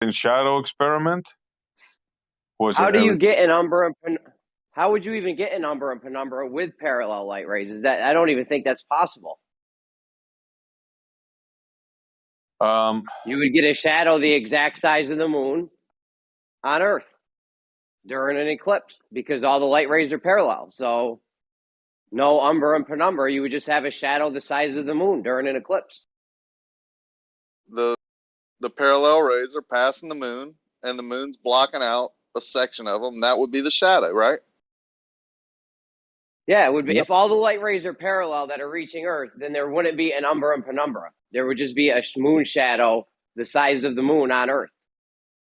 in shadow experiment? How do you get an umbra and how would you even get an umbra and penumbra with parallel light rays? I don't even think that's possible. You would get a shadow the exact size of the moon on Earth during an eclipse because all the light rays are parallel. So no umbra and penumbra, you would just have a shadow the size of the moon during an eclipse. The parallel rays are passing the moon, and the moon's blocking out a section of them. That would be the shadow, right? Yeah, it would be. Yep. If all the light rays are parallel that are reaching Earth, then there wouldn't be an umbra and penumbra. There would just be a moon shadow the size of the moon on Earth.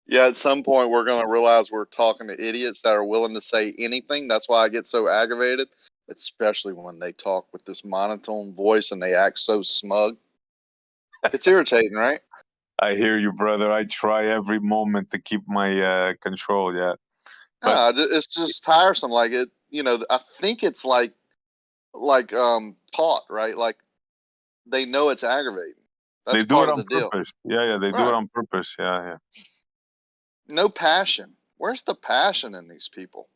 Yeah, at some point we're going to realize we're talking to idiots that are willing to say anything. That's why I get so aggravated, especially when they talk with this monotone voice and they act so smug. It's irritating, right? I hear you, brother. I try every moment to keep my control. Yeah, but it's just tiresome. Like it, I think it's like taught, right? Like they know it's aggravating. That's they do it on purpose. Yeah, they do it on purpose. Yeah. No passion. Where's the passion in these people?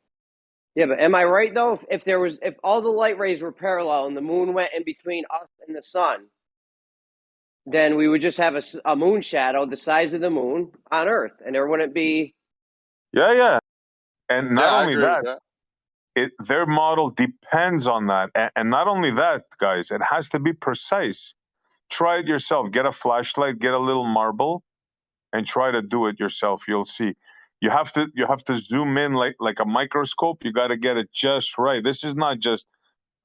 Yeah, but am I right though? If all the light rays were parallel and the moon went in between us and the sun, then we would just have a moon shadow the size of the moon on Earth, and there wouldn't be. Yeah, and not only that, their model depends on that, and not only that, guys, it has to be precise. Try it yourself. Get a flashlight, get a little marble, and try to do it yourself. You'll see. You have to zoom in like a microscope. You got to get it just right. This is not just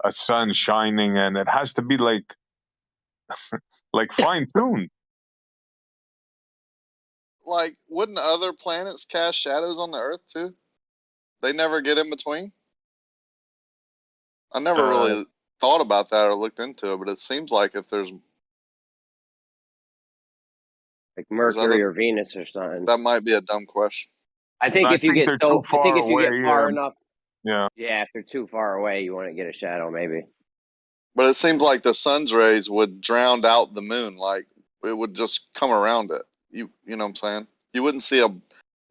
a sun shining, and it has to be like fine-tuned. Like, wouldn't other planets cast shadows on the Earth too? They never get in between? I never really thought about that or looked into it, but it seems like if there's like Mercury or Venus or something. That might be a dumb question. I think if you get far enough. Yeah, if they're too far away, you want to get a shadow, maybe. But it seems like the sun's rays would drown out the moon. Like it would just come around it. You know what I'm saying? You wouldn't see a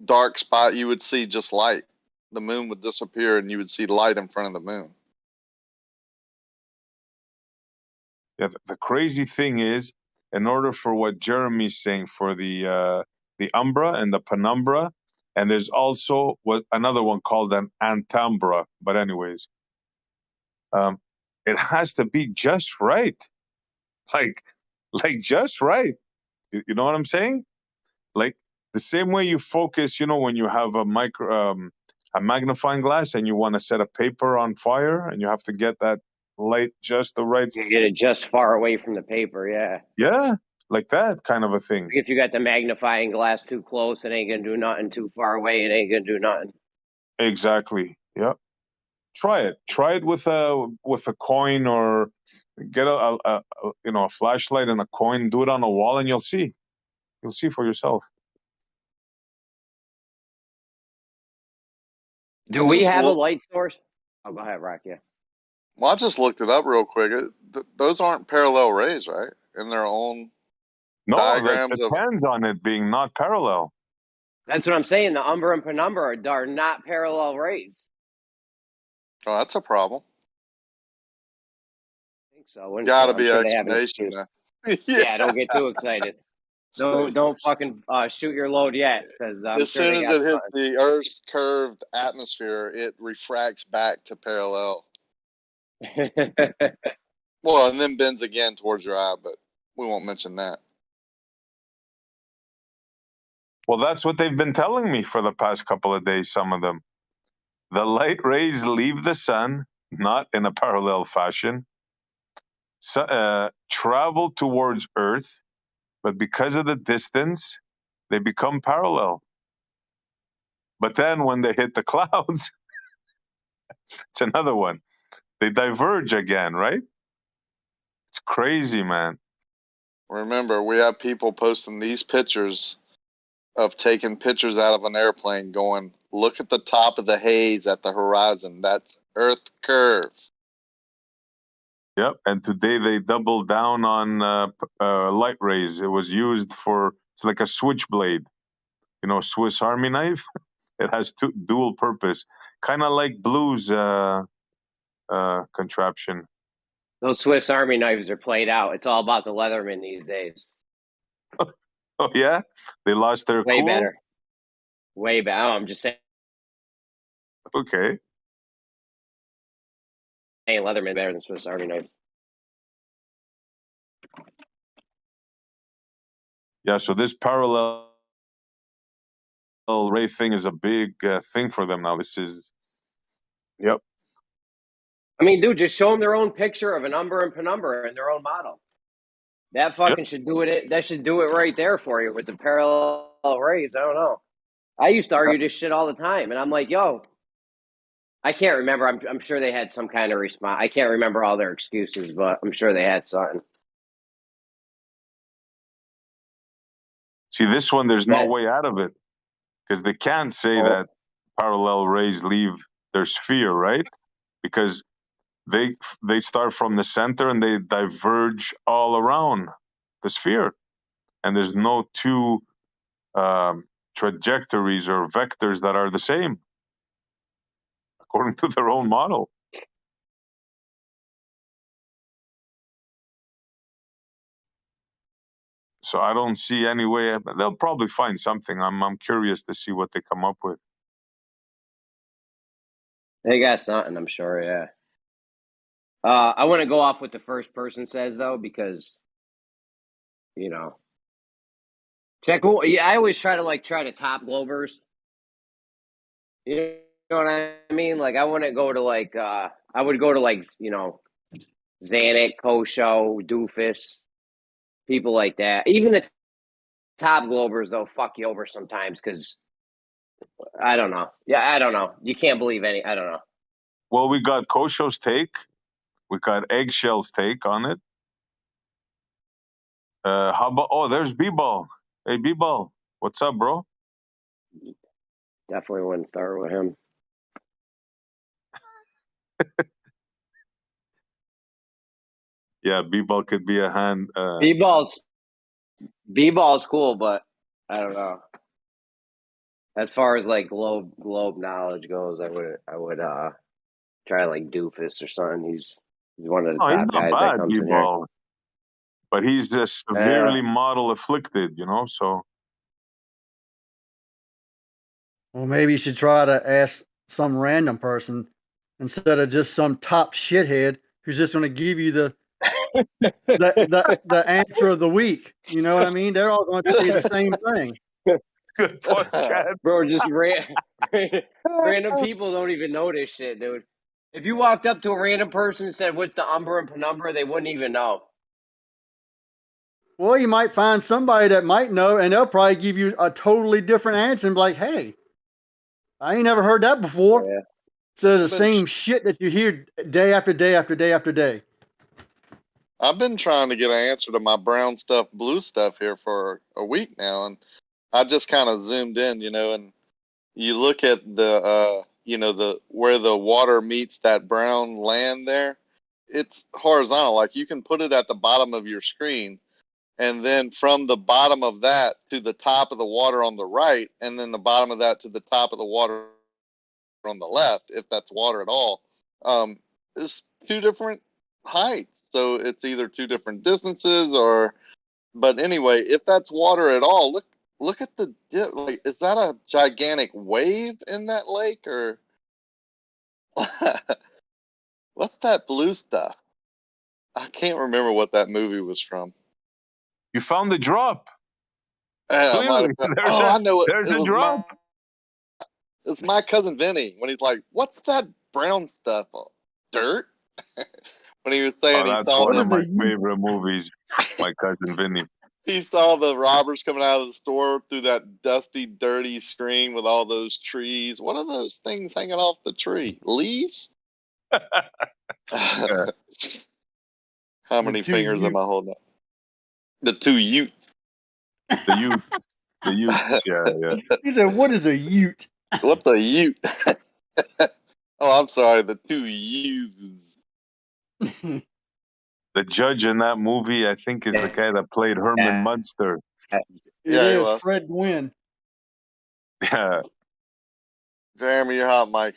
dark spot. You would see just light. The moon would disappear, and you would see light in front of the moon. Yeah. The crazy thing is, in order for what Jeremy's saying for the umbra and the penumbra, and there's also another one called an antambra. But anyways, it has to be just right, like just right. You know what I'm saying? Like the same way you focus, when you have a magnifying glass and you want to set a paper on fire, and you have to get that light just the right. You get it just far away from the paper, yeah. Yeah, like that kind of a thing. If you got the magnifying glass too close, it ain't gonna do nothing. Too far away, it ain't gonna do nothing. Exactly. Try it with a coin, or get a flashlight and a coin. Do it on a wall, and you'll see for yourself. Do we have a light source? Oh, go ahead, Rock. Yeah. Well, I just looked it up real quick. Those aren't parallel rays, right? In their own diagrams. That depends on it being not parallel. That's what I'm saying. The umbra and penumbra are not parallel rays. Oh, that's a problem. I think so. Gotta be an explanation. Yeah, don't get too excited. Don't fucking shoot your load yet, because as soon as it hits the Earth's curved atmosphere, it refracts back to parallel. Well, and then bends again towards your eye, but we won't mention that. Well, that's what they've been telling me for the past couple of days, some of them. The light rays leave the sun, not in a parallel fashion, travel towards Earth, but because of the distance, they become parallel. But then when they hit the clouds, it's another one. They diverge again, right? It's crazy, man. Remember, we have people posting these pictures of taking pictures out of an airplane going, look at the top of the haze at the horizon. That's Earth curve. Yep, and today they doubled down on light rays. It was used it's like a switchblade. You know, Swiss Army knife. It has dual purpose, kind of like Blue's contraption. Those Swiss Army knives are played out. It's all about the Leatherman these days. Oh yeah, they lost their Way cool. better. Way better. Oh, I'm just saying. Okay. Hey, Leatherman better than Swiss Army knives. Yeah. So this parallel ray thing is a big thing for them now. This is. Yep. I mean, dude, just show them their own picture of an Umbra and Penumbra and their own model. That fucking should do it. That should do it right there for you with the parallel rays. I don't know. I used to argue this shit all the time, and I'm like, yo, I can't remember. I'm sure they had some kind of response. I can't remember all their excuses, but I'm sure they had something. See, this one, there's no way out of it because they can't say that parallel rays leave their sphere, right? Because they start from the center and they diverge all around the sphere, and there's no two trajectories or vectors that are the same according to their own model. So I don't see any way. They'll probably find something. I'm curious to see what they come up with. They got something, I'm sure. Yeah. I want to go off what the first person says though, because you know, I always try to top Globers. You know what I mean? Like I wouldn't go to I would go to Zanuck, Kosho, Doofus, people like that. Even the top Globers though fuck you over sometimes because I don't know. Yeah, I don't know. You can't believe any. I don't know. Well, we got Kosho's take. We got Eggshell's take on it. How about? Oh, there's B-Ball. Hey, B-Ball, what's up, bro? Definitely wouldn't start with him. Yeah, B-Ball could be a hand. B-Ball's cool, but I don't know. As far as like globe knowledge goes, I would try like Doofus or something. He's one of the No, he's top not guys that bad, comes in here. B-Ball. But he's just severely model afflicted, you know. So. Well, maybe you should try to ask some random person instead of just some top shithead who's just going to give you the answer of the week. You know what I mean? They're all going to say the same thing. Good point, Chad. Bro, just random people don't even know this shit, dude. If you walked up to a random person and said, "What's the Umbra and Penumbra?" they wouldn't even know. Well, you might find somebody that might know, and they'll probably give you a totally different answer and be like, "Hey, I ain't never heard that before." Yeah. So the same shit that you hear day after day after day after day. I've been trying to get an answer to my brown stuff, blue stuff here for a week now, and I just kind of zoomed in, and you look at the, where the water meets that brown land there. It's horizontal, like you can put it at the bottom of your screen, and then from the bottom of that to the top of the water on the right, and then the bottom of that to the top of the water on the left, if that's water at all, is two different heights. So it's either two different distances but anyway, if that's water at all, look at the dip. Like, is that a gigantic wave in that lake or what's that blue stuff? I can't remember what that movie was from. You found the drop. Clearly, I know it. There's a drop. It's my cousin Vinny when he's like, "What's that brown stuff? Dirt?" When he was saying he that's saw one of my favorite movies. My cousin Vinny. He saw the robbers coming out of the store through that dusty, dirty screen with all those trees. What are those things hanging off the tree? Leaves? How many fingers am I holding up? The two Utes. The Utes. The Utes, yeah. He said, "What is a Ute?" What's a Ute? Oh, I'm sorry, the two Utes. The judge in that movie, I think, is the guy that played Herman Munster. It is Fred Gwynn. Yeah. Jeremy, you're hot, Mike.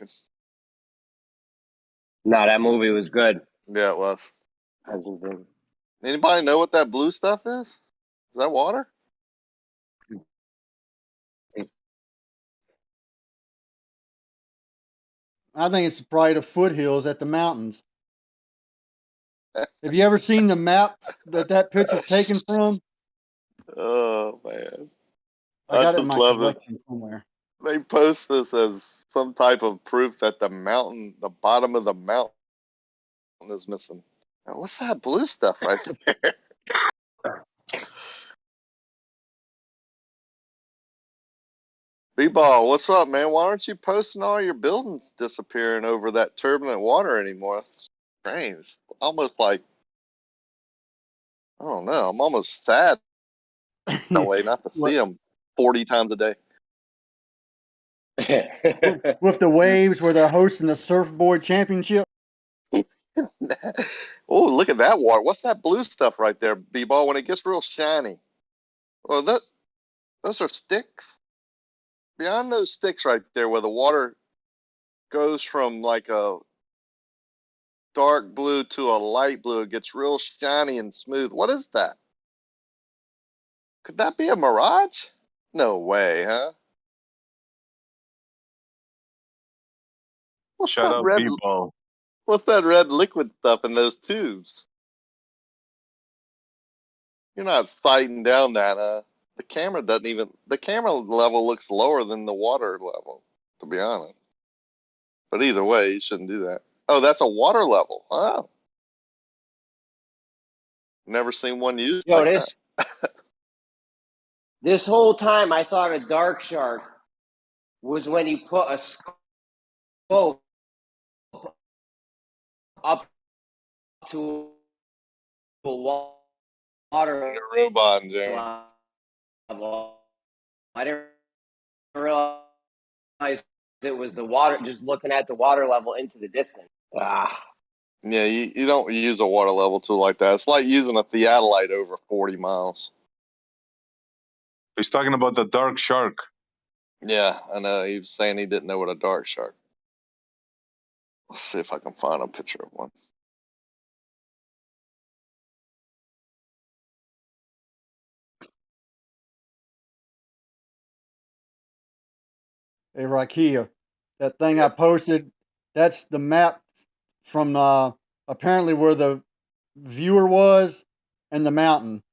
No, that movie was good. Yeah, it was. Hasn't been. Anybody know what that blue stuff is? Is that water? I think it's probably the foothills at the mountains. Have you ever seen the map that picture's taken from? Oh man, I I got it in just my love it. collection somewhere. They post this as some type of proof that the bottom of the mountain is missing. Now, what's that blue stuff right there? B-Ball, what's up, man? Why aren't you posting all your buildings disappearing over that turbulent water anymore? It's strange. Almost like, I don't know. I'm almost sad in a way not to see What- them 40 times a day. with the waves where they're hosting the surfboard championship. Oh, look at that water. What's that blue stuff right there, B-Ball, when it gets real shiny? Oh, those are sticks. Beyond those sticks right there where the water goes from like a dark blue to a light blue, it gets real shiny and smooth. What is that? Could that be a mirage? No way, huh? What's Shut that up, red people. what's that red liquid stuff in those tubes? You're not fighting down that, the camera doesn't even the camera level looks lower than the water level, to be honest. But either way, you shouldn't do that. Oh, that's a water level. Oh. Never seen one used Yo, like that. this whole time I thought a dark shark was when you put a scope up to a water You're a robot, Jeremy. level. I didn't realize it was the water, just looking at the water level into the distance. Yeah, you don't use a water level tool like that. It's like using a theodolite over 40 miles. He's talking about the dark shark. Yeah, I know. He was saying he didn't know what a dark shark. Let's see if I can find a picture of one. Hey, Rakia, that thing I Yep. posted, that's the map from apparently where the viewer was and the mountain.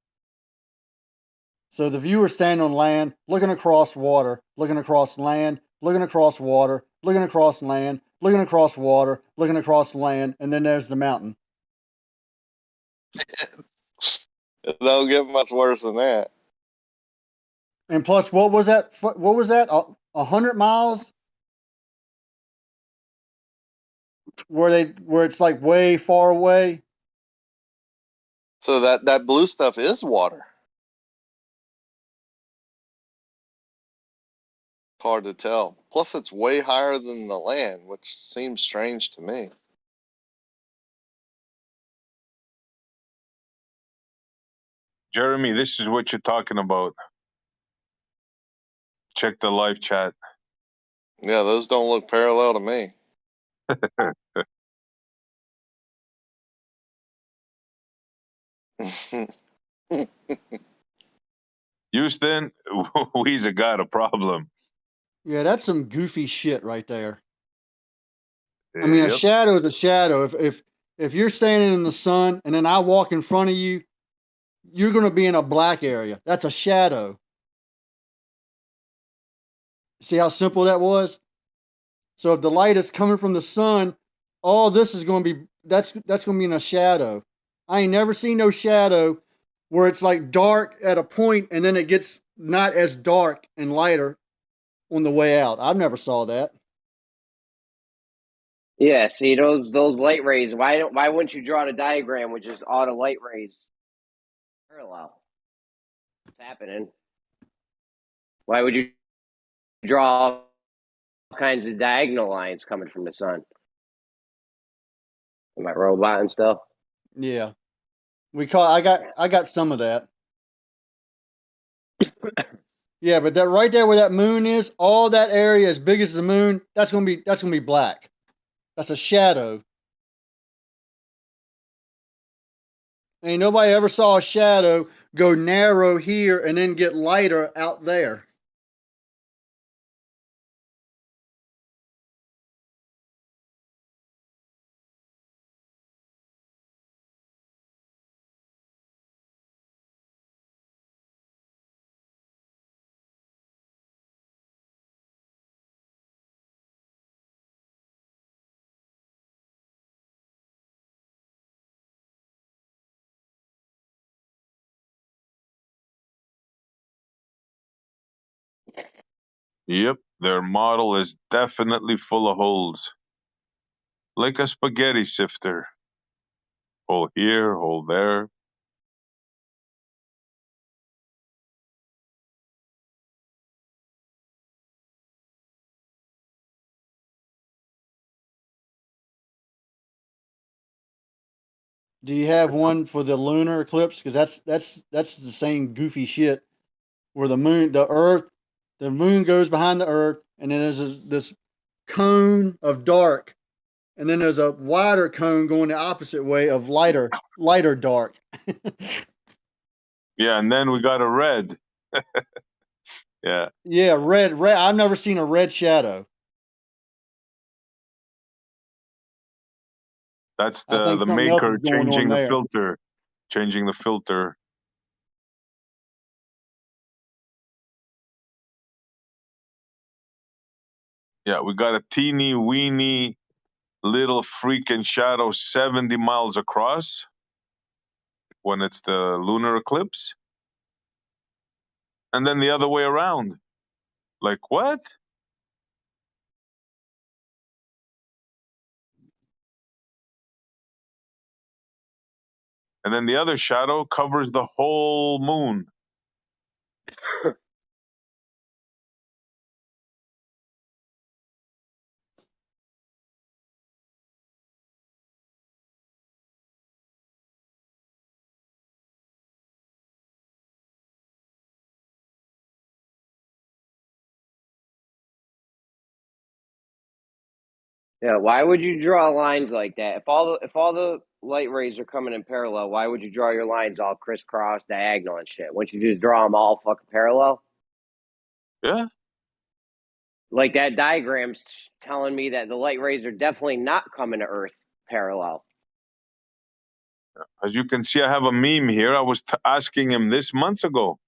So the viewer standing on land, looking across water, looking across land, looking across water, looking across land, looking across water, looking across land, and then there's the mountain. It don't get much worse than that. And plus, what was that? What was that? 100 miles? Where it's like way far away. So that blue stuff is water. It's hard to tell. Plus, it's way higher than the land, which seems strange to me. Jeremy, this is what you're talking about. Check the live chat. Yeah, those don't look parallel to me. Houston, we's got a problem. Yeah, that's some goofy shit right there. I mean, a Yep. shadow is a shadow. If you're standing in the sun and then I walk in front of you, you're going to be in a black area. That's a shadow. See how simple that was? So if the light is coming from the sun, all this is going to be that's going to be in a shadow. I ain't never seen no shadow where it's like dark at a point and then it gets not as dark and lighter on the way out. I've never saw that. Yeah, see those light rays. Why wouldn't you draw a diagram with just all the light rays parallel? What's happening? Why would you draw all kinds of diagonal lines coming from the sun? Am I robot and stuff? Yeah. I got some of that. Yeah, but that right there where that moon is, all that area as big as the moon, that's gonna be black. That's a shadow. Ain't nobody ever saw a shadow go narrow here and then get lighter out there. Yep, their model is definitely full of holes. Like a spaghetti sifter. Hole here, hole there. Do you have one for the lunar eclipse? Because that's the same goofy shit where the moon goes behind the Earth, and then there's this cone of dark, and then there's a wider cone going the opposite way of lighter dark. Yeah, and then we got a red. Yeah. Yeah, red. I've never seen a red shadow. That's I think the something else maker is going on changing the there. filter. Changing the filter. Yeah, we got a teeny weeny little freaking shadow 70 miles across when it's the lunar eclipse. And then the other way around. Like, what? And then the other shadow covers the whole moon. Yeah, why would you draw lines like that? If all the light rays are coming in parallel, why would you draw your lines all crisscross, diagonal, and shit? Wouldn't you just draw them all fucking parallel? Yeah. Like that diagram's telling me that the light rays are definitely not coming to Earth parallel. As you can see, I have a meme here. I was asking him this months ago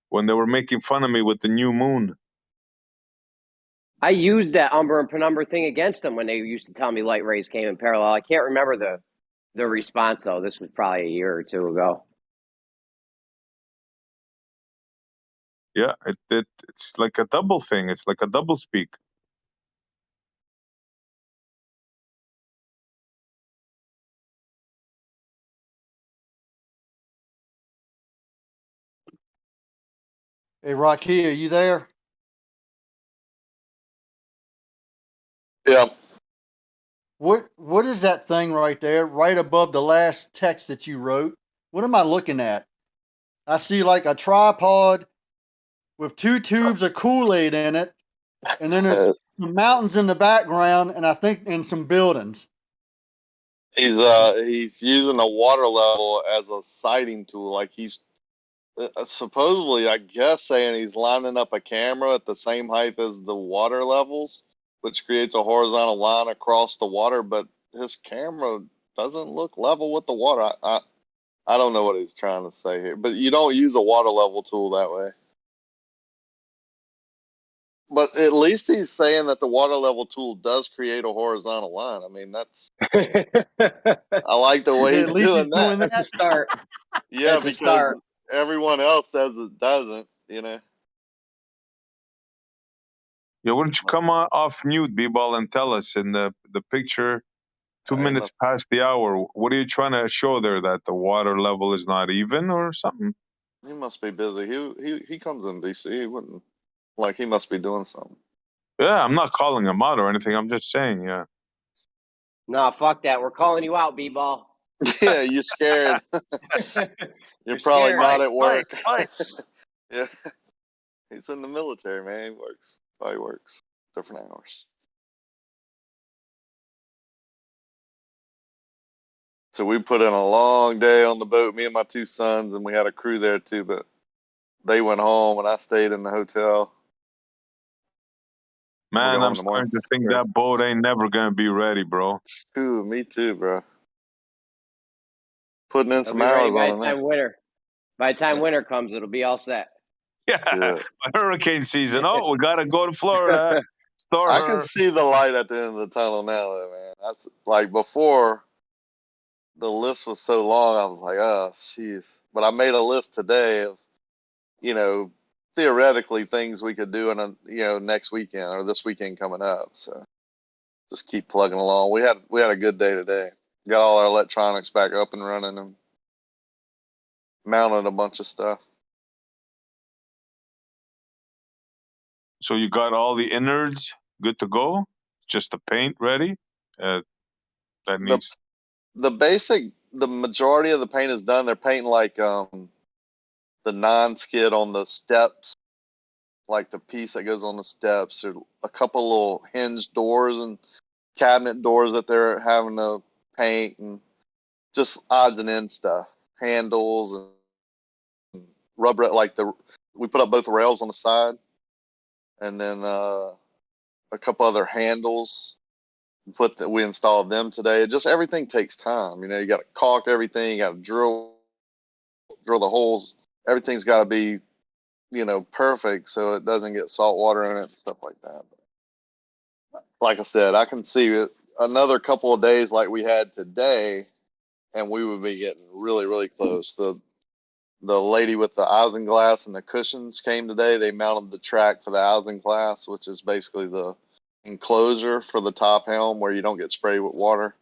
when they were making fun of me with the new moon. I used that Umbra and Penumbra thing against them when they used to tell me light rays came in parallel. I can't remember the response though. This was probably a year or two ago. Yeah, it's like a double thing. It's like a double speak. Hey, Rocky, are you there? Yeah. What is that thing right there, right above the last text that you wrote? What am I looking at? I see like a tripod with 2 tubes of Kool-Aid in it, and then there's some mountains in the background, and I think in some buildings. He's using a water level as a sighting tool. Like he's supposedly, I guess, saying he's lining up a camera at the same height as the water levels, which creates a horizontal line across the water. But his camera doesn't look level with the water. I don't know what he's trying to say here, but you don't use a water level tool that way. But at least he's saying that the water level tool does create a horizontal line. I mean, that's I like the way he's At least doing he's doing that. That's a start. Yeah, That's a because start. everyone else says it doesn't, you know. Yeah, why don't you come off mute, B-Ball, and tell us in the picture, 2 He minutes past the hour, what are you trying to show there, that the water level is not even or something? he must be busy. He comes in DC. He wouldn't, like, he must be doing something. Yeah, I'm not calling him out or anything. I'm just saying, yeah. No, fuck that. We're calling you out, B-Ball. Yeah, you're scared. You're probably scared. not at work. Fight. Yeah. He's in the military, man. He works. Oh, he works different hours. So we put in a long day on the boat, me and my two sons, and we had a crew there too, but they went home and I stayed in the hotel. We'll go Man, home I'm in the morning. starting to think that boat ain't never gonna be ready, bro. Ooh, me too, bro. Putting in It'll some be ready hours by on the it. time winter. By the time winter comes, it'll be all set. Yeah, Yeah. hurricane season. Oh, we gotta go to Florida. Store I can her. see the light at the end of the tunnel now, though, man. That's like before the list was so long, I was like, oh, jeez. But I made a list today of, you know, theoretically things we could do in a, you know, next weekend or this weekend coming up. So just keep plugging along. We had a good day today. Got all our electronics back up and running and mounted a bunch of stuff. So you got all the innards good to go? Just the paint ready? That needs. The majority of the paint is done. They're painting like the non-skid on the steps, like the piece that goes on the steps. There's a couple little hinge doors and cabinet doors that they're having to paint, and just odds and ends stuff, handles and rubber. We put up both rails on the side, and then a couple other handles. We installed them today. Just everything takes time. You know, you got to caulk everything. You got to drill the holes. Everything's got to be, you know, perfect so it doesn't get salt water in it and stuff like that. But like I said, I can see it another couple of days like we had today, and we would be getting really, really close. The lady with the isinglass and the cushions came today. They mounted the track for the isinglass, which is basically the enclosure for the top helm where you don't get sprayed with water.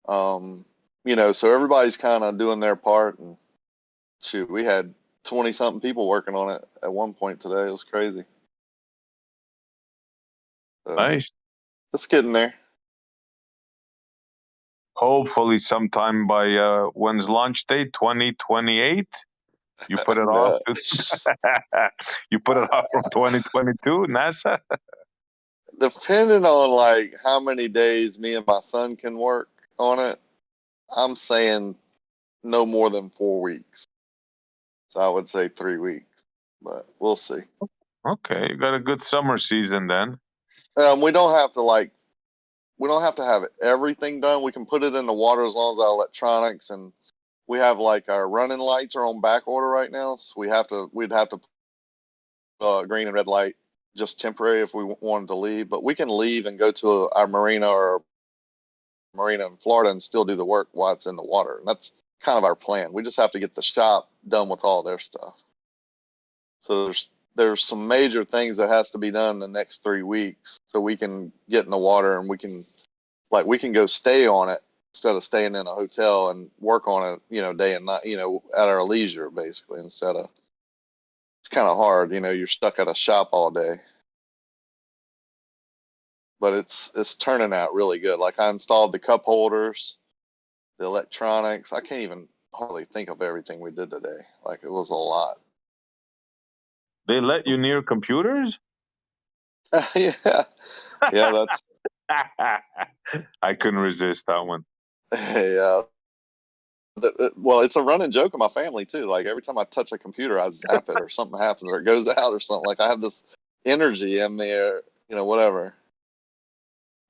You know, so everybody's kind of doing their part, and shoot, we had 20 something people working on it at one point today. It was crazy. So Nice. it's getting there. Hopefully sometime by when's launch date? 2028? You put it off you put it off from 2022, NASA? Depending on like how many days me and my son can work on it, I'm saying no more than 4 weeks. So I would say 3 weeks, but we'll see. Okay, you got a good summer season then. We don't have to have everything done. We can put it in the water as long as our electronics, and we have like our running lights are on back order right now. So we'd have to green and red light just temporary if we wanted to leave, but we can leave and go to our marina or marina in Florida and still do the work while it's in the water. And that's kind of our plan. We just have to get the shop done with all their stuff. So there's some major things that has to be done in the next 3 weeks so we can get in the water and we can go stay on it instead of staying in a hotel and work on it, you know, day and night, you know, at our leisure basically, instead of, it's kind of hard, you know, you're stuck at a shop all day. But it's turning out really good. Like I installed the cup holders, the electronics. I can't even hardly think of everything we did today. Like it was a lot. They let you near computers? Yeah, that's I couldn't resist that one. yeah. Well, it's a running joke in my family too. Like every time I touch a computer, I zap it or something happens or it goes out or something. Like I have this energy in there, you know, whatever.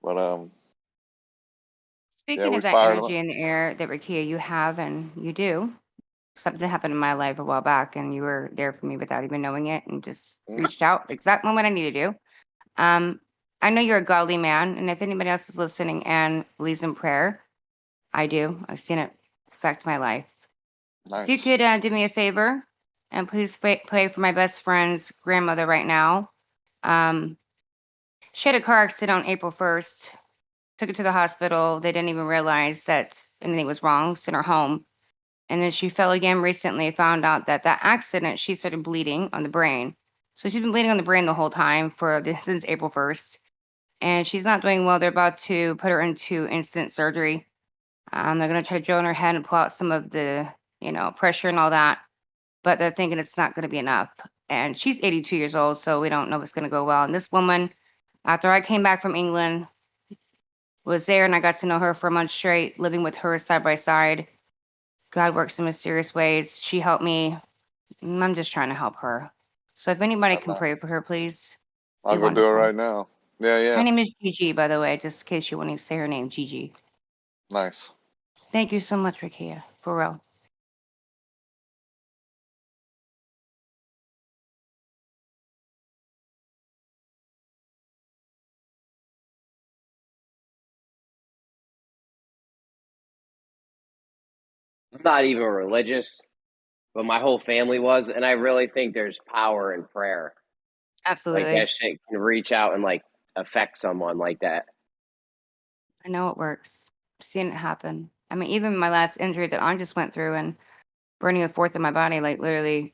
But Speaking we of that fired them energy up. in the air that Rakia, you have and you do. Something happened in my life a while back, and you were there for me without even knowing it, and just reached out the exact moment I needed you. I know you're a godly man, and if anybody else is listening and believes in prayer, I do. I've seen it affect my life. Nice. If you could do me a favor, and please pray for my best friend's grandmother right now. She had a car accident on April 1st. Took her to the hospital. They didn't even realize that anything was wrong. Sent her home. And then she fell again recently. Found out that accident, she started bleeding on the brain. So she's been bleeding on the brain the whole time since April 1st. And she's not doing well. They're about to put her into instant surgery. They're going to try to drill in her head and pull out some of the, pressure and all that. But they're thinking it's not going to be enough. and she's 82 years old, so we don't know if it's going to go well. And this woman, after I came back from England, was there, and I got to know her for a month straight, living with her side by side. God works in mysterious ways. She helped me. I'm just trying to help her. So if anybody can pray for her, please. I'll go do it right now. Yeah. Her name is Gigi, by the way, just in case you want to say her name, Gigi. Nice. Thank you so much, Rakia, for real. I'm not even religious, but my whole family was, and I really think there's power in prayer. Absolutely. Like that shit can reach out and like affect someone like that. I know it works. I've seen it happen. I mean, even my last injury that I just went through and burning a fourth of my body, like literally,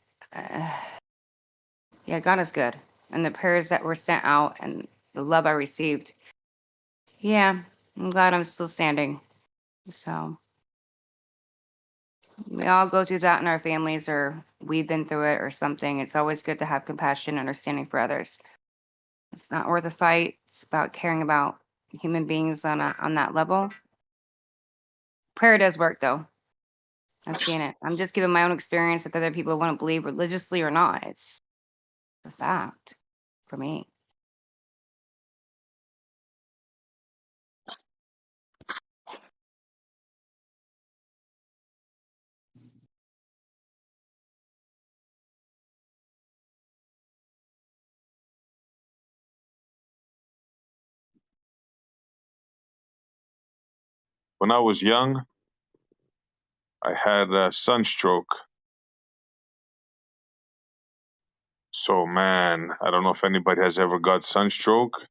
yeah, God is good. And the prayers that were sent out and the love I received. Yeah, I'm glad I'm still standing. So we all go through that in our families, or we've been through it or something. It's always good to have compassion and understanding for others. It's not worth a fight. It's about caring about human beings on that level. Prayer does work, though. I've seen it. I'm just giving my own experience. If other people want to believe religiously or not, it's a fact for me. When I was young, I had a sunstroke. So, man, I don't know if anybody has ever got sunstroke.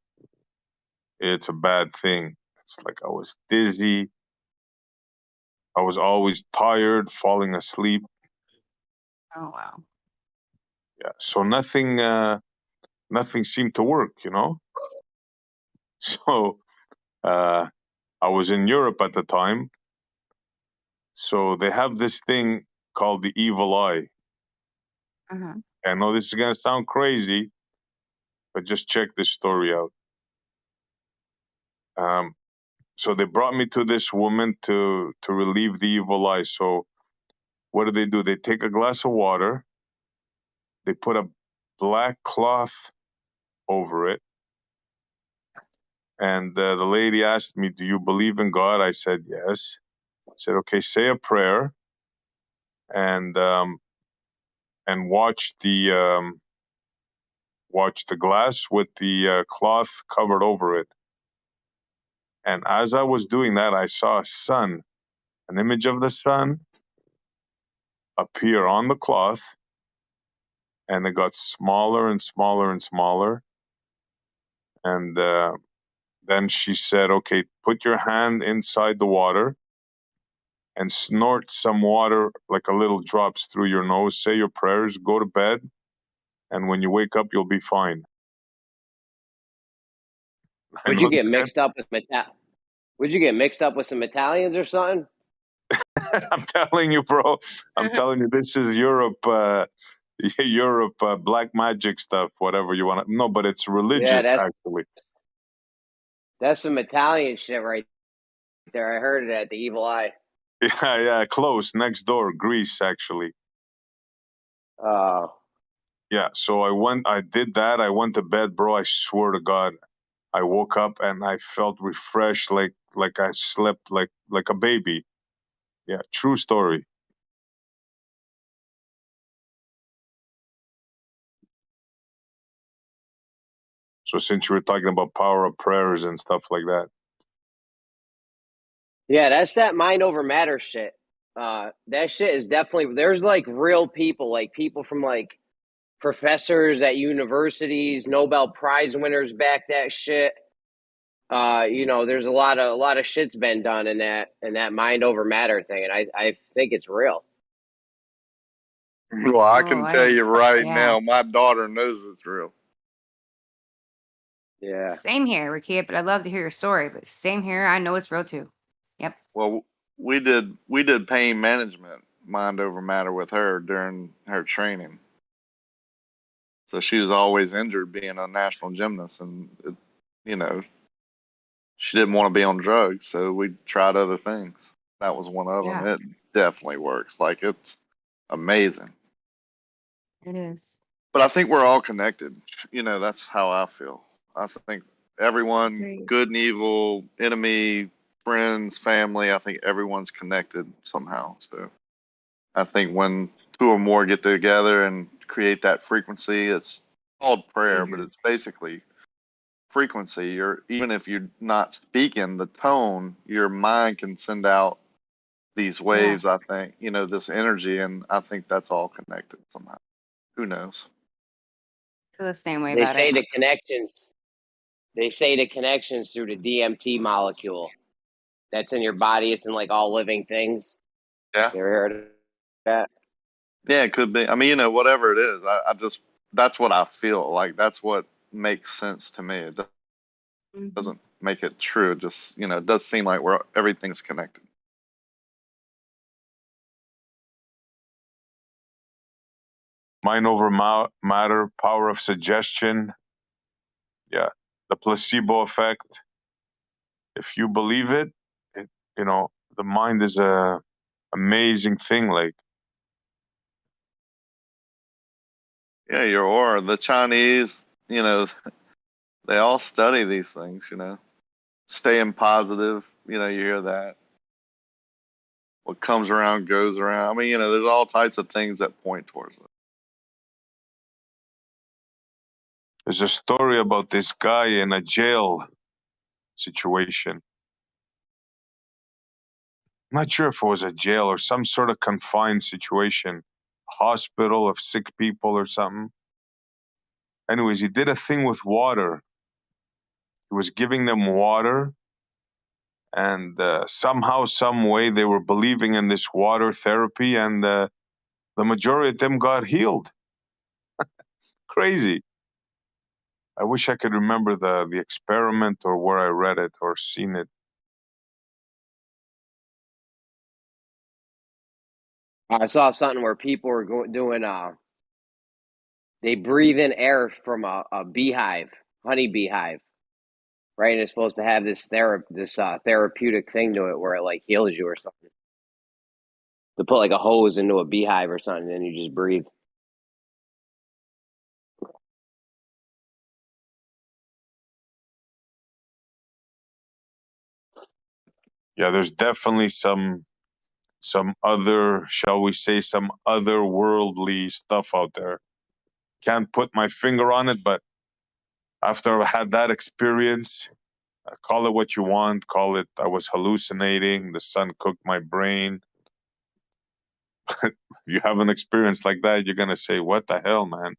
It's a bad thing. It's like I was dizzy. I was always tired, falling asleep. Oh, wow. Yeah. So nothing seemed to work, you know? So I was in Europe at the time. So they have this thing called the evil eye. Uh-huh. I know this is going to sound crazy, but just check this story out. So they brought me to this woman to relieve the evil eye. So what do? They take a glass of water, they put a black cloth over it, and the lady asked me, "Do you believe in God?" I said, "Yes." I said, "Okay, say a prayer, and watch the glass with the cloth covered over it." And as I was doing that, I saw a sun, an image of the sun appear on the cloth, and it got smaller and smaller and smaller. And then she said, "Okay, put your hand inside the water and snort some water, like a little drops through your nose. Say your prayers, go to bed, and when you wake up, you'll be fine." I Would know you get this mixed up with Would you get mixed up with some Italians or something? I'm telling you, bro. I'm telling you, this is Europe. Europe black magic stuff, whatever you want to. No, but it's religious, Yeah, actually. that's some Italian shit right there. I heard it at the Evil Eye. Yeah, close, next door, Greece, actually. Yeah, so I did that. I went to bed, bro. I swear to God, I woke up and I felt refreshed, like I slept like a baby. Yeah, true story. So since you were talking about power of prayers and stuff like that. Yeah, that's that mind over matter shit. That shit is definitely, there's like real people, like people from like professors at universities, Nobel Prize winners back that shit. There's a lot of shit's been done in that mind over matter thing, and I think it's real. Well, I can tell you right yeah. now, my daughter knows it's real. Yeah. Same here, Rakia, but I'd love to hear your story. But same here, I know it's real too. Yep. Well, we did pain management, mind over matter with her during her training. So she was always injured being a national gymnast, and you know, she didn't want to be on drugs, so we tried other things. That was one of them. Yeah, It definitely works. Like, it's amazing. it is. But I think we're all connected. You know, that's how I feel. I think everyone, Great. good and evil, enemy, friends, family, I think everyone's connected somehow. So I think when two or more get together and create that frequency, it's called prayer, but it's basically frequency. Even if you're not speaking, the tone, your mind can send out these Yeah, waves, I think, you know, this energy, and I think that's all connected somehow. Who knows? feel the same way They about say it. the connections. They say the connections through the DMT molecule that's in your body. It's in like all living things. Yeah. You ever heard of that? Yeah, it could be. I mean, you know, whatever it is, I just, that's what I feel like. That's what makes sense to me. It Hmm. doesn't make it true. It just, you know, it does seem like everything's connected. Mind over matter, power of suggestion. Yeah, the placebo effect. If you believe it, you know, the mind is a amazing thing. Like, Yeah, your aura. The Chinese, you know, they all study these things, you know. Staying positive, you know, you hear that. What comes around goes around. I mean, you know, there's all types of things that point towards it. there's a story about this guy in a jail situation. I'm not sure if it was a jail or some sort of confined situation, hospital of sick people or something. Anyways, he did a thing with water. He was giving them water, and somehow, some way, they were believing in this water therapy, and the majority of them got healed. Crazy. I wish I could remember the experiment or where I read it or seen it. I saw something where people were doing they breathe in air from a beehive, honey beehive, right? And it's supposed to have this therapeutic thing to it where it like heals you or something. To put like a hose into a beehive or something, and you just breathe. Yeah, there's definitely some other, shall we say, some otherworldly stuff out there. Can't put my finger on it, but after I had that experience, call it what you want, call it I was hallucinating, the sun cooked my brain. If you have an experience like that, you're gonna say, what the hell, man?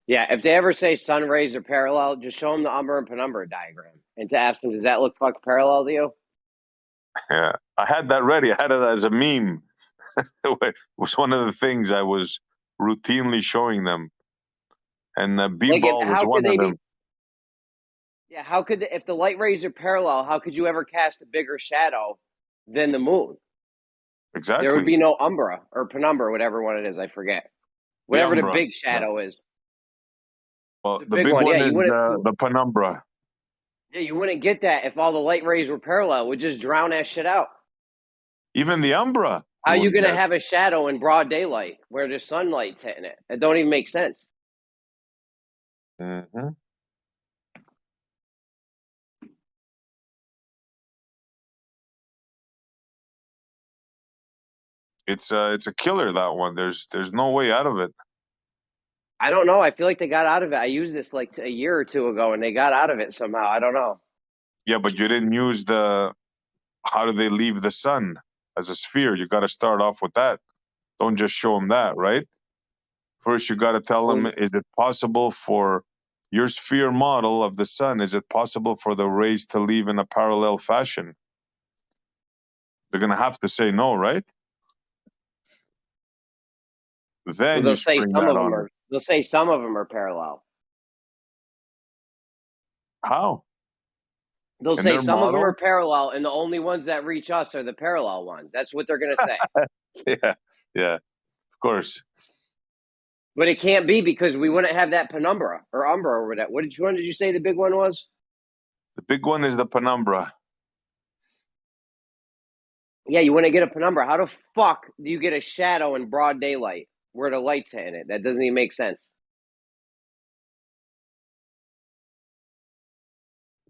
Yeah, if they ever say sun rays are parallel, just show them the umbra and penumbra diagram and to ask them, does that look parallel to you? Yeah, I had that ready. I had it as a meme. It was one of the things I was routinely showing them, and Like, B-ball was how could one they of be? them. Yeah, how could if the light rays are parallel, how could you ever cast a bigger shadow than the moon? There would Exactly. be no umbra or penumbra, whatever one it is. I forget. The Whatever the umbra. big shadow is, Well, the the big big one. Yeah, one you is wouldn't. the penumbra. Yeah, you wouldn't get that if all the light rays were parallel. It would just drown that shit out. Even the umbra, How you you wouldn't gonna get. have a shadow in broad daylight where the sunlight's hitting it? It don't even make sense. Mm-hmm. It's a killer, that one. There's no way out of it. I don't know. I feel like they got out of it. I used this like a year or two ago, and they got out of it somehow. I don't know. Yeah, but you didn't use the how do they leave the sun as a sphere? You got to start off with that. Don't just show them that, right? First, you got to tell them: is it possible for your sphere model of the sun? Is it possible for the rays to leave in a parallel fashion? They're gonna have to say no, right? Then Well, you they'll say spring some that of them on them. are. They'll say some of them are parallel. How? They'll In say their some of them are model? parallel, and the only ones that reach us are the parallel ones. That's what they're gonna say. Yeah, of course. But it can't be because we wouldn't have that penumbra or umbra or whatever. Which one did you say the big one was? The big one is the penumbra. Yeah, you wouldn't get a penumbra. How the fuck do you get a shadow in broad daylight where the light's hitting it? That doesn't even make sense.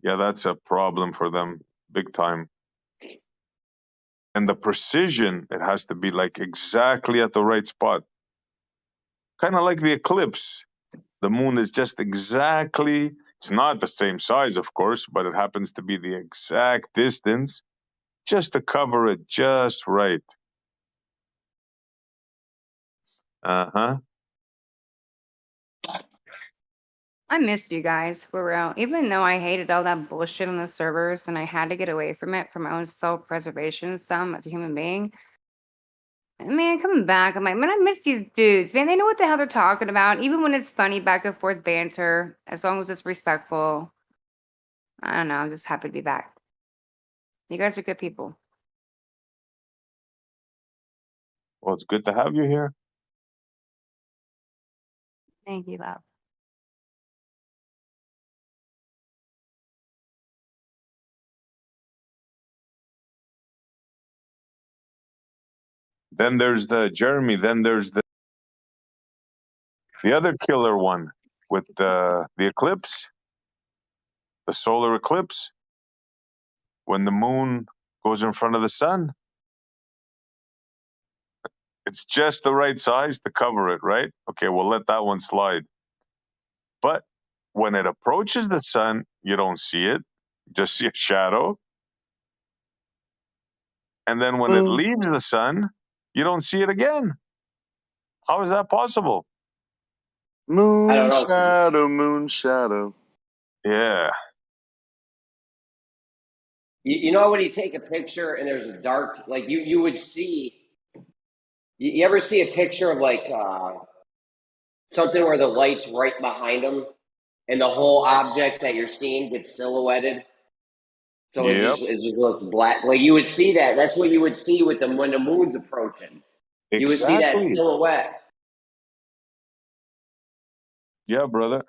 Yeah, that's a problem for them, big time. And the precision, it has to be like exactly at the right spot. Kind of like the eclipse. The moon is just exactly, it's not the same size, of course, but it happens to be the exact distance just to cover it just right. Uh-huh. I missed you guys for real. Even though I hated all that bullshit on the servers and I had to get away from it for my own self-preservation, some as a human being. Man, coming back, I'm like, man, I miss these dudes. Man, they know what the hell they're talking about. Even when it's funny back and forth banter, as long as it's respectful. I don't know. I'm just happy to be back. You guys are good people. Well, it's good to have you here. Thank you, love. Then there's the Jeremy, then there's the other killer one with the eclipse, the solar eclipse, when the moon goes in front of the sun. It's just the right size to cover it, right? Okay, we'll let that one slide. But when it approaches the sun, you don't see it, you just see a shadow. And then when it leaves the sun, you don't see it again. How is that possible? I Moon don't know. shadow, moon shadow. Yeah. You know when you take a picture and there's a dark, like you would see. You ever see a picture of like something where the light's right behind them, and the whole object that you're seeing gets silhouetted, so Yep. it just looks black. Like you would see that. That's what you would see with them when the moon's approaching. You would see that Exactly. silhouette. Yeah, brother.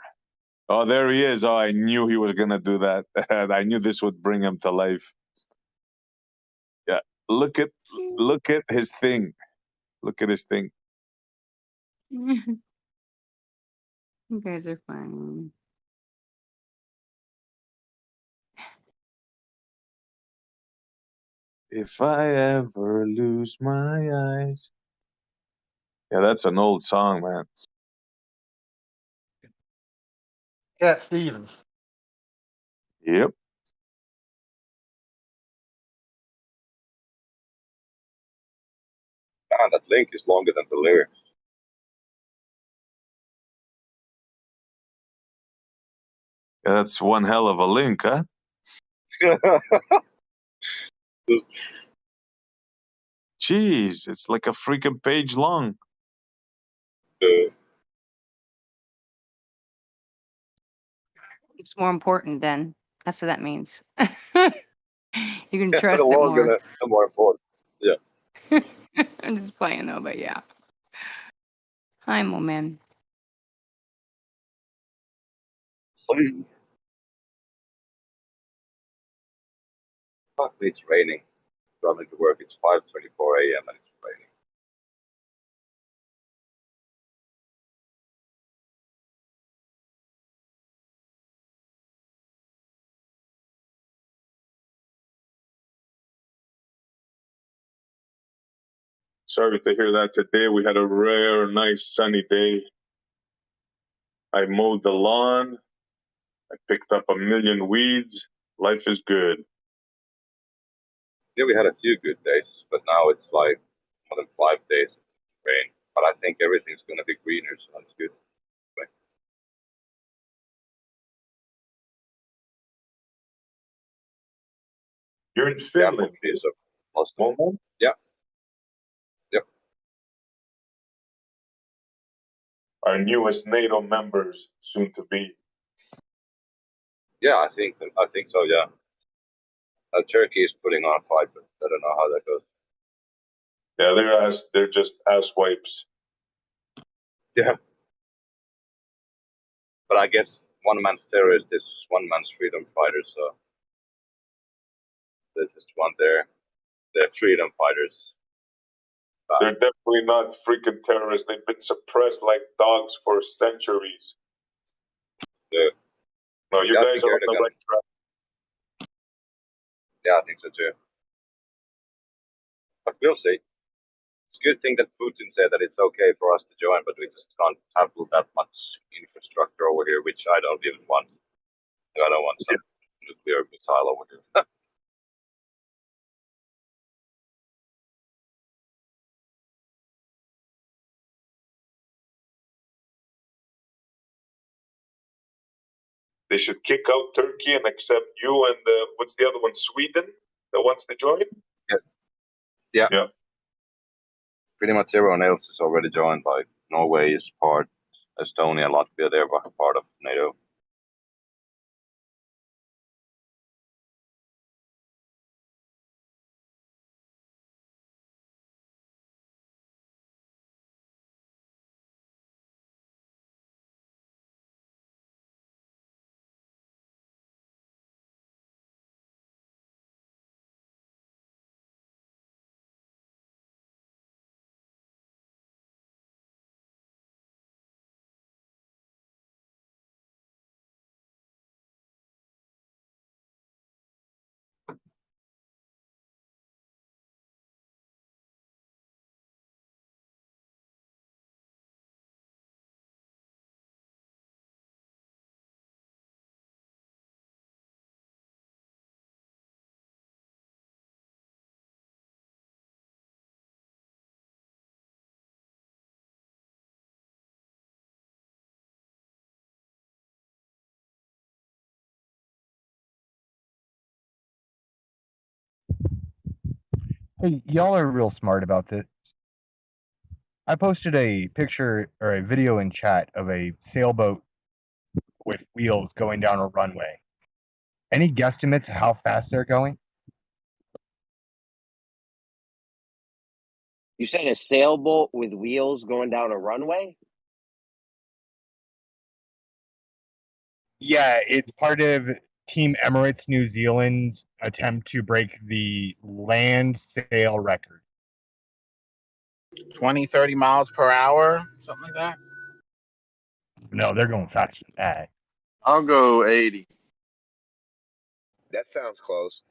Oh, there he is. Oh, I knew he was gonna do that. I knew this would bring him to life. Yeah. Look at his thing. Look at his thing. You guys are funny. If I ever lose my eyes. Yeah, that's an old song, man. Cat Stevens. Yep. Man, that link is longer than the lyrics. Yeah, that's one hell of a link, huh? Jeez, it's like a freaking page long. It's more important then. That's what that means. You can trust the it longer, more. the more important. Yeah. I'm just playing though, but yeah. Hi, Moment. Fuck, it's raining. Driving to work, it's 5:24 a.m. and it's raining. Sorry to hear that today. We had a rare, nice, sunny day. I mowed the lawn. I picked up a million weeds. Life is good. Yeah, we had a few good days, but now it's like more than 5 days it's rain. But I think everything's gonna be greener, so that's good. You're in Yeah, Finland. hopefully so. Most of them. Yeah. Yep. Our newest NATO members, soon to be. Yeah, I think so. Yeah. Turkey is putting on a fight, but I don't know how that goes. Yeah, they're just ass wipes. Yeah. But I guess one man's terrorist is one man's freedom fighter, so there's just one there. They're freedom fighters. They're definitely not freaking terrorists. They've been suppressed like dogs for centuries. Yeah. No, you guys are on the right track. Yeah, I think so too. But we'll see. It's a good thing that Putin said that it's okay for us to join, but we just can't handle that much infrastructure over here, which I don't even want. I don't want some nuclear missile over here. They should kick out Turkey and accept you and what's the other one? Sweden that wants to join? Yeah. Yeah. Pretty much everyone else is already joined. Like Norway is part, Estonia, Latvia, they're part of NATO. Hey, y'all are real smart about this. I posted a picture or a video in chat of a sailboat with wheels going down a runway. Any guesstimates how fast they're going? You said a sailboat with wheels going down a runway? Yeah, it's part of Team Emirates New Zealand's attempt to break the land sail record. 20, 30 miles per hour, something like that. No, they're going faster than that. I'll go 80. That sounds close.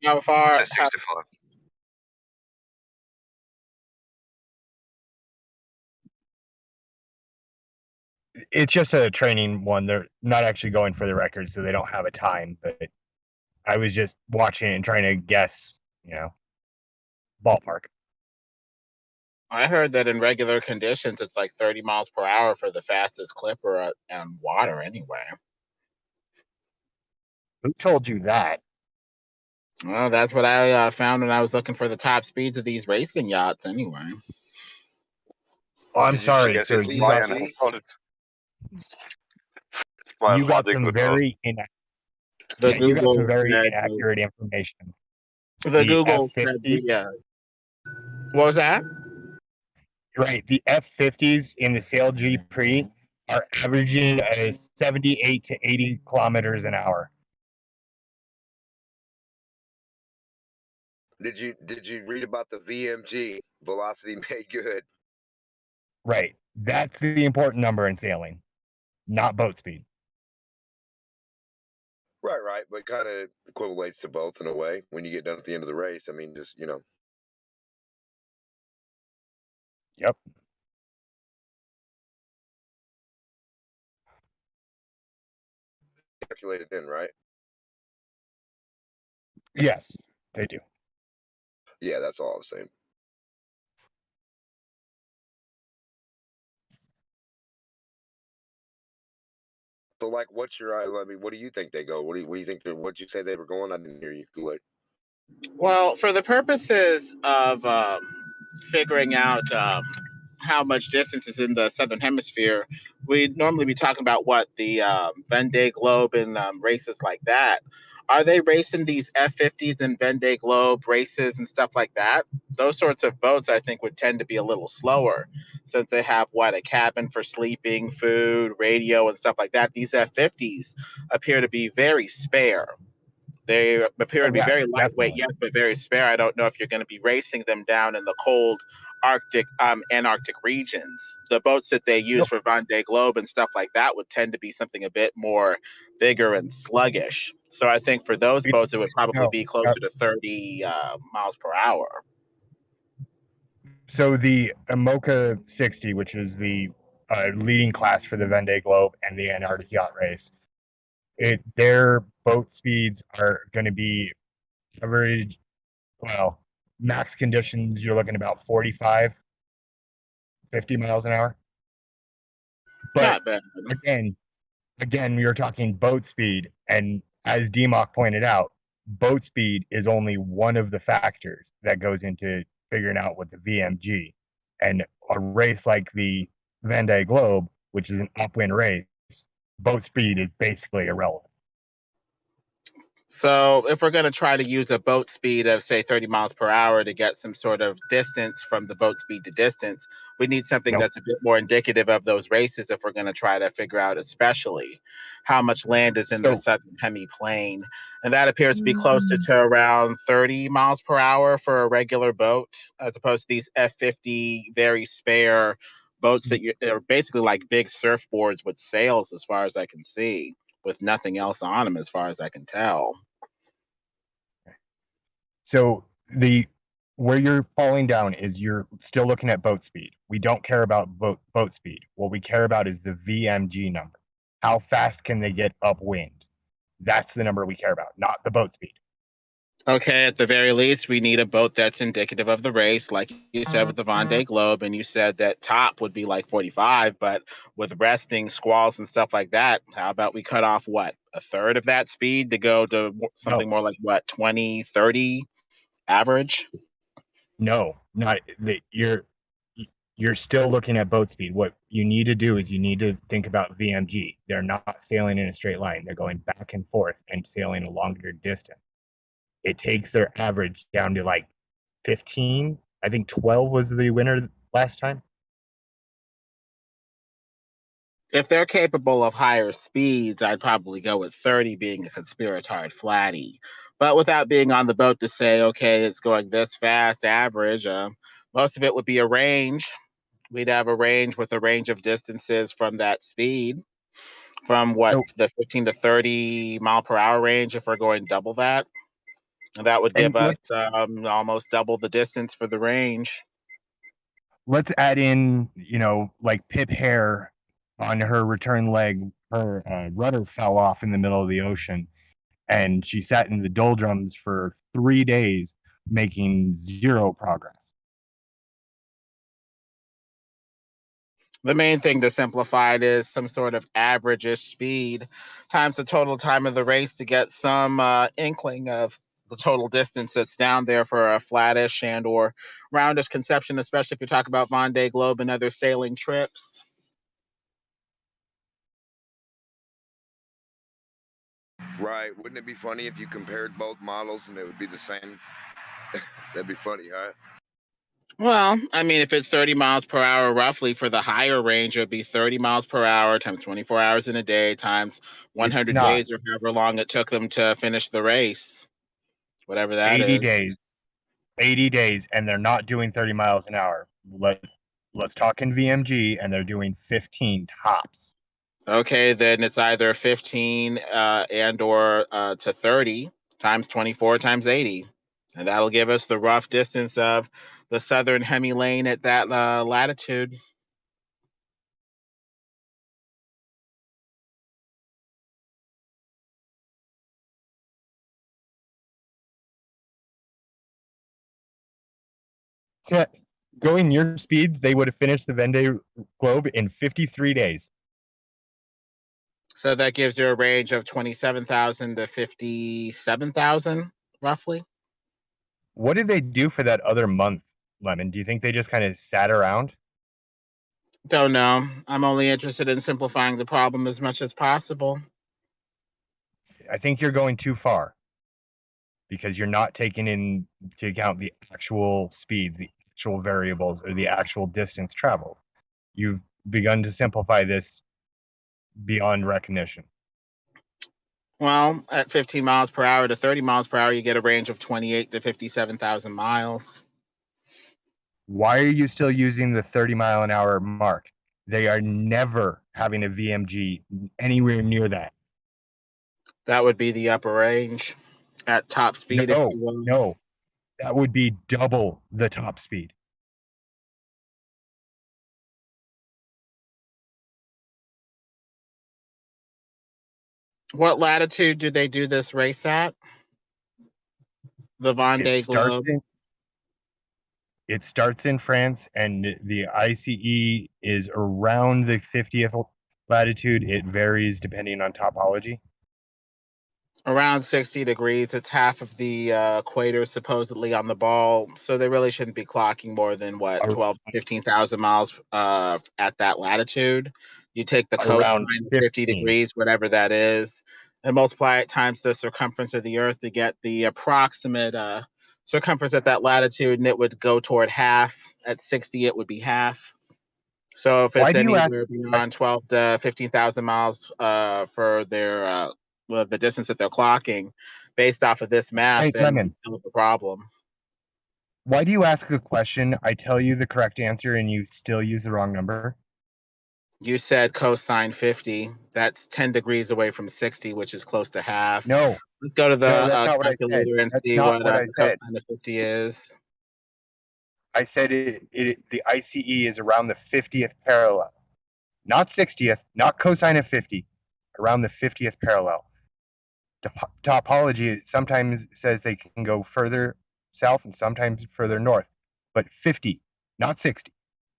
How far? 65. It's just a training one. They're not actually going for the record, so they don't have a time. But I was just watching it and trying to guess, ballpark. I heard that in regular conditions, it's like 30 miles per hour for the fastest clipper on water anyway. Who told you that? Well, that's what I found when I was looking for the top speeds of these racing yachts anyway. Oh, I'm Did you sorry, check sir. it, You got some very The you got some Google very said, inaccurate information. the Google said F-50, what was that? right, the F-50s in the Sail G are averaging 78 to 80 kilometers an hour. Did you read about the VMG, velocity made good? Right. That's the important number in sailing, not boat speed. Right, but kind of equivalates to both in a way when you get done at the end of the race. I mean, just Yep. calculated in, right? Yes, they do. Yeah, that's all I was saying. So, like, what's your? I mean, what do you think they go? What do you think? What'd you say they were going? I didn't hear you. Kool-Aid. Well, for the purposes of figuring out how much distance is in the southern hemisphere, we'd normally be talking about what the Vendée Globe and races like that. Are they racing these F50s and Vendée Globe races and stuff like that? Those sorts of boats, I think, would tend to be a little slower since they have a cabin for sleeping, food, radio, and stuff like that. These F50s appear to be very spare. They appear Oh to be yeah, very lightweight, definitely. yes, but very spare. I don't know if you're going to be racing them down in the cold Arctic, Antarctic regions. The boats that they use Nope. for Vendée Globe and stuff like that would tend to be something a bit more bigger and sluggish. So I think for those boats, it would probably No. be closer to 30 miles per hour. So the Imoca 60, which is the leading class for the Vendée Globe and the Antarctic Yacht Race, their boat speeds are going to be average. Well, max conditions, you're looking about 45, 50 miles an hour. But Not bad. again, you're talking boat speed, and as DMOC pointed out, boat speed is only one of the factors that goes into figuring out what the VMG. And a race like the Vendée Globe, which is an upwind race, boat speed is basically irrelevant. So if we're going to try to use a boat speed of, say, 30 miles per hour to get some sort of distance from the boat speed to distance, we need something Nope. that's a bit more indicative of those races if we're going to try to figure out especially how much land is in the So southern hemiplane. And that appears to be closer to around 30 miles per hour for a regular boat, as opposed to these F50 very spare boats that are basically like big surfboards with sails, as far as I can see, with nothing else on them, as far as I can tell. So where you're falling down is you're still looking at boat speed. We don't care about boat speed. What we care about is the VMG number. How fast can they get upwind? That's the number we care about, not the boat speed. Okay, at the very least, we need a boat that's indicative of the race, like you said with the Vendée Globe, and you said that top would be like 45, but with resting, squalls, and stuff like that, how about we cut off, a third of that speed to go to something more like, 20, 30 average? No, not that you're still looking at boat speed. What you need to do is you need to think about VMG. They're not sailing in a straight line. They're going back and forth and sailing a longer distance. It takes their average down to like 15. I think 12 was the winner last time. If they're capable of higher speeds, I'd probably go with 30 being a conspiratard flatty. But without being on the boat to say, okay, it's going this fast, average, most of it would be a range. We'd have a range with a range of distances from that speed, from So the 15 to 30 mile per hour range if we're going double that. And that would give and us almost double the distance for the range. let's add in, like Pip Hare on her return leg, her rudder fell off in the middle of the ocean, and she sat in the doldrums for 3 days, making zero progress. The main thing to simplify it is some sort of average-ish speed times the total time of the race to get some inkling of the total distance that's down there for a flattish and or roundish conception, especially if you talk about Vendée Globe and other sailing trips. Right? Wouldn't it be funny if you compared both models and it would be the same? That'd be funny, huh? Well, I mean, if it's 30 miles per hour roughly for the higher range, it would be 30 miles per hour times 24 hours in a day times It's 100 not days or however long it took them to finish the race, whatever that 80 is. days. 80 days, and they're not doing 30 miles an hour. Let's talk in VMG, and they're doing 15 tops. Okay, then it's either 15 and or to 30 times 24 times 80. And that'll give us the rough distance of the southern hemi lane at that latitude. Yeah, going near speeds, they would have finished the Vendée Globe in 53 days. So that gives you a range of 27,000 to 57,000, roughly. What did they do for that other month, Lemon? Do you think they just kind of sat around? Don't know. I'm only interested in simplifying the problem as much as possible. I think you're going too far because you're not taking into account the actual speed, the actual variables, or the actual distance traveled. You've begun to simplify this beyond recognition. Well, at 15 miles per hour to 30 miles per hour, you get a range of 28 to 57,000 miles. Why are you still using the 30-mile-an-hour mark? They are never having a VMG anywhere near that. That would be the upper range at top speed, if you will. No, that would be double the top speed. What latitude do they do this race at? The Vendée Globe. It starts in France, and the ICE is around the 50th latitude. It varies depending on topology. Around 60 degrees. It's half of the equator supposedly on the ball. So they really shouldn't be clocking more than, 12, 15,000 miles at that latitude. You take the cosine of 50 degrees, whatever that is, and multiply it times the circumference of the Earth to get the approximate circumference at that latitude, and it would go toward half. At 60, it would be half. So if it's anywhere beyond 12 to 15,000 miles for their the distance that they're clocking, based off of this math, then it's still a problem. Why do you ask a question? I tell you the correct answer, and you still use the wrong number. You said cosine 50. That's 10 degrees away from 60, which is close to half. No. Let's go to the calculator and see what I said. cosine of 50 is. I said the ICE is around the 50th parallel. Not 60th, not cosine of 50, around the 50th parallel. Topology sometimes says they can go further south and sometimes further north, but 50, not 60,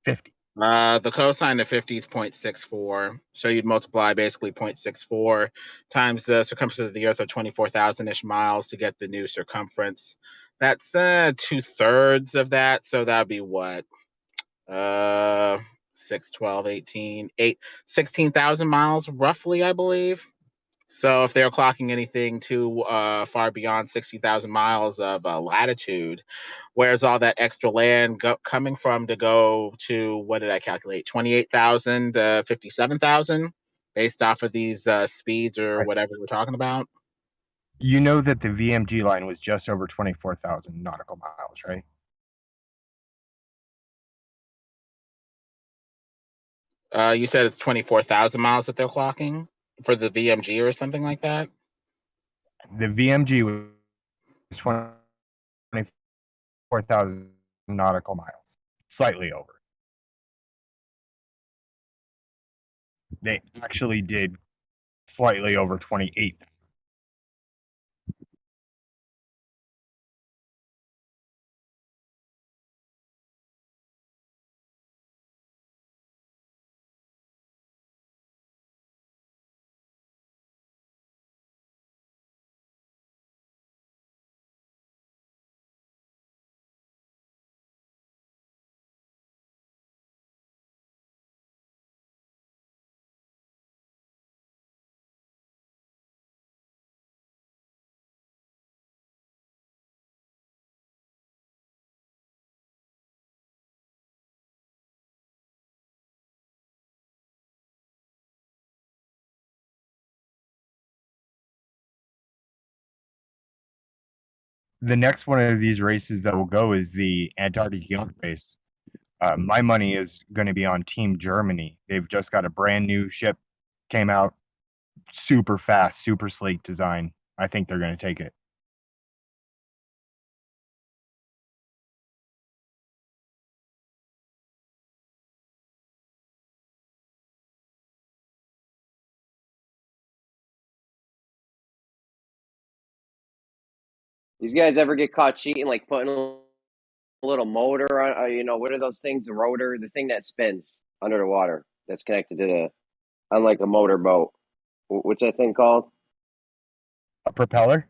50. The cosine of 50 is 0.64. So you'd multiply basically 0.64 times the circumference of the Earth of 24,000-ish miles to get the new circumference. That's 2/3 of that. So that'd be what? 6, 12, 18, 16,000 miles roughly, I believe. So if they're clocking anything too far beyond 60,000 miles of latitude, where's all that extra land coming from to go to, what did I calculate, 28,000 to 57,000 based off of these speeds or whatever we're talking about? You know that the VMG line was just over 24,000 nautical miles, right? You said it's 24,000 miles that they're clocking for the VMG or something like that? The VMG was 24,000 nautical miles, slightly over. They actually did slightly over 28. The next one of these races that will go is the Antarctic yacht race. My money is going to be on Team Germany. They've just got a brand new ship, came out, super fast, super sleek design. I think they're going to take it. These guys ever get caught cheating, like putting a little motor on, what are those things? The rotor, the thing that spins under the water that's connected to unlike a motor boat. What's that thing called? A propeller?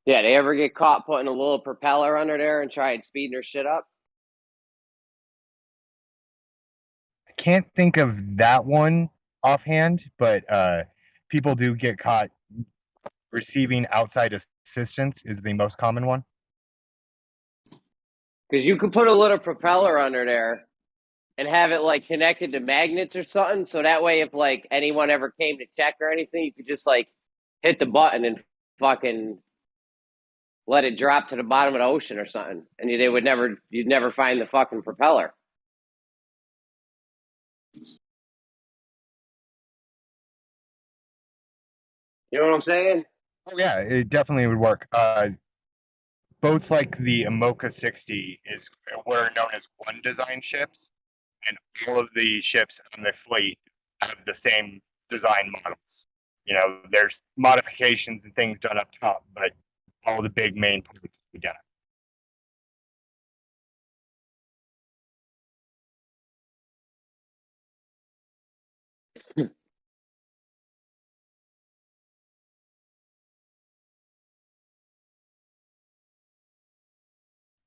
Yeah, they ever get caught putting a little propeller under there and try speeding their shit up? I can't think of that one offhand, but people do get caught receiving outside assistance is the most common one. Because you could put a little propeller under there and have it like connected to magnets or something. So that way, if like anyone ever came to check or anything, you could just like hit the button and fucking let it drop to the bottom of the ocean or something, and you'd never find the fucking propeller. You know what I'm saying? Oh yeah, it definitely would work. Boats like the Imoca 60 were known as one design ships, and all of the ships on the fleet have the same design models. You know, there's modifications and things done up top, but all the big main parts are identical.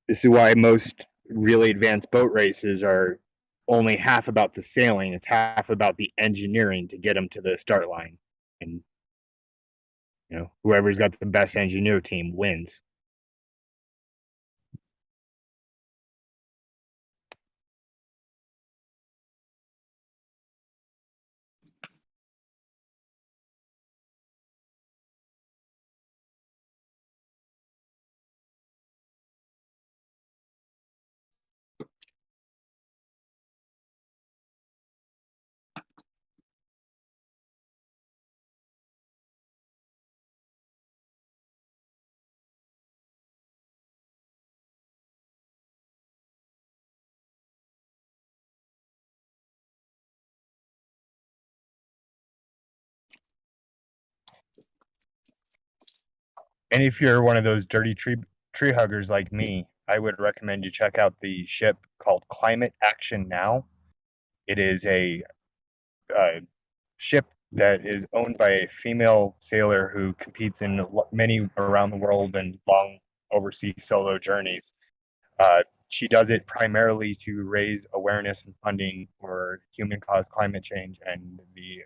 This is why most really advanced boat races are only half about the sailing. It's half about the engineering to get them to the start line. And, you know, whoever's got the best engineer team wins. And if you're one of those dirty tree huggers like me, I would recommend you check out the ship called Climate Action Now. It is a ship that is owned by a female sailor who competes in many around the world and long overseas solo journeys. She does it primarily to raise awareness and funding for human-caused climate change and the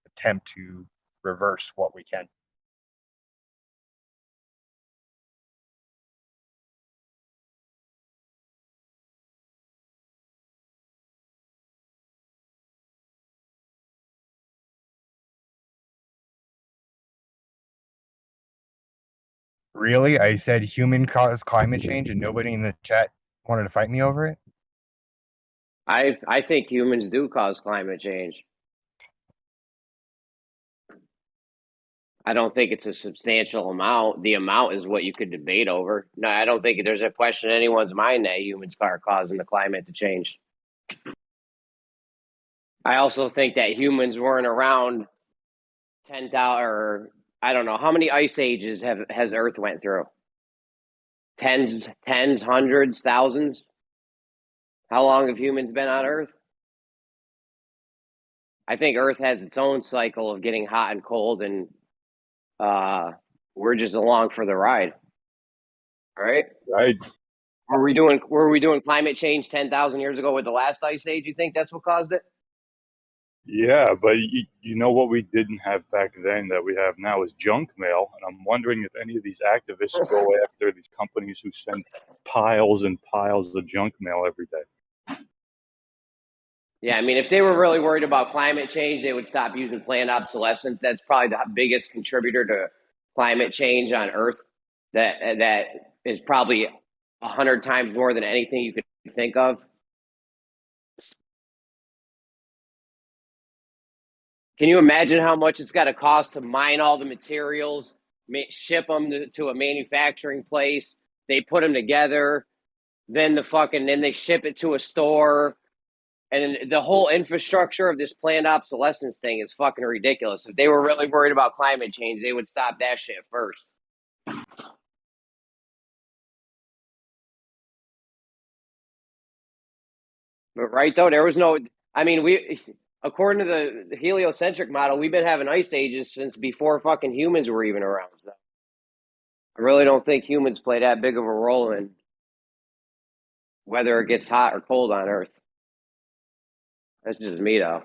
attempt to reverse what we can. Really? I said human-caused climate change and nobody in the chat wanted to fight me over it? I think humans do cause climate change. I don't think it's a substantial amount. The amount is what you could debate over. No, I don't think there's a question in anyone's mind that humans are causing the climate to change. I also think that humans weren't around 10,000 or I don't know how many ice ages has Earth went through. Tens, hundreds, thousands. How long have humans been on Earth? I think Earth has its own cycle of getting hot and cold, and we're just along for the ride. All right. Right. Were we doing climate change 10,000 years ago with the last ice age? You think that's what caused it? Yeah, but you know what we didn't have back then that we have now is junk mail, and I'm wondering if any of these activists go after these companies who send piles and piles of junk mail every day. Yeah, I mean, if they were really worried about climate change, they would stop using planned obsolescence. That's probably the biggest contributor to climate change on Earth. That is probably 100 times more than anything you could think of. Can you imagine how much it's got to cost to mine all the materials, ship them to a manufacturing place? They put them together, then they ship it to a store. And the whole infrastructure of this planned obsolescence thing is fucking ridiculous. If they were really worried about climate change, they would stop that shit first. But right though, there was no. I mean, according to the heliocentric model, we've been having ice ages since before fucking humans were even around. So I really don't think humans play that big of a role in whether it gets hot or cold on Earth. That's just me, though.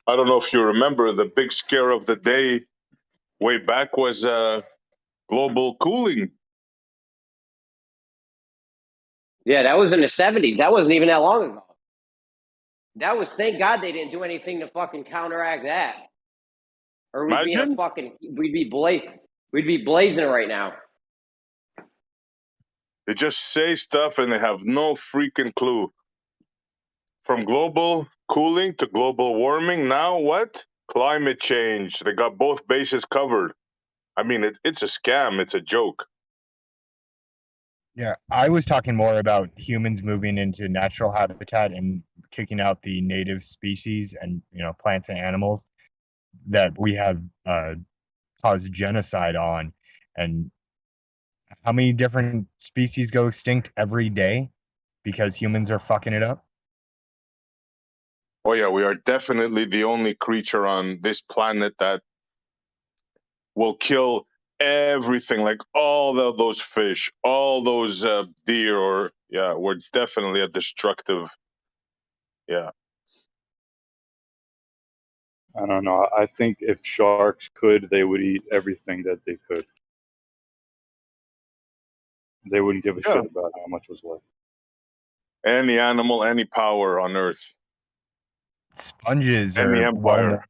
I don't know if you remember, the big scare of the day way back was global cooling. Yeah, that was in the 70s. That wasn't even that long ago. That was, thank God they didn't do anything to fucking counteract that. Or we'd be in a Imagine. fucking, we'd be blazing it right now. They just say stuff and they have no freaking clue. From global cooling to global warming, now what? Climate change. They got both bases covered. I mean, it's a scam. It's a joke. Yeah, I was talking more about humans moving into natural habitat and kicking out the native species and, you know, plants and animals that we have caused genocide on. And how many different species go extinct every day because humans are fucking it up? Oh yeah, we are definitely the only creature on this planet that will kill everything, like all those fish, all those deer, or yeah, we're definitely a destructive. Yeah. I don't know. I think if sharks could, they would eat everything that they could. They wouldn't give a Yeah. shit about how much was left. Any animal, any power on Earth, Sponges any are empire.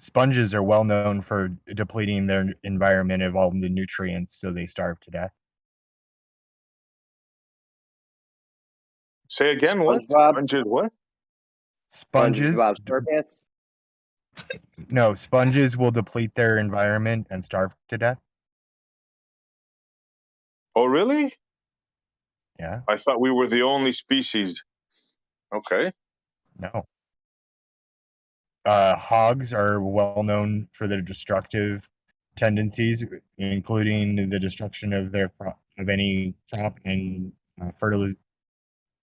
Sponges are well known for depleting their environment of all the nutrients, so they starve to death. Say again, what? SpongeBob? Sponges, what? Sponges, SpongeBob SquarePants? no, sponges will deplete their environment and starve to death. Oh, really? Yeah, I thought we were the only species. Okay. no. Hogs are well known for their destructive tendencies, including the destruction of of any crop and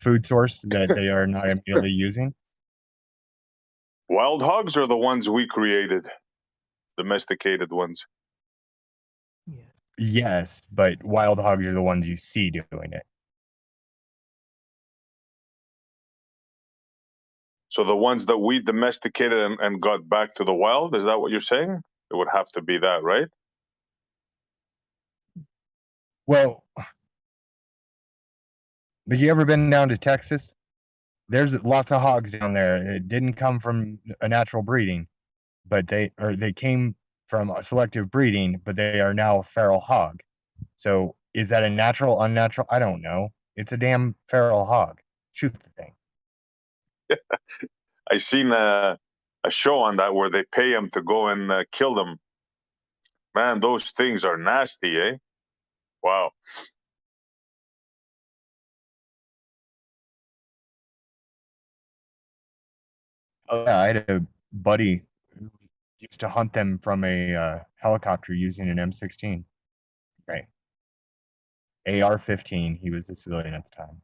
food source that they are not immediately using. Wild hogs are the ones we created, domesticated ones. Yes, but wild hogs are the ones you see doing it. So the ones that we domesticated and got back to the wild, is that what you're saying? It would have to be that, right? Well, have you ever been down to Texas? There's lots of hogs down there. It didn't come from a natural breeding, but they came from a selective breeding, but they are now a feral hog. So is that a natural, unnatural? I don't know. It's a damn feral hog. Shoot the thing. I seen a show on that where they pay them to go and kill them. Man, those things are nasty, eh? Wow. Oh, yeah, I had a buddy who used to hunt them from a helicopter using an M16. Right. AR-15. He was a civilian at the time.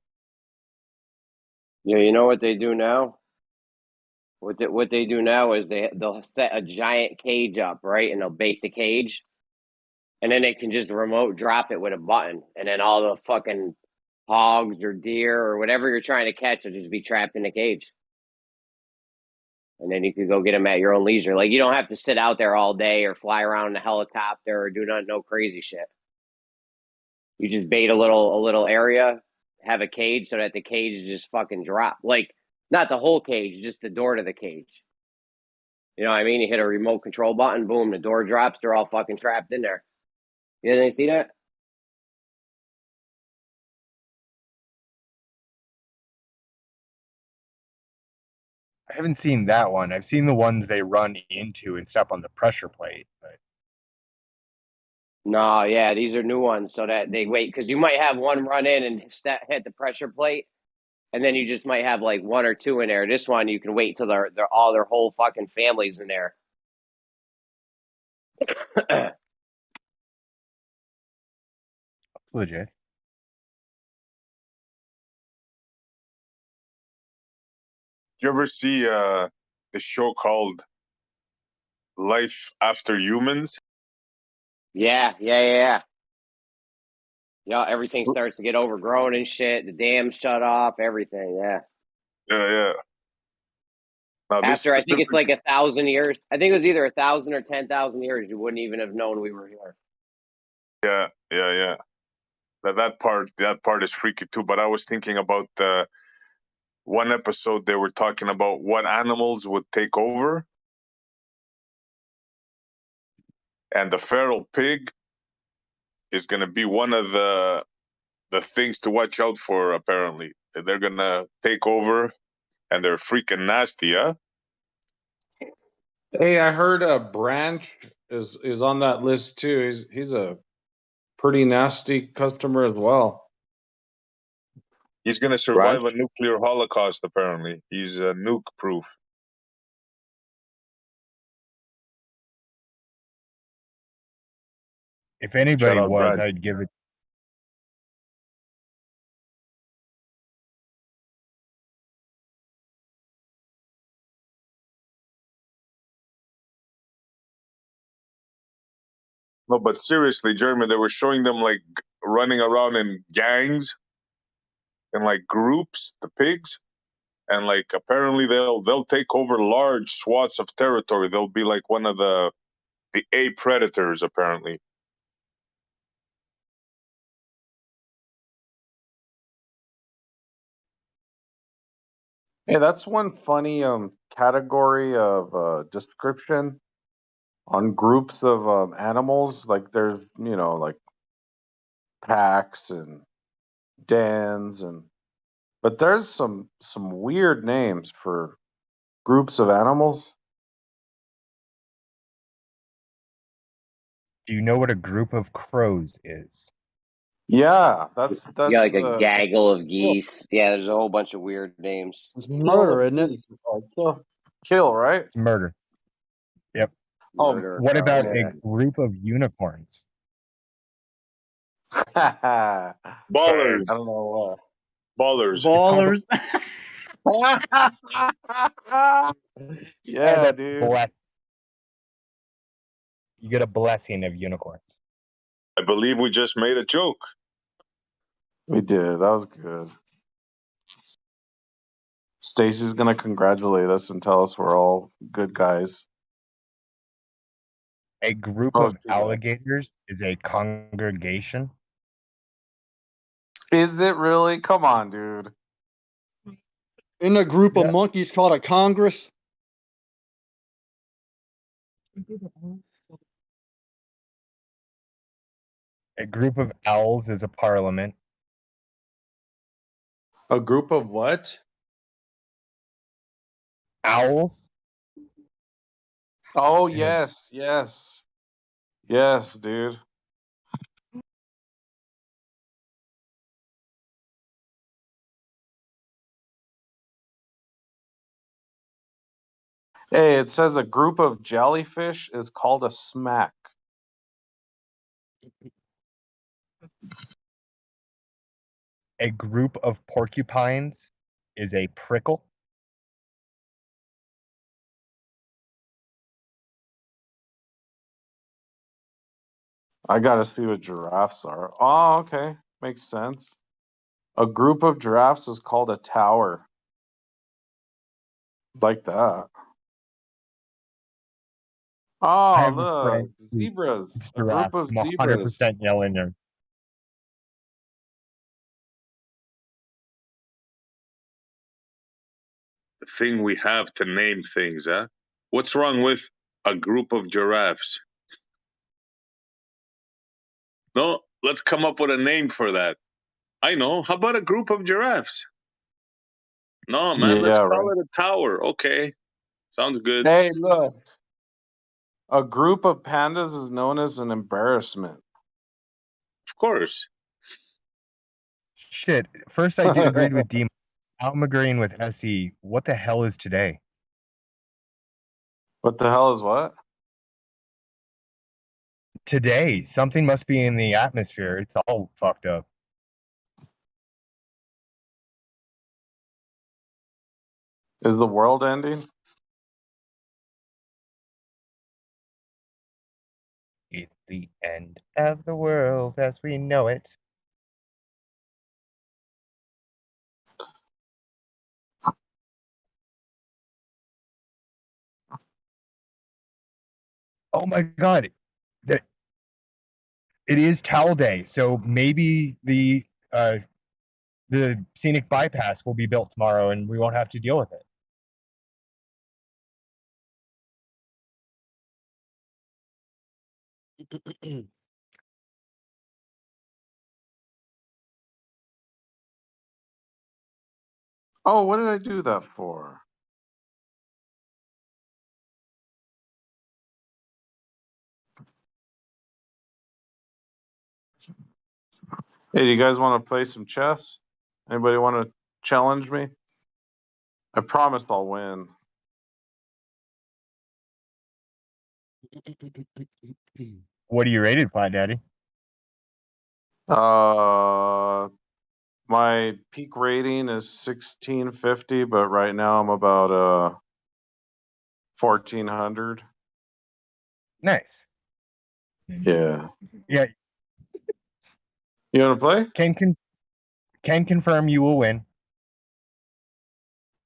Yeah, you know what they do now? What they do now is they'll set a giant cage up, right? And they'll bait the cage. And then they can just remote drop it with a button. And then all the fucking hogs or deer or whatever you're trying to catch will just be trapped in the cage. And then you can go get them at your own leisure. Like, you don't have to sit out there all day or fly around in a helicopter or do no crazy shit. You just bait a little area, have a cage so that the cage is just fucking drop. Like, not the whole cage, just the door to the cage. You know what I mean? You hit a remote control button, boom, the door drops. They're all fucking trapped in there. You didn't see that? I haven't seen that one. I've seen the ones they run into and step on the pressure plate, but No, yeah, these are new ones so that they wait. Because you might have one run in and hit the pressure plate, and then you just might have like one or two in there. This one, you can wait till they're all their whole fucking families in there. it's legit. you ever see the show called Life After Humans? Yeah. Yeah, everything starts to get overgrown and shit. The dams shut off, everything. Yeah. Yeah. Now this After I think it's specific, like 1,000 years. I think it was either 1,000 or 10,000 years. You wouldn't even have known we were here. yeah. That part is freaky too. But I was thinking about one episode they were talking about what animals would take over, and the feral pig is going to be one of the things to watch out for. Apparently, they're going to take over, and they're freaking nasty, huh? Hey, I heard Branch is on that list too. He's a pretty nasty customer as well. He's going to survive a nuclear holocaust. Apparently, he's nuke proof. If anybody Shout out, was, Brad. I'd give it. No, but seriously, Jeremy, they were showing them like running around in gangs and like groups, the pigs, and like apparently they'll take over large swaths of territory. They'll be like one of the A predators, apparently. Hey, that's one funny category of description on groups of animals. Like there's like packs and dens but there's some weird names for groups of animals. Do you know what a group of crows is? Yeah, that's Yeah, like a gaggle of geese. Yeah, there's a whole bunch of weird names. It's murder, isn't it? Kill, right? Murder. Yep. Murder. What about yeah. a group of unicorns? Ballers. I don't know Ballers. Ballers. Yeah, dude. You get a blessing of unicorns. I believe we just made a joke. We did. That was good. Stacy's gonna congratulate us and tell us we're all good guys. A group of alligators is a congregation. Is it really? Come on, dude. In a group of monkeys called a congress. A group of owls is a parliament. A group of what? Owls? Oh, yes, dude. Hey, it says a group of jellyfish is called a smack. A group of porcupines is a prickle. I gotta see what giraffes are. Oh, okay. Makes sense. A group of giraffes is called a tower. Like that. Oh, look. Zebras. A group of I'm zebras. 100% yelling there. The thing we have to name things, huh? What's wrong with a group of giraffes? No, let's come up with a name for that. I know. How about a group of giraffes? No, man, let's call it a tower. Okay. Sounds good. Hey, look. A group of pandas is known as an embarrassment. Of course. Shit. First I agreed with D. Now I'm agreeing with SE. What the hell is today? What the hell is what? Today. Something must be in the atmosphere. It's all fucked up. Is the world ending? It's the end of the world as we know it. Oh my god. That it is towel day, so maybe the scenic bypass will be built tomorrow and we won't have to deal with it. Oh, what did I do that for? Hey, do you guys want to play some chess? Anybody want to challenge me? I promise I'll win. What are you rated, Flat Daddy? My peak rating is 1650, but right now I'm about 1400. Nice. Yeah. Yeah, You want to play? can confirm you will win.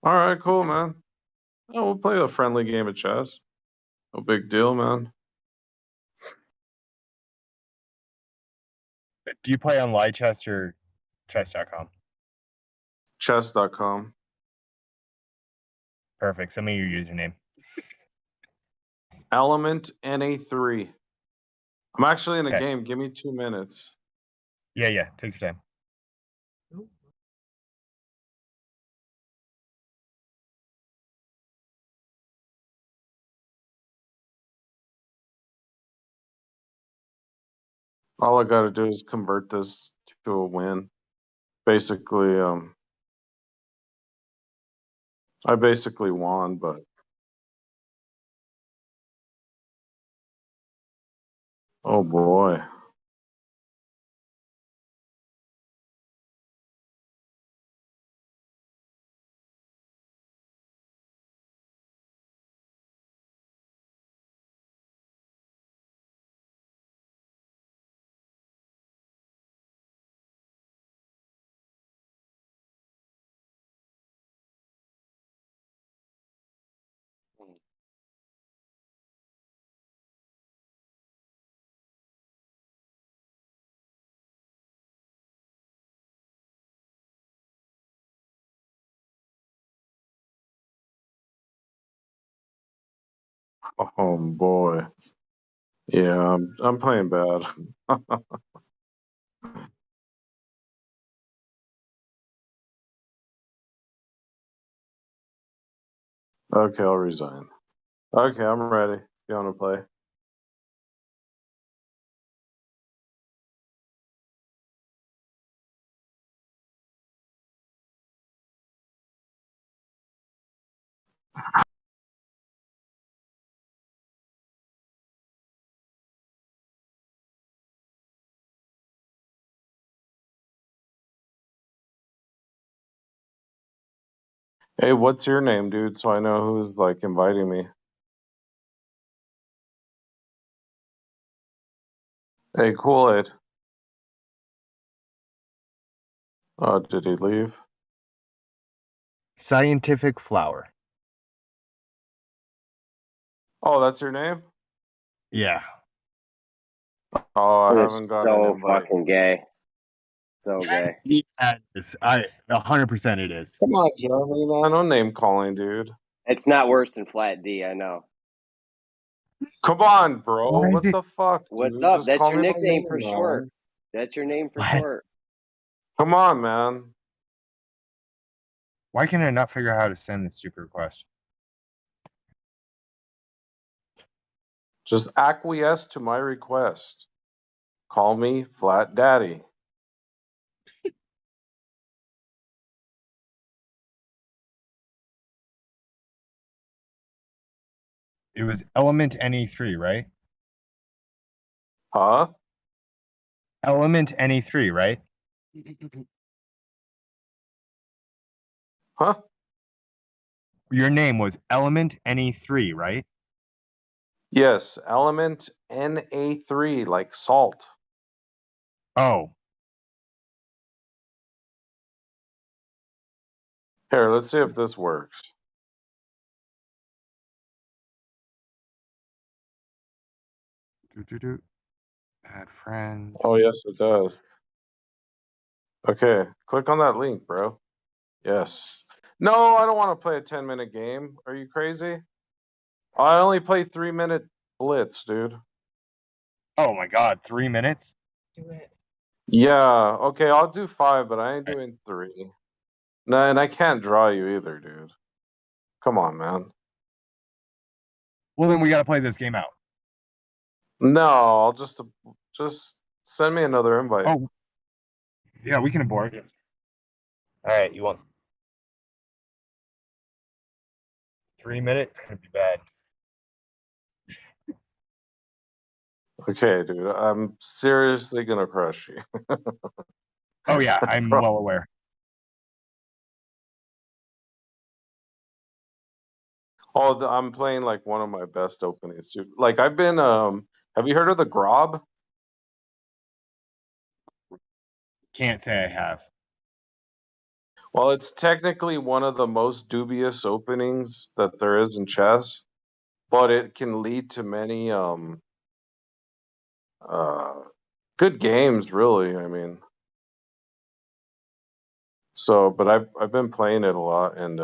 All right, cool, man. Oh, we'll play a friendly game of chess. No big deal, man. Do you play on live chess or chess.com? Chess.com. Perfect. Send me your username. Element NA3. I'm actually in a Okay. game. Give me 2 minutes. Yeah. Take your time. All I got to do is convert this to a win. Basically, I basically won, but oh boy. Oh boy. Yeah, I'm playing bad. Okay, I'll resign. Okay, I'm ready. You want to play? Hey, what's your name, dude? So I know who's like inviting me. Hey, Kool-Aid. Oh, did he leave? Scientific flower. Oh, that's your name? Yeah. Oh, I It haven't is got an so invite. fucking gay. So gay. Yeah, 100% it is. Come on, Jeremy, man. No name calling, dude. It's not worse than Flat D, I know. Come on, bro. Why is What it- the fuck, What's dude? up? Just That's call your me by nickname name, for man. short. That's your name for What? short. Come on, man. Why can I not figure out how to send this stupid request? Just acquiesce to my request. Call me Flat Daddy. It was element NE3, right? Huh? Element NE3, right? Huh? Your name was Element NE3, right? Yes, element Na3, like salt. Oh, Here, let's see if this works. add friend. Oh, yes, it does. Okay, click on that link, bro. Yes. No, I don't want to play a 10-minute game. Are you crazy? I only play 3-minute blitz, dude. Oh my God, 3 minutes? Yeah, okay, I'll do 5, but I ain't doing 3. No, and I can't draw you either, dude. Come on, man. Well, then we gotta play this game out. No, I'll just send me another invite. Oh, yeah, we can abort it. All right, you want 3 minutes? It's gonna be bad. Okay, dude, I'm seriously gonna crush you. Oh yeah, I'm Bro. well aware. Oh, I'm playing like one of my best openings too. Like I've been have you heard of the Grob? Can't say I have. Well, it's technically one of the most dubious openings that there is in chess, but it can lead to many uh good games, really. I mean, so but I've been playing it a lot and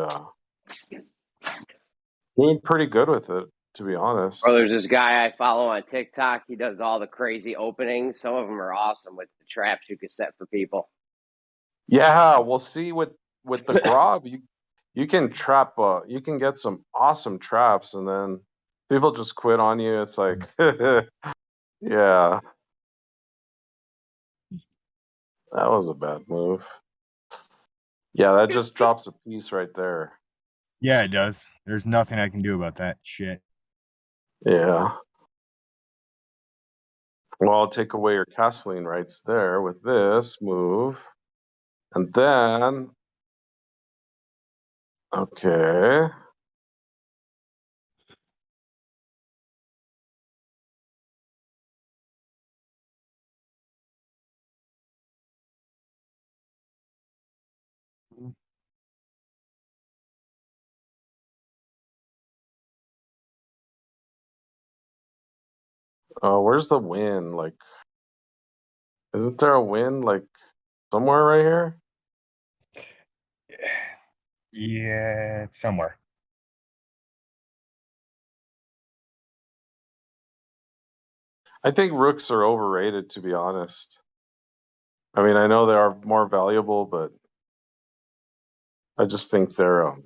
doing pretty good with it, to be honest. Or there's this guy I follow on TikTok. He does all the crazy openings. Some of them are awesome with the traps you can set for people. Yeah, we'll see with the Grob, you can trap you can get some awesome traps and then people just quit on you. It's like yeah, that was a bad move. Yeah, that just drops a piece right there. Yeah, it does. There's nothing I can do about that shit. Yeah. Well, I'll take away your castling rights there with this move. And then okay. Where's the win? Like, isn't there a win like somewhere right here? Yeah, somewhere. I think rooks are overrated, to be honest. I mean, I know they are more valuable, but I just think they're. I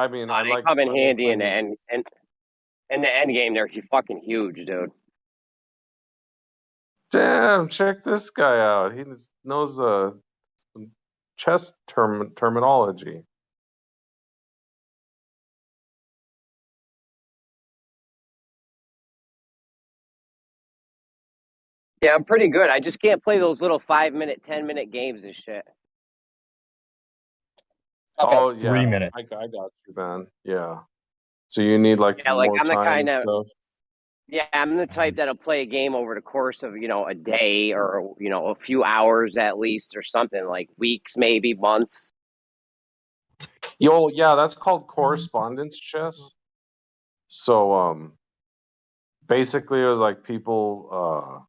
mean, I They like. come in I like handy in the playing. end. And in the end game, they're fucking huge, dude. Damn! Check this guy out. He knows chess terminology. Yeah, I'm pretty good. I just can't play those little 5-minute, 10-minute games and shit. Oh yeah, 3 minutes. I got you, man. Yeah. So you need like Yeah, like more I'm the time kind and of stuff. yeah, I'm the type that'll play a game over the course of a day or a few hours at least or something like weeks, maybe months. Yo, yeah, that's called correspondence chess. So basically it was like people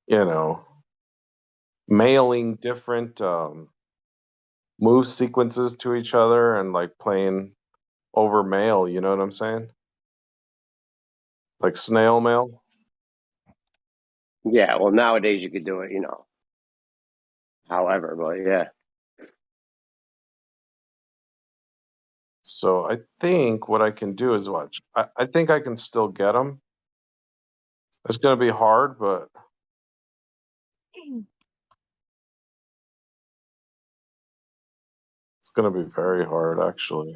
you know, mailing different move sequences to each other and like playing over mail, you know what I'm saying? Like snail mail. Yeah, well nowadays you could do it, however, but yeah. So I think what I can do is watch. I think I can still get them. It's going to be hard, but it's going to be very hard actually.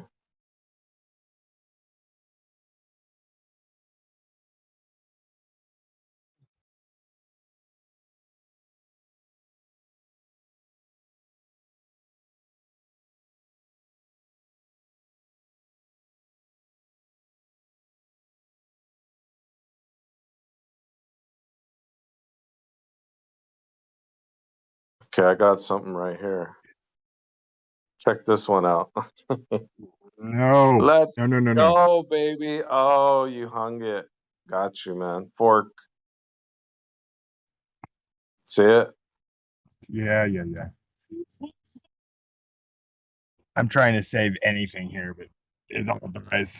Okay, I got something right here. Check this one out. No. Let's No. go, baby. Oh, you hung it. Got you, man. Fork. See it? Yeah. I'm trying to save anything here, but it's all dies.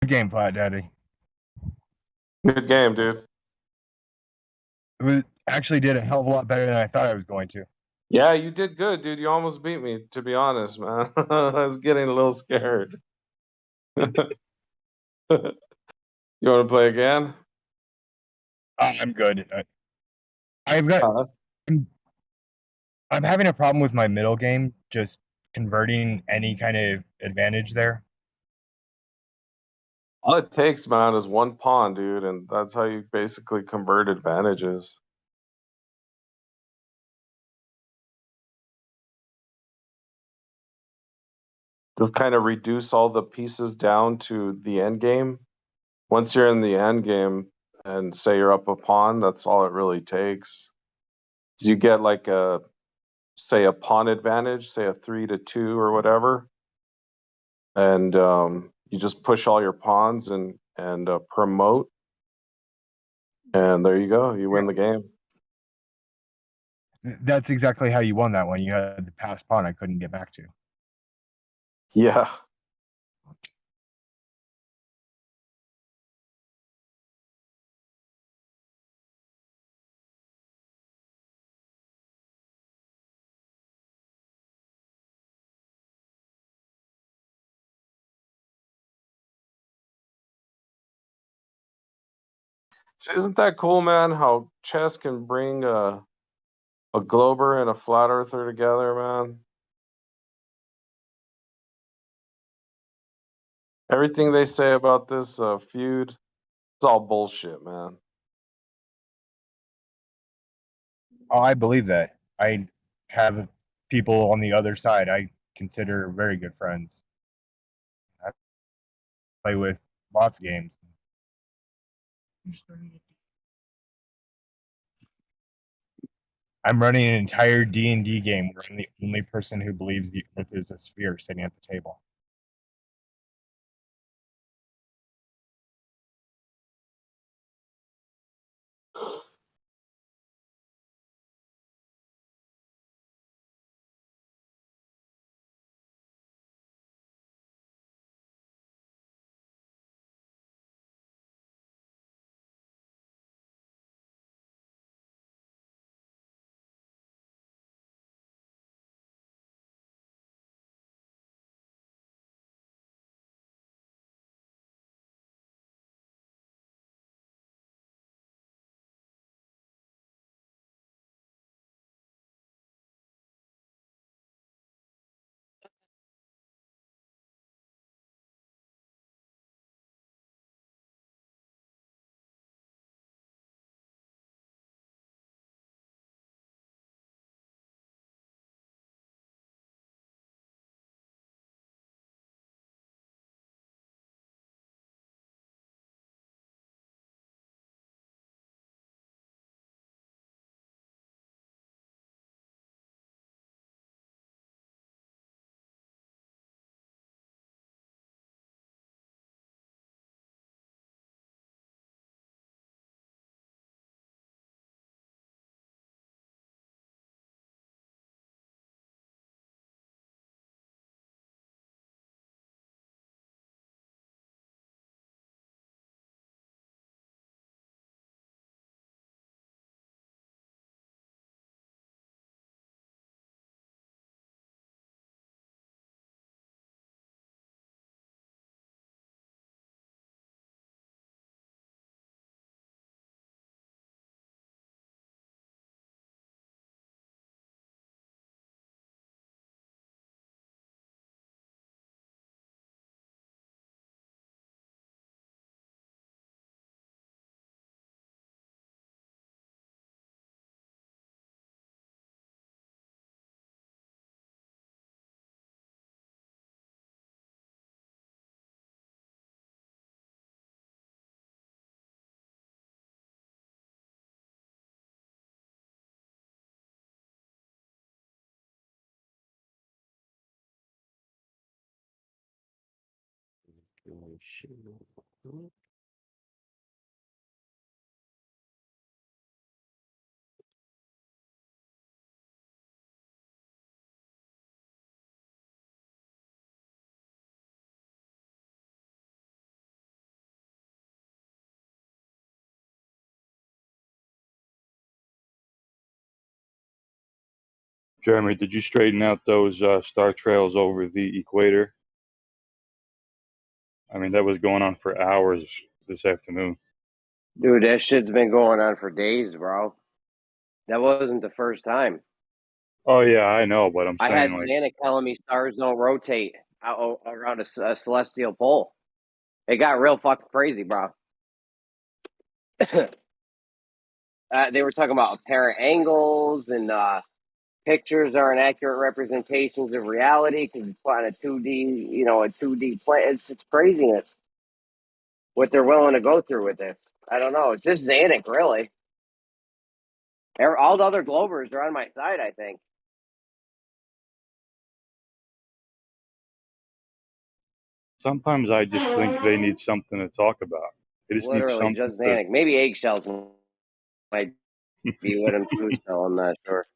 Good game, Flat Daddy. Good game, dude. It actually did a hell of a lot better than I thought I was going to. Yeah, you did good, dude. You almost beat me, to be honest, man. I was getting a little scared. You want to play again? I'm good. I've got. Uh, I'm having a problem with my middle game, just converting any kind of advantage there. all it takes, man, is one pawn, dude, and that's how you basically convert advantages. Just kind of reduce all the pieces down to the end game. Once you're in the end game and say you're up a pawn, that's all it really takes. So you get like a, say, a pawn advantage, say a 3-2 or whatever, and you just push all your pawns and promote, and there you go. You win the game. That's exactly how you won that one. You had the pass pawn I couldn't get back to. Yeah. So isn't that cool, man? How chess can bring a glober and a flat earther together, man. Everything they say about this feud, it's all bullshit, man. Oh, I believe that. I have people on the other side I consider very good friends. I play with lots of games. I'm running an entire D&D game where I'm the only person who believes the Earth is a sphere sitting at the table. Jeremy, did you straighten out those star trails over the equator? I mean, that was going on for hours this afternoon. Dude, that shit's been going on for days, bro. That wasn't the first time. Oh yeah, I know, but I'm I had saying like Xanax telling me stars don't rotate out around a celestial pole. It got real fucking crazy, bro. They were talking about apparent angles and pictures are inaccurate representations of reality because it's on a 2D, a 2D plane. It's craziness what they're willing to go through with this. I don't know. It's just Xanax, really. All the other Globers are on my side, I think. sometimes I just think they need something to talk about. They just need Literally, something just to. Xanax. Maybe eggshells might be with them too, so I'm not sure.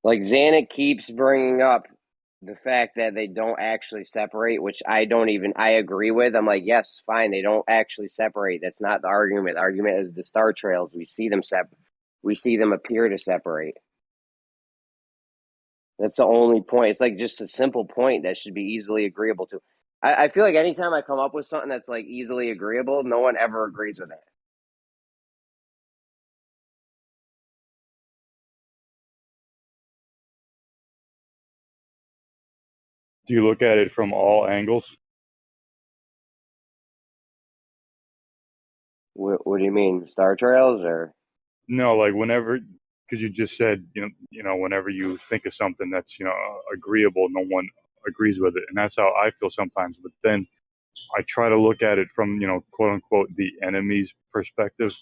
Like Xanax keeps bringing up the fact that they don't actually separate, which I agree with. I'm like, yes, fine, they don't actually separate. That's not the argument. The argument is the star trails. We see them appear to separate. That's the only point. It's like just a simple point that should be easily agreeable to. I feel like anytime I come up with something that's like easily agreeable, no one ever agrees with it. Do you look at it from all angles? What do you mean, star trails or? No, like whenever, because you just said, whenever you think of something that's, agreeable, no one agrees with it. And that's how I feel sometimes. But then I try to look at it from, quote unquote, the enemy's perspective.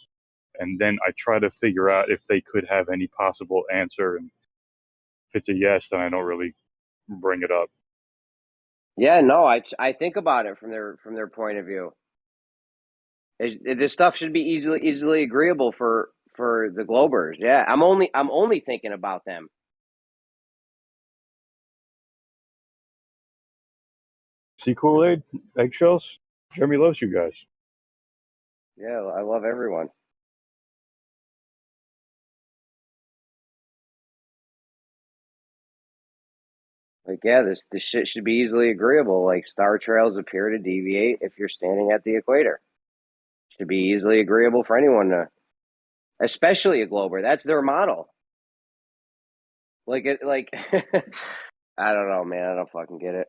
And then I try to figure out if they could have any possible answer. And if it's a yes, then I don't really bring it up. Yeah, no, I think about it from their point of view. This stuff should be easily agreeable for the Globers. Yeah, I'm only thinking about them. See Kool-Aid, eggshells. Jeremy loves you guys. Yeah, I love everyone. Like, yeah, this shit should be easily agreeable. Like, star trails appear to deviate if you're standing at the equator. Should be easily agreeable for anyone to, especially a Glober. That's their model. Like I don't know, man. I don't fucking get it.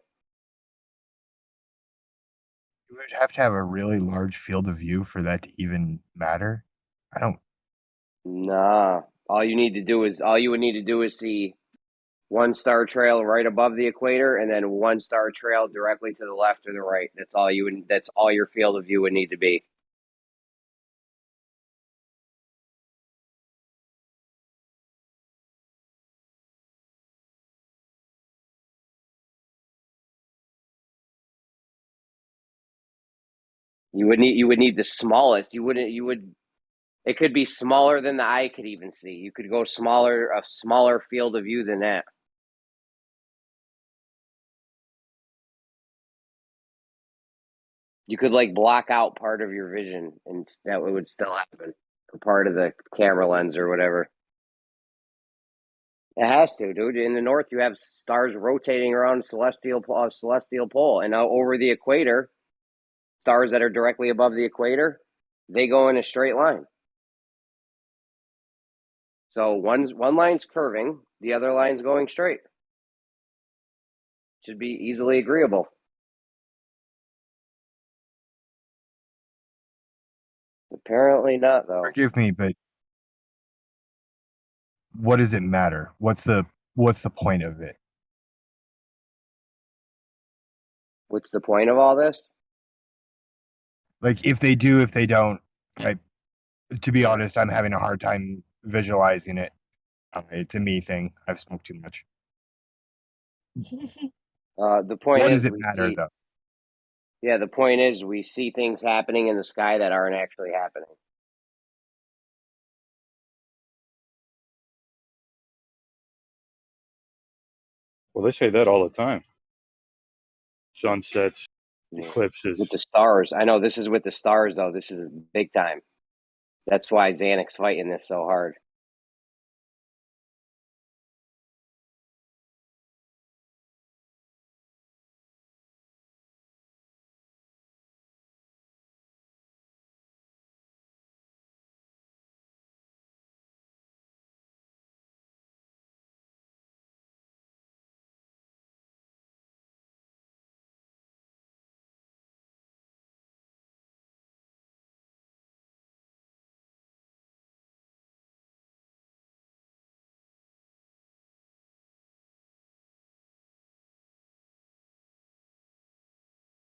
You would have to have a really large field of view for that to even matter. I don't. Nah. All you would need to do is see one star trail right above the equator and then one star trail directly to the left or the right. That's all your field of view would need to be. You would need the smallest. It could be smaller than the eye could even see. You could go a smaller field of view than that. You could like block out part of your vision and that would still happen. Part of the camera lens or whatever. It has to, dude. In the north, you have stars rotating around celestial pole, and now over the equator, stars that are directly above the equator, they go in a straight line. So one line's curving, the other line's going straight. Should be easily agreeable. Apparently not, though. Forgive me, but what does it matter? What's the point of it? What's the point of all this? Like if they do, if they don't. To be honest, I'm having a hard time visualizing it. It's a me thing. I've smoked too much. The point What is, does it we matter see. though? Yeah, the point is, we see things happening in the sky that aren't actually happening. Well, they say that all the time. Sunsets, Yeah. eclipses. With the stars, I know this is with the stars though. This is big time. That's why Xanax fighting this so hard.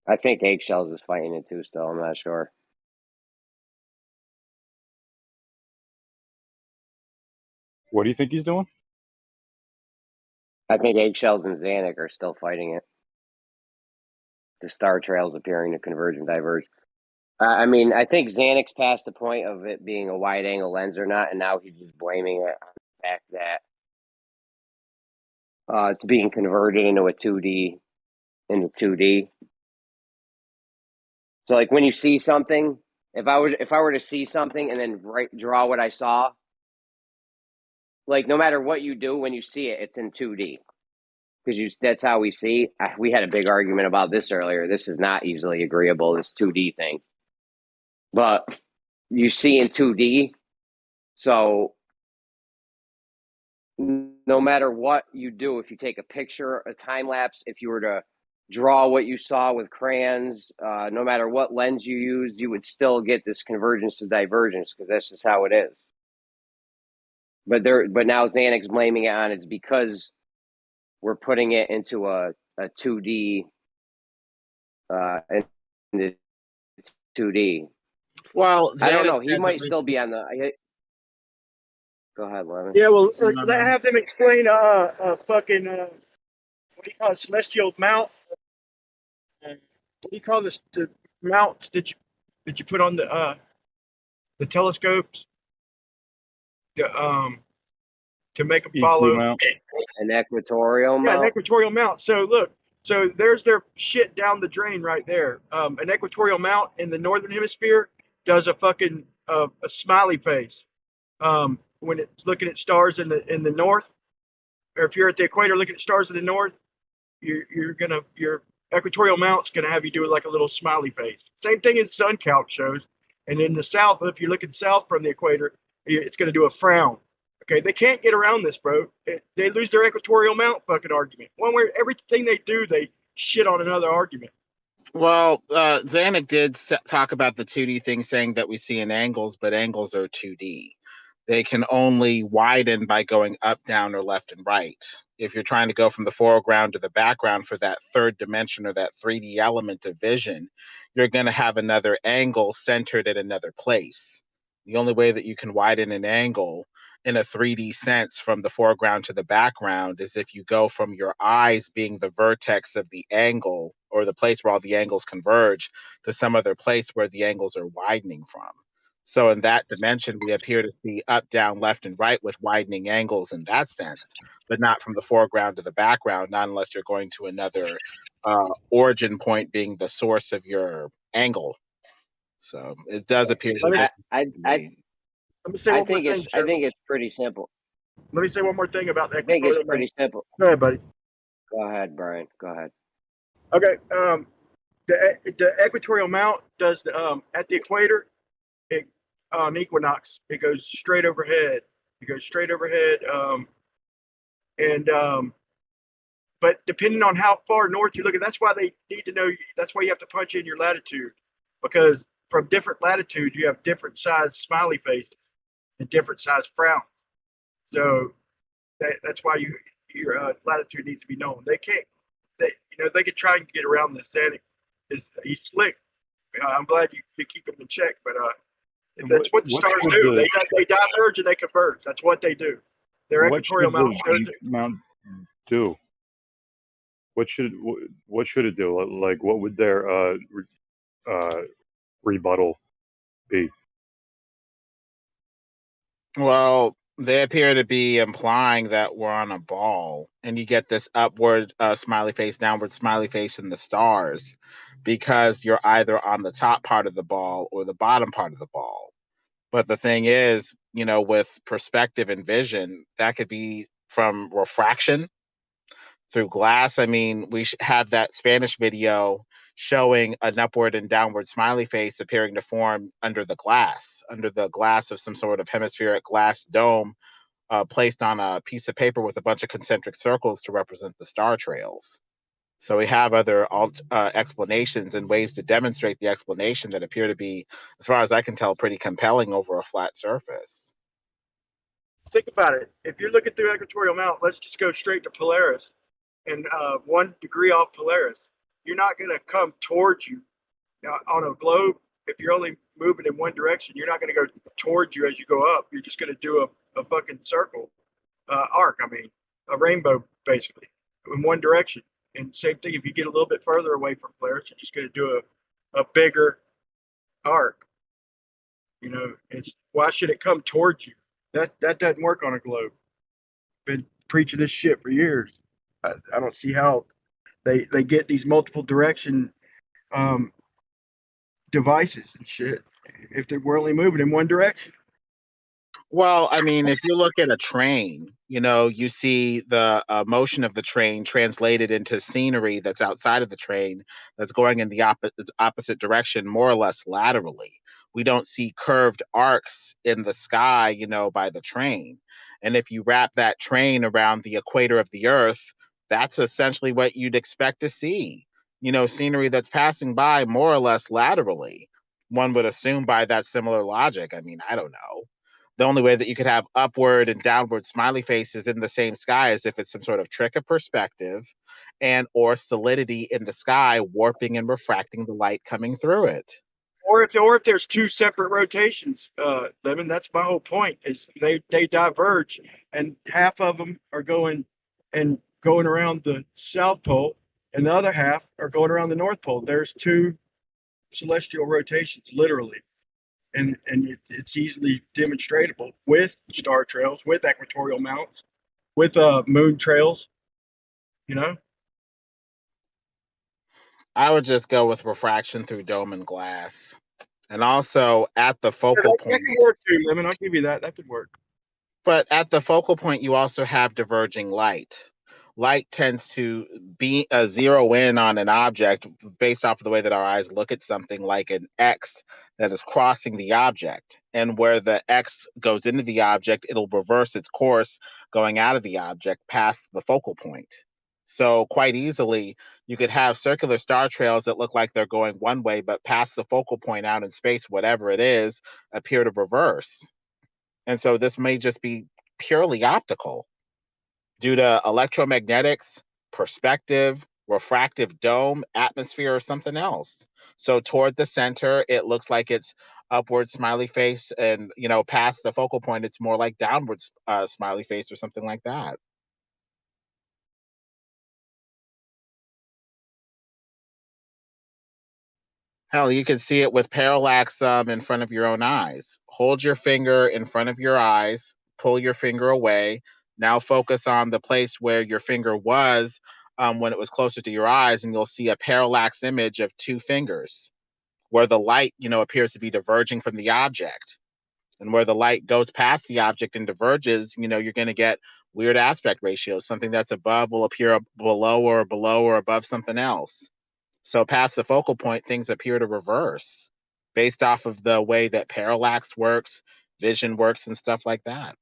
I think Eggshells is fighting it too. Still, I'm not sure. What do you think he's doing? I think Eggshells and Xanax are still fighting it. The star trails appearing to converge and diverge. I mean, I think Xanax passed the point of it being a wide angle lens or not, and now he's just blaming it on the fact that it's being converted into a 2D. So, like when you see something, if I were to see something and then draw what I saw, like no matter what you do, when you see it, it's in 2D because that's how we see. We had a big argument about this earlier. This is not easily agreeable. This 2D thing, but you see in 2D, so no matter what you do, if you take a picture, a time lapse, if you were to draw what you saw with crayons, no matter what lens you used, you would still get this convergence to divergence because that's just how it is. But now Xanax blaming it on it's because we're putting it into a 2D, into 2D. Well, I don't Xanax know. He said might that still be on the. Go ahead, Levin. Yeah, well, have them explain a fucking what do you call it, celestial mount? What do you call this? The mounts that you put on the telescopes to make them follow. Mount. An equatorial Yeah, mount. an equatorial mount. So look, so there's their shit down the drain right there. An equatorial mount in the northern hemisphere does a fucking a smiley face when it's looking at stars in the north, or if you're at the equator looking at stars in the north, your equatorial mount's gonna have you do like a little smiley face. Same thing as sun count shows. And in the south, if you're looking south from the equator, it's gonna do a frown. Okay, they can't get around this, bro. They lose their equatorial mount fucking argument. One where everything they do, they shit on another argument. Well, Zanuck did talk about the 2D thing, saying that we see in angles, but angles are 2D. They can only widen by going up, down, or left and right. If you're trying to go from the foreground to the background for that third dimension or that 3D element of vision, you're going to have another angle centered at another place. The only way that you can widen an angle in a 3D sense from the foreground to the background is if you go from your eyes being the vertex of the angle or the place where all the angles converge to some other place where the angles are widening from. So in that dimension, we appear to see up, down, left, and right with widening angles in that sense, but not from the foreground to the background, not unless you're going to another origin point being the source of your angle. So it does appear that let me say one more thing, I think it's pretty simple. Let me say one more thing about that. I think it's pretty simple. Go ahead, buddy. Go ahead, Brian. Go ahead. Okay. The equatorial mount does at the equator. It on equinox, it goes straight overhead. It goes straight overhead. But depending on how far north you're looking, that's why they need to know. That's why you have to punch in your latitude, because from different latitudes you have different size smiley faces and different size frowns. So that's why your latitude needs to be known. They can't. They could try and get around this. He's slick, I'm glad you keep them in check, but And that's what the what stars should do. the They diverge and they converge. That's what they do. Their what equatorial should mount the shows it. mount do? What should it do? Like, what would their uh, rebuttal be? Well, they appear to be implying that we're on a ball, and you get this upward smiley face, downward smiley face in the stars because you're either on the top part of the ball or the bottom part of the ball. But the thing is, with perspective and vision, that could be from refraction through glass. I mean, we have that Spanish video showing an upward and downward smiley face appearing to form under the glass of some sort of hemispheric glass dome placed on a piece of paper with a bunch of concentric circles to represent the star trails. So we have other explanations and ways to demonstrate the explanation that appear to be, as far as I can tell, pretty compelling over a flat surface. Think about it. If you're looking through equatorial mount, let's just go straight to Polaris and 1 degree off Polaris. You're not going to come towards you. Now, on a globe, if you're only moving in one direction, you're not going to go towards you as you go up. You're just going to do a fucking circle, arc, a rainbow, basically, in one direction. And same thing, if you get a little bit further away from Polaris, you're just going to do a bigger arc. Why should it come towards you? That doesn't work on a globe. Been preaching this shit for years. I don't see how they get these multiple direction devices and shit if we're only moving in one direction. Well, I mean, if you look at a train, you see the motion of the train translated into scenery that's outside of the train that's going in the opposite direction, more or less laterally. We don't see curved arcs in the sky, by the train. And if you wrap that train around the equator of the Earth, that's essentially what you'd expect to see. Scenery that's passing by more or less laterally. One would assume by that similar logic. I mean, I don't know. The only way that you could have upward and downward smiley faces in the same sky is if it's some sort of trick of perspective and or solidity in the sky warping and refracting the light coming through it. Or if there's two separate rotations, Lemon, that's my whole point, is they diverge and half of them are going around the South Pole and the other half are going around the North Pole. There's two celestial rotations, literally. And it's easily demonstratable with star trails, with equatorial mounts, with moon trails. I would just go with refraction through dome and glass. And also at the focal point. That could work too, Lemon. I'll give you that. That could work. But at the focal point, you also have diverging light. Light tends to be zero in on an object based off of the way that our eyes look at something, like an X that is crossing the object. And where the X goes into the object, it'll reverse its course going out of the object past the focal point. So quite easily, you could have circular star trails that look like they're going one way, but past the focal point out in space, whatever it is, appear to reverse. And so this may just be purely optical due to electromagnetics, perspective, refractive dome, atmosphere, or something else. So toward the center, it looks like it's upward smiley face, and past the focal point, it's more like downward smiley face or something like that. Hell, you can see it with parallax in front of your own eyes. Hold your finger in front of your eyes, pull your finger away. Now focus on the place where your finger was when it was closer to your eyes, and you'll see a parallax image of two fingers where the light, appears to be diverging from the object. And where the light goes past the object and diverges, you're going to get weird aspect ratios. Something that's above will appear below or above something else. So past the focal point, things appear to reverse based off of the way that parallax works, vision works, and stuff like that.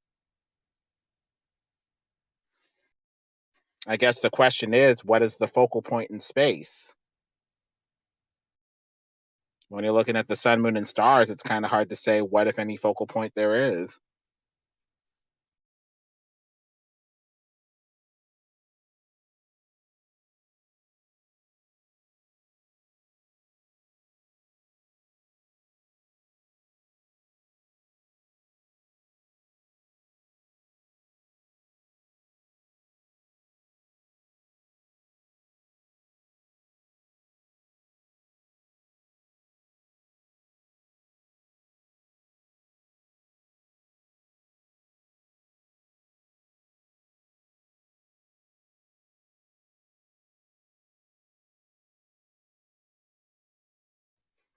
I guess the question is, what is the focal point in space? When you're looking at the sun, moon, and stars, it's kind of hard to say what, if any, focal point there is.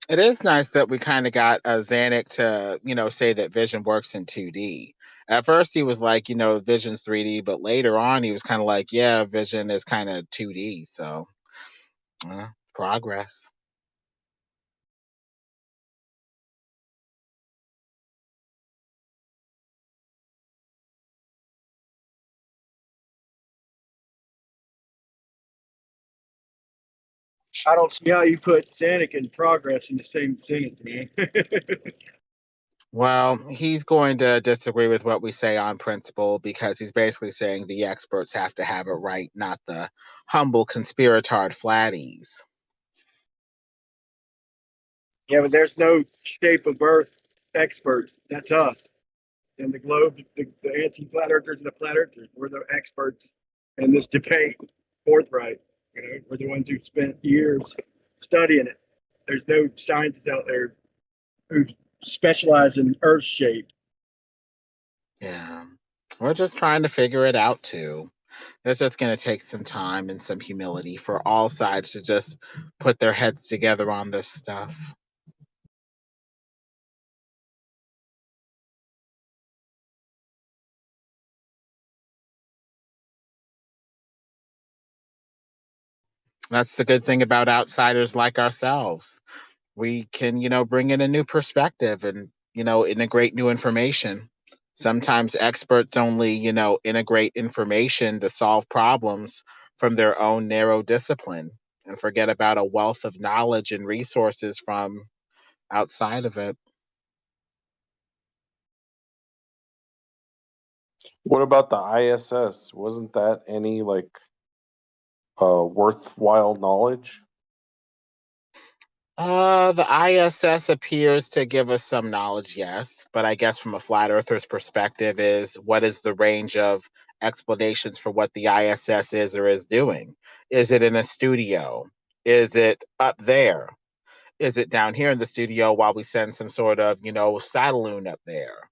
It is nice that we kind of got Zanuck to, say that vision works in 2D. At first, he was like, vision's 3D, but later on, he was kind of like, yeah, vision is kind of 2D. So, progress. I don't see how you put Zanuck and progress in the same sentence, man. Well, he's going to disagree with what we say on principle because he's basically saying the experts have to have it right, not the humble conspiratard flatties. Yeah, but there's no shape of Earth experts. That's us. And the globe, the anti-flat earthers and the flat earthers, we're the experts in this debate, forthright. We're the ones who spent years studying it. There's no scientists out there who specialize in Earth shape. Yeah. We're just trying to figure it out too. It's just going to take some time and some humility for all sides to just put their heads together on this stuff. That's the good thing about outsiders like ourselves. We can, bring in a new perspective and, integrate new information. Sometimes experts only, integrate information to solve problems from their own narrow discipline and forget about a wealth of knowledge and resources from outside of it. What about the ISS? Wasn't that any worthwhile knowledge? The ISS appears to give us some knowledge, yes, but I guess from a flat earther's perspective is what is the range of explanations for what the ISS is or is doing? Is it in a studio? Is it up there? Is it down here in the studio while we send some sort of, satelloon up there?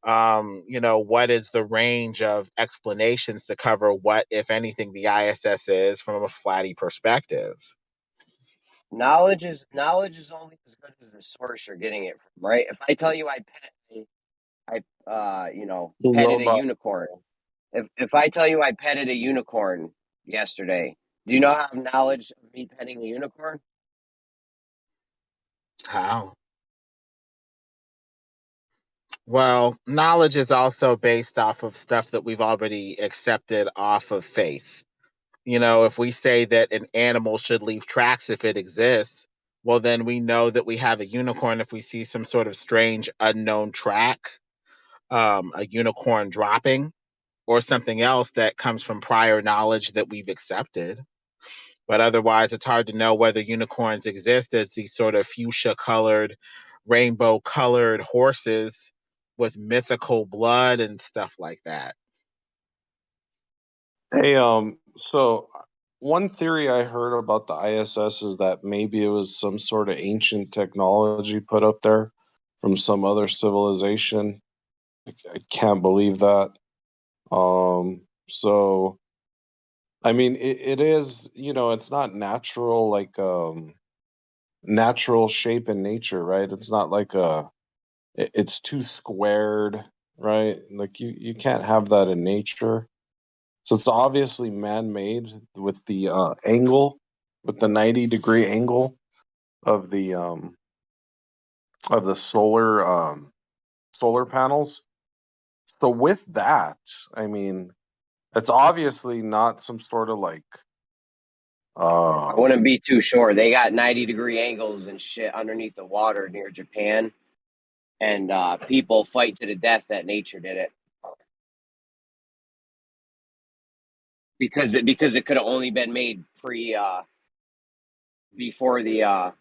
What is the range of explanations to cover what, if anything, the ISS is from a flatty perspective? Knowledge is only as good as the source you're getting it from, right? If I tell you petted a Robot. unicorn. If I tell you I petted a unicorn yesterday, do you know how I have knowledge of me petting a unicorn? How? Well, knowledge is also based off of stuff that we've already accepted off of faith. If we say that an animal should leave tracks if it exists, well, then we know that we have a unicorn if we see some sort of strange unknown track, a unicorn dropping, or something else that comes from prior knowledge that we've accepted. But otherwise, it's hard to know whether unicorns exist as these sort of fuchsia colored, rainbow colored horses with mythical blood and stuff like that. Hey, so one theory I heard about the ISS is that maybe it was some sort of ancient technology put up there from some other civilization. I can't believe that. So I mean, it is, it's not natural, natural shape in nature, right? It's not like it's too squared, right? Like you can't have that in nature. So it's obviously man-made with the angle, with the 90-degree angle of the solar panels. So with that, I mean, it's obviously not some sort of I wouldn't be too sure. They got 90-degree angles and shit underneath the water near Japan, and people fight to the death that nature did it because it could have only been made before the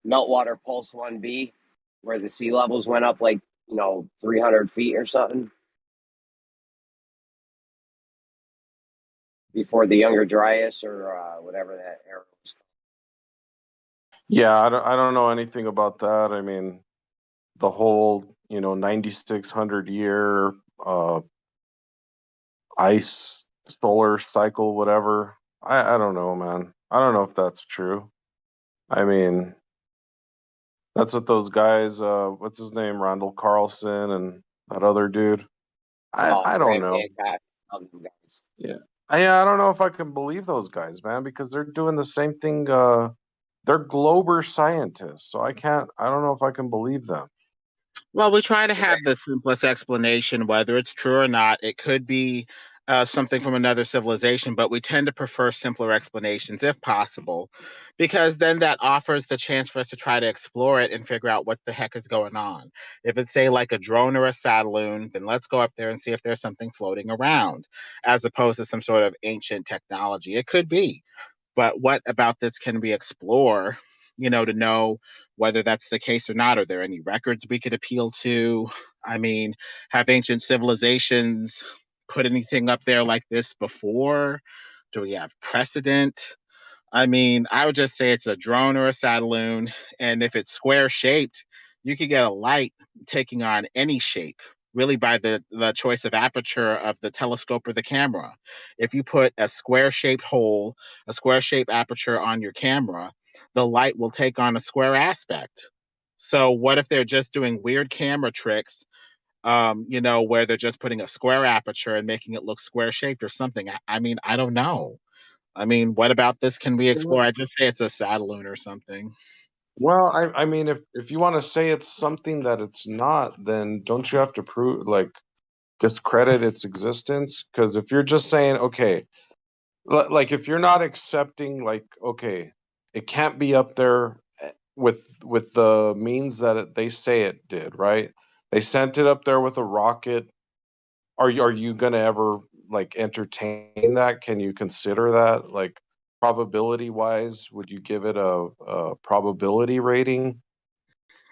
meltwater pulse 1B, where the sea levels went up 300 feet or something before the Younger Dryas or whatever that era was. Yeah, I don't know anything about that. I mean, the whole 9600 year ice solar cycle, whatever. I don't know, man. I don't know if that's true. I mean, that's what those guys. What's his name? Randall Carlson and that other dude. I don't Graham know. Hancock. Guys. Yeah. I don't know if I can believe those guys, man, because they're doing the same thing. They're global scientists, so I don't know if I can believe them. Well, we try to have the simplest explanation, whether it's true or not. It could be something from another civilization, but we tend to prefer simpler explanations if possible, because then that offers the chance for us to try to explore it and figure out what the heck is going on. If it's, say, like a drone or a satelloon, then let's go up there and see if there's something floating around, as opposed to some sort of ancient technology. It could be. But what about this can we explore, to know whether that's the case or not? Are there any records we could appeal to? I mean, have ancient civilizations put anything up there like this before? Do we have precedent? I mean, I would just say it's a drone or a satelloon. And if it's square shaped, you could get a light taking on any shape, really by the choice of aperture of the telescope or the camera. If you put a square shaped hole, a square shaped aperture on your camera, the light will take on a square aspect. So, what if they're just doing weird camera tricks, where they're just putting a square aperture and making it look square shaped or something? I mean, I don't know. I mean, what about this can we explore? I just say it's a satelloon or something. Well, I mean, if you want to say it's something that it's not, then don't you have to prove, like, discredit its existence? Because if you're just saying, okay, like if you're not accepting, like, okay, it can't be up there with the means that they say it did, right? They sent it up there with a rocket. Are you gonna ever like entertain that? Can you consider that, like, probability wise? Would you give it a probability rating,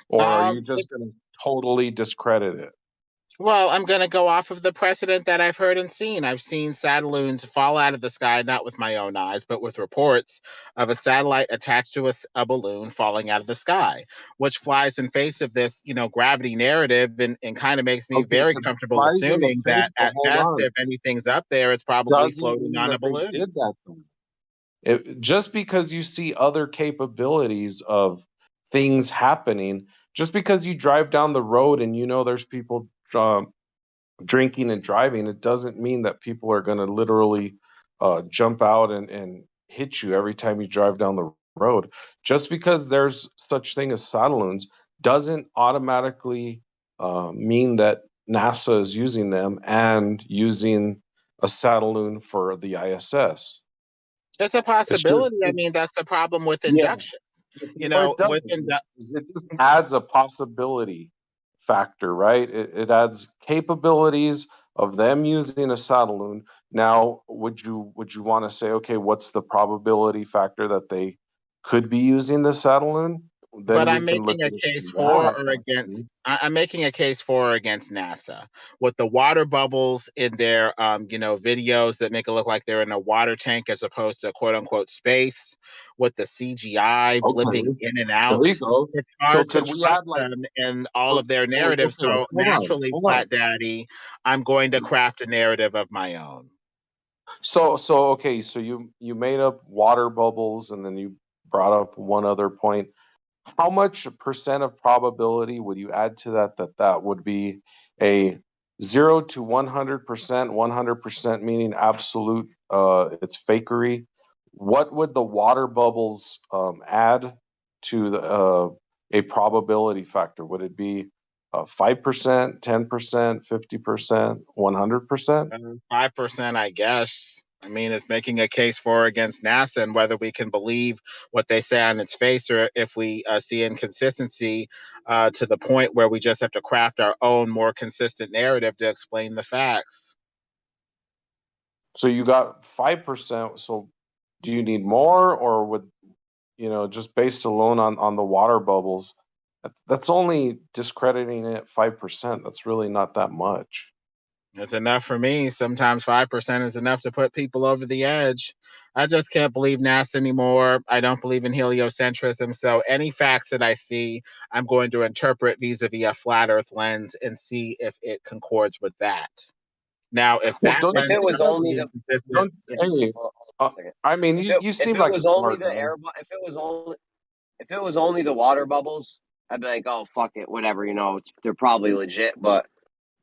or are you just gonna totally discredit it? Well, I'm going to go off of the precedent that I've heard and seen. I've seen satelloons fall out of the sky, not with my own eyes, but with reports of a satellite attached to a balloon falling out of the sky, which flies in face of this, gravity narrative and kind of makes me Okay, very it comfortable flies in the assuming face, that but at hold best, on. if anything's up there, it's probably Doesn't floating mean on a that they balloon. did that though. Just because you see other capabilities of things happening, just because you drive down the road and there's people drinking and driving, it doesn't mean that people are going to literally jump out and hit you every time you drive down the road. Just because there's such thing as satelloons doesn't automatically mean that NASA is using them and using a satelloon for the ISS. It's a possibility. I mean, that's the problem with induction. Or it doesn't. It just adds a possibility factor, right? It adds capabilities of them using a satelloon. Now, would you want to say, okay, what's the probability factor that they could be using the satelloon? Then But we I'm can look making a at it case from for that or against. aspect. I'm making a case for or against NASA with the water bubbles in their, videos that make it look like they're in a water tank as opposed to quote unquote space. With the CGI blipping Okay, in and there out, you go. it's So hard to could we trust add like? them in all of their narratives. Okay, So naturally, hold on. Flat Daddy, I'm going to craft a narrative of my own. So okay, so you made up water bubbles, and then you brought up one other point. How much percent of probability would you add to that would be a 0 to 100%, 100% meaning absolute, it's fakery? What would the water bubbles add to a probability factor? Would it be 5%, 10%, 50%, 100%? 5%, I guess. I mean, it's making a case for or against NASA and whether we can believe what they say on its face or if we see inconsistency to the point where we just have to craft our own more consistent narrative to explain the facts. So you got 5%. So do you need more, or would just based alone on the water bubbles, that's only discrediting it 5%. That's really not that much. It's enough for me. Sometimes 5% is enough to put people over the edge. I just can't believe NASA anymore. I don't believe in heliocentrism. So any facts that I see, I'm going to interpret vis-a-vis a flat Earth lens and see if it concords with that. Now, if Well, that don't If lens it you was turns think out to only be the inconsistent, hey, hold on a second. I mean, If you it seem like a was only smart the guy. if it was only If it was only the water bubbles, I'd be like, oh fuck it, whatever. They're probably legit, but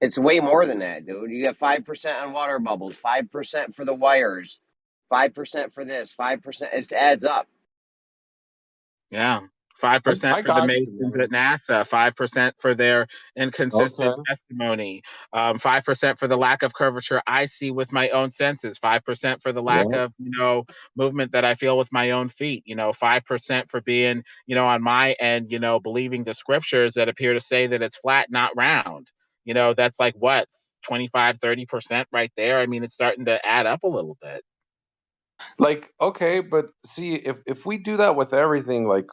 it's way more than that, dude. You got 5% on water bubbles, 5% for the wires, 5% for this, 5%. It adds up. Yeah. 5% I for the got you, Masons man. at NASA, 5% for their inconsistent Okay. testimony, 5% for the lack of curvature I see with my own senses, 5% for the lack Yeah. of, movement that I feel with my own feet, 5% for being, on my end, believing the scriptures that appear to say that it's flat, not round. That's like what, 25, 30% right there. I mean, it's starting to add up a little bit. Like, okay, but see, if we do that with everything, like,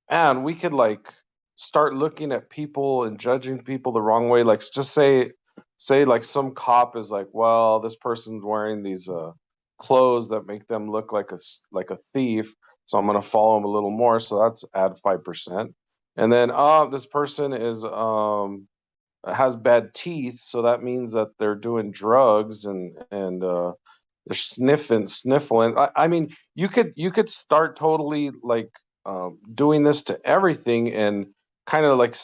and we could like start looking at people and judging people the wrong way. Like, just say like some cop is like, well, this person's wearing these clothes that make them look like a thief, so I'm gonna follow him a little more. So that's add 5%. And then, this person is has bad teeth, so that means that they're doing drugs and they're sniffling. I mean, you could start totally like doing this to everything and kind of like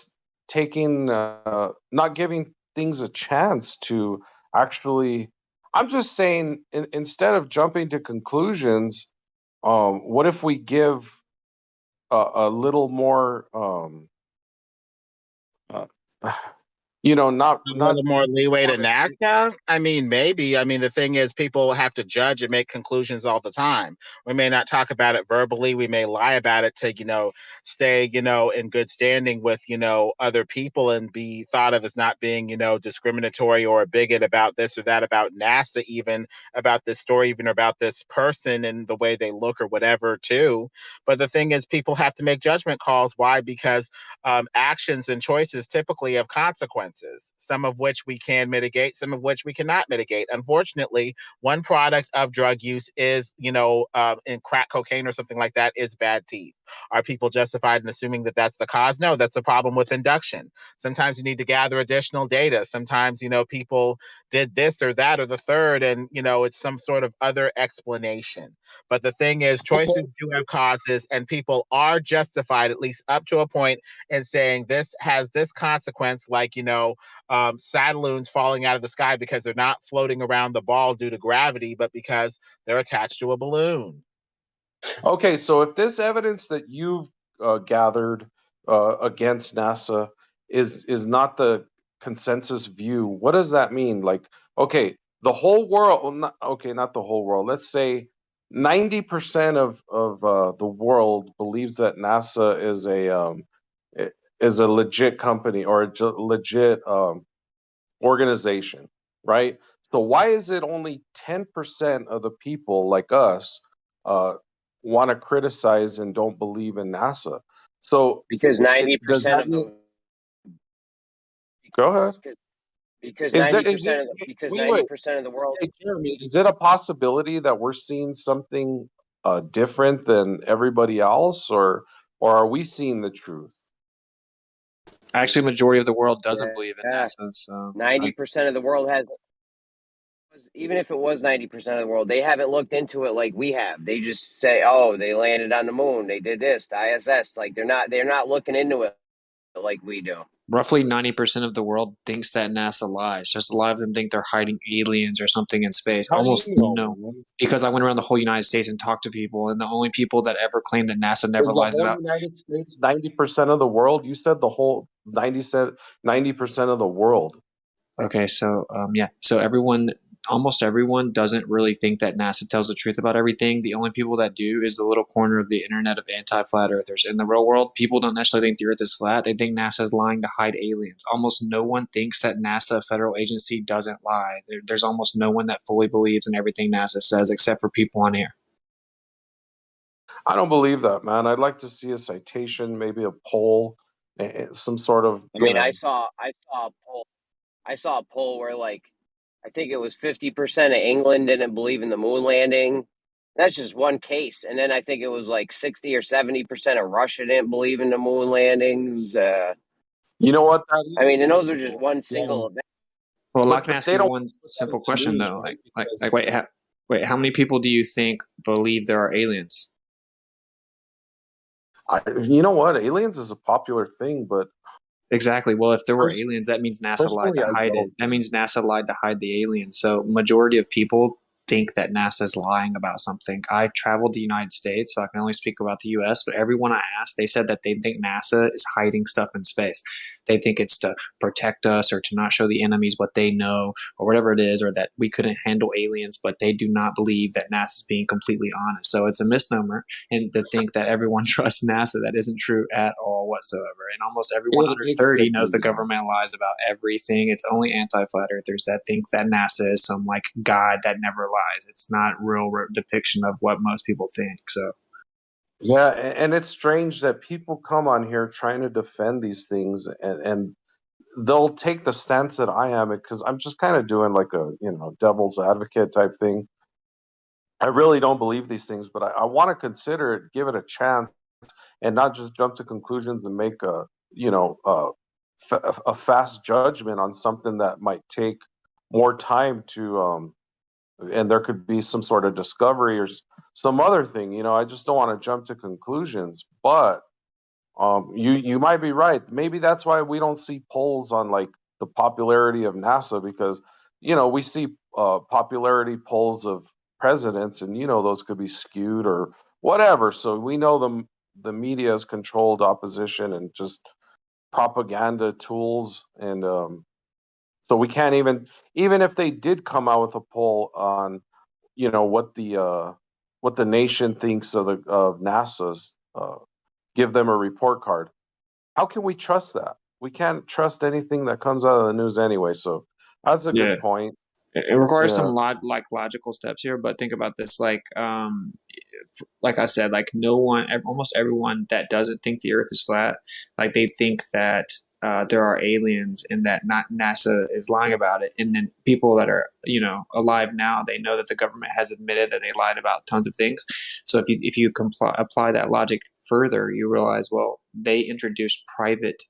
taking not giving things a chance to actually. I'm just saying, instead of jumping to conclusions, what if we give a little more, uh, A not little more leeway to more. NASCAR? I mean, maybe. I mean, the thing is, people have to judge and make conclusions all the time. We may not talk about it verbally. We may lie about it to, stay, in good standing with, other people and be thought of as not being, discriminatory or a bigot about this or that, about NASA, even about this story, even about this person and the way they look or whatever, too. But the thing is, people have to make judgment calls. Why? Because actions and choices typically have consequences, some of which we can mitigate, some of which we cannot mitigate. Unfortunately, one product of drug use is, in crack cocaine or something like that, is bad teeth. Are people justified in assuming that that's the cause? No, that's a problem with induction. Sometimes you need to gather additional data. Sometimes, people did this or that or the third, and, it's some sort of other explanation. But the thing is, choices do have causes, and people are justified, at least up to a point, and saying this has this consequence, like, satelloons falling out of the sky because they're not floating around the ball due to gravity, but because they're attached to a balloon. Okay, so if this evidence that you've gathered against NASA is not the consensus view, what does that mean? Like, okay, the whole world, well, not the whole world. Let's say 90% of the world believes that NASA is a legit company or a legit organization, right? So why is it only 10% of the people like us want to criticize and don't believe in NASA? So Because does 90% that of mean? the Go ahead. because Is there 90% of the because wait, 90% of the world. hey, Jeremy, is it a possibility that we're seeing something different than everybody else, or are we seeing the truth? Actually, majority of the world doesn't believe in Yeah, NASA. So 90% of the world has. Even if it was 90% of the world, they haven't looked into it like we have. They just say, "Oh, they landed on the moon. They did this, the ISS." Like they're not looking into it like we do. roughly 90% of the world thinks that NASA lies. Just a lot of them think they're hiding aliens or something in space. How do you Almost know, no, man? because I went around the whole United States and talked to people, and the only people that ever claim that NASA never Is the lies whole about. United States 90% of the world? You said the whole 90% of the world. Okay, so yeah, so almost everyone doesn't really think that NASA tells the truth about everything. The only people that do is the little corner of the internet of anti-flat earthers. In the real world, people don't necessarily think the earth is flat. They think NASA is lying to hide aliens. Almost no one thinks that NASA, a federal agency, doesn't lie. There's almost no one that fully believes in everything NASA says, except for people on here. I don't believe that, man. I'd like to see a citation, maybe a poll, some sort of, I mean, I saw a poll where like I think it was 50% of England didn't believe in the moon landing. That's just one case, and then I think it was like 60 or 70% of Russia didn't believe in the moon landings. You know what that I is? mean, and those are just one single event. Well, I can But ask they you don't one put that simple in the question news, though. right? Like, Because wait, how many people do you think believe there are aliens? You know what? Aliens is a popular thing, but Exactly. Well, if there were aliens, that means NASA lied personally, to I hide it. don't. That means NASA lied to hide the aliens. So majority of people think that NASA's lying about something. I traveled the United States, so I can only speak about the US, but everyone I asked, they said that they think NASA is hiding stuff in space. They think it's to protect us or to not show the enemies what they know or whatever it is, or that we couldn't handle aliens, but they do not believe that NASA's being completely honest. So it's a misnomer, and to think that everyone trusts NASA, that isn't true at all whatsoever. And almost everyone under It 30 could knows the be. government lies about everything. It's only anti-flat earthers that think that NASA is some like god that never lies. It's not real depiction of what most people think. So Yeah, and it's strange that people come on here trying to defend these things, and they'll take the stance that I am, because I'm just kind of doing like a devil's advocate type thing. I really don't believe these things, but I want to consider it, give it a chance, and not just jump to conclusions and make a fast judgment on something that might take more time to and there could be some sort of discovery or some other thing. I just don't want to jump to conclusions, but you might be right. Maybe that's why we don't see polls on like the popularity of NASA, because we see popularity polls of presidents, and those could be skewed or whatever. So we know the media has controlled opposition and just propaganda tools, and so we can't even if they did come out with a poll on what the nation thinks of NASA's, give them a report card. How can we trust that? We can't trust anything that comes out of the news anyway. So that's a yeah, good point. it requires Yeah. some logical steps here. But think about this, like I said, like no one, almost everyone that doesn't think the Earth is flat, like they think that there are aliens and that not NASA is lying about it. And then people that are alive now, they know that the government has admitted that they lied about tons of things. So if you apply that logic further, you realize, well, they introduced private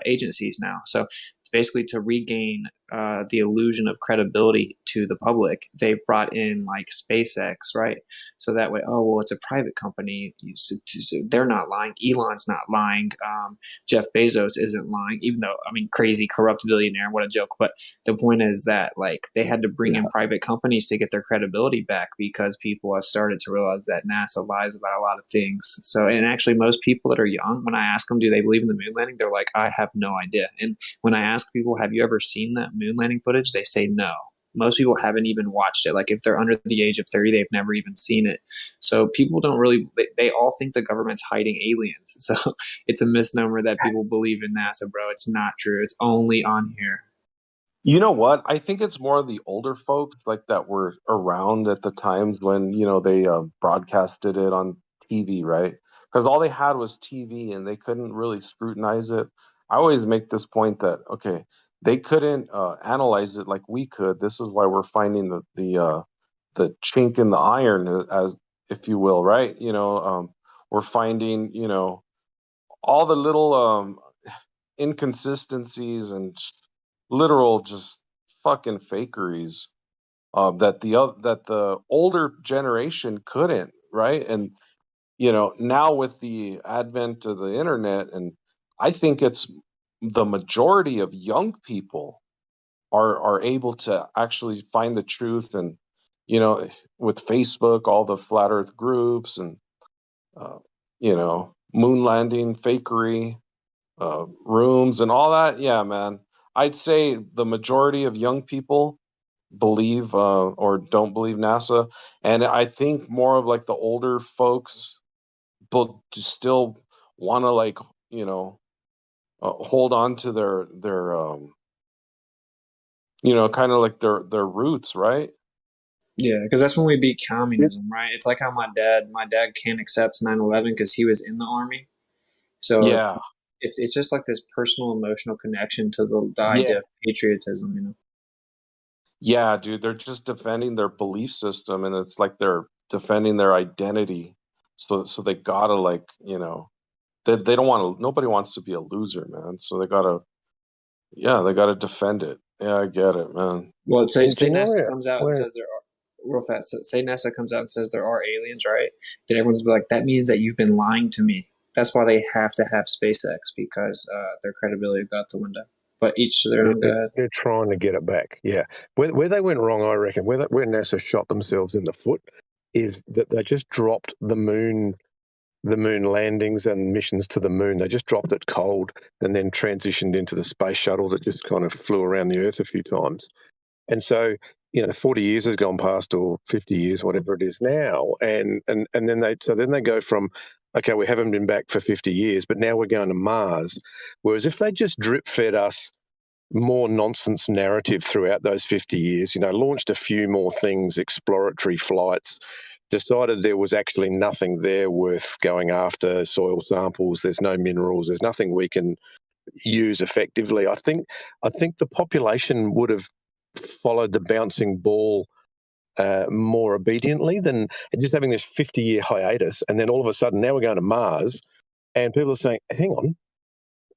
agencies now. So it's basically to regain the illusion of credibility to the public. They've brought in like SpaceX, right? So that way, oh, well, it's a private company. They're not lying. Elon's not lying. Jeff Bezos isn't lying, even though, I mean, crazy, corrupt billionaire. What a joke. But the point is that like they had to bring in private companies to get their credibility back, because people have started to realize that NASA lies about a lot of things. So, and actually most people that are young, when I ask them, do they believe in the moon landing? They're like, I have no idea. And when I ask people, have you ever seen that moon landing footage? They say no. Most people haven't even watched it. Like if they're under the age of 30, they've never even seen it. So people don't really, they all think the government's hiding aliens. So it's a misnomer that people believe in NASA, bro. It's not true. It's only on here. You know what? I think it's more of the older folks like that were around at the times when they broadcasted it on TV, right? Because all they had was TV and they couldn't really scrutinize it. I always make this point that okay, they couldn't analyze it like we could. This is why we're finding the chink in the iron, as if you will, right? We're finding all the little inconsistencies and literal just fucking fakeries that the older generation couldn't, right? And now with the advent of the internet, and I think it's the majority of young people are able to actually find the truth, and with Facebook, all the flat Earth groups, and moon landing fakery rooms and all that. Yeah, man. I'd say the majority of young people believe or don't believe NASA, and I think more of like the older folks, but still want to like hold on to their kind of like their roots, right? Yeah, because that's when we beat communism, right? It's like how my dad can't accept 9/11 because he was in the army. So Yeah, it's just like this personal emotional connection to the yeah, idea of patriotism. yeah, dude. They're just defending their belief system, and it's like they're defending their identity. So they gotta like they don't want to. Nobody wants to be a loser, man. So they gotta defend it. Yeah, I get it, man. Well, say Do you know NASA comes out and says there are real fast. Say NASA comes out and says there are aliens, right? Then everyone's be like, that means that you've been lying to me. that's why they have to have SpaceX, because their credibility got out the window. But each to their own. They're trying to get it back. Yeah, where they went wrong, I reckon, where NASA shot themselves in the foot, is that they just dropped the moon landings and missions to the moon. They just dropped it cold and then transitioned into the space shuttle that just kind of flew around the Earth a few times. And so, 40 years has gone past, or 50 years, whatever it is now, and then they go from, okay, we haven't been back for 50 years, but now we're going to Mars. Whereas if they just drip fed us more nonsense narrative throughout those 50 years, launched a few more things, exploratory flights, decided there was actually nothing there worth going after, soil samples, there's no minerals, there's nothing we can use effectively. I think the population would have followed the bouncing ball more obediently than just having this 50-year hiatus, and then all of a sudden now we're going to Mars, and people are saying, hang on,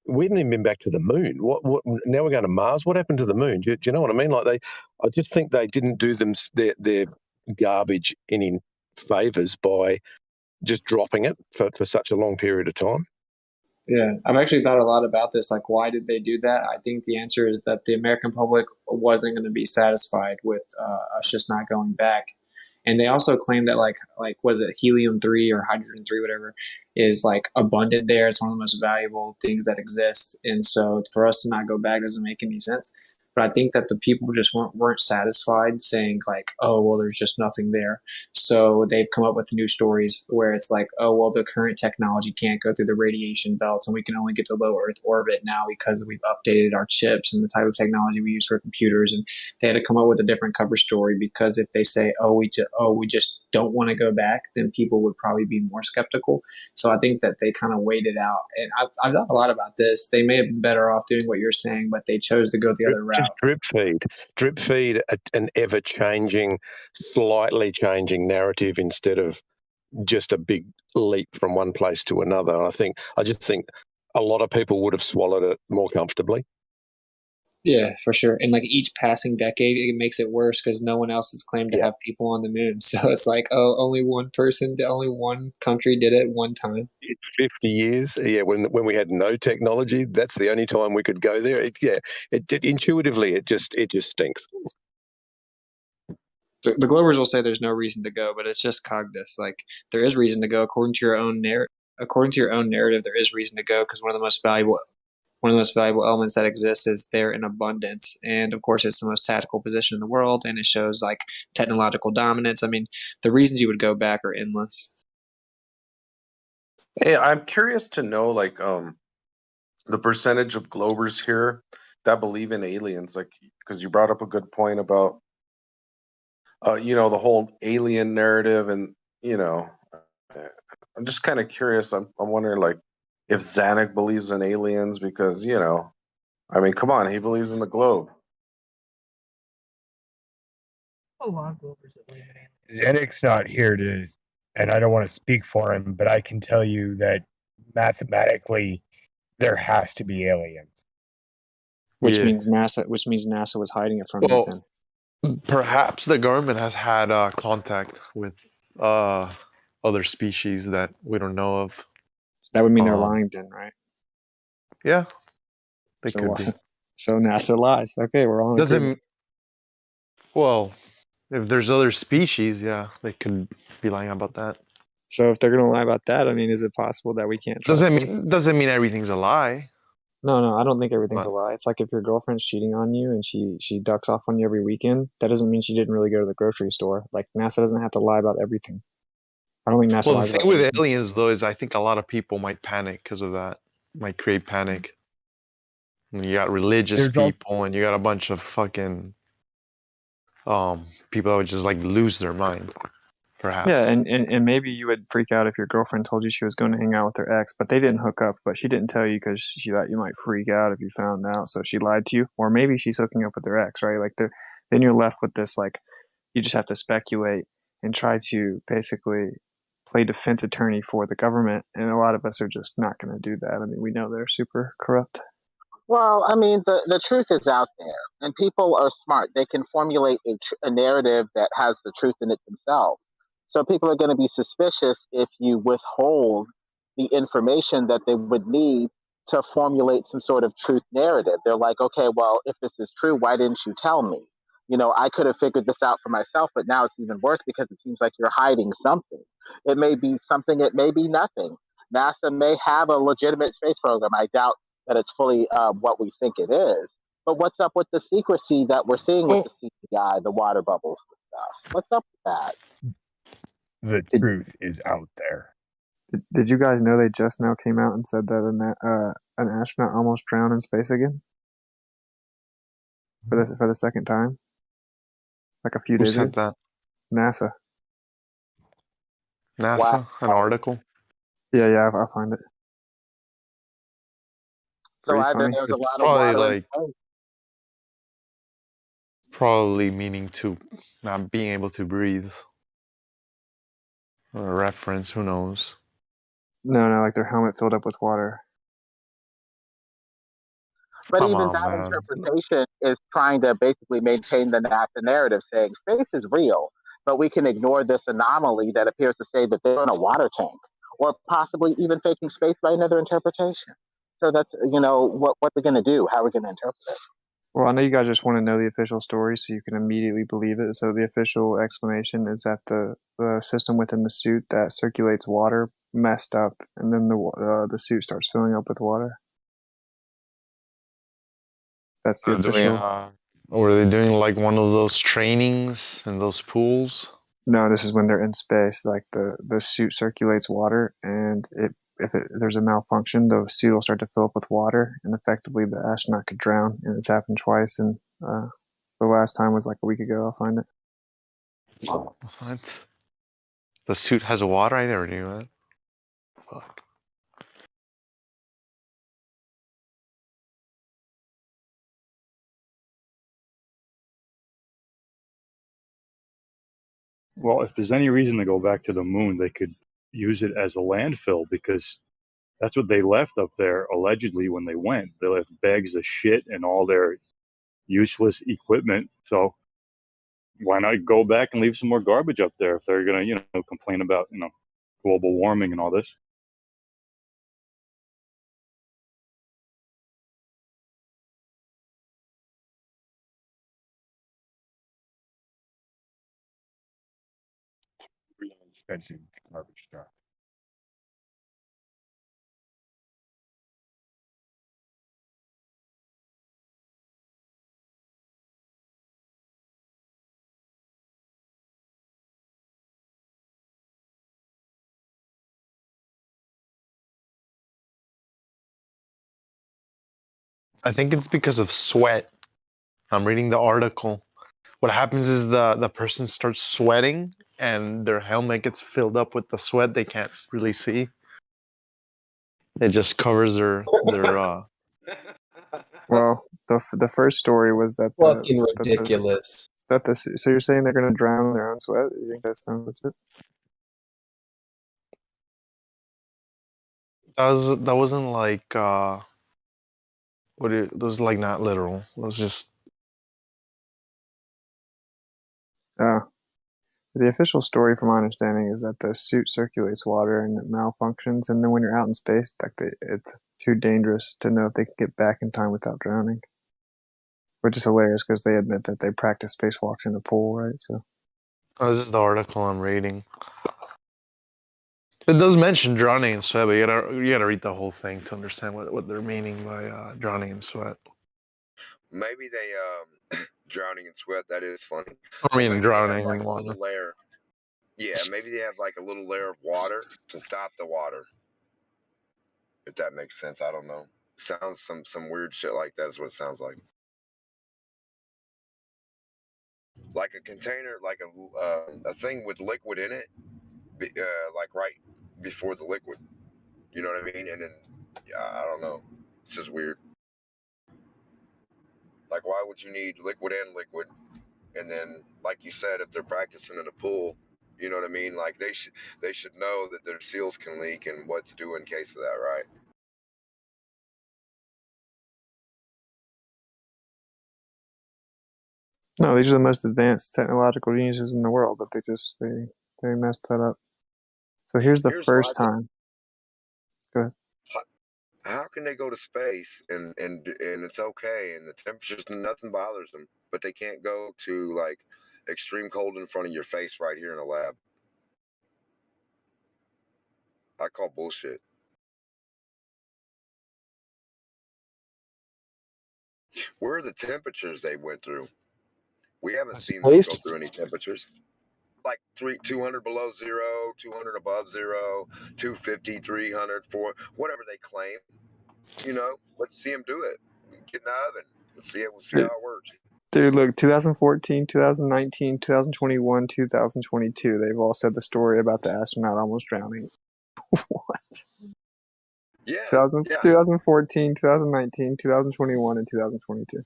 we haven't even been back to the moon. What? Now we're going to Mars. What happened to the moon? Do you know what I mean? Like I just think they didn't do their garbage any favors by just dropping it for such a long period of time. Yeah, I've actually thought a lot about this. Like, why did they do that? I think the answer is that the American public wasn't going to be satisfied with us just not going back. And they also claim that like was it helium-3 or hydrogen-3, whatever, is like abundant there. It's one of the most valuable things that exist. And so for us to not go back doesn't make any sense. But I think that the people just weren't satisfied, saying like, oh, well, there's just nothing there. So they've come up with new stories where it's like, oh, well, the current technology can't go through the radiation belts, and we can only get to low Earth orbit now because we've updated our chips and the type of technology we use for computers. And they had to come up with a different cover story, because if they say, we just don't want to go back, then people would probably be more skeptical. So I think that they kind of waited out. And I've thought a lot about this. They may have been better off doing what you're saying, but they chose to go the other route. Just drip feed an ever-changing, slightly changing narrative instead of just a big leap from one place to another. And I just think a lot of people would have swallowed it more comfortably. Yeah, for sure. And like each passing decade, it makes it worse because no one else has claimed to have people on the moon. So it's like, only one country did it one time. 50 years, when we had no technology, that's the only time we could go there. Intuitively, it just stinks. The Globers will say there's no reason to go, but it's just cognitus. Like, there is reason to go according to your own narrative. There is reason to go because one of the most valuable elements that exists is there in abundance. And of course, it's the most tactical position in the world, and it shows like technological dominance. I mean, the reasons you would go back are endless. Hey, I'm curious to know, like, the percentage of Globers here that believe in aliens, like, because you brought up a good point about, the whole alien narrative, and I'm just kind of curious. I'm wondering, like, if Zanuck believes in aliens, because I mean, come on, he believes in the globe. A lot of Globers that believe in aliens. Zanuck's not here to, and I don't want to speak for him, but I can tell you that mathematically there has to be aliens. Which means NASA was hiding it from you then. Perhaps the government has had contact with other species that we don't know of. That would mean they're lying then, right? Yeah, they could be. So NASA lies. Okay, we're all in Well, if there's other species, yeah, they could be lying about that. So if they're going to lie about that, I mean, is it possible that we can't trust them? Doesn't mean everything's a lie. No, I don't think everything's a lie. It's like if your girlfriend's cheating on you and she ducks off on you every weekend, that doesn't mean she didn't really go to the grocery store. Like, NASA doesn't have to lie about everything. I don't think NASA lies about everything. The thing with aliens, though, is I think a lot of people might panic because of that. Might create panic. And you got religious people, and you got a bunch of fucking people that would just like lose their mind. Perhaps. Yeah, and maybe you would freak out if your girlfriend told you she was going to hang out with her ex, but they didn't hook up, but she didn't tell you because she thought you might freak out if you found out, so she lied to you. Or maybe she's hooking up with her ex, right? Like, then you're left with this, like, you just have to speculate and try to basically play defense attorney for the government, and a lot of us are just not going to do that. I mean, we know they're super corrupt. Well, I mean, the truth is out there, and people are smart. They can formulate a narrative that has the truth in it themselves. So people are going to be suspicious if you withhold the information that they would need to formulate some sort of truth narrative. They're like, okay, well, if this is true, why didn't you tell me? You know, I could have figured this out for myself, but now it's even worse because it seems like you're hiding something. It may be something, it may be nothing. NASA may have a legitimate space program. I doubt that it's fully what we think it is. But what's up with the secrecy that we're seeing with the CGI, the water bubbles and stuff? What's up with that? The truth is out there. Did you guys know they just now came out and said that an astronaut almost drowned in space again for the second time, like a few Who days ago? said that? NASA. NASA? Wow. An article? Yeah, I'll find it. So Pretty either funny. there's a It's lot of probably water in like space. probably meaning to not being able to breathe. Or a reference, who knows? No, like their helmet filled up with water. But Come even on, that man. interpretation is trying to basically maintain the NASA narrative, saying space is real, but we can ignore this anomaly that appears to say that they're in a water tank, or possibly even faking space by another interpretation. So that's, you know, what we're going to do, how we're going to interpret it. Well, I know you guys just want to know the official story so you can immediately believe it. So the official explanation is that the system within the suit that circulates water messed up, and then the suit starts filling up with water. That's the official. Were they doing like one of those trainings in those pools? No, this is when they're in space. Like the suit circulates water, and if there's a malfunction, the suit will start to fill up with water, and effectively the astronaut could drown. And it's happened twice, and the last time was like a week ago. I'll find it. What? The suit has water? I never knew that. Fuck. Well, if there's any reason to go back to the moon, they could use it as a landfill because that's what they left up there allegedly when they went. They left bags of shit and all their useless equipment. So why not go back and leave some more garbage up there if they're gonna, complain about, global warming and all this? Really expensive garbage truck. I think it's because of sweat. I'm reading the article. What happens is the person starts sweating and their helmet gets filled up with the sweat they can't really see. It just covers their Well, the first story was that Fucking ridiculous. So you're saying they're going to drown in their own sweat? You think that sounds legit? that wasn't like that was like not literal. It was just The official story, from my understanding, is that the suit circulates water and it malfunctions, and then when you're out in space, it's too dangerous to know if they can get back in time without drowning. Which is hilarious because they admit that they practice spacewalks in a pool, right? So. this is the article I'm reading. It does mention drowning in sweat, but you gotta read the whole thing to understand what they're meaning by drowning in sweat. Maybe they drowning in sweat. That is funny. I mean, Maybe drowning they have like in a water. little layer. Yeah, maybe they have like a little layer of water to stop the water. If that makes sense, I don't know. Sounds some weird shit like that is what it sounds like. Like a container, like a thing with liquid in it, like right before the liquid. You know what I mean? And then I don't know. It's just weird. Like, why would you need liquid and liquid? And then, like you said, if they're practicing in a pool, you know what I mean? Like they should know that their seals can leak and what to do in case of that, right? No, these are the most advanced technological geniuses in the world, but they messed that up. So here's the first time. Good. How can they go to space and it's okay and the temperatures, nothing bothers them, but they can't go to like extreme cold in front of your face right here in a lab? I call bullshit. Where are the temperatures they went through? We haven't seen them go through any temperatures. Like 200 below zero, 200 above zero, 250, 300, 400, whatever they claim. You know, let's see them do it. Get in the oven. Let's see it. We'll see how it works. Dude, look, 2014, 2019, 2021, 2022. They've all said the story about the astronaut almost drowning. What? Yeah. 2014, 2019, 2021, and 2022.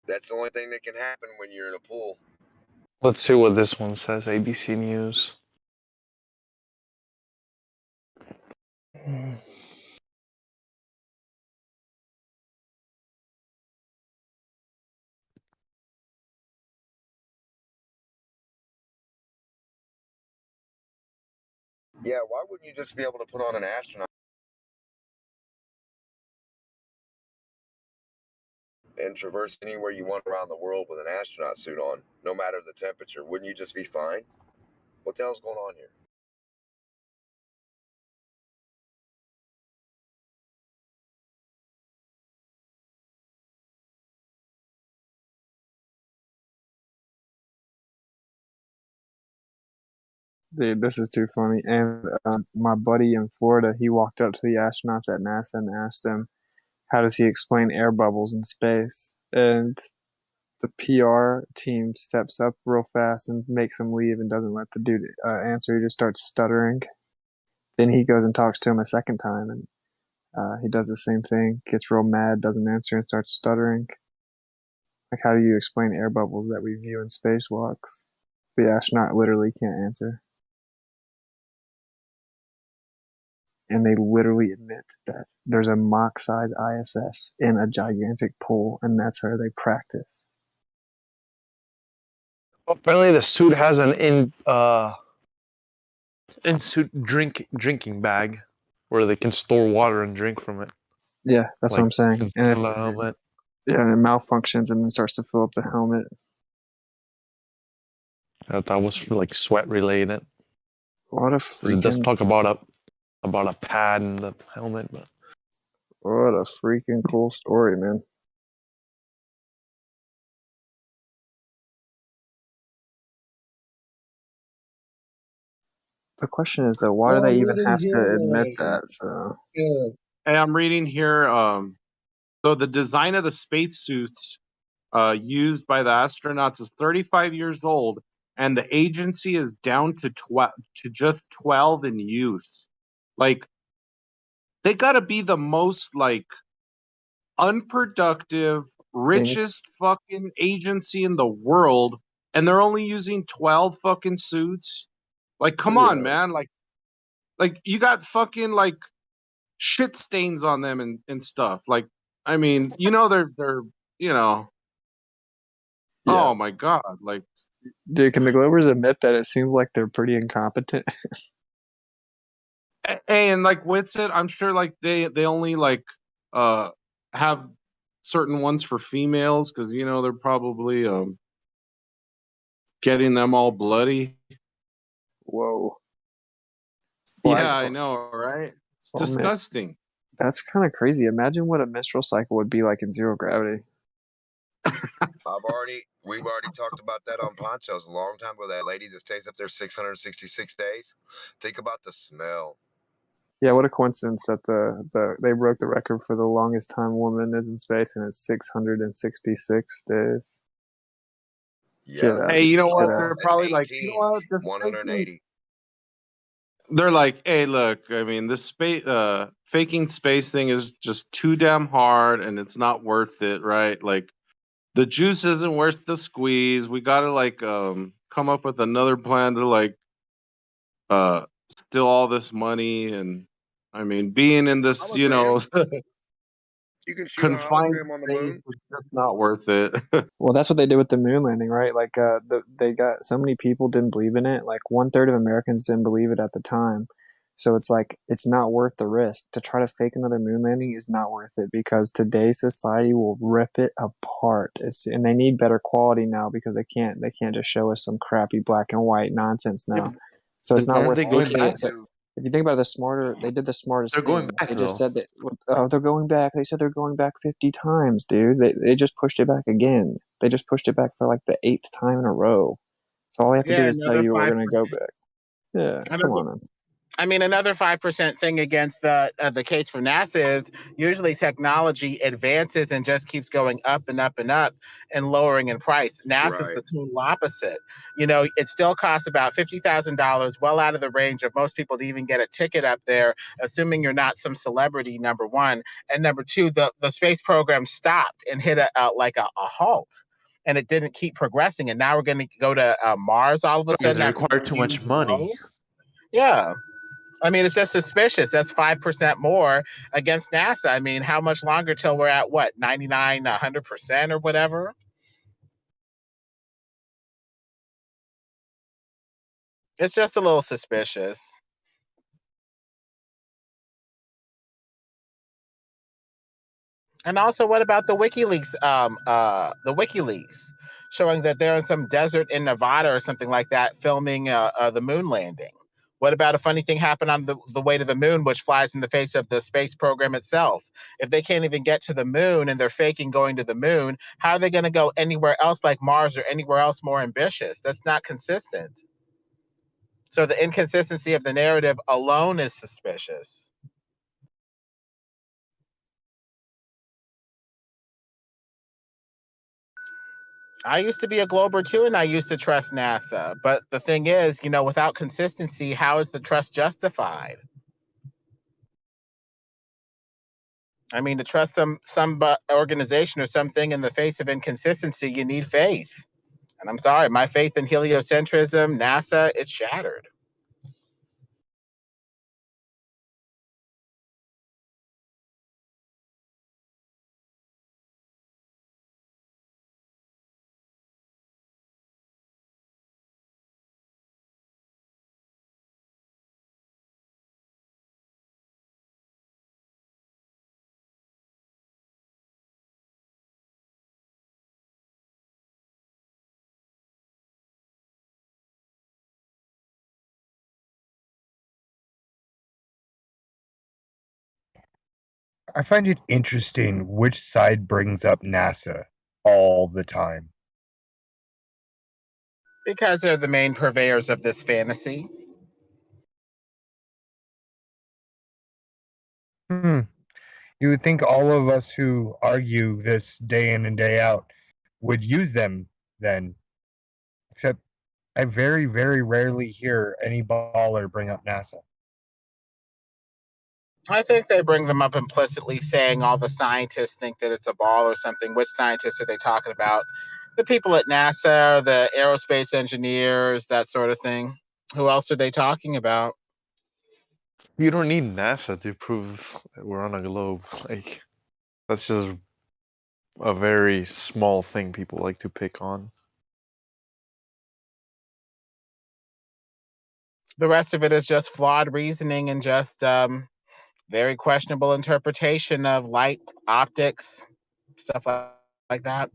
That's the only thing that can happen when you're in a pool. Let's see what this one says. ABC News. Yeah, why wouldn't you just be able to put on an astronaut and traverse anywhere you want around the world with an astronaut suit on, no matter the temperature? Wouldn't you just be fine? What the hell's going on here? Dude, this is too funny. And my buddy in Florida, he walked up to the astronauts at NASA and asked him, how does he explain air bubbles in space? And the PR team steps up real fast and makes him leave and doesn't let the dude answer. He just starts stuttering. Then he goes and talks to him a second time, and he does the same thing, gets real mad, doesn't answer, and starts stuttering. Like, how do you explain air bubbles that we view in spacewalks? The astronaut literally can't answer. And they literally admit that there's a mock-size ISS in a gigantic pool, and that's where they practice. Apparently, the suit has an in-suit drinking bag where they can store water and drink from it. Yeah, that's what I'm saying. And the helmet. Yeah, and it malfunctions and then starts to fill up the helmet. I thought was for like sweat related. What a It does freaking talk about a pad in the helmet, but what a freaking cool story, man. The question is though, why do they even have to admit that? So Yeah. And I'm reading here. So the design of the spacesuits used by the astronauts is 35 years old, and the agency is down to just 12 in use. Like, they got to be the most like unproductive, richest fucking agency in the world, and they're only using 12 fucking suits. Like, come on, man. Like you got fucking like shit stains on them and stuff. Like, I mean, you know, they're you know. yeah. Oh my god! Like, dude, can the Globers admit that it seems like they're pretty incompetent? and like Witsit, I'm sure like they only like have certain ones for females because you know they're probably getting them all bloody. Whoa. Yeah, I know, right? It's disgusting. Man, that's kind of crazy. Imagine what a menstrual cycle would be like in zero gravity. We've already talked about that on Ponchos a long time ago. That lady that stays up there 666 days. Think about the smell. Yeah, what a coincidence that they broke the record for the longest time woman is in space, and it's 666 days. Yeah. Hey, you know what? They're probably like, you know what? This 180. They're like, hey, look, I mean, this faking space thing is just too damn hard, and it's not worth it, right? Like, the juice isn't worth the squeeze. We gotta like come up with another plan to like steal all this money, and I mean, being in this, you know, you can shoot confined a hologram on the space moon. is just not worth it. Well, that's what they did with the moon landing, right? Like, they got so many people didn't believe in it. Like 1/3 of Americans didn't believe it at the time. So it's like, it's not worth the risk. To try to fake another moon landing is not worth it, because today's society will rip it apart. And they need better quality now, because they can't just show us some crappy black and white nonsense now. So it's But not aren't worth they going making back? it. So if you think about it, they did the smartest They're going thing. back, They just though. said that, oh, they're going back. They said they're going back 50 times, dude. They just pushed it back again. They just pushed it back for like the 8th time in a row. So all they have to Yeah, do is tell another you we're 5%. going to go back. Yeah, come on, man. I mean, another 5% thing against the case for NASA is usually technology advances and just keeps going up and up and up and lowering in price. NASA's Right. the total opposite. You know, it still costs about $50,000, well out of the range of most people to even get a ticket up there, assuming you're not some celebrity, number one. And number two, the space program stopped and hit a halt. And it didn't keep progressing. And now we're going to go to Mars all of a Because sudden. it After required too much huge money. growth. Yeah. I mean, it's just suspicious. That's 5% more against NASA. I mean, how much longer till we're at what, 99, 100% or whatever? It's just a little suspicious. And also, what about the WikiLeaks showing that they're in some desert in Nevada or something like that, filming the moon landing? What about a funny thing happened on the way to the moon, which flies in the face of the space program itself? If they can't even get to the moon and they're faking going to the moon, how are they going to go anywhere else like Mars or anywhere else more ambitious? That's not consistent. So the inconsistency of the narrative alone is suspicious. I used to be a Glober too, and I used to trust NASA. But the thing is, you know, without consistency, how is the trust justified? I mean, to trust some organization or something in the face of inconsistency, you need faith. And I'm sorry, my faith in heliocentrism, NASA, it's shattered. I find it interesting which side brings up NASA all the time. Because they're the main purveyors of this fantasy. You would think all of us who argue this day in and day out would use them then, except I very, very rarely hear any baller bring up NASA. I think they bring them up implicitly, saying all the scientists think that it's a ball or something. Which scientists are they talking about? The people at NASA, the aerospace engineers, that sort of thing. Who else are they talking about? You don't need NASA to prove that we're on a globe. Like, that's just a very small thing people like to pick on. The rest of it is just flawed reasoning and just very questionable interpretation of light, optics, stuff like that.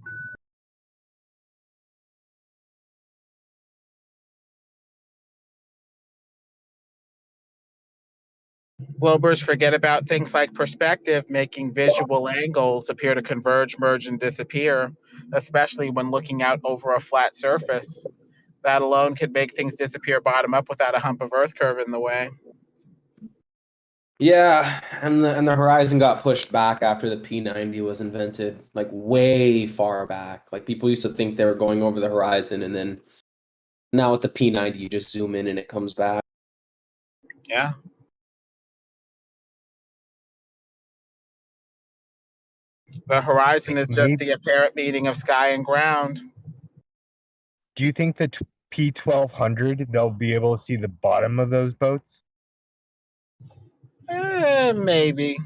Globers forget about things like perspective, making visual angles appear to converge, merge, and disappear, especially when looking out over a flat surface. That alone could make things disappear bottom up without a hump of Earth curve in the way. Yeah, and the horizon got pushed back after the P90 was invented, like way far back. Like people used to think they were going over the horizon, and then now with the P90, you just zoom in and it comes back. Yeah. The horizon is just the apparent meeting of sky and ground. Do you think that P1200 they'll be able to see the bottom of those boats? Maybe.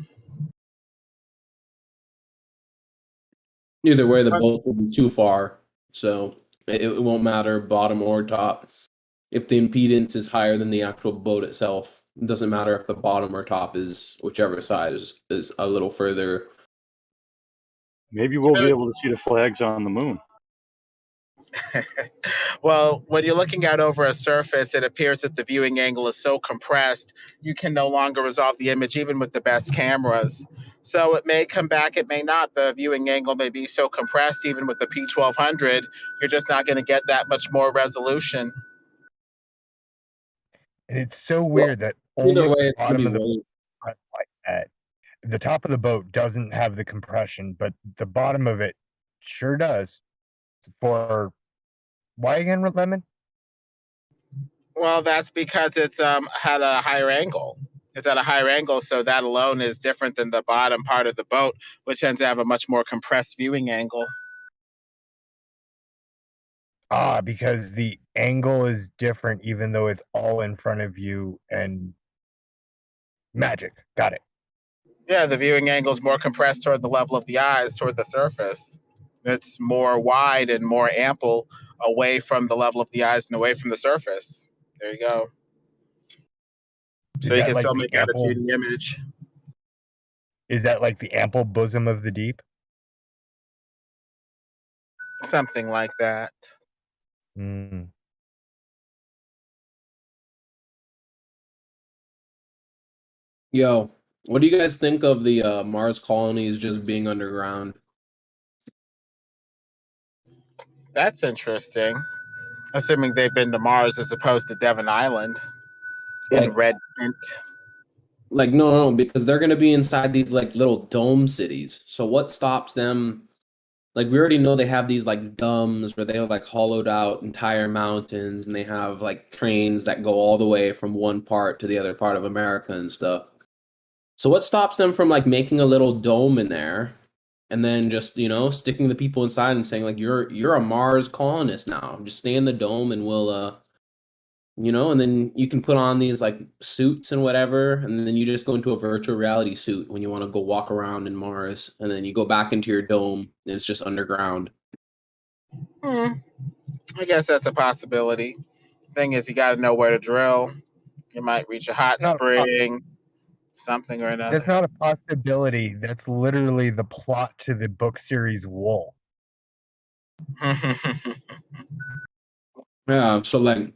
Either way, the boat will be too far, so it won't matter bottom or top if the impedance is higher than the actual boat itself. It doesn't matter if the bottom or top is whichever side is a little further. Maybe we'll be There's- able to see the flags on the moon. Well, when you're looking out over a surface, it appears that the viewing angle is so compressed, you can no longer resolve the image even with the best cameras. So it may come back, it may not. The viewing angle may be so compressed, even with the P1200, you're just not going to get that much more resolution. And it's so Well, weird that either only way, the it's gonna bottom be of the really. boat like that. The top of the boat doesn't have the compression, but the bottom of it sure does. For why again, Lemon? Well, that's because it's had a higher angle. It's at a higher angle, so that alone is different than the bottom part of the boat, which tends to have a much more compressed viewing angle. Ah, because the angle is different, even though it's all in front of you and magic. Got it. Yeah, the viewing angle is more compressed toward the level of the eyes, toward the surface. It's more wide and more ample away from the level of the eyes and away from the surface. There you go. Is So you that can like still the make out a ample? 2D image. Is that like the ample bosom of the deep? Something like that. Mm. Yo, what do you guys think of the Mars colonies just being underground? That's interesting. Assuming they've been to Mars as opposed to Devon Island in Like, red tint. like no, because they're gonna be inside these like little dome cities. So what stops them? Like we already know they have these like domes where they have like hollowed out entire mountains, and they have like trains that go all the way from one part to the other part of America and stuff. So what stops them from like making a little dome in there and then just, sticking the people inside and saying like you're a Mars colonist now. Just stay in the dome and we'll and then you can put on these like suits and whatever, and then you just go into a virtual reality suit when you want to go walk around in Mars, and then you go back into your dome and it's just underground. I guess that's a possibility. Thing is, you got to know where to drill. You might reach a hot Not spring, something or That's another. not a possibility. That's literally the plot to the book series Wool. Yeah, so like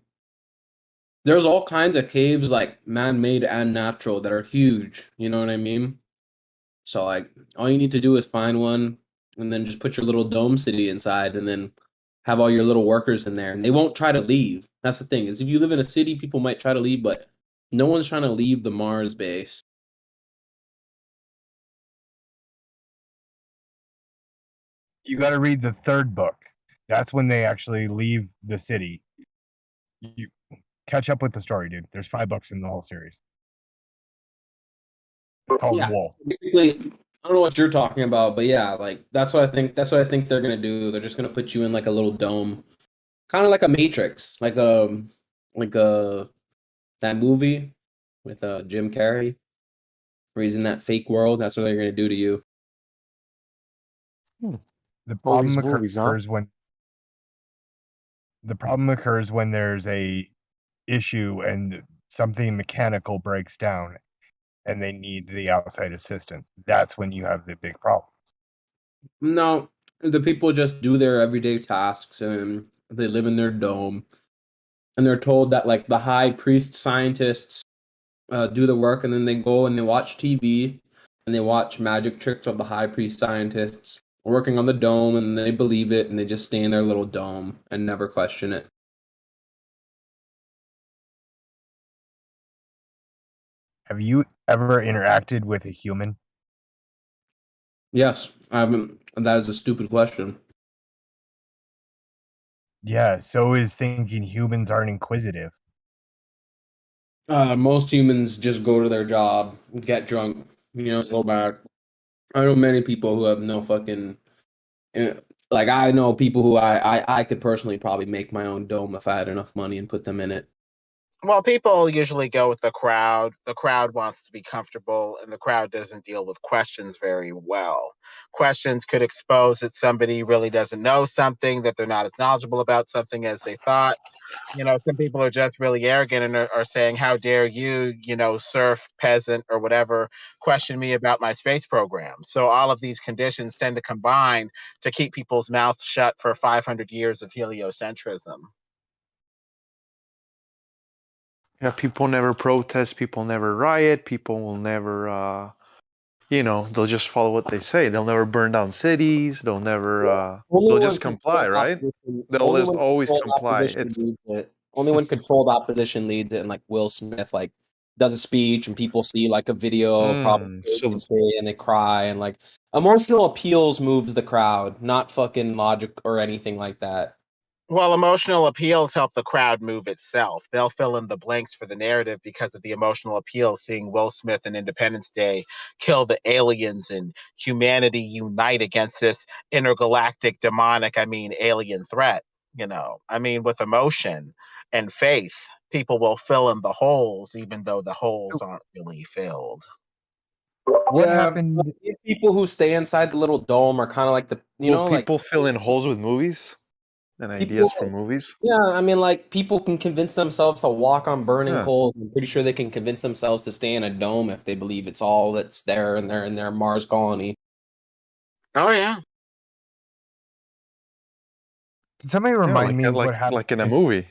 there's all kinds of caves like man-made and natural that are huge, you know what I mean? So like all you need to do is find one and then just put your little dome city inside and then have all your little workers in there and they won't try to leave. That's the thing, is if you live in a city, people might try to leave, but no one's trying to leave the Mars base. You got to read the third book. That's when they actually leave the city. You catch up with the story, dude. There's 5 books in the whole series. It's called Yeah, Wool. basically, I don't know what you're talking about, but yeah, like that's what I think. That's what I think they're gonna do. They're just gonna put you in like a little dome, kind of like a Matrix, like that movie with Jim Carrey, where he's in that fake world. That's what they're gonna do to you. The All these problem movies, huh? occurs when there's a issue and something mechanical breaks down and they need the outside assistance. That's when you have the big problem. No, the people just do their everyday tasks and they live in their dome, and they're told that like the high priest scientists do the work, and then they go and they watch TV and they watch magic tricks of the high priest scientists working on the dome, and they believe it, and they just stay in their little dome and never question it. Have you ever interacted with a human? Yes, I haven't. That is a stupid question. Yeah, so is thinking humans aren't inquisitive. Most humans just go to their job, get drunk, go back. I know many people who have no fucking. Like I know people who I could personally probably make my own dome if I had enough money and put them in it. Well, people usually go with the crowd. The crowd wants to be comfortable, and the crowd doesn't deal with questions very well. Questions could expose that somebody really doesn't know something, that they're not as knowledgeable about something as they thought. Some people are just really arrogant and are saying, "How dare you, serf, peasant, or whatever, question me about my space program?" So all of these conditions tend to combine to keep people's mouths shut for 500 years of heliocentrism. Yeah, people never protest, people never riot, people will never they'll just follow what they say. They'll never burn down cities, they'll never Only they'll when just comply, controlled right? opposition, They'll only just when always controlled comply. opposition It's leads it. Only when controlled opposition leads it, and like Will Smith, like does a speech, and people see like a video, probably so and they cry, and like emotional appeals moves the crowd, not fucking logic or anything like that. Well, emotional appeals help the crowd move itself. They'll fill in the blanks for the narrative because of the emotional appeal, seeing Will Smith and Independence Day kill the aliens and humanity unite against this intergalactic, demonic, alien threat. With emotion and faith, people will fill in the holes, even though the holes aren't really filled. What happened? These people who stay inside the little dome are kind of like people fill in holes with movies and ideas from movies. Yeah, like people can convince themselves to walk on burning Yeah. coals. I'm pretty sure they can convince themselves to stay in a dome if they believe it's all that's there and they're in their Mars colony. Oh yeah. Can somebody remind me what happened? Like in a movie.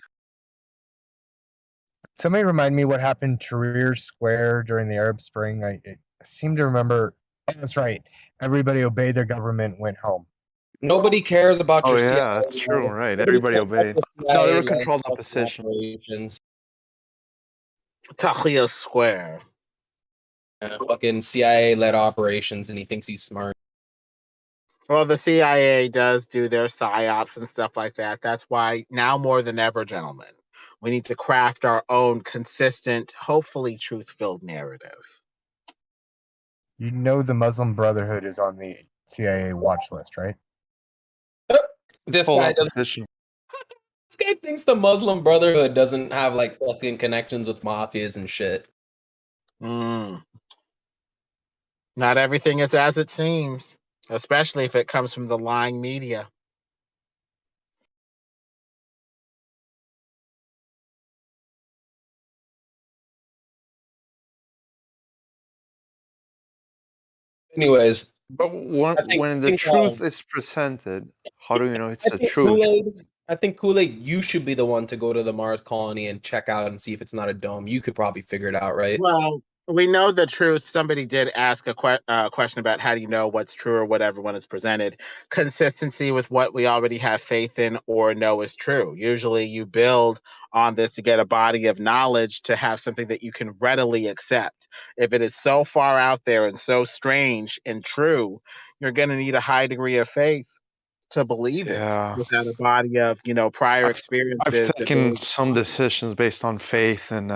Somebody remind me what happened to Tahrir Square during the Arab Spring. I seem to remember. Oh, that's right. Everybody obeyed their government, went home. Nobody cares about Oh your yeah, CIA. that's true, right. Nobody Everybody cares about obeyed. the No, they CIA were controlled opposition. operations. Tahrir Square. Fucking CIA-led operations, and he thinks he's smart. Well, the CIA does do their psyops and stuff like that. That's why now more than ever, gentlemen, we need to craft our own consistent, hopefully truth-filled narrative. You know the Muslim Brotherhood is on the CIA watch list, right? This guy doesn't. This guy thinks the Muslim Brotherhood doesn't have like fucking connections with mafias and shit. Not everything is as it seems, especially if it comes from the lying media. Anyways, but when the truth is presented, how do you know it's the truth? I think Kool-Aid, you should be the one to go to the Mars colony and check out and see if it's not a dome. You could probably figure it out, right? Well, we know the truth. Somebody did ask a question about how do you know what's true or what everyone is presented. Consistency with what we already have faith in or know is true. Usually you build on this to get a body of knowledge to have something that you can readily accept. If it is so far out there and so strange and true, you're going to need a high degree of faith to believe it without a body of prior experiences. I've taken some decisions based on faith, and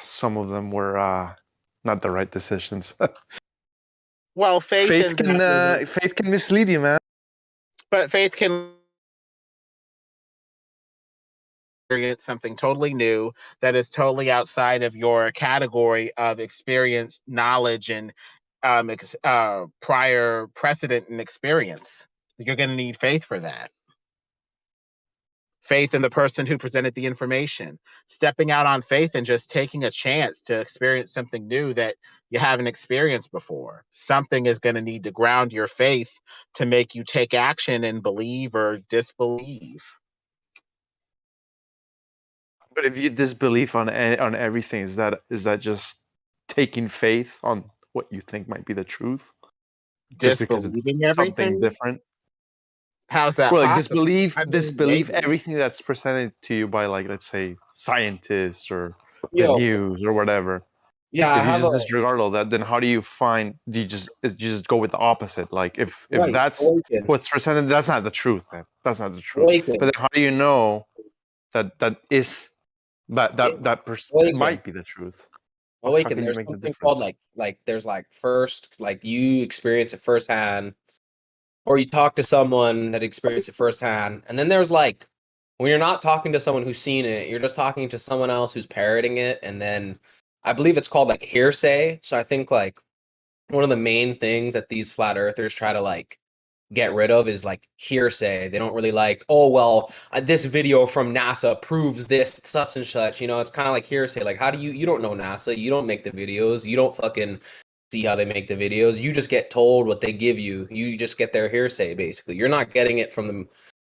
some of them were not the right decisions. Well, faith can mislead you, man. But faith can experience something totally new that is totally outside of your category of experience, knowledge, and prior precedent and experience. You're going to need faith for that. Faith in the person who presented the information. Stepping out on faith and just taking a chance to experience something new that you haven't experienced before. Something is going to need to ground your faith to make you take action and believe or disbelieve. But if you disbelief on everything, is that just taking faith on what you think might be the truth? Just because it's something different? How's that Well, possible? disbelieve everything that's presented to you by, like, let's say, scientists or the news or whatever. Yeah, if you just disregard all that, then how do you do you just go with the opposite? Like, if that's what's presented, that's not the truth, man. That's not the truth. But then how do you know that might be the truth? Awaken. There's something called like there's like first, like you experience it firsthand, or you talk to someone that experienced it firsthand, and then there's like when you're not talking to someone who's seen it, you're just talking to someone else who's parroting it, and then I believe it's called like hearsay. So I think like one of the main things that these flat earthers try to like get rid of is like hearsay. They don't really like, oh well, this video from NASA proves this such and such. You know, it's kind of like hearsay. Like, how do you don't know NASA? You don't make the videos. You don't fucking see how they make the videos. You just get told what they give you. You just get their hearsay basically. You're not getting it from them.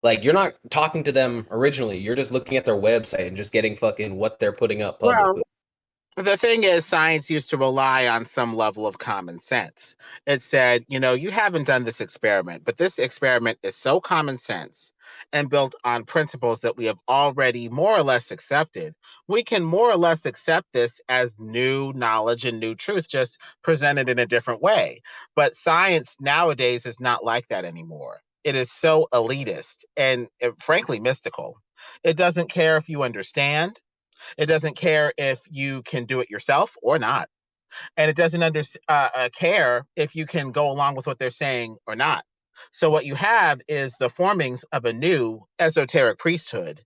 Like, you're not talking to them originally. You're just looking at their website and just getting fucking what they're putting up publicly. The thing is, science used to rely on some level of common sense. It said, you know, you haven't done this experiment, but this experiment is so common sense and built on principles that we have already more or less accepted. We can more or less accept this as new knowledge and new truth, just presented in a different way. But science nowadays is not like that anymore. It is so elitist and frankly mystical. It doesn't care if you understand. It doesn't care if you can do it yourself or not. And it doesn't care if you can go along with what they're saying or not. So what you have is the formings of a new esoteric priesthood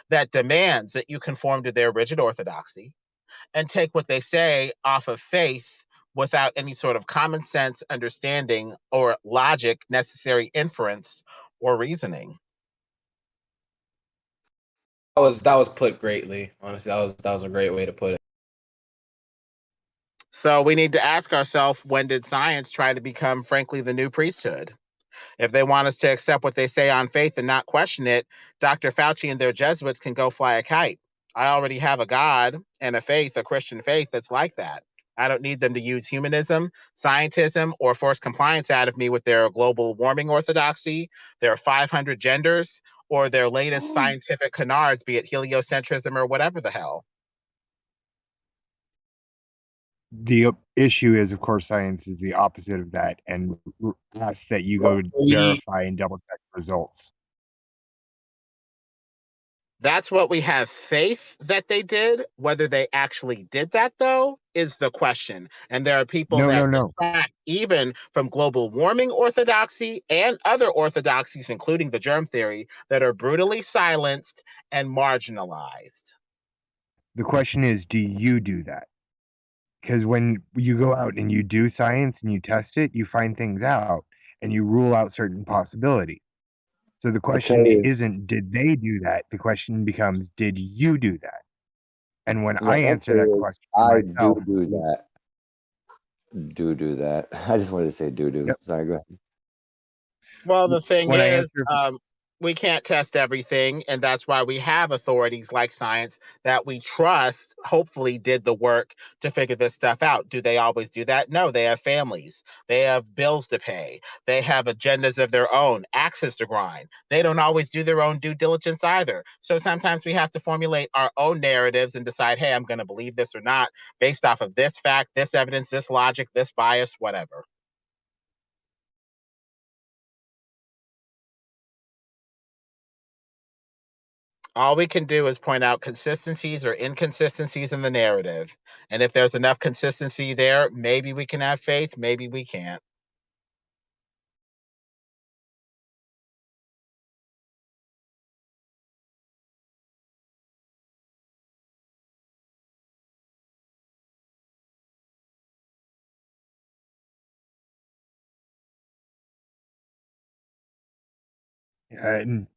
that demands that you conform to their rigid orthodoxy and take what they say off of faith without any sort of common sense understanding or logic, necessary inference, or reasoning. That was put greatly. Honestly, that was a great way to put it. So we need to ask ourselves, when did science try to become, frankly, the new priesthood? If they want us to accept what they say on faith and not question it, Dr. Fauci and their Jesuits can go fly a kite. I already have a God and a faith, a Christian faith that's like that. I don't need them to use humanism, scientism, or force compliance out of me with their global warming orthodoxy, their 500 genders, or their latest scientific canards, be it heliocentrism or whatever the hell. The issue is, of course, science is the opposite of that, and asks that you go verify and double check results. That's what we have faith that they did. Whether they actually did that, though, is the question. And there are people that detract even from global warming orthodoxy and other orthodoxies, including the germ theory, that are brutally silenced and marginalized. The question is, do you do that? Because when you go out and you do science and you test it, you find things out and you rule out certain possibilities. So the question isn't, did they do that? The question becomes, did you do that? And when I answer that question I myself, do that. Do that. I just wanted to say do. Yep. Sorry, go ahead. Well, the thing When I is, answer- we can't test everything, and that's why we have authorities like science that we trust, hopefully did the work to figure this stuff out. Do they always do that? No, they have families. They have bills to pay. They have agendas of their own, axes to grind. They don't always do their own due diligence either. So sometimes we have to formulate our own narratives and decide, hey, I'm going to believe this or not based off of this fact, this evidence, this logic, this bias, whatever. All we can do is point out consistencies or inconsistencies in the narrative. And if there's enough consistency there, maybe we can have faith, maybe we can't. and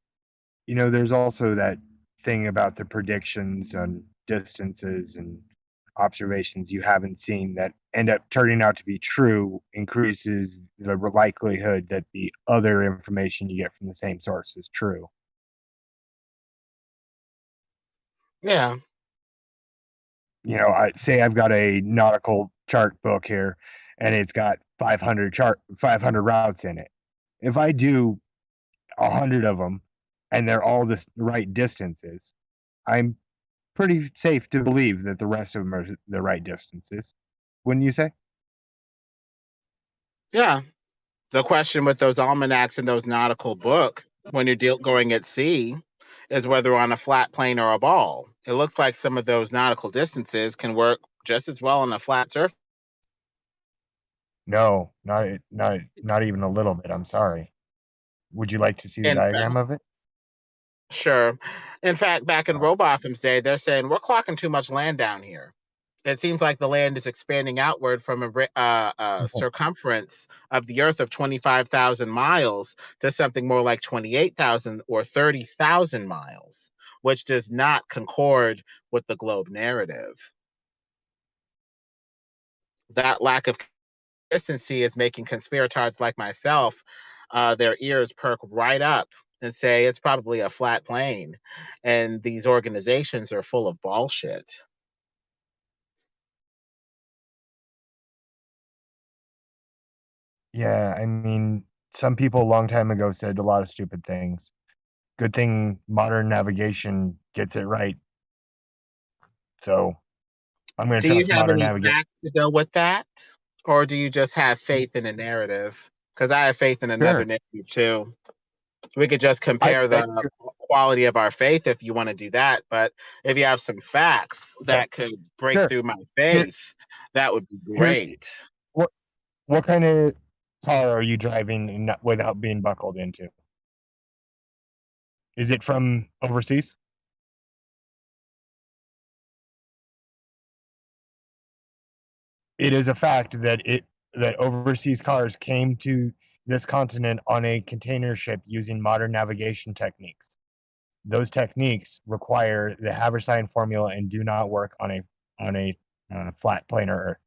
there's also that thing about the predictions on distances and observations you haven't seen that end up turning out to be true, increases the likelihood that the other information you get from the same source is true. Yeah. I say I've got a nautical chart book here and it's got 500 routes in it. If I do 100 of them and they're all the right distances, I'm pretty safe to believe that the rest of them are the right distances. Wouldn't you say? Yeah. The question with those almanacs and those nautical books, when you're going at sea, is whether on a flat plane or a ball. It looks like some of those nautical distances can work just as well on a flat surface. No, not even a little bit. I'm sorry. Would you like to see the In diagram fact, of it? Sure. In fact, back in Robotham's day, they're saying we're clocking too much land down here. It seems like the land is expanding outward from a circumference of the Earth of 25,000 miles to something more like 28,000 or 30,000 miles, which does not concord with the globe narrative. That lack of consistency is making conspirators like myself, their ears perk right up and say it's probably a flat plane. And these organizations are full of bullshit. Yeah, I mean, some people a long time ago said a lot of stupid things. Good thing modern navigation gets it right. So I'm going to Do you trust have modern any navigation. facts to go with that? Or do you just have faith in a narrative? Because I have faith in another Sure. narrative too. We could just compare the quality of our faith if you want to do that. But if you have some facts that could break Sure. through my faith, that would be Here's great. what kind of car are you driving without being buckled into? Is it from overseas? It is a fact that overseas cars came to this continent on a container ship using modern navigation techniques. Those techniques require the Haversine formula and do not work on a flat planar Earth.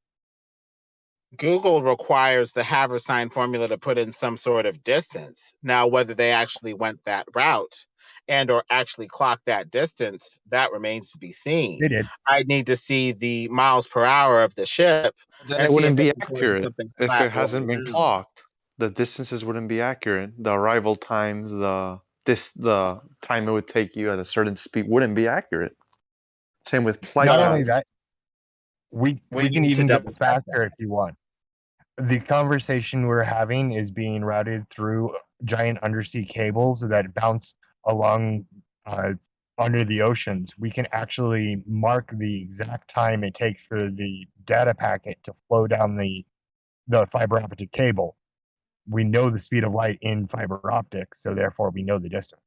Google requires the Haversine formula to put in some sort of distance. Now, whether they actually went that route and or actually clocked that distance, that remains to be seen. They did. I need to see the miles per hour of the ship Then and it see if wouldn't be they can put in accurate something if flat it or hasn't been round. clocked. The distances wouldn't be accurate. The arrival times, the time it would take you at a certain speed wouldn't be accurate. Same with flight Not path. only that, we can need to even go double check faster if you want. The conversation we're having is being routed through giant undersea cables that bounce along under the oceans. We can actually mark the exact time it takes for the data packet to flow down the fiber optic cable. We know the speed of light in fiber optics, so therefore we know the distance.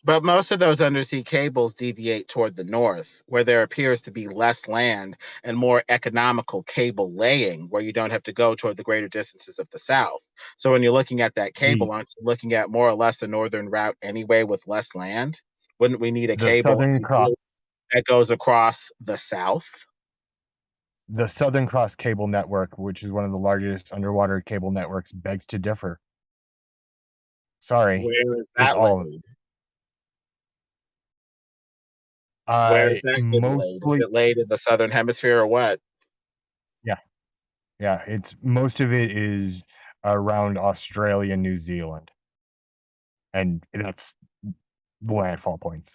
But most of those undersea cables deviate toward the north, where there appears to be less land and more economical cable laying, where you don't have to go toward the greater distances of the south. So when you're looking at that cable, aren't you looking at more or less the northern route anyway with less land? Wouldn't we need a The cable Southern Cross, that goes across the south? the Southern Cross cable network, which is one of the largest underwater cable networks, begs to differ. Sorry. Where is It's that all laid? Where is that cable laid? Is mostly, it laid in the southern hemisphere or what? yeah, it's most of it is around Australia, New Zealand, and that's the landfall points.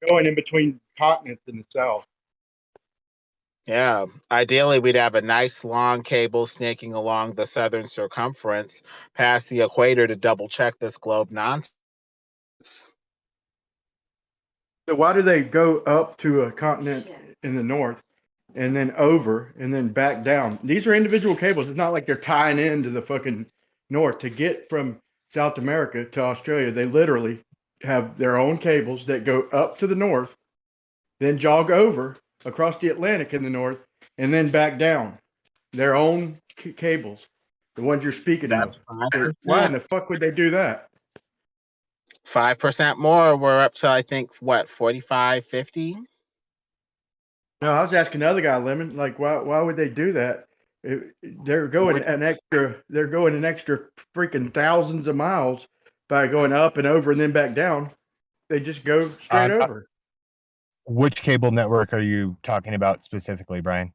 Going in between continents in the south. Yeah, ideally we'd have a nice long cable snaking along the southern circumference past the equator to double check this globe nonsense. So why do they go up to a continent in the north and then over and then back down? These are individual cables. It's not like they're tying into the fucking north to get from South America to Australia. They literally have their own cables that go up to the north, then jog over across the Atlantic in the north, and then back down. Their own cables, the ones you're speaking That's of. So why in the fuck would they do that? 5% more. We're up to, I think, what, 45, 50? No, I was asking the other guy, Lemon, like why would they do that? They're going an extra freaking thousands of miles by going up and over and then back down. They just go straight over. Which cable network are you talking about specifically, Brian?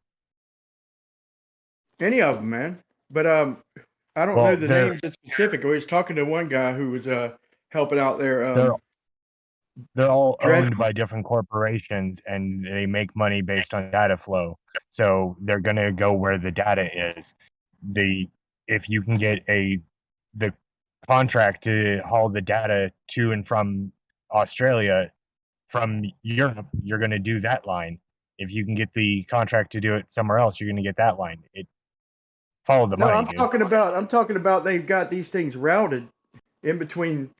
Any of them, man. But I don't know the names in specific. I was talking to one guy who was helping out there. They're all owned by different corporations, and they make money based on data flow. So they're going to go where the data is. If you can get the contract to haul the data to and from Australia from Europe, you're going to do that line. If you can get the contract to do it somewhere else, you're going to get that line. Follow the money. I'm talking about they've got these things routed in between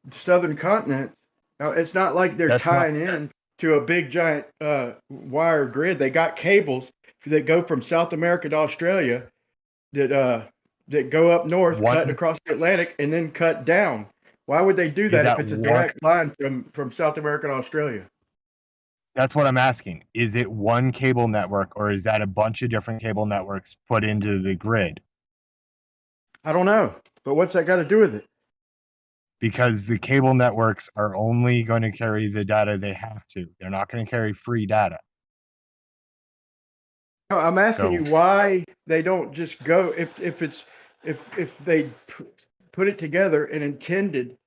the southern continent. Now, it's not like they're That's tying in to a big giant wire grid. They got cables that go from South America to Australia that go up north, cut across the Atlantic, and then cut down. Why would they do that if it's a direct line from South America to Australia? That's what I'm asking. Is it one cable network, or is that a bunch of different cable networks put into the grid? I don't know, but what's that got to do with it? Because the cable networks are only going to carry the data they have to. They're not going to carry free data. No, I'm asking you why they don't just go if they put it together and intended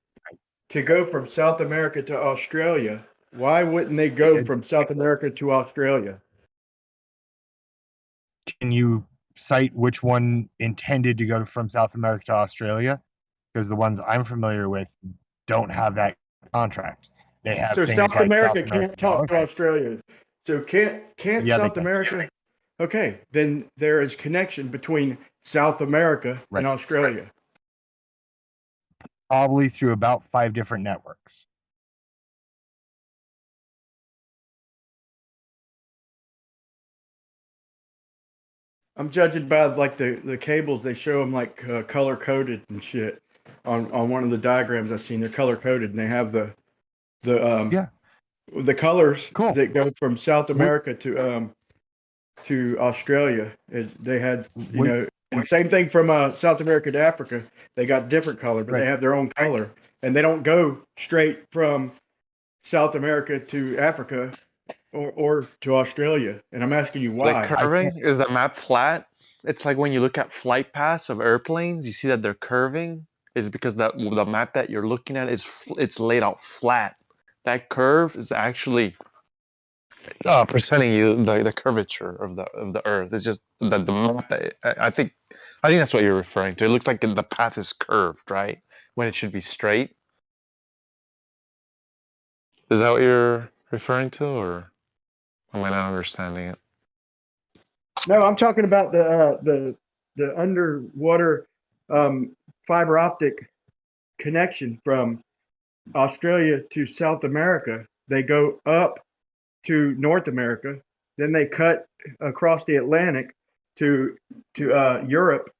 to go from South America to Australia. Why wouldn't they go from South America to Australia? Can you cite which one intended to go from South America to Australia? Because the ones I'm familiar with don't have that contract. They have so things South like America South America can't talk to Australia. So can't Yeah, South America? Okay, then there is connection between South America and Australia. Probably through about 5 different networks. I'm judging by like the cables. They show them like color coded and shit on one of the diagrams I've seen. They're color coded and they have the colors that go from South America to Australia. They had and same thing from South America to Africa. They got different color, but they have their own color, and they don't go straight from South America to Africa or to Australia. And I'm asking you why. Like curving? Is the map flat? It's like when you look at flight paths of airplanes, you see that they're curving. It's because the map that you're looking at it's laid out flat. That curve is actually presenting you the curvature of the Earth. It's just the map that I think that's what you're referring to. It looks like the path is curved, right? When it should be straight. Is that what you're referring to, or am I not understanding it? No, I'm talking about the underwater fiber optic connection from Australia to South America. They go up to North America, then they cut across the Atlantic to Europe,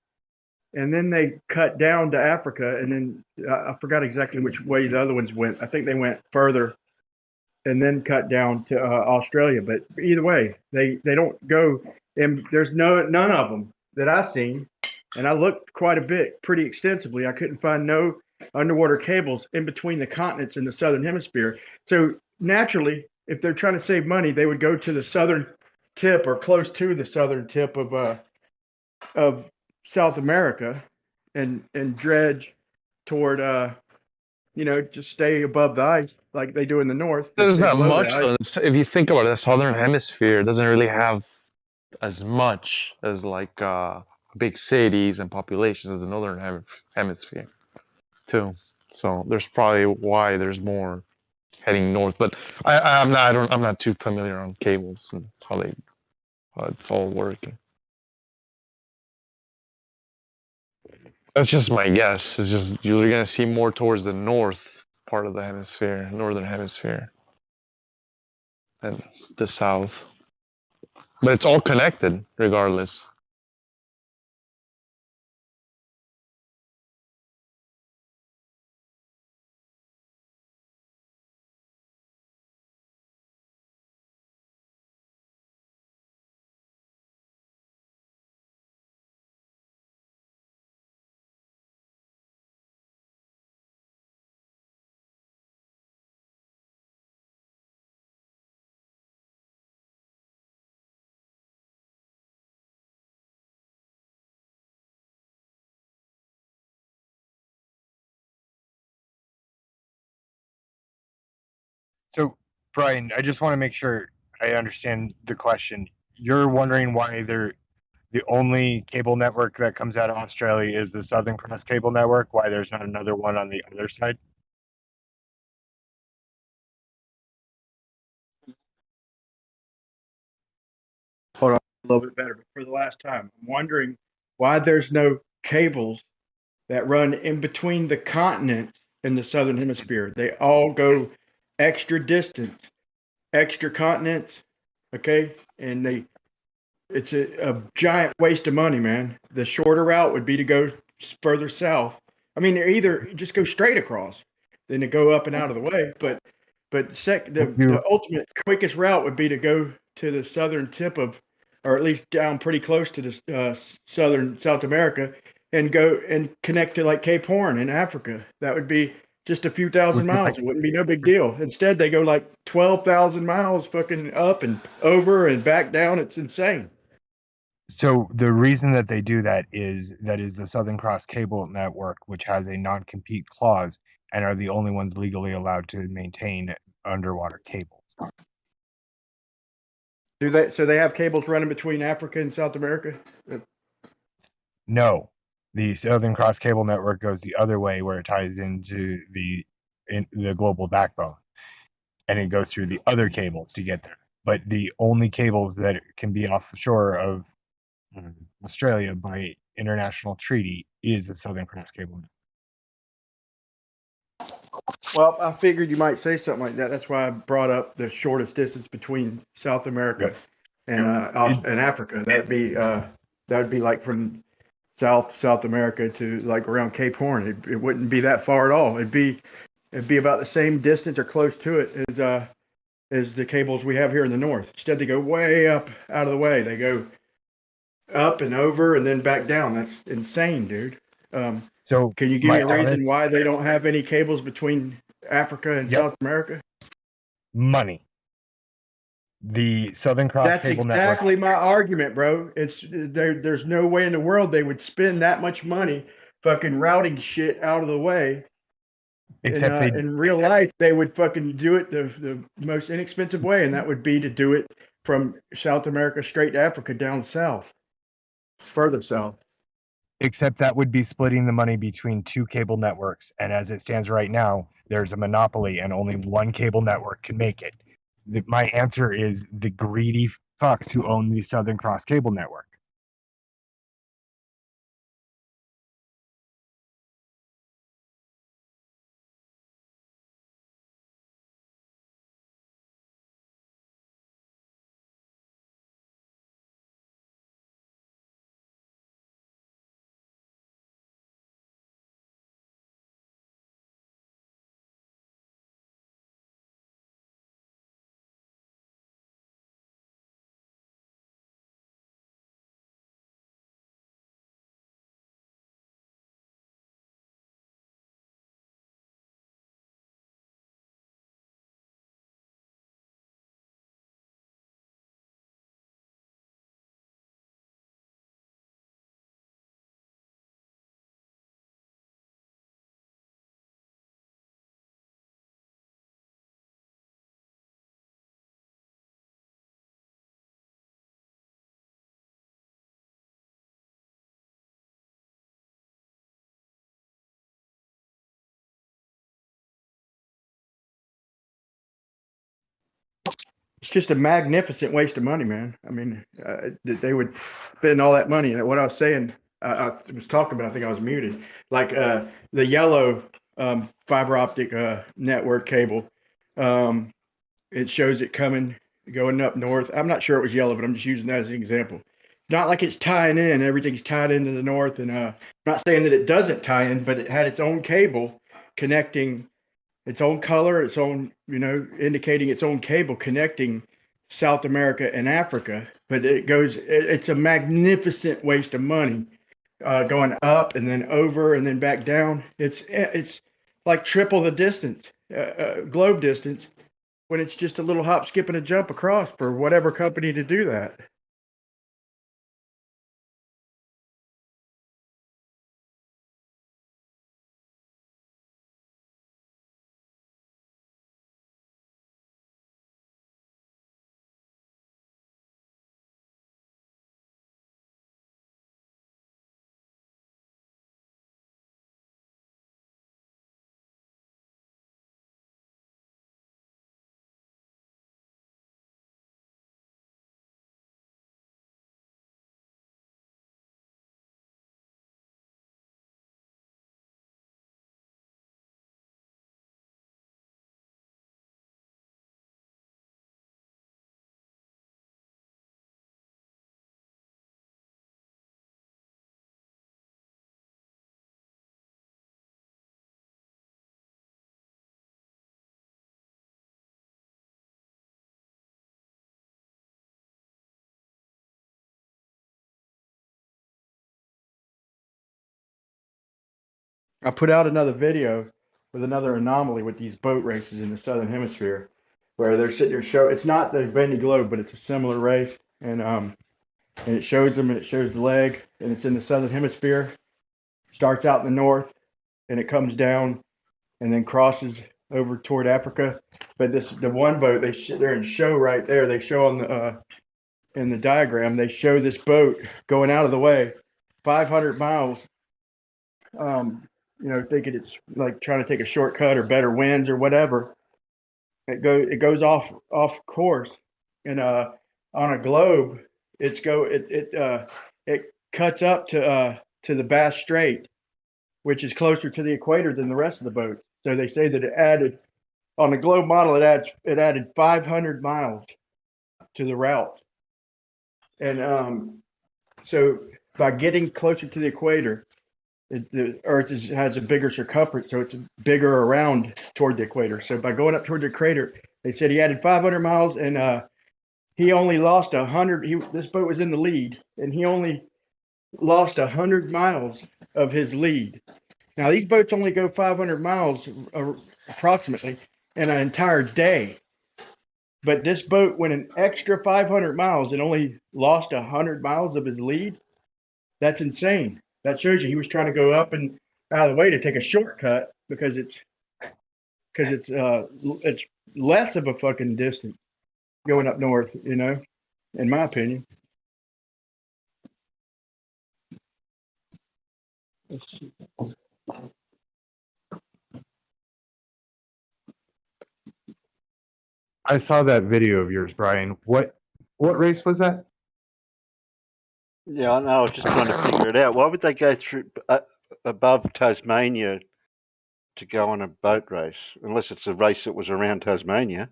and then they cut down to Africa, and then I forgot exactly which way the other ones went. I think they went further and then cut down to Australia. But either way, they don't go, and there's none of them that I've seen, and I looked quite a bit, pretty extensively. I couldn't find no underwater cables in between the continents in the southern hemisphere. So naturally, if they're trying to save money, they would go to the southern tip or close to the southern tip of South America and dredge toward just stay above the ice like they do in the north. There's not much. If you think about it, the southern hemisphere doesn't really have as much as like big cities and populations as the northern hemisphere, too. So there's probably why there's more heading north. But I'm not too familiar on cables and how it's all working. That's just my guess. It's just you're gonna see more towards the north part of the hemisphere, northern hemisphere, than the south. But it's all connected, regardless. So, Brian, I just want to make sure I understand the question. You're wondering why the only cable network that comes out of Australia is the Southern Cross Cable Network, why there's not another one on the other side? Hold on a little bit better, but for the last time, I'm wondering why there's no cables that run in between the continents in the southern hemisphere. They all go extra distance, extra continents, okay? And it's a giant waste of money, man. The shorter route would be to go further south. I mean, they're either just go straight across, then to go up and out of the way. But the ultimate quickest route would be to go to the southern tip of, or at least down pretty close to the southern South America, and go and connect to like Cape Horn in Africa. That would be just a few thousand miles. It wouldn't be no big deal. Instead, they go like 12,000 miles fucking up and over and back down. It's insane. So the reason that they do that is the Southern Cross Cable Network, which has a non-compete clause and are the only ones legally allowed to maintain underwater cables. Do they? So they have cables running between Africa and South America? No, the Southern Cross Cable Network goes the other way, where it ties into the global backbone, and it goes through the other cables to get there. But the only cables that can be offshore of Australia by international treaty is the Southern Cross Cable Network. Well, I figured you might say something like that. That's why I brought up the shortest distance between South America and Africa. That'd be like from South America to like around Cape Horn. It wouldn't be that far at all. It'd be about the same distance or close to it as the cables we have here in the north. Instead, they go way up out of the way. They go up and over and then back down. That's insane, dude. So can you give me a reason why they don't have any cables between Africa and South America? Money. The Southern Cross Cable Network. That's exactly my argument, bro. It's there's no way in the world they would spend that much money fucking routing shit out of the way. Except in real life, they would fucking do it the most inexpensive way, and that would be to do it from South America straight to Africa down south, further south. Except that would be splitting the money between two cable networks, and as it stands right now, there's a monopoly, and only one cable network can make it. My answer is the greedy fucks who own the Southern Cross Cable Network. It's just a magnificent waste of money, man. I mean, they would spend all that money. And what I was saying, I was talking about, I think I was muted, like the yellow fiber optic network cable. It shows it going up north. I'm not sure it was yellow, but I'm just using that as an example. Not like it's tying in, everything's tied into the north. And I'm not saying that it doesn't tie in, but it had its own cable connecting its own color, its own, indicating its own cable connecting South America and Africa. But it's a magnificent waste of money going up and then over and then back down. It's like triple the distance, globe distance, when it's just a little hop, skip, and a jump across for whatever company to do that. I put out another video with another anomaly with these boat races in the southern hemisphere, where they're sitting there show. It's not the Bendy Globe, but it's a similar race, and it shows them and it shows the leg, and it's in the southern hemisphere. Starts out in the north, and it comes down, and then crosses over toward Africa. But the one boat they're in show right there. They show on the in the diagram. They show this boat going out of the way, 500 miles. Thinking it's like trying to take a shortcut or better winds or whatever. It goes off course, and on a globe, it cuts up to the Bass Strait, which is closer to the equator than the rest of the boat. So they say that it added on the globe model, it added 500 miles to the route, and so by getting closer to the equator, the Earth has a bigger circumference, so it's bigger around toward the equator. So by going up toward the equator, they said he added 500 miles, and he only lost 100. This boat was in the lead, and he only lost 100 miles of his lead. Now these boats only go 500 miles approximately in an entire day, but this boat went an extra 500 miles and only lost 100 miles of his lead. That's insane. That shows you he was trying to go up and out of the way to take a shortcut because it's less of a fucking distance going up north, in my opinion. I saw that video of yours, Brian. What race was that? Yeah, I know. I was just trying to figure it out. Why would they go through above Tasmania to go on a boat race, unless it's a race that was around Tasmania?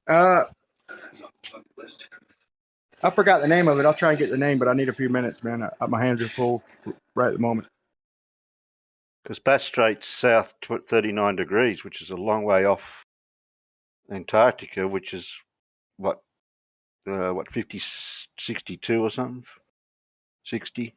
I forgot the name of it. I'll try and get the name, but I need a few minutes, man. My hands are full right at the moment. Because Bass Strait's south 39 degrees, which is a long way off Antarctica, which is what 50, 62 or something? 60?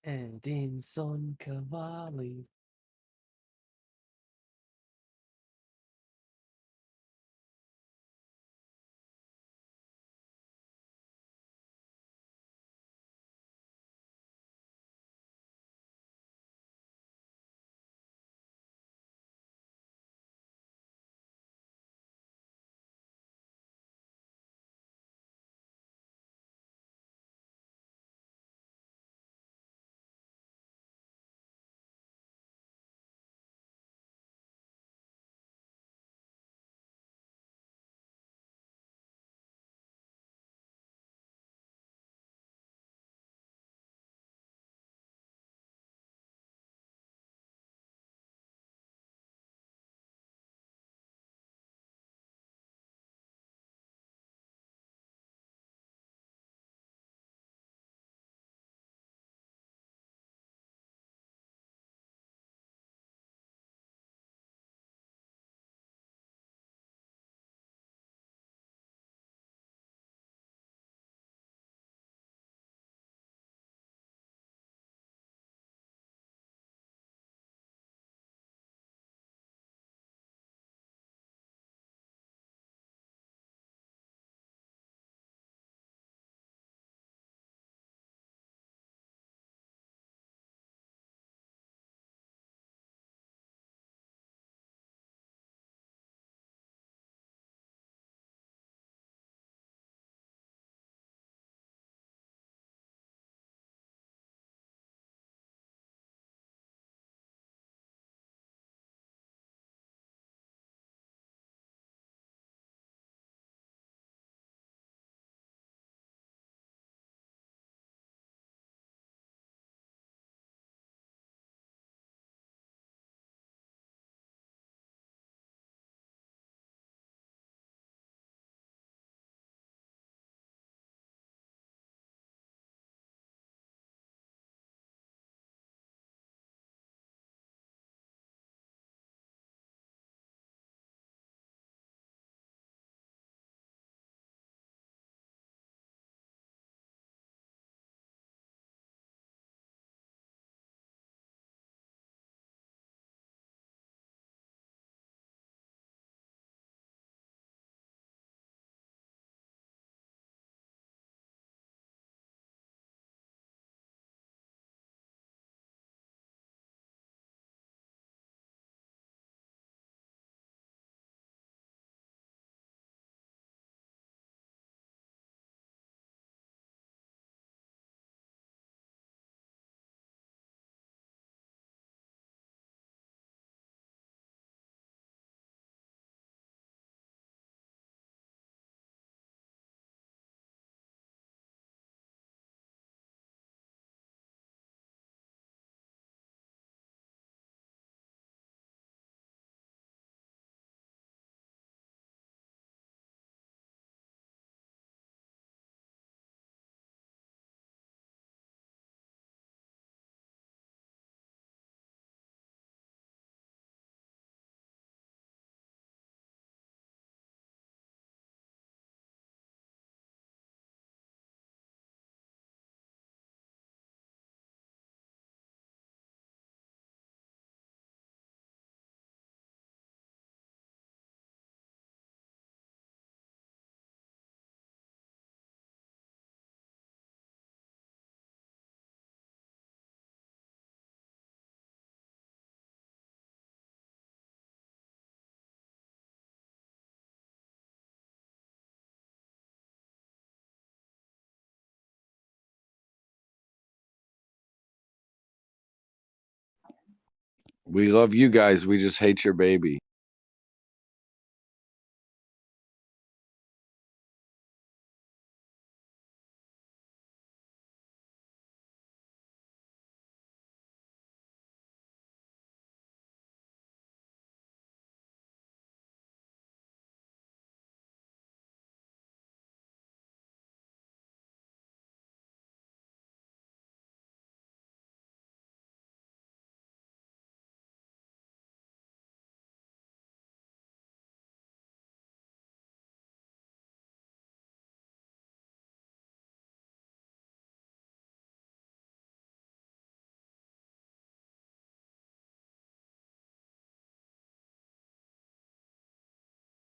Edinson Cavalli. We love you guys. We just hate your baby.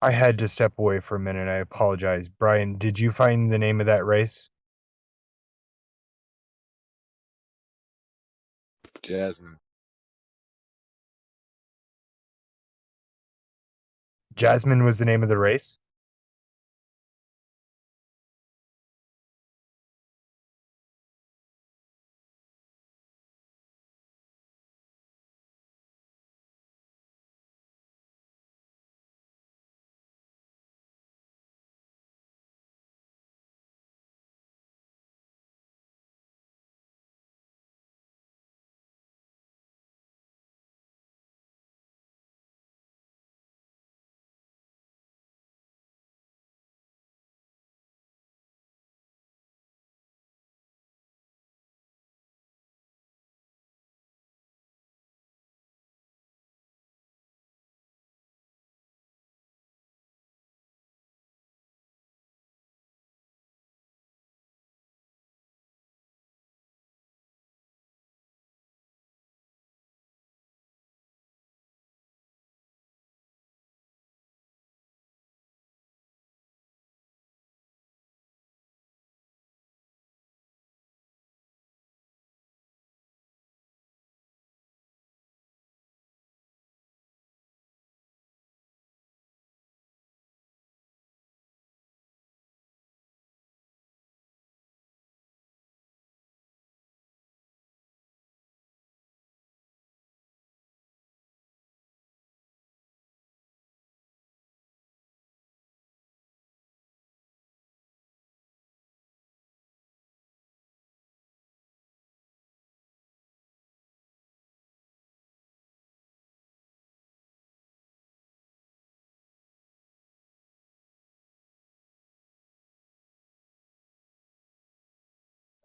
I had to step away for a minute. I apologize. Brian, did you find the name of that race? Jasmine. Jasmine was the name of the race?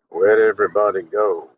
Where'd everybody go?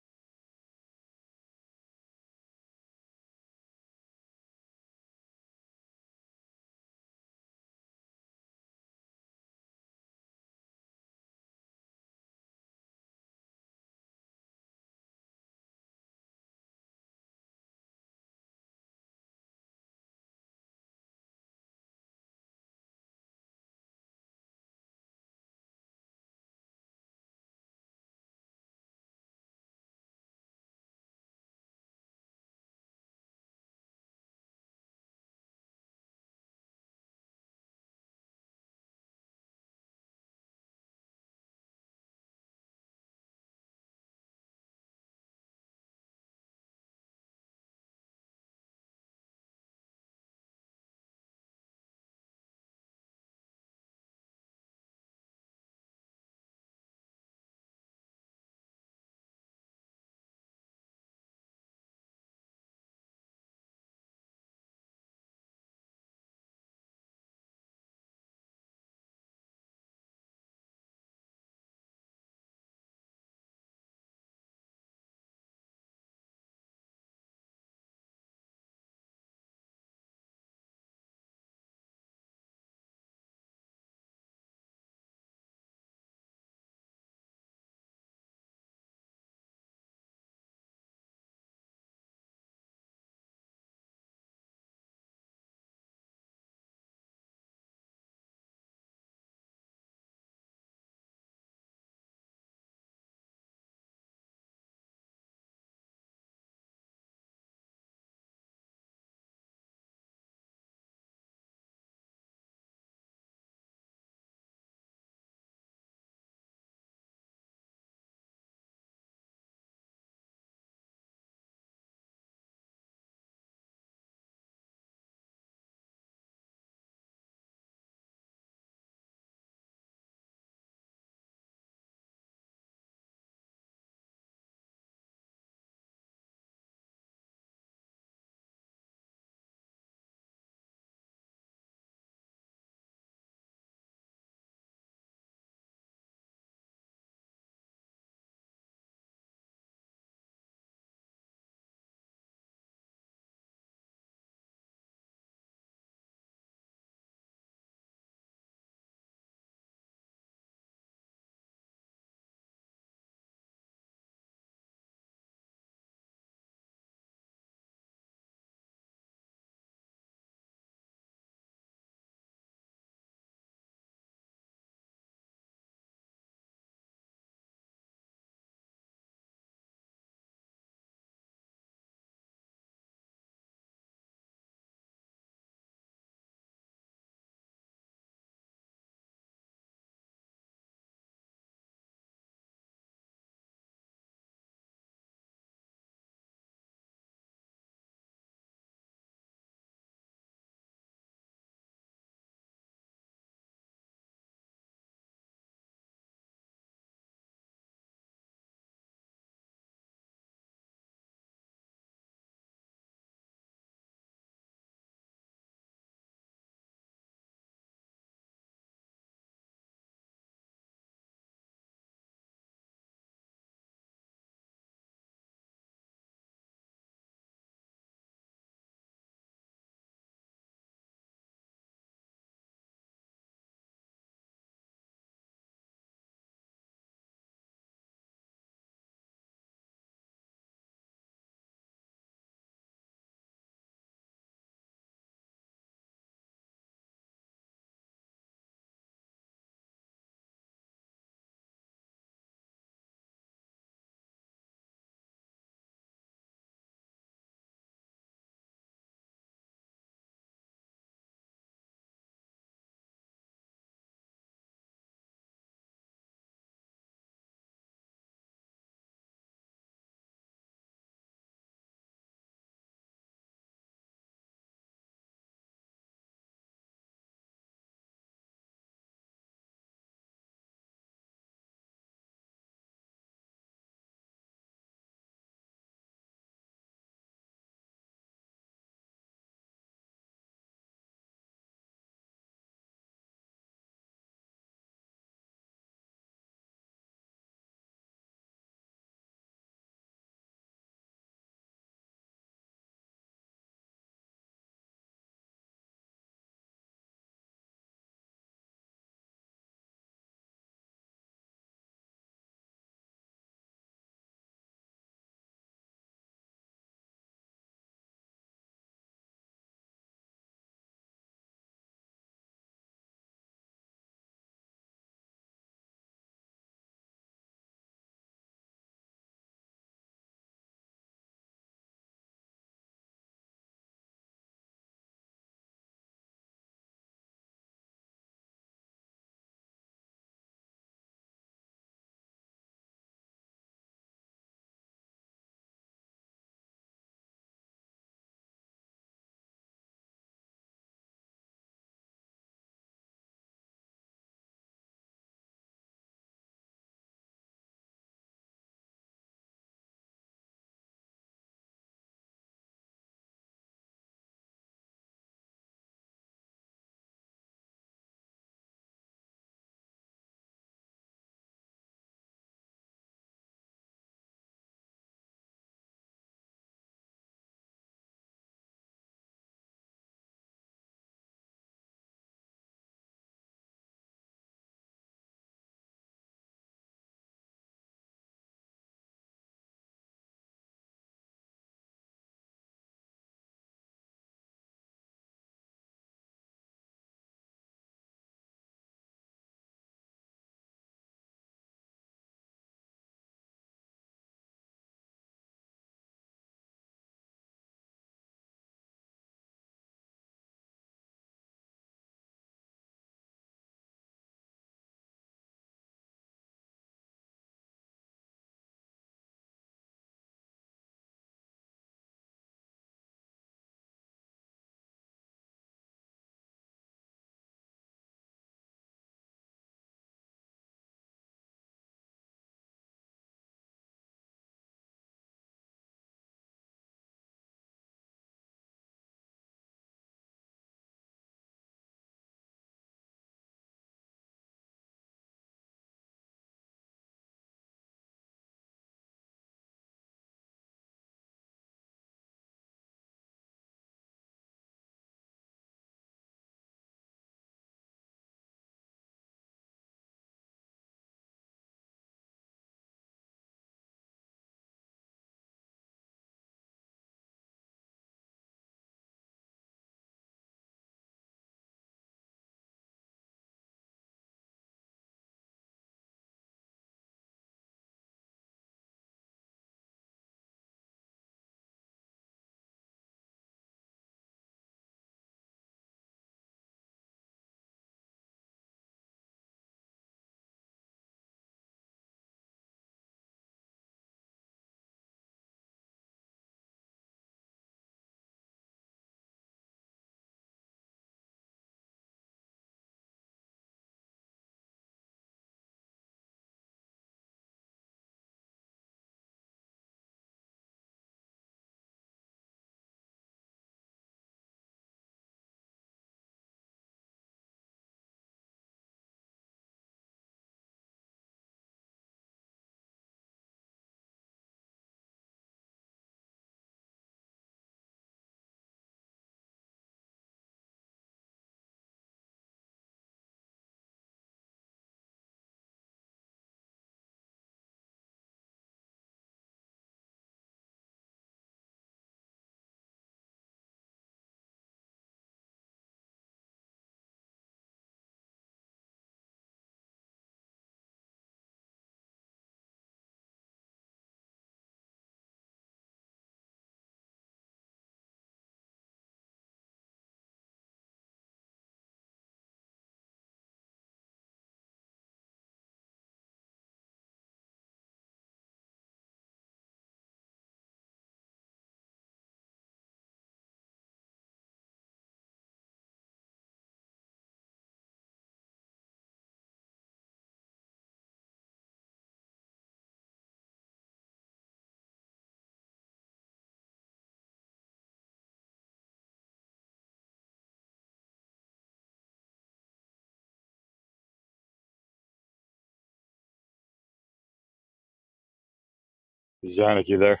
Zanuck, you there?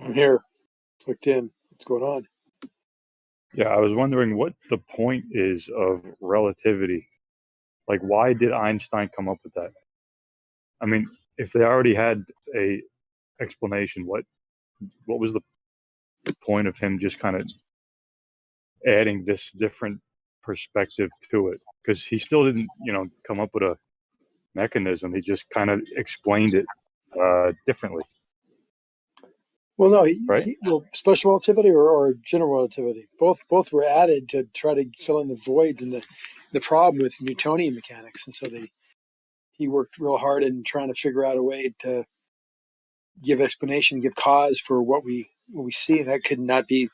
I'm here, clicked in. What's going on? Yeah, I was wondering what the point is of relativity. Like, why did Einstein come up with that? I mean, if they already had a explanation, what was the point of him just kind of adding this different perspective to it? Because he still didn't, come up with a mechanism. He just kind of explained it differently, Well, no, right? special relativity or general relativity. Both were added to try to fill in the voids and the problem with Newtonian mechanics, and so he worked real hard in trying to figure out a way to give explanation, give cause for what we see, and that could not be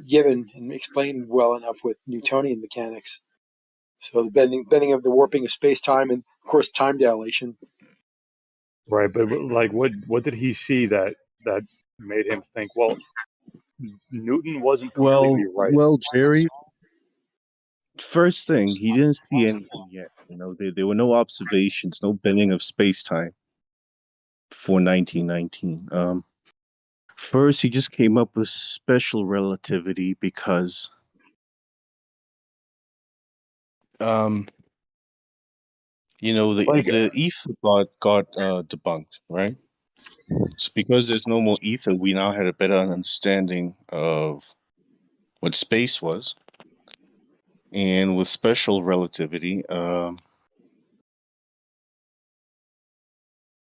given and explained well enough with Newtonian mechanics. So the bending of the warping of space time, and of course time dilation. Right, but like, what did he see that made him think, well, Newton wasn't completely right? Well, Jerry. First thing, he didn't see anything yet. There were no observations, no bending of space time before 1919. First, he just came up with special relativity because the ether got debunked, right? So because there's no more ether, we now had a better understanding of what space was. And with special relativity,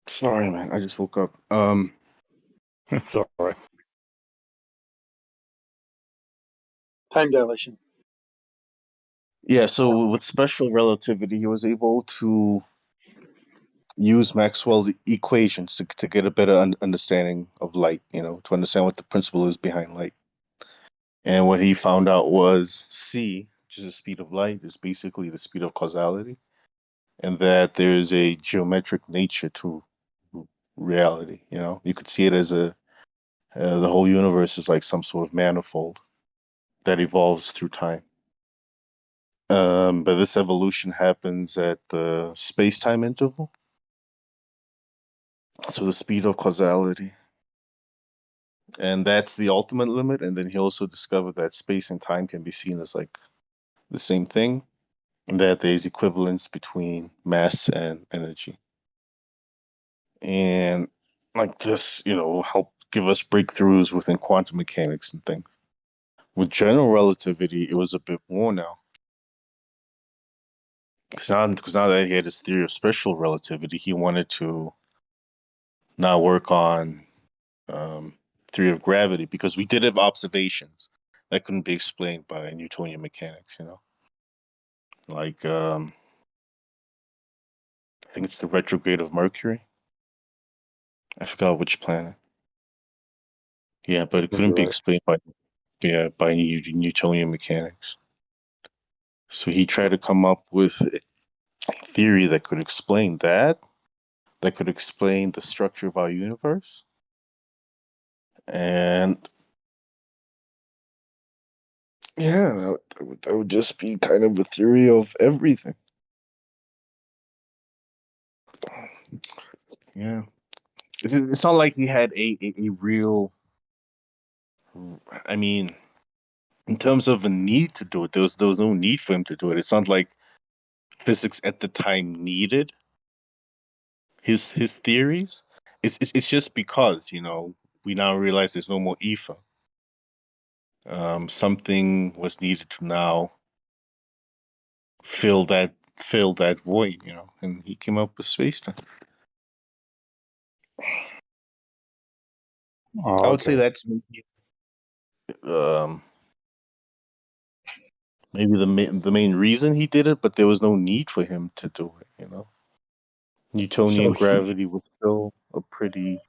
sorry man, I just woke up. That's all right. Time dilation. Yeah, so with special relativity, he was able to use Maxwell's equations to get a better understanding of light, to understand what the principle is behind light. And what he found out was c, which is the speed of light, is basically the speed of causality, and that there's a geometric nature to reality. You could see it as the whole universe is like some sort of manifold that evolves through time. But this evolution happens at the space-time interval. So the speed of causality. And that's the ultimate limit. And then he also discovered that space and time can be seen as like the same thing, and that there's equivalence between mass and energy. And like this, will help give us breakthroughs within quantum mechanics and things. With general relativity, it was a bit more now. Because now that he had his theory of special relativity, he wanted to now work on theory of gravity, because we did have observations that couldn't be explained by Newtonian mechanics, like I think it's the retrograde of Mercury. I forgot which planet. Yeah, but it couldn't be explained by Newtonian mechanics. So he tried to come up with a theory that could explain that could explain the structure of our universe, and yeah, that would just be kind of a theory of everything. Yeah. It's not like he had a real, I mean, in terms of a need to do it, there was no need for him to do it. It's not like physics at the time needed his theories. It's just because, we now realize there's no more ether. Something was needed to now fill that void, and he came up with space-time. Oh, I would say okay. that's maybe the main reason he did it, but there was no need for him to do it. Newtonian gravity was still a pretty.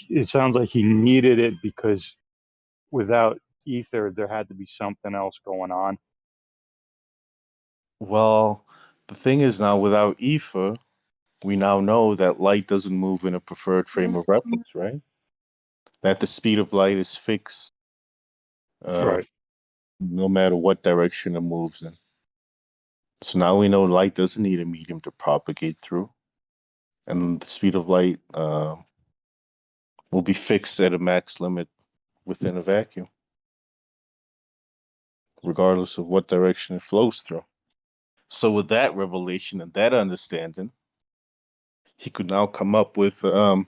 It sounds like he needed it because without ether, there had to be something else going on. Well, the thing is now, without ether, we now know that light doesn't move in a preferred frame of reference, right? That the speed of light is fixed, Right. no matter what direction it moves in. So now we know light doesn't need a medium to propagate through, and the speed of light will be fixed at a max limit within a vacuum, regardless of what direction it flows through. So with that revelation and that understanding, he could now come up with a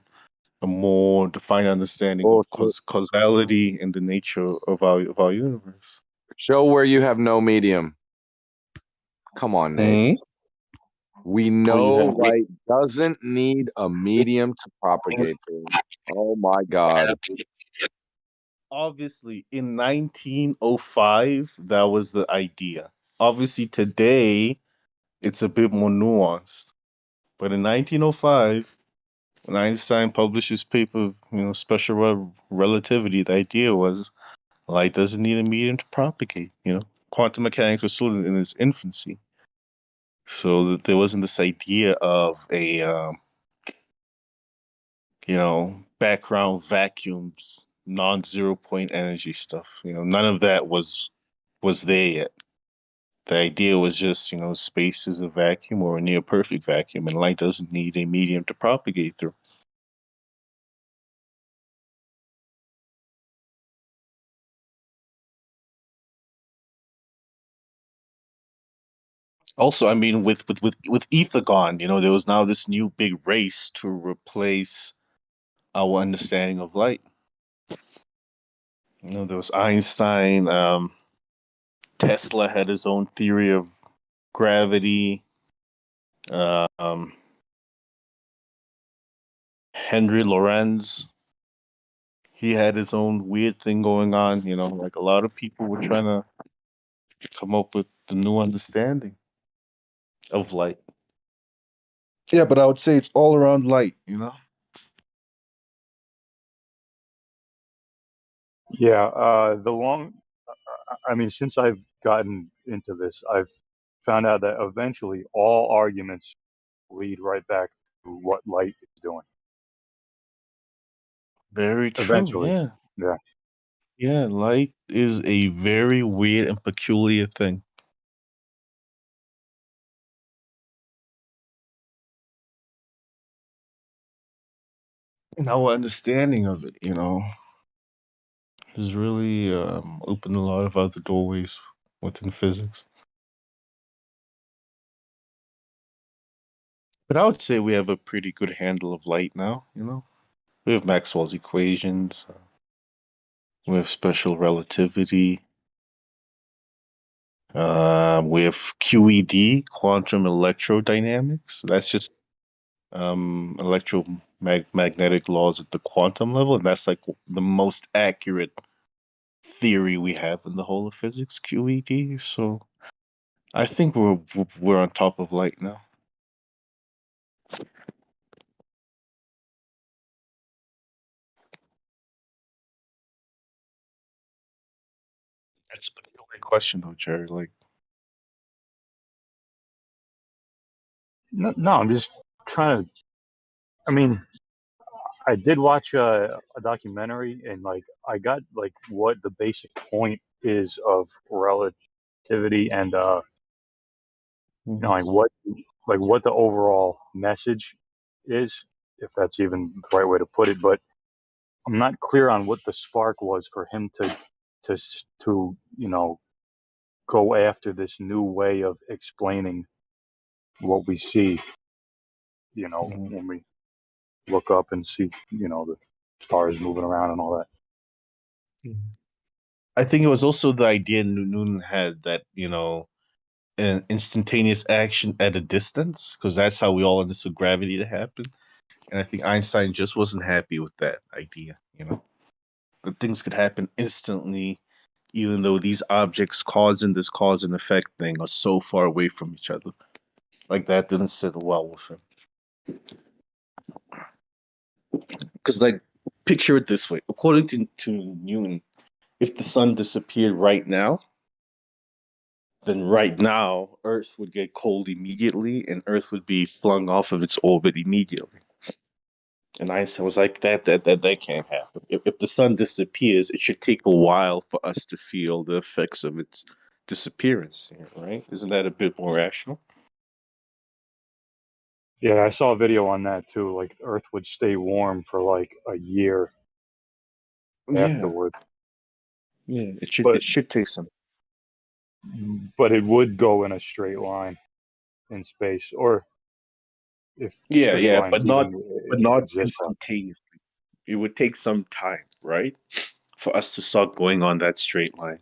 more defined understanding of causality and the nature of our universe. Show where you have no medium. Come on, Nate. We know have- light doesn't need a medium to propagate through. Oh my God. Obviously, in 1905, that was the idea. Obviously, today, it's a bit more nuanced. But in 1905, when Einstein published his paper, special relativity, the idea was light doesn't need a medium to propagate. Quantum mechanics was still in its infancy. So that there wasn't this idea of a, background vacuums, non-zero point energy stuff. None of that was there yet. The idea was just, space is a vacuum or a near perfect vacuum, and light doesn't need a medium to propagate through. Also, I mean, with ether gone, there was now this new big race to replace our understanding of light. There was Einstein. Tesla had his own theory of gravity. Henry Lorentz, he had his own weird thing going on. Like a lot of people were trying to come up with the new understanding of light. Yeah, but I would say it's all around light, Yeah, I mean, since I've gotten into this, I've found out that eventually all arguments lead right back to what light is doing. Very true. Eventually. Yeah. Yeah, light is a very weird and peculiar thing. And our understanding of it, has really opened a lot of other doorways within physics. But I would say we have a pretty good handle of light now, We have Maxwell's equations. We have special relativity. We have QED, quantum electrodynamics. That's just electromagnetic laws at the quantum level, and that's like the most accurate theory we have in the whole of physics, QED. So I think we're on top of light now. That's a peculiar question, though, Jerry. Like, No, I'm just trying to. I mean, I did watch a documentary, and like I got like what the basic point is of relativity, and like what the overall message is, if that's even the right way to put it. But I'm not clear on what the spark was for him to go after this new way of explaining what we see. When we look up and see, the stars moving around and all that. I think it was also the idea Newton had that, an instantaneous action at a distance, because that's how we all understood gravity to happen. And I think Einstein just wasn't happy with that idea, that things could happen instantly, even though these objects causing this cause and effect thing are so far away from each other. Like that didn't sit well with him. Because, like, picture it this way. According to Newton, if the sun disappeared right now, then right now Earth would get cold immediately and Earth would be flung off of its orbit immediately. And Einstein was like, that can't happen. If the sun disappears, it should take a while for us to feel the effects of its disappearance, right? Isn't that a bit more rational? Yeah, I saw a video on that too. Like the Earth would stay warm for like a year Yeah, afterward, yeah. It but should take some. it would go in a straight line in space, or if Yeah, straight yeah, lines but even not exist. instantaneously. It would take some time, right, for us to start going on that straight line.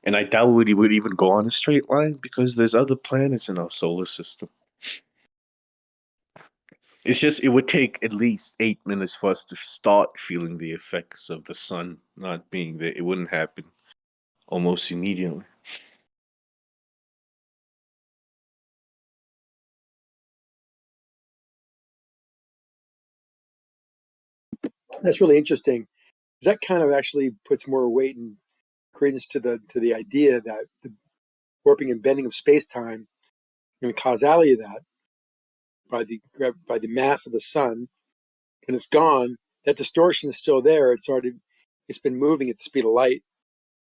And I doubt it would even go on a straight line because there's other planets in our solar system. It's just it would take at least 8 minutes for us to start feeling the effects of the sun not being there. It wouldn't happen almost immediately. That's really interesting. That kind of actually puts more weight and credence to the idea that the warping and bending of space time and the causality of that by the mass of the sun, when it's gone, that distortion is still there. It's been moving at the speed of light,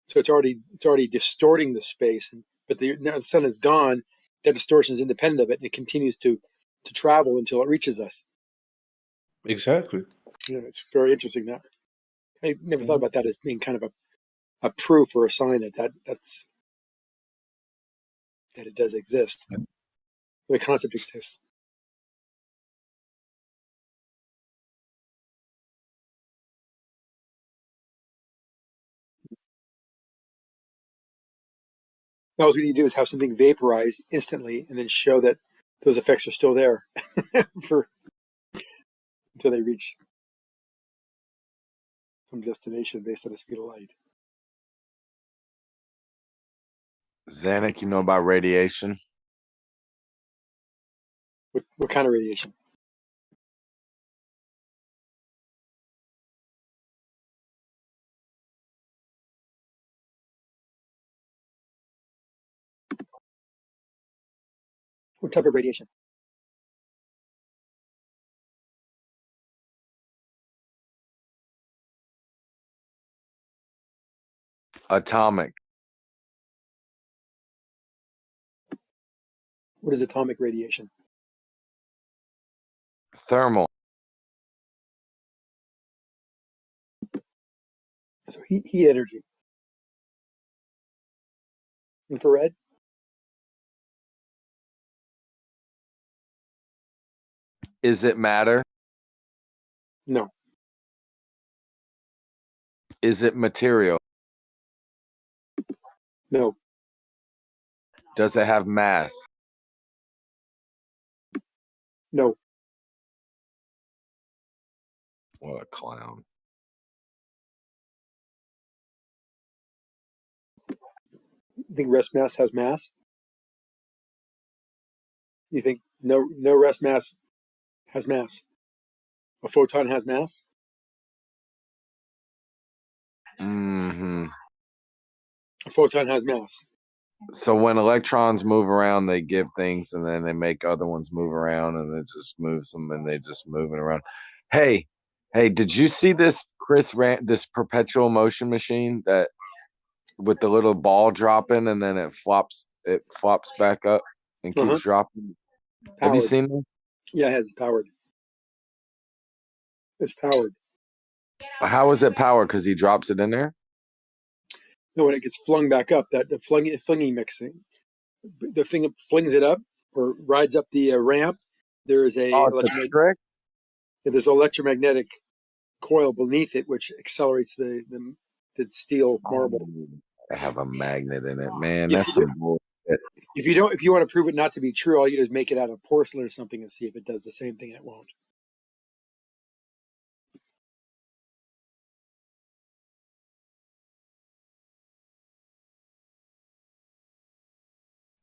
so it's already distorting the space. But now the sun is gone, that distortion is independent of it, and it continues to travel until it reaches us. Exactly. It's very interesting. That I never thought about that as being kind of a proof or a sign that it does exist. The concept exists. Now, what we need to do is have something vaporize instantly, and then show that those effects are still there until they reach some destination based on the speed of light. Zanuck, you know about radiation? What kind of radiation? What type of radiation? Atomic. What is atomic radiation? Thermal. So heat energy. Infrared? Is it matter? No. Is it material? No. Does it have mass? No. What a clown. You think rest mass has mass? You think no rest mass has mass? A photon has mass? Mm-hmm. A photon has mass. So when electrons move around, they give things, and then they make other ones move around, and it just moves them, and they just moving around. Hey, did you see this this perpetual motion machine that with the little ball dropping, and then it flops back up and keeps dropping? Powered. Have you seen it? Yeah, it has powered. It's powered. How is it powered? Because he drops it in there? No, when it gets flung back up, that the flinging mixing, the thing flings it up or rides up the ramp. There is there's an electromagnetic coil beneath it, which accelerates the steel marble. I have a magnet in it, man. That's some bullshit. If you want to prove it not to be true, all you do is make it out of porcelain or something and see if it does the same thing. It won't.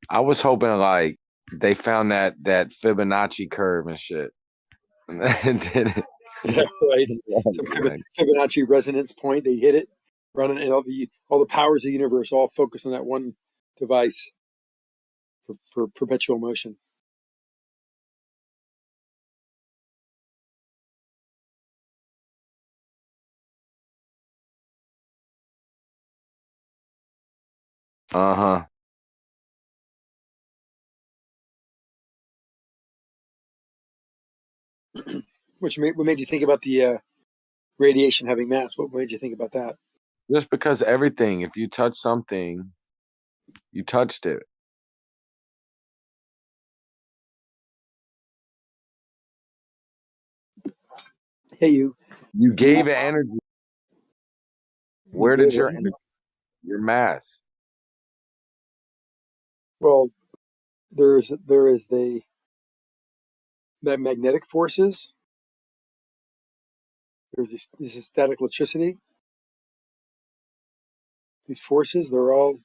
I was hoping like they found that Fibonacci curve and shit. And did it. Yeah, right. Some Fibonacci resonance point. They hit it, running, and all the powers of the universe all focus on that one device for perpetual motion. Uh-huh. What made you think about the radiation having mass? What made you think about that? Just because everything, if you touch something, you touched it. Hey, you gave it energy. Where did your energy? Your mass? Well, there is the magnetic forces. There's this static electricity. These forces, they're all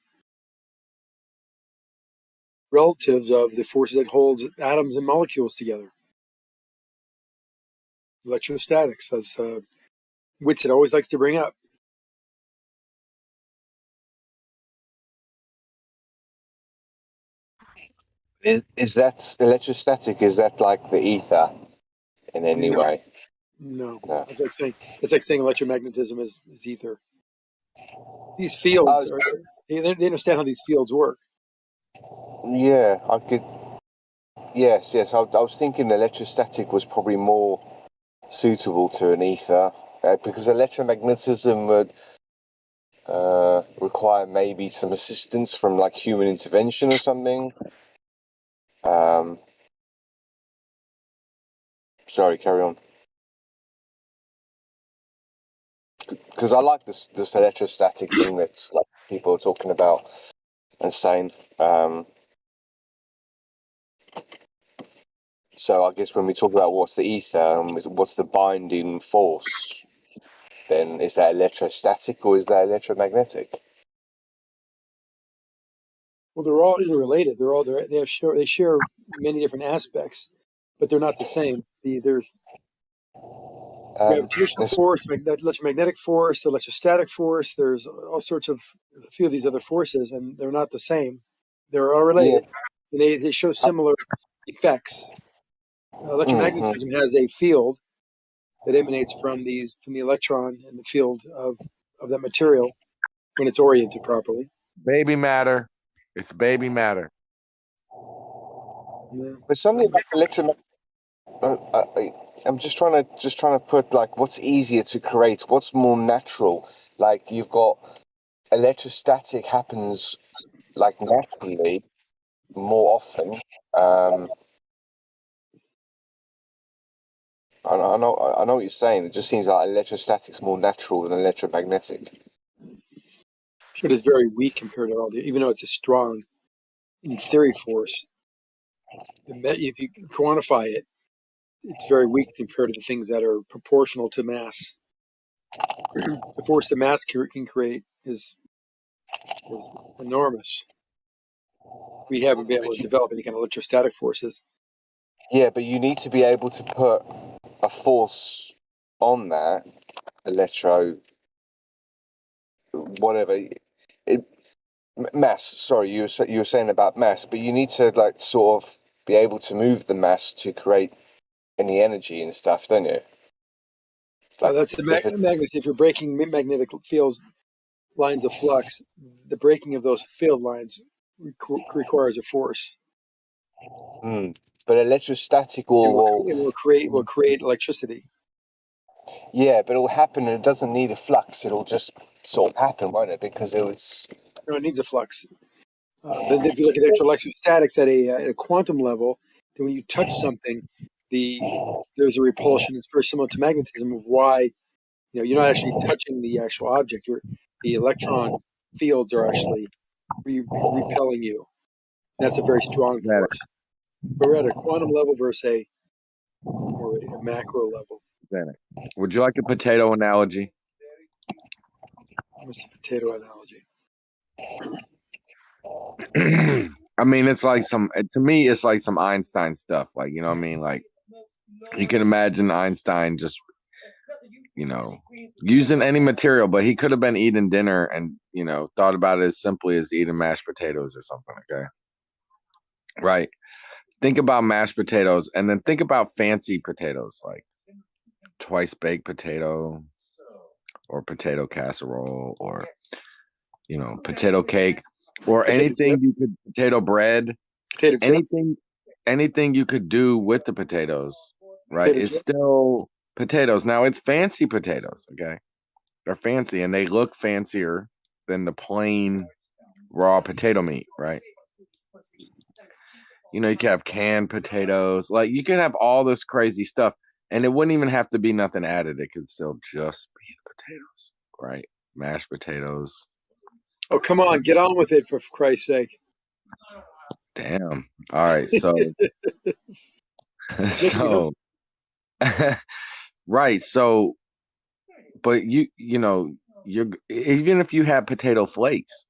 relatives of the forces that holds atoms and molecules together. Electrostatics, as Whitsitt always likes to bring up. Is that electrostatic? Is that like the ether in any No, way? no. No. It's like saying electromagnetism is ether. These fields are they understand how these fields work. Yeah, I could. Yes. I was thinking electrostatic was probably more suitable to an ether because electromagnetism would require maybe some assistance from like human intervention or something. Sorry, carry on. Because I like this electrostatic thing that's like people are talking about and saying. So I guess when we talk about what's the ether and what's the binding force, then is that electrostatic or is that electromagnetic? Well, they're all interrelated. They share many different aspects, but they're not the same. There's gravitational force, electromagnetic force, electrostatic force. There's all sorts of a few of these other forces, and they're not the same. They're all related, and they show similar effects. Electromagnetism has a field that emanates from the electron and the field of that material when it's oriented properly. Baby matter. It's baby matter. Yeah. But something about electromagnetic. I'm just trying to put like what's easier to create, what's more natural. Like you've got electrostatic happens like naturally more often. I know what you're saying. It just seems like electrostatic's more natural than electromagnetic. But it's very weak compared to all the, even though it's a strong, in theory, force. If you quantify it, it's very weak compared to the things that are proportional to mass. The force that mass can create is enormous. We haven't been able to develop any kind of electrostatic forces. Yeah, but you need to be able to put a force on that whatever mass. Sorry, you were saying about mass, but you need to like sort of be able to move the mass to create any energy and stuff, don't you? Like That's the magnet. If you're breaking magnetic fields, lines of flux, the breaking of those field lines requires a force. But electrostatic will create electricity. Yeah, but it'll happen and it doesn't need a flux. It'll just sort of happen, won't it? Because it needs a flux. But if you look at electrostatics at a quantum level, then when you touch something, there's a repulsion. It's very similar to magnetism of why you're not actually touching the actual object. The electron fields are actually repelling you. That's a very strong force. But we're at a quantum level versus a macro level. Would you like a potato analogy? What's the potato analogy? I mean, it's like to me, it's like some Einstein stuff. Like, you know what I mean? Like, you can imagine Einstein just, using any material, but he could have been eating dinner and, thought about it as simply as eating mashed potatoes or something. Okay. Right. Think about mashed potatoes and then think about fancy potatoes like twice baked potato or potato casserole or, potato cake or anything potato bread, anything you could do with the potatoes right? Potato It's chip? still potatoes. Now it's fancy potatoes, okay? They're fancy and they look fancier than the plain raw potato meat, right? You know, you can have canned potatoes, like you can have all this crazy stuff, and it wouldn't even have to be nothing added. It could still just be the potatoes, right? Mashed potatoes. Oh, come on, get on with it for Christ's sake. Damn. All right, so so right, so but you know, you're even if you have potato flakes,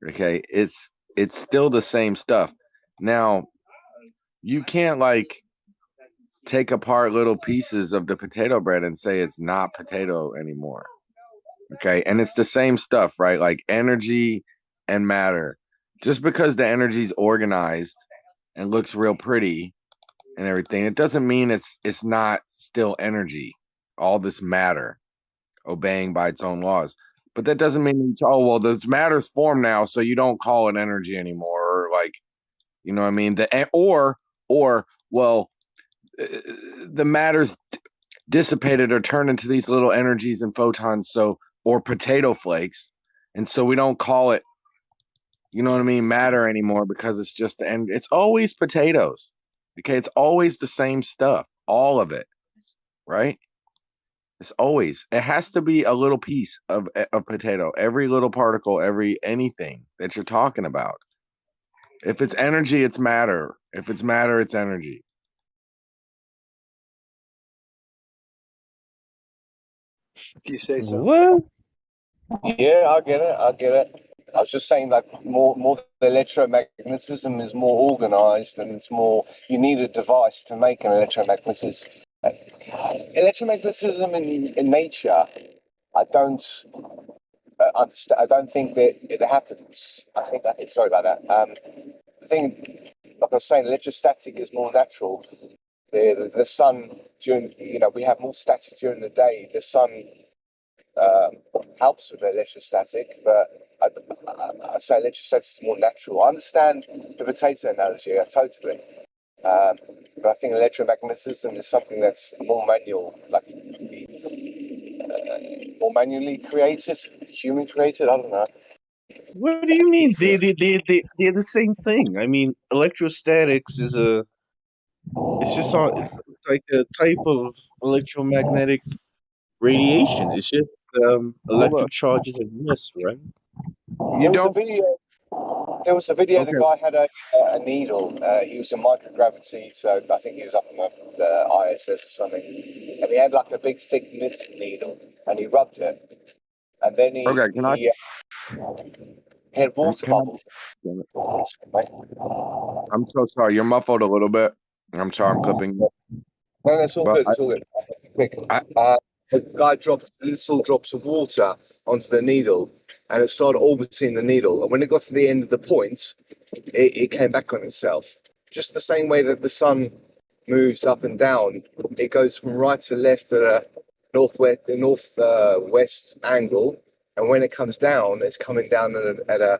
okay, it's still the same stuff. Now, you can't like take apart little pieces of the potato bread and say it's not potato anymore. Okay. And it's the same stuff, right? Like energy and matter. Just because the energy is organized and looks real pretty and everything, it doesn't mean it's not still energy. All this matter obeying by its own laws. But that doesn't mean it's, oh, well, this matter's formed now, so you don't call it energy anymore. Or like, you know what I mean? Well, the matter's dissipated or turned into these little energies and photons, so or potato flakes, and so we don't call it, you know what I mean, matter anymore because it's just and it's always potatoes. Okay, it's always the same stuff, all of it, right? It's always it has to be a little piece of potato, every little particle, every anything that you're talking about. If it's energy, it's matter. If it's matter, it's energy. If you say so. What? Yeah, I get it. I get it. I was just saying, like, more the electromagnetism is more organized, and it's more. You need a device to make an electromagnetism. Electromagnetism in nature, I don't understand. I don't think that it happens. I think. Sorry about that. I think, like I was saying, electrostatic is more natural. The sun during, we have more static during the day. The sun helps with the electrostatic, but I'd say electrostatic is more natural. I understand the potato analogy, totally. But I think electromagnetism is something that's more manual, like more manually created, human created. I don't know. What do you mean? They're the same thing. I mean, electrostatics is it's like a type of electromagnetic radiation. It's just Well, look, electric charges and mass, right? you There was a don't. video. There was a video. The Okay. guy had a needle. He was in microgravity, so I think he was up in the ISS or something. And he had like a big, thick knitted needle, and he rubbed it, and then Okay. he had water Can bubbles. I'm so sorry. You're muffled a little bit. I'm sorry. I'm clipping you. No, that's all But good. It's all good. Quick. I, The guy dropped little drops of water onto the needle, and it started orbiting the needle. And when it got to the end of the point, it came back on itself. Just the same way that the sun moves up and down, it goes from right to left at a northwest angle, and when it comes down, it's coming down at a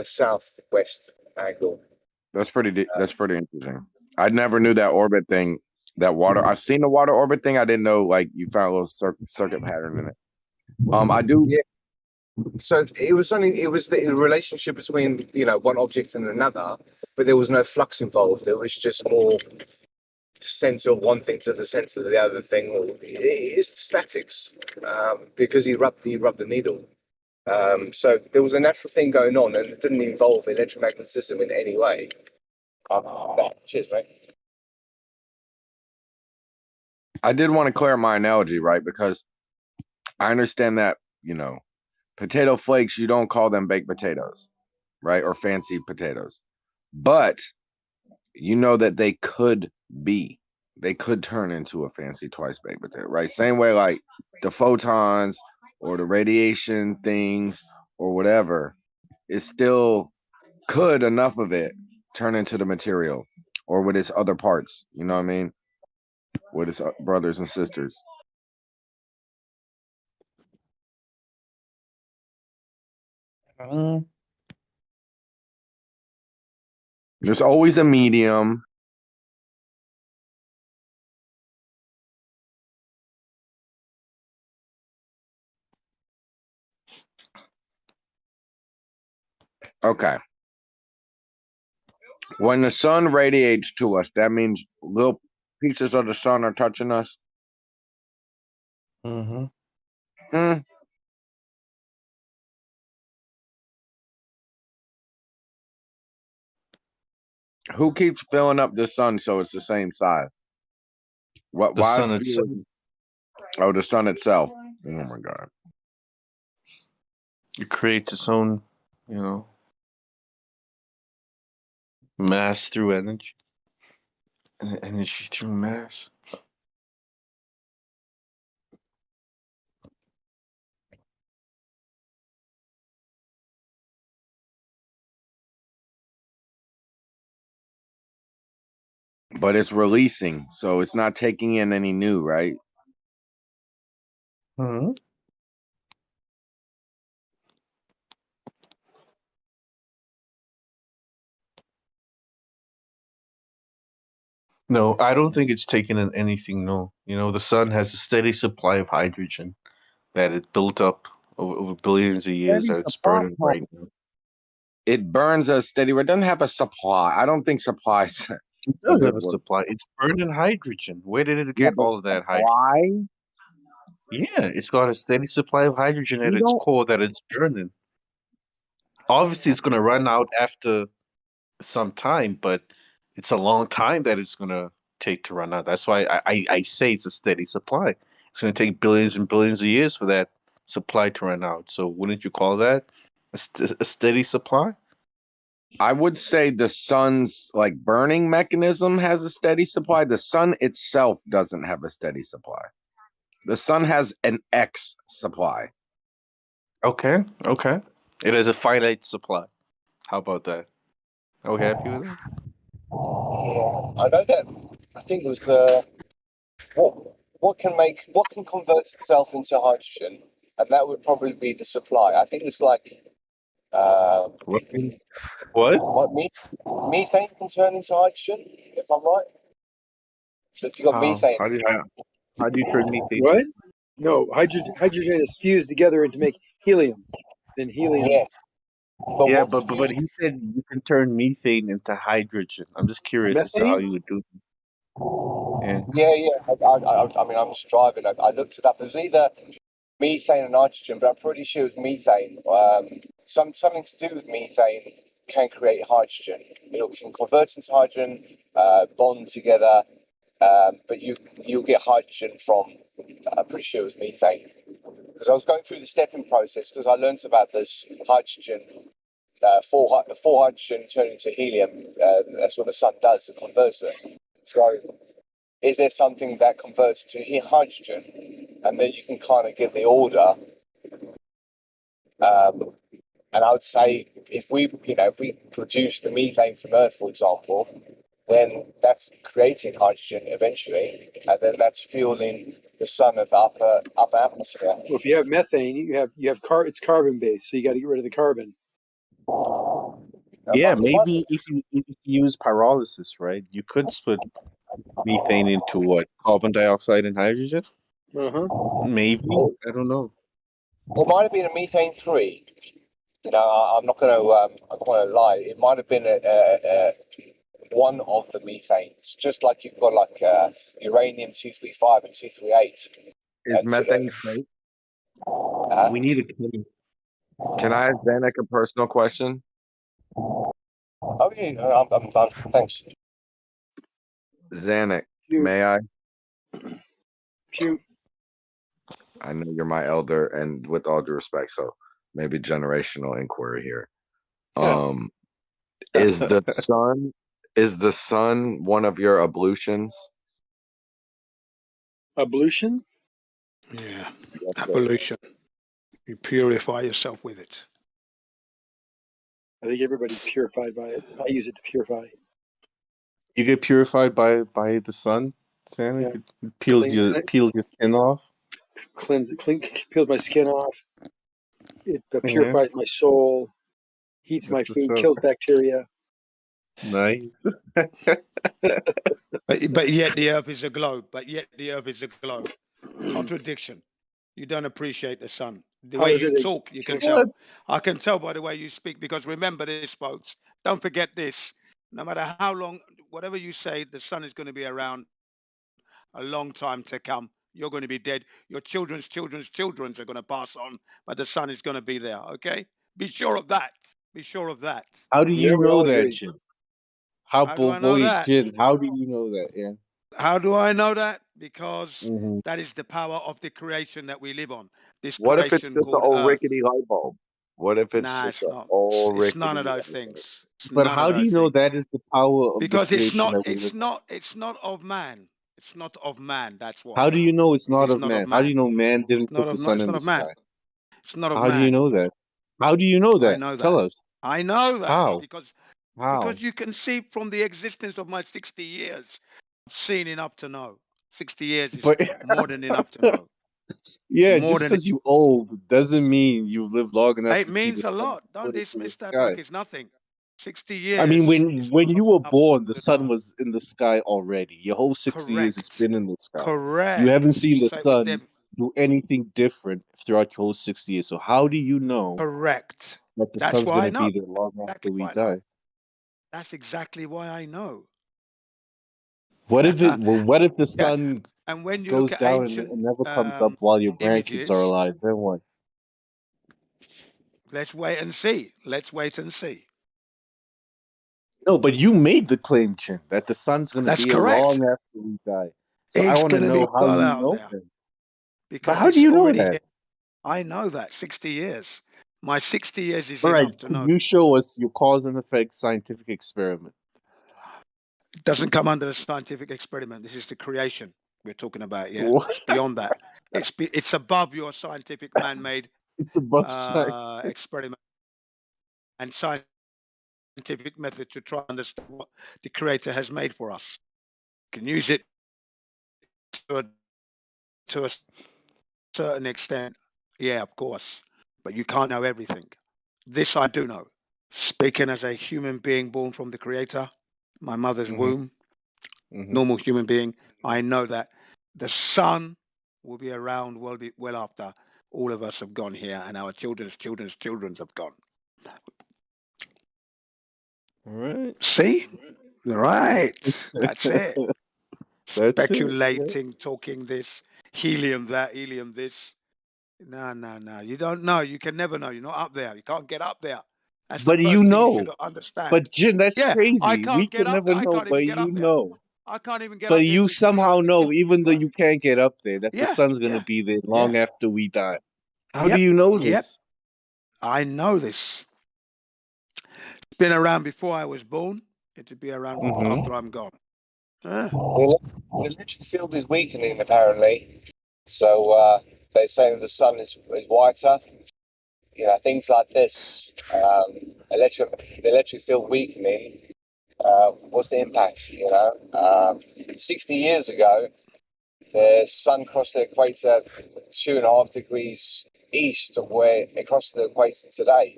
southwest angle. that's pretty interesting. I never knew that orbit thing. That water. I've seen the water orbit thing. I didn't know like you found a little circuit pattern in it. I do. Yeah. So it was the relationship between one object and another, but there was no flux involved. It was just more the center of one thing to the center of the other thing. It's the statics, because he rubbed the needle. So there was a natural thing going on, and it didn't involve electromagnetism in any way. Cheers, mate. I did want to clear my analogy, right? Because I understand that potato flakes. You don't call them baked potatoes, right? Or fancy potatoes, but you know that they could be. They could turn into a fancy twice baked potato, right? Same way like the photons or the radiation things or whatever, it still could enough of it turn into the material or with its other parts, you know what I mean? With its brothers and sisters. There's always a medium. Okay. When the sun radiates to us, that means little pieces of the sun are touching us. Mm-hmm. Hmm. Who keeps filling up the sun so it's the same size? What? The Why sun is itself. Oh, the sun itself. Oh my god. It creates its own, you know, mass through energy. And energy through mass. But it's releasing, so it's not taking in any new, right? Mm-hmm. No, I don't think it's taken in anything. No, you know, the sun has a steady supply of hydrogen that it built up over billions of years Steady that it's supply. burning right now. It burns a steady. It doesn't have a supply. I don't think supplies It a does good have a word. supply. It's burning hydrogen. Where did it Yeah, get but all of that hydrogen? supply. Yeah, it's got a steady supply of hydrogen at You its don't. core that it's burning. Obviously, it's going to run out after some time, but it's a long time that it's going to take to run out. That's why I say it's a steady supply. It's going to take billions and billions of years for that supply to run out. So wouldn't you call that a steady supply? I would say the sun's like burning mechanism has a steady supply. The sun itself doesn't have a steady supply. The sun has an X supply. Okay, okay. It has a finite supply. How about that? Are we happy with that? Yeah, I know that. I think it was what can convert itself into hydrogen, and that would probably be the supply. I think it's like What? methane can turn into hydrogen, if I'm right. So if you got methane, How do you turn methane? What? No, hydrogen is fused together to make helium. Then helium. yeah. But Yeah, what's but he said you can turn methane into hydrogen. I'm just curious as to how Methane? you would do it. Yeah. I mean, I'm just driving. I looked it up. It was either methane and nitrogen, but I'm pretty sure it was methane. Something to do with methane can create hydrogen. It can convert into hydrogen, bond together, but you'll get hydrogen from. I'm pretty sure it was methane because I was going through the stepping process because I learned about this hydrogen. For hydrogen turning into helium, that's what the sun does. It converts it. So, is there something that converts to hydrogen, and then you can kind of get the order? And I would say if we produce the methane from Earth, for example, then that's creating hydrogen eventually, and then that's fueling the sun at the upper atmosphere. Well, if you have methane, you have it's carbon based, so you got to get rid of the carbon. Yeah, maybe if you use pyrolysis, right? You could split methane into what? Carbon dioxide and hydrogen? Maybe. I don't know. It might have been a methane 3. I'm not going to lie. It might have been one of the methanes, just like you've got like uranium 235 and 238. Is methane safe? We need a chemical. Can I ask Zanuck a personal question? Oh yeah, I'm done. Thanks. Zanuck, may I? Shoot. I know you're my elder, and with all due respect, so maybe generational inquiry here. Is the sun one of your ablutions? Ablution? Yeah, Yes, sir. ablution. You purify yourself with it. I think everybody's purified by it. I use it to purify. You get purified by the sun, Sam? Yeah. It peels your skin off. Peels my skin off. It purifies my soul, heats my That's what's food, up. kills bacteria. Nice. But yet the earth is a globe. Contradiction. You don't appreciate the sun. The How way does you it talk, you can control? tell. I can tell by the way you speak, because remember this, folks. Don't forget this. No matter how long, whatever you say, the sun is going to be around a long time to come. You're going to be dead. Your children's children's children's are going to pass on, but the sun is going to be there. Okay? Be sure of that. Be sure of that. How do Yeah, you we know all that, agree. Jin? How How do I know boy that? Jin? How do you know that? Yeah. How do I know that? Because hmm that is the power of the creation that we live on. This What if it's creation just an called old Earth. rickety light bulb? What if it's Nah, just it's an not. old It's none rickety of those light bulb? things. It's But none of how do those you know things. that is the power of the Because creation that we live on? it's not of man. It's not of man. That's How why. do you know it's It not is of not of man? How do man. you know man didn't put the sun It's in not the of man. sky? It's not of How do you man. know that? How do you know I that? know Tell that. us. I know that How? because How? you can see from the existence of my 60 years, I've seen enough to know. 60 years is But more than enough to know. yeah, More just than because you old doesn't mean you live long enough it to see the means a sun lot. Don't put into the dismiss that sky. like it's nothing. 60 I mean, years is when you were enough born, the to sun know. was in the sky already. Your whole 60 years, it's Correct. been in the sky. You haven't Correct. seen the So it was there. sun do anything different throughout your whole 60 years. So how do you know Correct. that the That's sun's why I gonna know. be there long after Exactly we why I know. die? That's exactly why I know. What if it? Well, what if the Yeah. sun And when you look goes at down and ancient never comes up while your grandkids are images, alive? Then what? let's wait and see. Let's wait and see. No, but you made the claim, Chin, that the sun's gonna That's be here correct. long after we die. So I It's want to going to be know how well you out know there that. But because how do it's you know already that? here. I know that 60 years. My 60 years is All right, enough to could know. you show us your cause and effect scientific experiment? It doesn't come under the scientific experiment. This is the creation we're talking about. Yeah, What? it's beyond that. It's above your scientific man-made It's above science. experiment and scientific method to try and understand what the creator has made for us. You can use it to a certain extent. Yeah, of course, but you can't know everything. This I do know. Speaking as a human being born from the creator, my mother's Mm-hmm. womb, Mm-hmm. normal human being, I know that the sun will be around well after all of us have gone here and our children's children's children's have gone. All right. See? Right. That's it. That's it. Speculating, talking this, helium that, helium this. No. You don't know. You can never know. You're not up there. You can't get up there. That's the But you first thing you know. should understand. But Jin, that's Yeah, I crazy. We can't get can up never there. I know, can't but even get you up there. know. I can't even get But up there you to see somehow know, even though Earth. you can't get up there, that the Yeah, sun's gonna yeah, be there yeah. long after we die. How do Yep, you know yep. this? I know this. It's been around before I was born. It'll be around Mm-hmm. after I'm gone. The electric field is weakening apparently, so they're saying the sun is whiter. You know, things like this. The electric field weakening. What's the impact? 60 years ago, the sun crossed the equator 2.5 degrees east of where it crossed the equator today.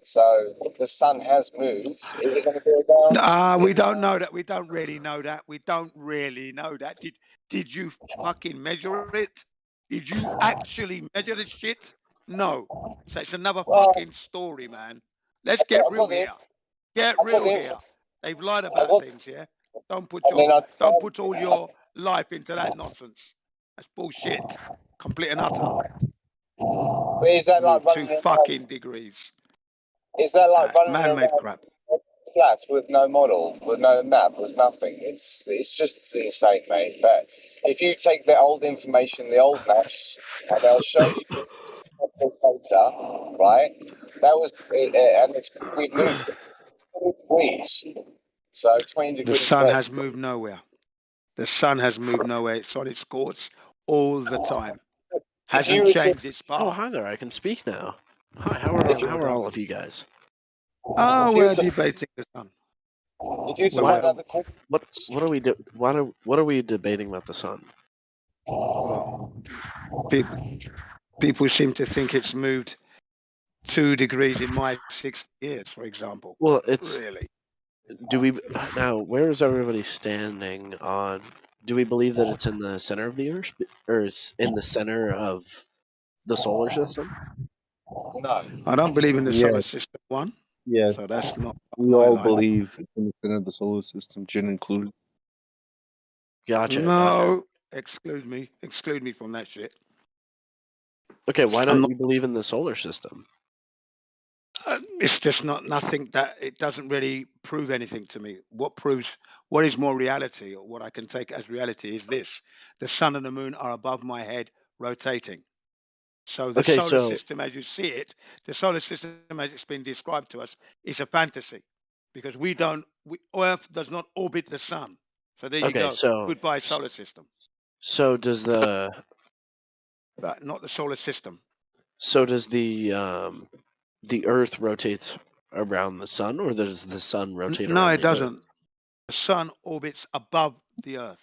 So the sun has moved. Is it going to go down? We don't know that. We don't really know that. We don't really know that. Did you fucking measure it? Did you actually measure the shit? No. So it's another fucking story, man. Let's get real here. Get real here. They've lied about things, yeah? Don't put all your life into that nonsense. That's bullshit. Complete and utter. But is that like Move 2 running fucking around? degrees. Is that like running Man-made around crap. flat with no model, with no map, with nothing? It's just insane, mate. But if you take the old information, the old maps, and they'll show you the data, right? That was, and we've moved 20 degrees. So 20 The degrees sun has west. moved nowhere. The sun has moved nowhere. It's on its course all the time. If you Hasn't were to, changed its Oh, path. hi there. I can speak now. Hi, Yeah, how well are done. all of you guys? Oh, if you were we're to, debating the sun. if you were to Well, find out the What are we what are we debating about the sun? well, people seem to think it's moved 2 degrees in my 60 years, for example. Well, it's Really? do we now? Where is everybody standing on? Do we believe that it's in the center of the Earth, or is in the center of the solar system? No. I don't believe in the solar Yes, system one, yes. so that's not We my all line. believe it's in the center of the solar system, Jin included. Gotcha. No, exclude me from that shit. Okay, why I'm don't not. you believe in the solar system? It's just nothing that it doesn't really prove anything to me. What is more reality, or what I can take as reality, is this: the sun and the moon are above my head, rotating. So the Okay, solar so system, as you see it, the solar system as it's been described to us, is a fantasy, because Earth does not orbit the sun. So there you okay, go. Goodbye, solar system. so does the But not the solar system. the Earth rotates around the sun, or does the sun rotate No, around it the Earth? doesn't. The sun orbits above the Earth.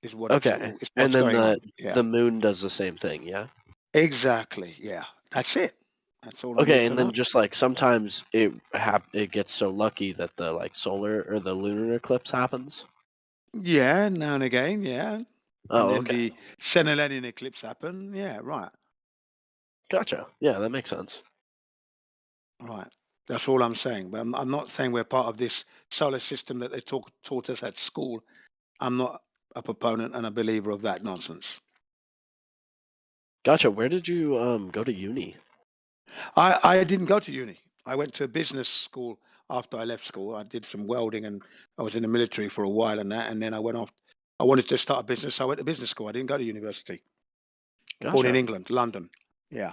Is what Okay, it's and what's then going on. Yeah. the moon does the same thing, yeah? Exactly. Yeah. That's it. That's all I need Okay, to and know. then just like sometimes it gets so lucky that the like solar or the lunar eclipse happens. Yeah, now and again, yeah. And Oh, then okay. the Senelenian eclipse happened. Yeah, right. Gotcha. Yeah, that makes sense. Right. That's all I'm saying. But I'm not saying we're part of this solar system that they taught us at school. I'm not a proponent and a believer of that nonsense. Gotcha. Where did you go to uni? I didn't go to uni. I went to a business school after I left school. I did some welding and I was in the military for a while and that. And then I went off. I wanted to start a business. So I went to business school. I didn't go to university. Born in Gotcha. England, London. Yeah.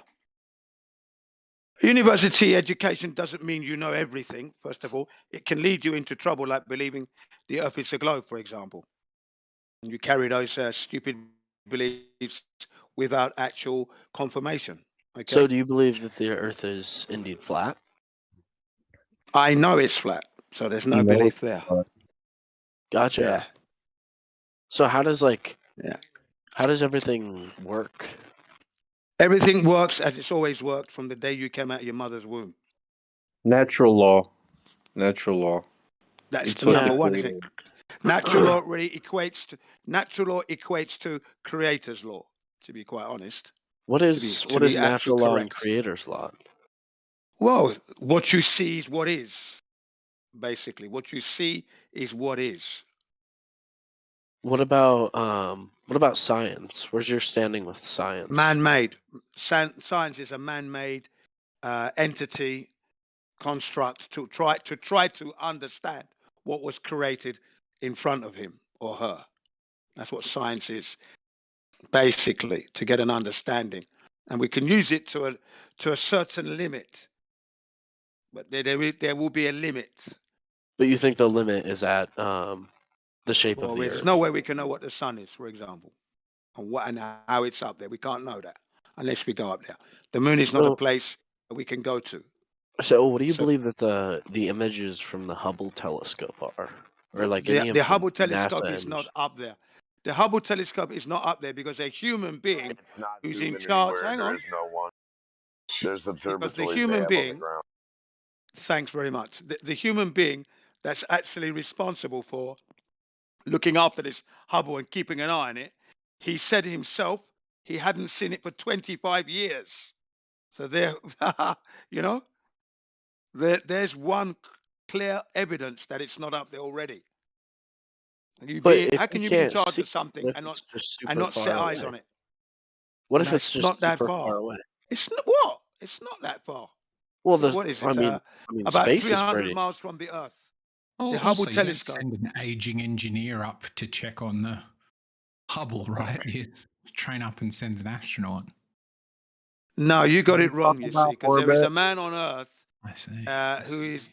University education doesn't mean you know everything, first of all. It can lead you into trouble, like believing the earth is a globe, for example. And you carry those stupid beliefs without actual confirmation. So Okay. do you believe that the Earth is indeed flat? I know it's flat, so there's no No, belief there. Gotcha. Yeah. So how does Yeah. how does everything work? Everything works as it's always worked from the day you came out of your mother's womb. natural law. Natural law. That's It's the what number the one, isn't creator. it? Natural law really equates to creator's law, to be quite honest. What To is be actually natural law and correct. creator's law? Well, what you see is what is. Basically, what you see is what is. What about science? Where's your standing with science? Man-made. Science is a man-made entity, construct to try to understand what was created in front of him or her. That's what science is, basically, to get an understanding, and we can use it to a certain limit, but there will be a limit. But you think the limit is at the shape of Well, the there's Earth? no way we can know what the sun is, for example, and how it's up there. We can't know that unless we go up there. The moon is not a So, place that we can go to. so what do you So believe that the images from the Hubble telescope are, or like any of the the Hubble NASA telescope is not up there. The Hubble telescope is not up there because a human being It's not who's in zooming charge. anywhere. Hang There on, is no one. There's because the observatories they human have on the being. ground. Thanks very much. The human being that's actually responsible for looking after this Hubble and keeping an eye on it, he said himself he hadn't seen it for 25 years. So there, you know, there's one clear evidence that it's not up there already. And But if how you can you be in can't charge see, of something what if it's just and super not set far eyes away? on it? What if No, it's it's just not that super far. far away? It's not what? It's not that far. Well, So what is it? I mean, About space is 300 pretty. miles from the Earth. The Oh, Hubble also, you don't telescope. send an aging engineer up to check on the Hubble, right? You train up and send an astronaut. No, you got it wrong, Talk you see, about because there is a orbit. man on Earth I see.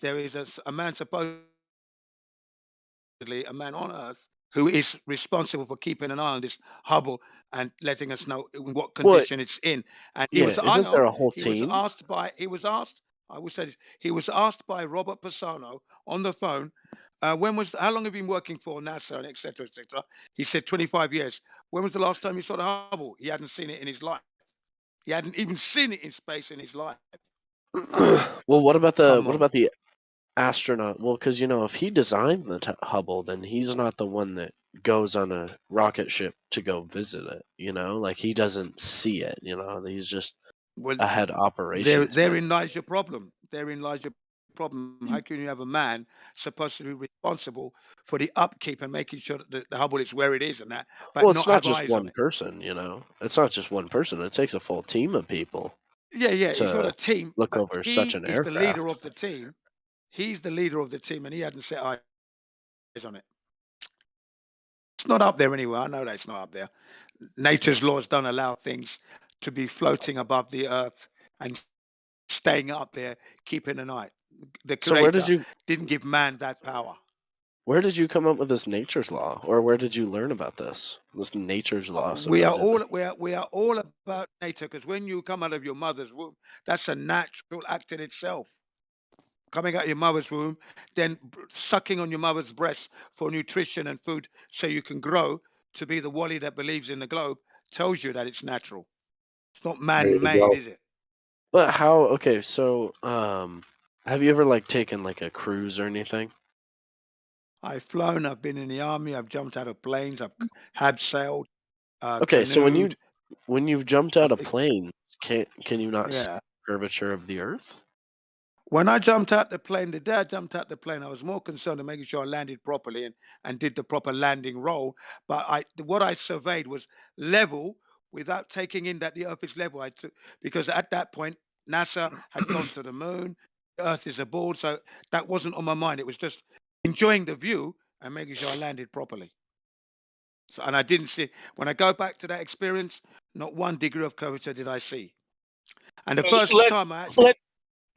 there is a man supposedly a man on Earth who is responsible for keeping an eye on this Hubble and letting us know in what What? condition it's in. And he Yeah, was, I isn't there know, a whole he was team? asked by, I will say this, he was asked by Robert Pisano on the phone, how long have you been working for NASA and et cetera, et cetera. He said 25 years. When was the last time you saw the Hubble? He hadn't seen it in his life. He hadn't even seen it in space in his life. Well, what about Come on. the astronaut? Well, because if he designed the Hubble, then he's not the one that goes on a rocket ship to go visit it. You know, like he doesn't see it. You know, he's just Well, a head operations man. therein lies your problem. Therein lies your problem. How can you have a man supposed to be responsible for the upkeep and making sure that the Hubble is where it is and that, but Well, it's not not have just eyes on one it? person. You know, it's not just one person. It takes a full team of people Yeah, he's got a to team, look but over such he an is the leader aircraft. of the team. He's the leader of the team, and he hadn't set eyes on it. It's not up there anyway. I know that it's not up there. Nature's laws don't allow things to be floating above the earth and staying up there, keeping an eye. The So where did Creator you didn't give man that power. come up with this nature's law, or where did you learn about this nature's law We are supposedly? all we are all about nature, because when you come out of your mother's womb, that's a natural act in itself. Coming out of your mother's womb, then sucking on your mother's breast for nutrition and food so you can grow to be the Wally that believes in the globe, tells you that it's natural. It's not There you man-made, go. is it? But how? Okay, so have you ever like taken like a cruise or anything? I've flown, I've been in the army, I've jumped out of planes, I've have sailed, Okay, so canoed. when you've jumped out of plane, can you not see Yeah. the curvature of the Earth? When I jumped out the plane, the day I jumped out the plane, I was more concerned in making sure I landed properly and did the proper landing roll. But what I surveyed was level without taking in that the Earth is level. I took because at that point NASA had gone to the moon, the Earth is a ball, so that wasn't on my mind. It was just enjoying the view and making sure I landed properly. So, and I didn't see when I go back to that experience, not 1 degree of curvature did I see. And the first time I actually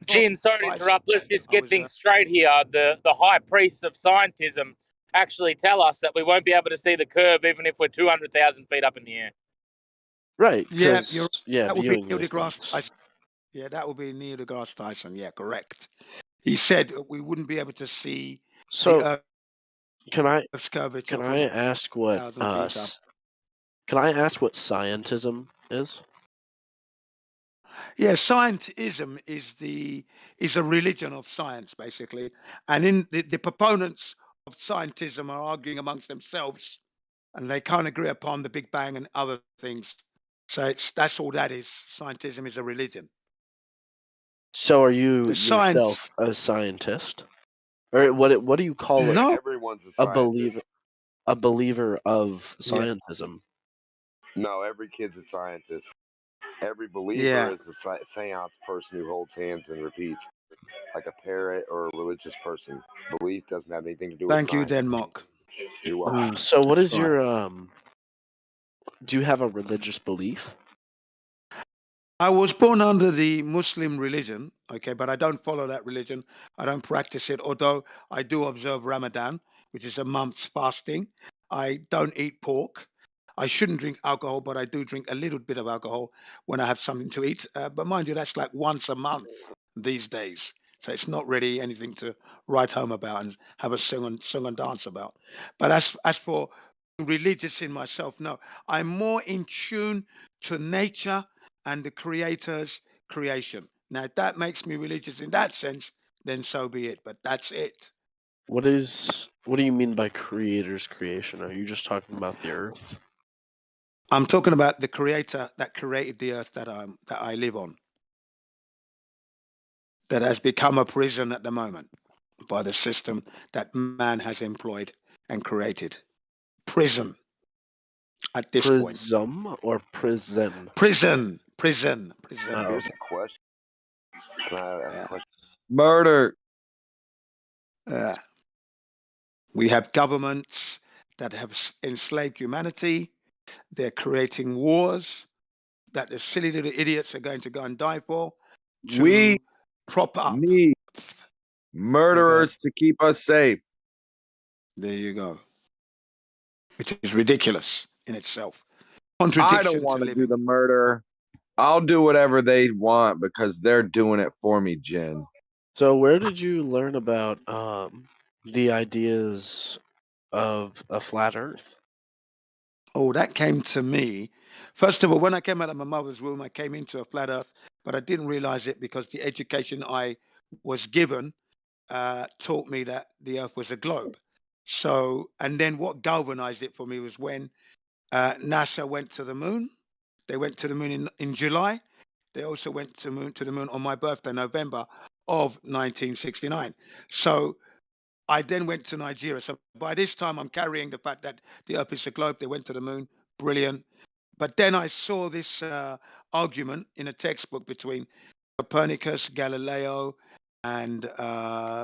Jin, sorry to interrupt. Let's just get was, things straight here. The high priests of scientism actually tell us that we won't be able to see the curve even if we're 200,000 feet up in the air. Right, Yeah, because that would be viewing Neil deGrasse distance. Tyson. Yeah, that would be Neil deGrasse Tyson. Yeah, correct. He said we wouldn't be able to see So the can I Earth's curvature can from I ask what 1,000 feet up. can I ask what scientism is? Yeah, scientism is a religion of science, basically, and in the proponents of scientism are arguing amongst themselves, and they can't agree upon the Big Bang and other things. So that's all that is. Scientism is a religion. So are you The science. yourself a scientist, or what do you call it? No. Everyone's a A scientist. believer of Yeah. scientism. No, every kid's a scientist. Every believer Yeah. is a seance person who holds hands and repeats, like a parrot or a religious person. Belief doesn't have anything to do with Thank you, science. Denmark. You're welcome. So what That's is right. your do you have a religious belief? I was born under the Muslim religion, okay, but I don't follow that religion. I don't practice it, although I do observe Ramadan, which is a month's fasting. I don't eat pork. I shouldn't drink alcohol, but I do drink a little bit of alcohol when I have something to eat. But mind you, that's like once a month these days. So it's not really anything to write home about and have a song and dance about. But as for religious in myself, no, I'm more in tune to nature and the Creator's creation. Now, if that makes me religious in that sense, then so be it. But that's it. What do you mean by creator's creation? Are you just talking about the Earth? I'm talking about the Creator that created the earth that I live on, that has become a prison at the moment by the system that man has employed and created. Prison at this point. Prism or prison? Prison. Oh, Here's a question. Can I ask a question? Murder. We have governments that have enslaved humanity. They're creating wars that the silly little idiots are going to go and die for. We prop up. need murderers to keep us safe. There you go. Which is ridiculous in itself. I Contradiction don't want to to do living. the murder. I'll do whatever they want because they're doing it for me, Jen. So where did you learn about the ideas of a flat Earth? Oh, that came to me. First of all, when I came out of my mother's womb, I came into a flat Earth, but I didn't realize it because the education I was given taught me that the Earth was a globe. So, and then what galvanized it for me was when NASA went to the moon. They went to the moon in July. They also went to the moon on my birthday, November of 1969. So I then went to Nigeria. So by this time, I'm carrying the fact that the Earth is a globe. They went to the moon. Brilliant. But then I saw this argument in a textbook between Copernicus, Galileo, and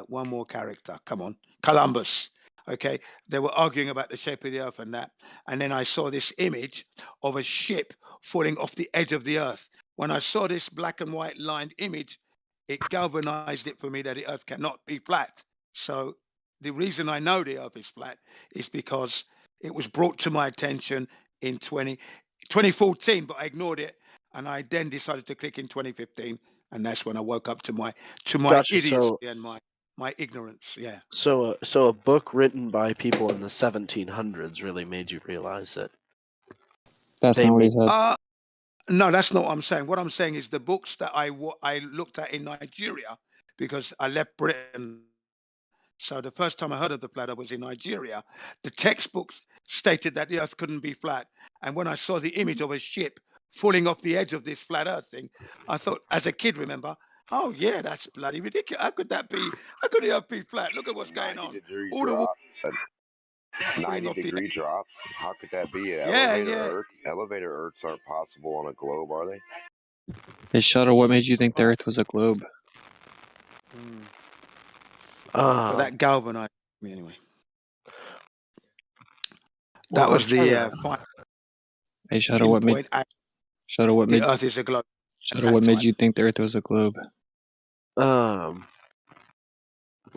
one more character. Come on, Columbus. Okay, they were arguing about the shape of the Earth and that. And then I saw this image of a ship falling off the edge of the Earth. When I saw this black and white lined image, it galvanized it for me that the Earth cannot be flat. So the reason I know the Earth is flat is because it was brought to my attention in 2014, but I ignored it. And I then decided to click in 2015. And that's when I woke up to my Gotcha. idiocy and my ignorance. Yeah. So a book written by people in the 1700s really made you realize it. That's not what he said. No, that's not what I'm saying. What I'm saying is the books that I looked at in Nigeria, because I left Britain. So the first time I heard of the flat Earth was in Nigeria. The textbooks stated that the Earth couldn't be flat. And when I saw the image of a ship falling off the edge of this flat Earth thing, I thought, as a kid, remember, oh yeah, that's bloody ridiculous. How could that be? How could the Earth be flat? Look at what's going on. 90-degree All the drop. A falling off the 90-degree drop. How could that be? Yeah, Elevator yeah. Earth. Elevator Earths aren't possible on a globe, are they? Hey, Shuttle, what made you think the Earth was a globe? But that galvanized me anyway. Well, That was I'm trying the to- final Hey, Shuttle, what made pinpoint. Shuttle, what The made Earth is a globe. Shuttle, what made you think the Earth was a globe? Well,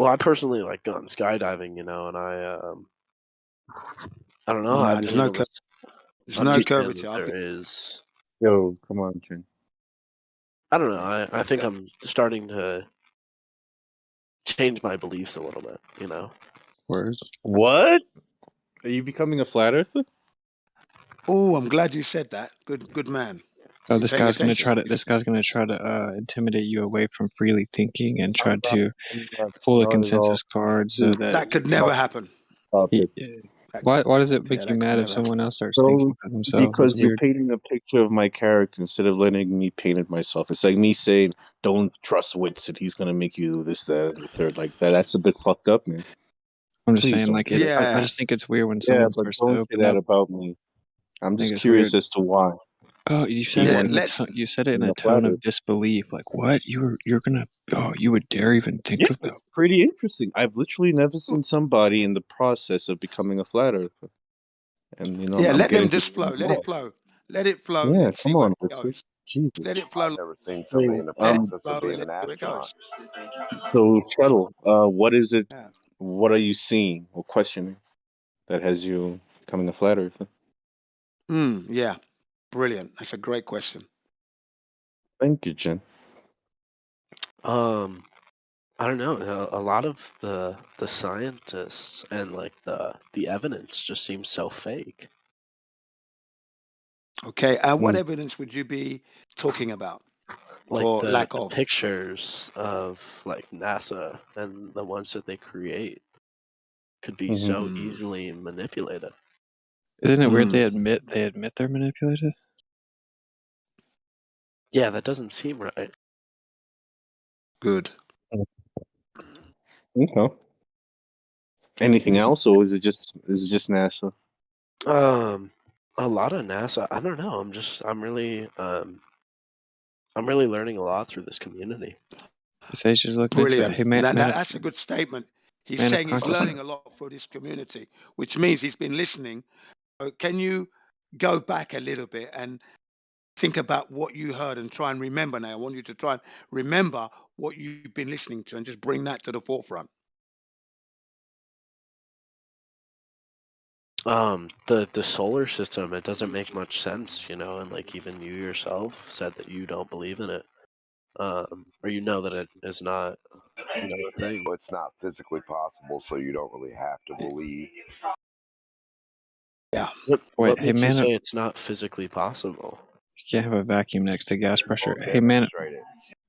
I personally like going skydiving, you know, and I don't know. Nah, I've there's been no able to there's no understand curvature. that there is. Yo, come on, Jin. I don't know. I think I'm starting to change my beliefs a little bit, you know. Words. What? Are you becoming a flat earther? Oh, I'm glad you said that. Good man. Oh, You're this paying guy's gonna attention. try to intimidate you away from freely thinking and try to pull the Not at all. consensus card so that That could never happen. Why does it make Yeah, you that mad could if never someone else starts So, thinking for themselves? because It's you're weird. painting a picture of my character instead of letting me paint it myself. It's like me saying, "Don't trust Whitson. He's gonna make you do this, that, and the third." Like that. That's a bit fucked up, man. I'm just Please saying, don't like, do it, that. I just think it's weird when Yeah, someone but starts don't to say open that up. about me. I'm I think just it's curious weird. as to why. Oh, you said Yeah, it in a let's you said it in I'm a a tone flatterer. of disbelief. Like, what? You're gonna? Oh, you would dare even think Yeah, of that? it's pretty interesting. I've literally never seen somebody in the process of becoming a flat earther, and yeah, I'm let them getting to just see flow. Let more. it flow. Let it flow. Yeah, Let's see come where on, it Whitson. goes. Jesus. Let it flow. I've never seen So, somebody in the Let it process flow of and being let's an see where it astronaut. goes. so Shuttle, what is it? Yeah. What are you seeing or questioning that has you becoming a flat earther? Yeah. Brilliant. That's a great question. Thank you, Jen. I don't know. A lot of the scientists and like the evidence just seems so fake. Okay. What evidence would you be talking about? Like Or the lack of? pictures of like NASA and the ones that they create could be Mm-hmm. so easily manipulated. Isn't it weird they admit they're manipulated? Yeah, that doesn't seem right. Good. Okay. Anything else, or is it just NASA? A lot of NASA. I don't know. I'm really learning a lot through this community. Sage is looking into it. Brilliant. Hey, man, That's a good statement. He's man of saying he's consciousness. learning a lot for this community, which means he's been listening. So can you go back a little bit and think about what you heard and try and remember now? I want you to try and remember what you've been listening to and just bring that to the forefront. The solar system, it doesn't make much sense, you know, and like even you yourself said that you don't believe in it. Or you know that it is not, you know, a thing. Well, it's not physically possible, so you don't really have to believe. Yeah. What hey, makes you man, say it's not physically possible? you can't have a vacuum next to gas pressure. Well, Hey, man, demonstrate it.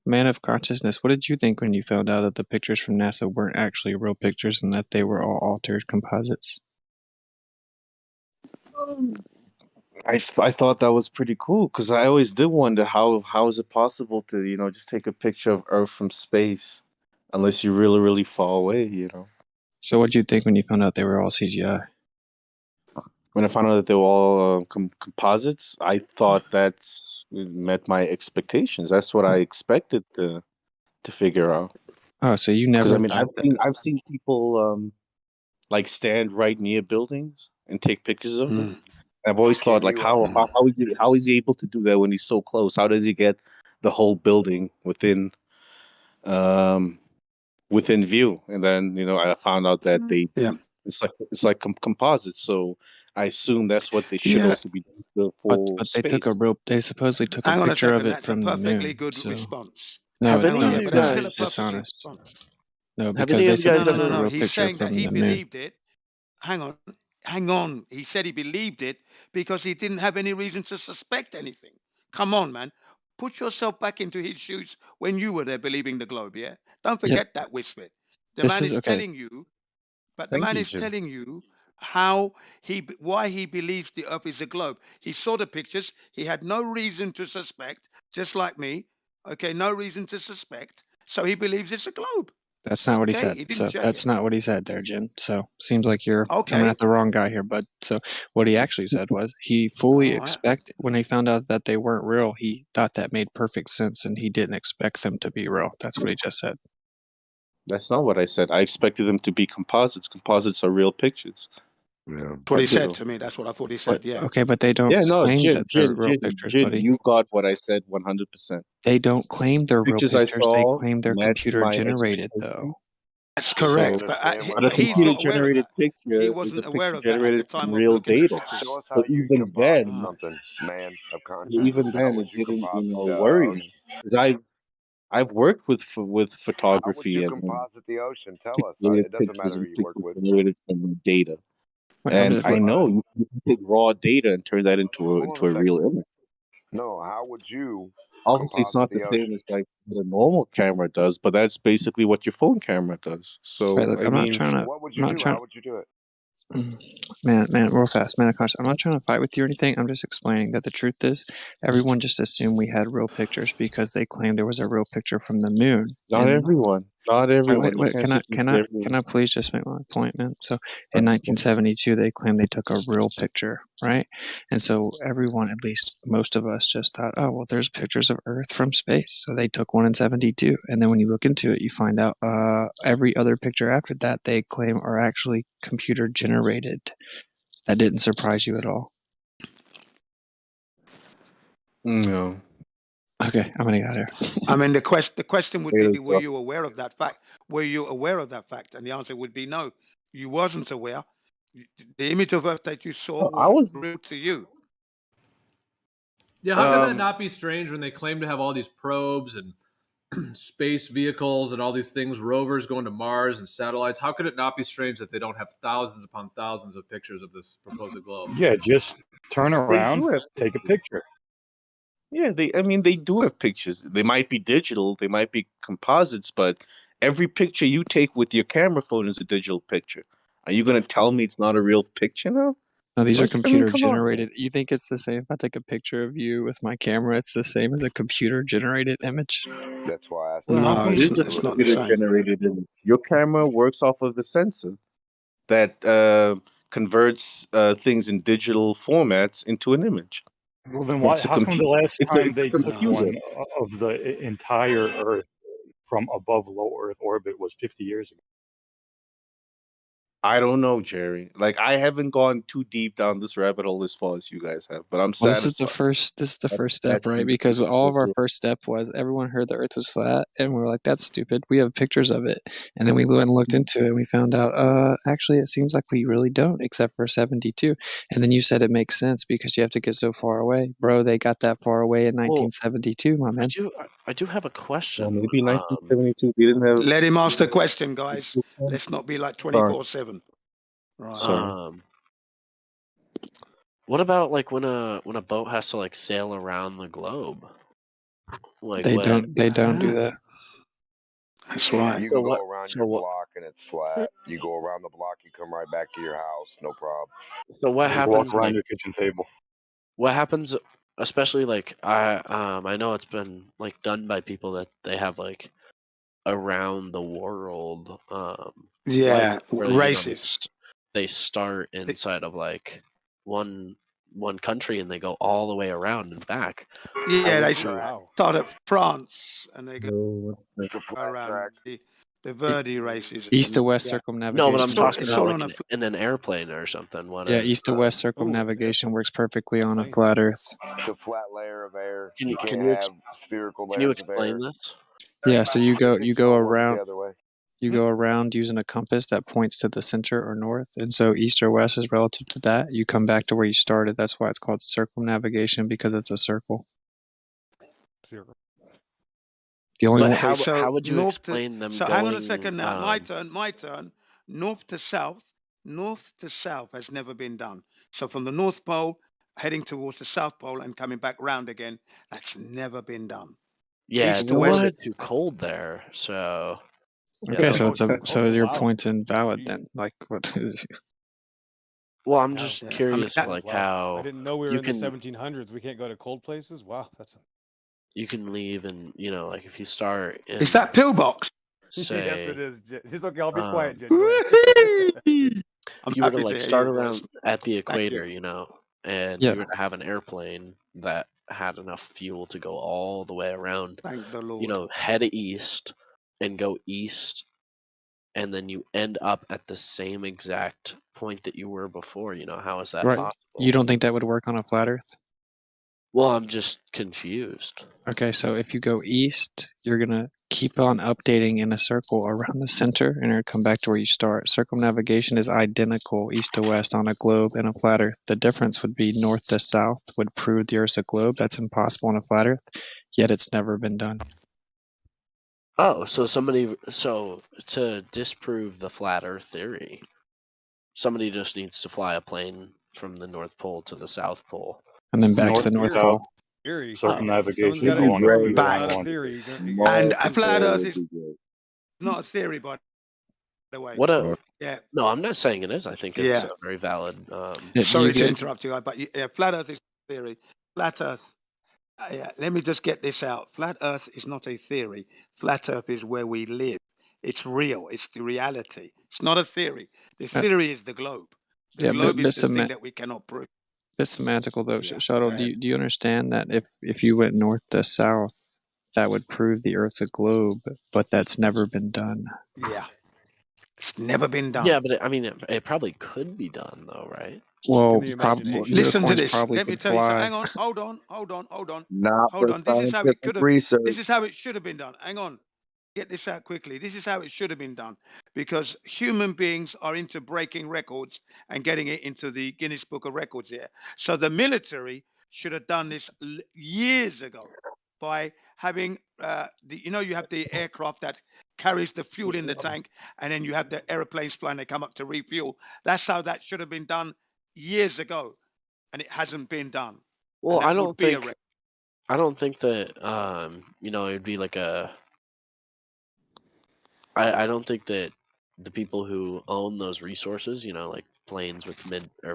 Man of consciousness, what did you think when you found out that the pictures from NASA weren't actually real pictures and that they were all altered composites? I thought that was pretty cool because I always did wonder how is it possible to just take a picture of Earth from space unless you're really far away. So what did you think when you found out they were all CGI? When I found out that they were all composites, I thought that met my expectations. That's what I expected to figure out. Oh, so you Because never I mean, thought that? I've seen people like stand right near buildings and take pictures of them. I've always thought like how is he able to do that when he's so close? How does he get the whole building within view? And then I found out that they do. It's like composites. So I assume that's what they should also be doing for But space. they supposedly took Hang a on a picture of second. it That's a from the perfectly moon. good So response. no, Have any no, of you it's That's not. still guys? a It's perfect dishonest. response. No, Have because any they of you guys supposed No, took a ever? real He's picture saying that from he the moon. believed it. Hang on. He said he believed it because he didn't have any reason to suspect anything. Come on, man. Put yourself back into his shoes when you were there believing the globe, yeah? Don't Yeah, forget that, Whisper. The this man is is okay. telling you, but the Thank man you, is Jim. telling you why he believes the earth is a globe. He saw the pictures. He had no reason to suspect, just like me. Okay, no reason to suspect. So he believes it's a globe. That's not what he Okay, said. he So didn't tell you. that's not what he said there, Jin. So seems like you're coming Okay. at the wrong guy here, bud. So what he actually said was he fully All right. expected when he found out that they weren't real, he thought that made perfect sense and he didn't expect them to be real. That's what he just said. That's not what I said. I expected them to be composites. Composites are real pictures. Yeah. That's what he said So to me. That's what I thought he But said. Yeah. okay, but they don't yeah, no, claim Jin, that they're Jin, real Jin, pictures, Jin, buddy. you got what I said 100%. They don't claim they're real Pictures I pictures. They saw claim they're matched computer my generated, expectations. though. That's So, correct. But understand but a he's not computer aware of generated that. He picture is a wasn't aware picture of that at the generated from time of real looking at data. pictures. Show us So how you compose something, man of consciousness. even How then, would it you didn't, composite the worry ocean? me. 'Cause I've worked with How would photography you and composite the ocean? Tell picture us. generated It doesn't pictures matter who and you work pictures with. generated from data. Wait, I'm And just I like, know you can take raw data and turn that into Hold on a a real second. image. No, how would you Obviously, it's composite not the the same ocean? as like what a normal camera does, but that's basically what your phone camera does. So right, look, I I'm not mean, trying So to. what would I'm you not do? trying. How would you do it? Man, real fast, man of conscience. I'm not trying to fight with you or anything. I'm just explaining that the truth is, everyone just assumed we had real pictures because they claimed there was a real picture from the moon. not And everyone, not everyone. You wait, can't sit and say everyone. can I please just make my point, man? So in 1972, they claimed they took a real picture, right? And so everyone, at least most of us, just thought, oh well, there's pictures of Earth from space. So they took one in 72, and then when you look into it, you find out every other picture after that they claim are actually computer generated. That didn't surprise you at all. No. Okay, I'm gonna get out of here. I mean, the question would Later, be, were you aware of that fact? Were you aware of that fact? And the answer would be no. You wasn't aware. The image of Earth that you saw I was was. real to you. Yeah, how could that not be strange when they claim to have all these probes and space vehicles and all these things, rovers going to Mars and satellites? How could it not be strange that they don't have thousands upon thousands of pictures of this proposed globe? Yeah, just turn They around, do have take a pictures. picture. Yeah, they do have pictures. They might be digital, they might be composites, but every picture you take with your camera phone is a digital picture. Are you gonna tell me it's not a real picture now? No, these are Like, I mean, computer come on, man. generated. You think it's the same if I take a picture of you with my camera? It's the same as a computer generated image? That's why I asked Well, the how No, come question. this is a it's not the computer same. generated image? Your camera works off of the sensor that converts things in digital formats into an image. Well, then why? It's a How come the computer. last time It's a they took No. computer. one of the entire Earth from above low Earth orbit was 50 years ago? I don't know, Jerry. Like, I haven't gone too deep down this rabbit hole as far as you guys have, but I'm Well, this is the satisfied. first step, That's right? the Because all of our real. first step was everyone heard the Earth was flat, and we were like, "That's stupid." We have pictures of it, and then we went and looked into it, and we found out, actually, it seems like we really don't, except for 72. And then you said it makes sense because you have to get so far away, bro. They got that far away in Well, 1972, my man. I do have a Well, question. maybe 1972 we didn't have. Let him ask the question, guys. Let's not be like Sorry. 24/7. Right. Sorry. What about like when a boat has to like sail around the globe? Like They what? don't. They don't do that. That's right. You So can what? go around So your what? block and it's flat. You go around the block, you come right back to your house, no problem. So what You walk happens? around Like your kitchen table. what happens? Especially like I know it's been like done by people that they have like around the world Yeah, flights where races. they start inside of like one country and they go all the way around and back. Yeah, they Wow. start at France and they go It's a flat around track. the Verdi races. East to and, west yeah. No, but circumnavigation. I'm It's all, talking it's about all like on a. in an airplane or something. What Yeah, is east to west circumnavigation works perfectly on a flat Earth. It's a flat layer of air. Can You you can't have spherical can you layers of air. explain this? Yeah, so you go around. The other way. You go around using a compass that points to the center or north, and so east or west is relative to that. You come back to where you started. That's why it's called circumnavigation, because it's a circle. The only But one. how would you north explain them so going? hang on a second now. My turn. North to south has never been done. So from the North Pole heading towards the South Pole and coming back round again, that's never been done. Yeah, East it's to a west. little bit too cold there. So Okay, so it's know. so your point's invalid then. Like what? Well, I'm just Yeah, I mean, curious, that- like Wow. how I didn't know we were you in can the 1700s. We can't go to cold places. Wow, that's you can leave and like if you start in Is that pillbox? say yes, it is. It's okay. I'll be quiet, Jed. I'm if you were to happy like hear start your around voice. at the Thank you. equator, and Yeah. you were to have an airplane that had enough fuel to go all the way around, Thank the Lord. head east and go east, and then you end up at the same exact point that you were before. How is that Right. possible? You don't think that would work on a flat Earth? Well, I'm just confused. Okay, so if you go east, you're gonna keep on updating in a circle around the center, and you're gonna come back to where you start. Circumnavigation is identical east to west on a globe and a flat Earth. The difference would be north to south would prove the Earth's a globe. That's impossible on a flat Earth, yet it's never been done. Oh, so to disprove the flat Earth theory, somebody just needs to fly a plane from the North Pole to the South Pole. And then back North to the North to Pole. south. Theory. Circumnavigation. Someone's got to Go on inform me. if It's you not a want. theory. And a flat Earth is not a theory, by the way. Yeah. No, I'm not saying it is. I think it's Yeah. a very valid. Sorry to interrupt you, but flat Earth is a theory. Flat Earth. Yeah, let me just get this out. Flat Earth is not a theory. Flat Earth is where we live. It's real. It's the reality. It's not a theory. The theory is the globe. The Yeah, globe but is the thing that we cannot prove. It's semantical though, Yeah, Shuttle. go Do you understand that if you went north to south, that would prove the Earth's a globe, but that's never been done. Yeah, it's never been done. Yeah, but it probably could be done though, right? Well, listen to this. probably Let me could tell you something. fly. Hang on. Hold on. Not Hold for on. This is how it could scientific have. research. This is how it should have been done. Hang on. Get this out quickly. This is how it should have been done, because human beings are into breaking records and getting it into the Guinness Book of Records here. So the military should have done this years ago by having you have the aircraft that carries the fuel in the tank, and then you have the airplanes flying. They come up to refuel. That's how that should have been done years ago, and it hasn't been done. Well, And that I would don't be a think that it'd be like a. I don't think that the people who own those resources, like planes with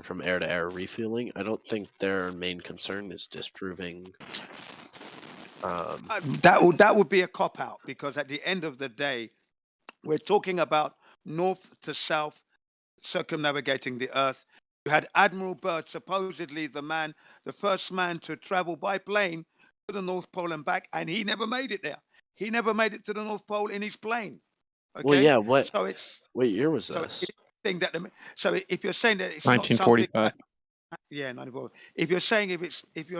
from air to air refueling, I don't think their main concern is disproving. That would be a cop out, because at the end of the day, we're talking about north to south circumnavigating the Earth. You had Admiral Byrd, supposedly the first man to travel by plane to the North Pole and back, and he never made it there. He never made it to the North Pole in his plane. Okay? Well, yeah. What year was so this? So if you're saying that it's not something 1945. Yeah, 94. If you're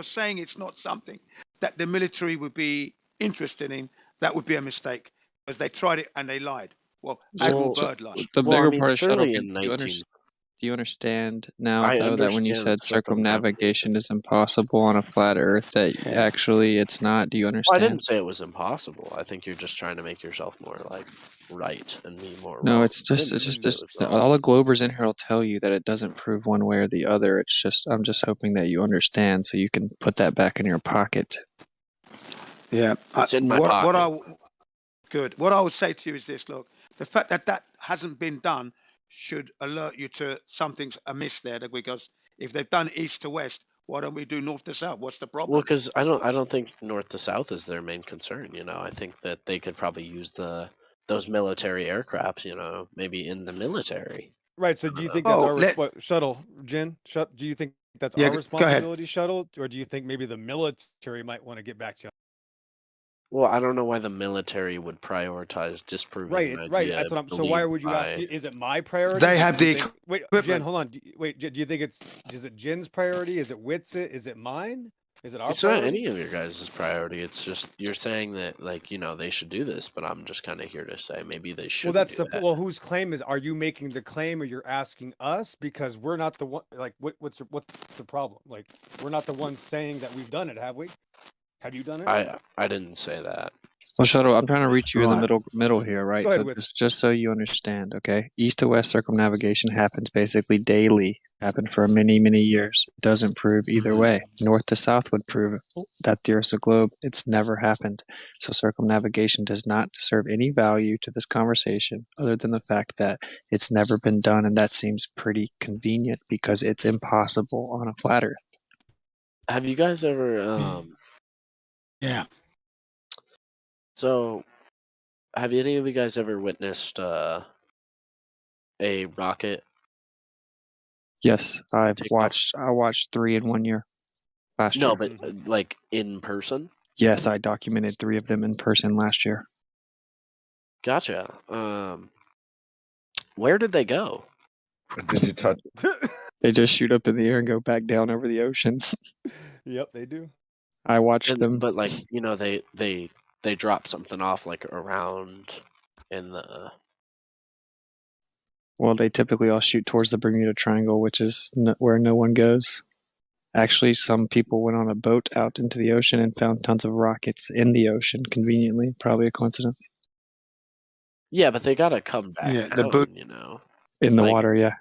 saying it's not something that the military would be interested in, that would be a mistake, because they tried it and they lied. Well, Admiral Byrd lied. The bigger part of Shuttle, surely do you understand now, I though, that when you understand said circumnavigation is impossible on a flat Earth, that actually it's not? Do you Well, I understand? didn't say it was impossible. I think you're just trying to make yourself more like right and me more No, wrong. it's I just didn't think it was wrong. all the Globers in here will tell you that it doesn't prove one way or the other. I'm just hoping that you understand, so you can put that back in your pocket. Yeah. It's in my pocket. Good. What I would say to you is this: look, the fact that that hasn't been done should alert you to something's amiss there. Because if they've done east to west, why don't we do north to south? What's the problem? Well, because I don't think north to south is their main concern. You know, I think that they could probably use those military aircrafts. You know, maybe in the military. Right. So do you think that's our shuttle, Jen? Do you think that's Yeah, our go ahead. responsibility, shuttle, or do you think maybe the military might want to get back to you? Well, I don't know why the military would prioritize disproving an idea. Right. That's what I'm. So why would you ask? Is it my priority? They have the Wait, Jen, hold on. Wait, do you think is it Jen's priority? Is it Witt's? Is it mine? Is it our It's priority? not any of your guys' priority. It's just you're saying that, like, you know, they should do this, but I'm just kind of here to say maybe they should. Well, that's the well. Whose claim is? Are you making the claim, or you're asking us? Because we're not the one. Like, what's the problem? Like, we're not the ones saying that we've done it, have we? Have you done it? I didn't say that. Well, Shuttle, I'm trying to reach you in the middle here, right? Go ahead, So just so you understand, okay? East to west circumnavigation happens basically daily. Happened for many, many years. It doesn't prove either way. North to south would prove that the Earth's a globe. It's never happened. So circumnavigation does not serve any value to this conversation other than the fact that it's never been done, and that seems pretty convenient because it's impossible on a flat Earth. Have you guys ever Yeah. So, have any of you guys ever witnessed a rocket? Yes, I watched 3 in 1 year. Last year. No, but like in person? Yes, I documented 3 of them in person last year. Gotcha. Where did they go? Did you touch? They just shoot up in the air and go back down over the ocean. Yep, they do. I watched them. But like, you know, they drop something off like around in the. Well, they typically all shoot towards the Bermuda Triangle, which is where no one goes. Actually, some people went on a boat out into the ocean and found tons of rockets in the ocean, conveniently. Probably a coincidence. Yeah, but they gotta come back Yeah, down, you know. In the Like, water, yeah.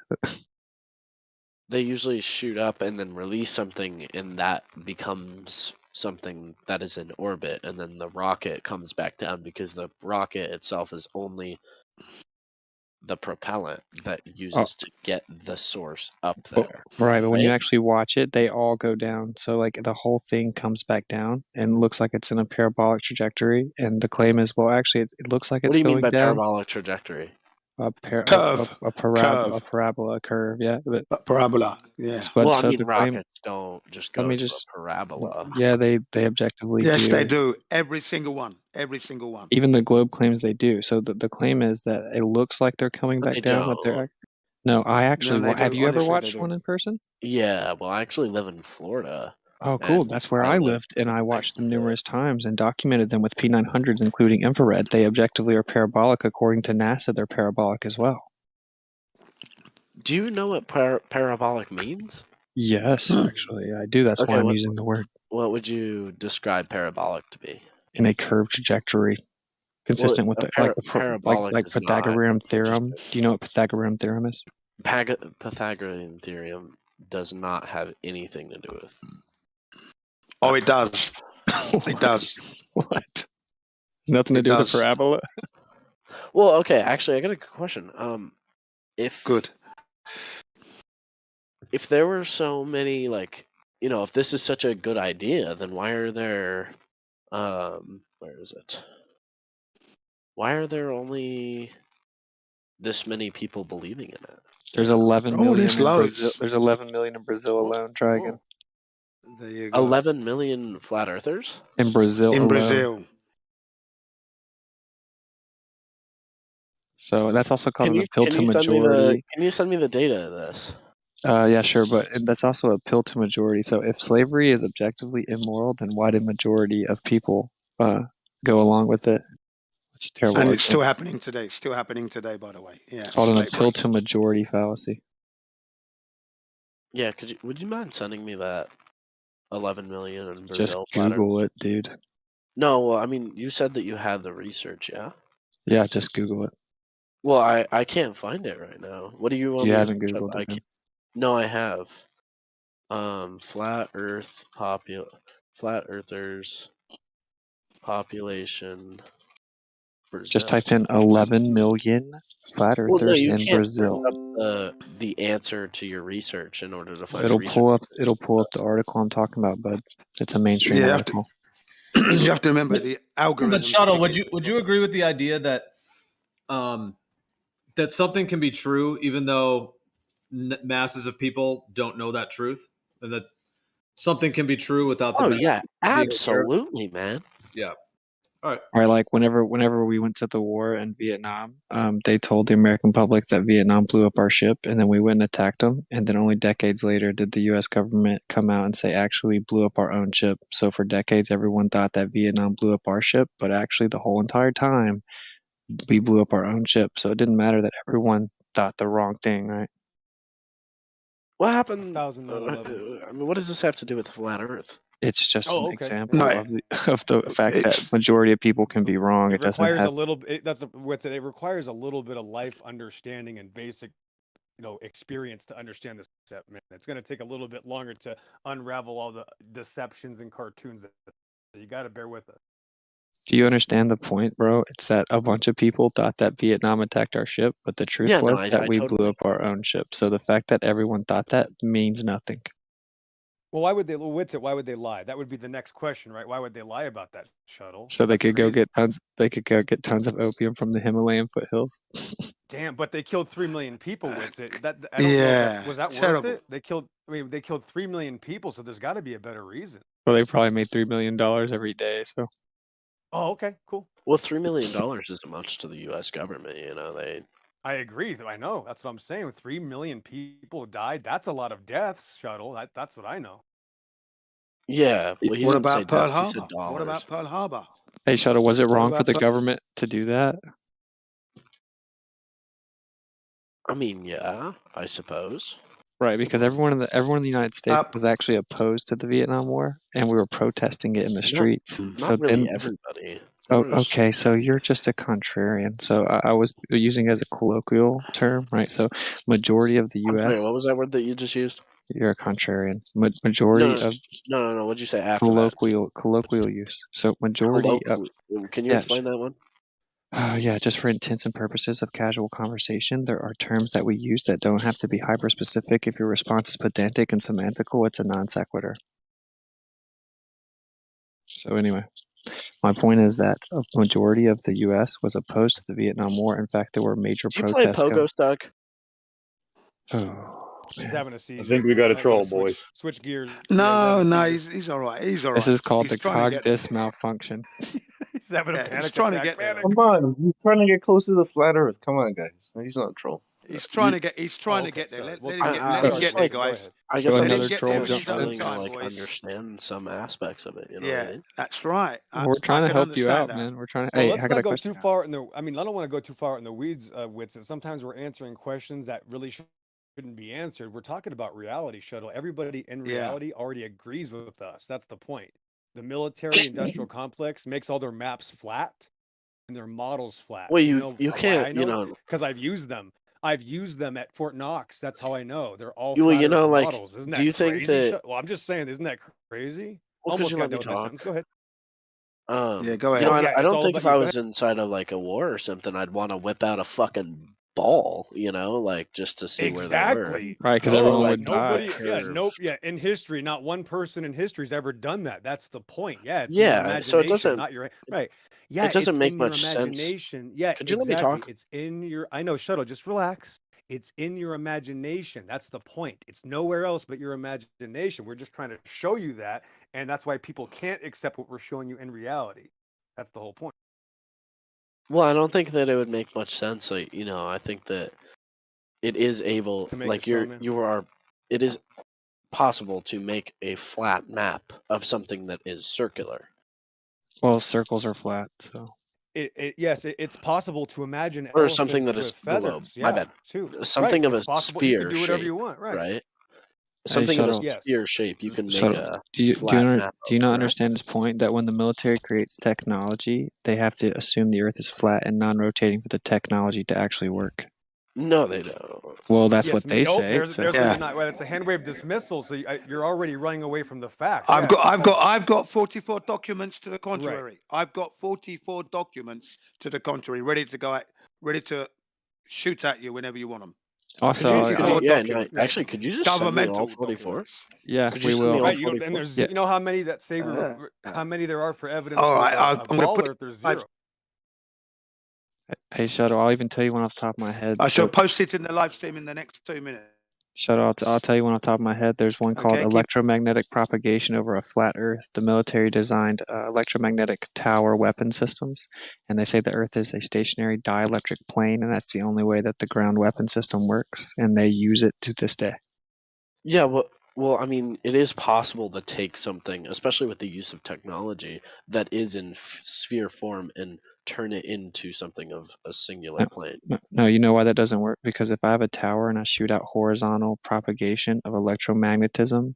They usually shoot up and then release something, and that becomes something that is in orbit, and then the rocket comes back down because the rocket itself is only the propellant that uses to get the source up there. Right, but when you actually watch it, they all go down. So, like, the whole thing comes back down and looks like it's in a parabolic trajectory. And the claim is, well, actually, it looks like it's What do you mean going by down. parabolic trajectory? A Curve. parabola, a curve, yeah. But, Parabola, yeah. but Well, so I mean, the claim, rockets don't just let go me to just, a parabola. yeah, they objectively Yes, do. they do. Every single one. Every single one. Even the globe claims they do. So the claim is that it looks like they're coming But back they down, but don't. they're. No, I actually. No, they Have do. you ever Honestly, they watched do. one in person? Yeah, well, I actually live in Florida. Oh, cool. And That's where I I live lived, and I next watched them to it. numerous times and documented them with P900s, including infrared. They objectively are parabolic. According to NASA, they're parabolic as well. Do you know what parabolic means? Yes, actually, I do. That's why I'm using the word. What would you describe parabolic to be? In a curved trajectory, consistent with parabolic like is Pythagorean theorem. Do you know what Pythagorean theorem is? Pythagorean theorem does not have anything to do with. Oh, it does. It does. What? Nothing to do with a parabola. Well, okay. Actually, I got a question. If there were so many, like, you know, if this is such a good idea, then why are there, where is it? Why are there only this many people believing in it? There's 11 million there's in loads. Brazil. There's 11 million in Brazil alone. Try again. There you go. 11 million flat earthers? In Brazil In alone. Brazil. So that's also called Can an you, appeal can to you send me majority. can you send me the data of this? Yeah, sure, but that's also appeal to majority. So if slavery is objectively immoral, then why did majority of people go along with it? It's a terrible And argument. it's still happening today. Still happening today, by the way. Yeah. It's called an slavery. appeal to majority fallacy. Yeah, would you mind sending me that 11 million in Brazil? Just flat Google earthers? it, dude. No, well, I mean, you said that you had the research, yeah? Yeah, just Google it. Well, I can't find it right now. What do you want You me to haven't search up? Googled it, then? No, I have. Flat Earth flat earthers Population. Brazil. Just type in 11 million flat Well, no, earthers you in can't Brazil. look up the answer to your research in order to find It'll research. pull up the article I'm talking about, bud. It's a mainstream Yeah, article. You have to remember the algorithm. But Shuttle, would you agree with the idea that that something can be true even though masses of people don't know that truth, and that something can be true without the masses yeah, being aware? absolutely, man. Yeah. All right. Right, like whenever we went to the war in Vietnam, they told the American public that Vietnam blew up our ship, and then we went and attacked them. And then only decades later did the U.S. government come out and say, actually, we blew up our own ship. So for decades, everyone thought that Vietnam blew up our ship, but actually, the whole entire time, we blew up our own ship. So it didn't matter that everyone thought the wrong thing, right? What happened? 2011. I mean, what does this have to do with flat Earth? It's just an okay. example of the fact that majority of people can be wrong. It doesn't requires have. a little. It requires a little bit of life understanding and basic, experience to understand this concept, man. It's going to take a little bit longer to unravel all the deceptions and cartoons. You got to bear with us. Do you understand the point, bro? It's that a bunch of people thought that Vietnam attacked our ship, but the truth was that we blew up our own ship. So the fact that everyone thought that means nothing. Well, why would they? Why would they lie? That would be the next question, right? Why would they lie about that, Shuttle? So they could go get tons. They could go get tons of opium from the Himalayan foothills. Damn, but they killed 3 million people with it. I don't know. If was that terrible. worth it? They killed 3 million people, so there's got to be a better reason. Well, they probably made $3 million every day. So. Oh, okay, cool. Well, $3 million isn't much to the U.S. government. I agree. I know. That's what I'm saying. 3 million people died. That's a lot of deaths, Shuttle. That's what I know. Yeah. Well, he What didn't say about Pearl deaths, he said Harbor? dollars. What about Pearl Harbor? Hey, Shuttle, was it What wrong about for the Pearl- government to do that? I mean, yeah, I suppose. Right, because everyone in the United States was actually opposed to the Vietnam War, and we were protesting it in the streets. Not really everybody. Oh, okay, so you're just a contrarian. So I was using it as a colloquial term, right? So majority of the I'm U.S. sorry, what was that word that you just used? You're a contrarian. Majority of No. What'd you say after that? colloquial use. So majority of. Can you explain that one? Yeah, just for intents and purposes of casual conversation, there are terms that we use that don't have to be hyper-specific. If your response is pedantic and semantical, it's a non sequitur. So anyway, my point is that a majority of the U.S. was opposed to the Vietnam War. In fact, there were major Do you play protests. Pogo Stuck? He's having a seizure. I think we got a troll, boys. Switch gears. No, he's all right. He's all right. This is called He's the trying to get- cognitus malfunction. He's having a panic he's trying to attack, get man. Come on, he's trying to get close to the flat Earth. Come on, guys. He's not a troll. He's trying to get. He's trying to get there. Let him get there, guys. I guess So I'm another just troll struggling jumps in. to like understand some aspects of it. You know what I Yeah, mean? that's right. We're trying to can help you out, understand that. man. We're trying to. Well, Hey, let's I got not a go question. too far in the. I mean, I don't want to go too far in the weeds with it. Sometimes we're answering questions that really shouldn't be answered. We're talking about reality, Shuttle. Everybody in reality already agrees with us. That's the point. The military-industrial complex makes all their maps flat and their models flat. Well, you can't, because I've used them. I've used them at Fort Knox. That's how I know they're all Well, flat Earth like, models. Isn't that do you think crazy? that? Well, I'm just saying, isn't that crazy? Well, could Almost you got let me done with my talk? sentence. Go ahead. Yeah, go ahead. I don't think if I was inside of like a war or something, I'd want to whip out a fucking ball, like just to see where they were. Right, because everyone would nobody, die. in history, not one person in history's ever done that. That's the point. Yeah, it's Yeah, your so imagination, it doesn't- not your right. Yeah, it doesn't it's make in much your sense. imagination. Yeah, Could you let me exactly. talk? It's in your. I know, Shuttle. Just relax. It's in your imagination. That's the point. It's nowhere else but your imagination. We're just trying to show you that, and that's why people can't accept what we're showing you in reality. That's the whole point. Well, I don't think that it would make much sense. Like, I think that it is able, To make like a straw man? it is possible to make a flat map of something that is circular. Well, circles are flat, so. It's possible to imagine Or something that elephants is with feathers. globe. Yeah, My bad. too. Something Right, of it's a possible. You sphere can do whatever shape, you want. Right. Something Hey, of a Shuttle. sphere shape. You can make Shuttle, a do you flat map. do you not understand his point that when the military creates technology, they have to assume the Earth is flat and non-rotating for the technology to actually work? No, they don't. Well, that's Yes, what they nope, say. there's So. a deny. Well, it's a hand wave dismissal, so you're already running away from the fact. I've Yeah, got 44 documents to the contrary. I've got 44 documents to the contrary, ready to go, ready to shoot at you whenever you want them. Also, actually, could you just send me all 44? Yeah, Could we you send will. me all Right, 44? and there's you know how many that say how many there are for evidence All for right, a I'm gonna ball put Earth. There's 0. Hey, Shuttle, I'll even tell you one off the top of my head. I shall post it in the live stream in the next 2 minutes. Shuttle, I'll tell you one off the top of my head. There's one called Okay, keep- electromagnetic propagation over a flat Earth. The military designed electromagnetic tower weapon systems, and they say the Earth is a stationary dielectric plane, and that's the only way that the ground weapon system works, and they use it to this day. Yeah, well, I mean, it is possible to take something, especially with the use of technology, that is in sphere form and turn it into something of a singular plane. No, you know why that doesn't work? Because if I have a tower and I shoot out horizontal propagation of electromagnetism,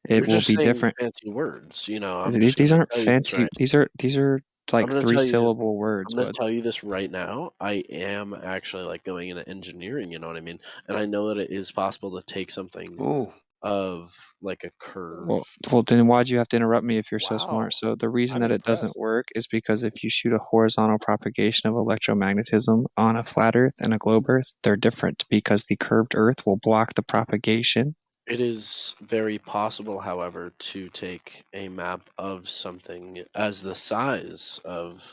it You're will just be saying different. fancy words, you know. I'm These just gonna aren't tell you this fancy. right. These are like I'm gonna 3 tell you this- syllable words. I'm gonna Bud. tell you this right now. I am actually like going into engineering, you know what I mean? And I know that it is possible to take something of like a curve. Well, then why'd you have to interrupt me if you're so smart? So the reason that it doesn't work is because if you shoot a horizontal propagation of electromagnetism on a flat Earth and a globe Earth, they're different because the curved Earth will block the propagation. It is very possible, however, to take a map of something as the size of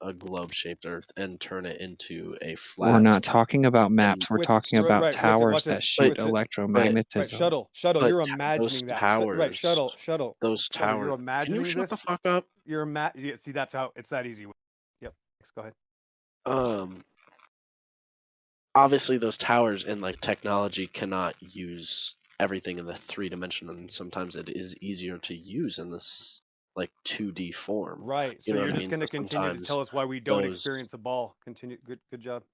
a globe-shaped Earth and turn it into a flat. We're not talking about maps. We're talking about Right, towers that shoot Right, electromagnetism. shuttle, But you're those imagining that. towers, Right, shuttle, those shuttle. You're towers. imagining Can you shut this. the fuck up? You're yeah, see, that's how it's that easy. Yep. Go ahead. Obviously those towers and like technology cannot use everything in the 3-dimensional, and sometimes it is easier to use in this like 2D form. Right. So You know you're what I just mean? going to So continue to sometimes tell us why we don't those- experience a ball. Continue. Good job.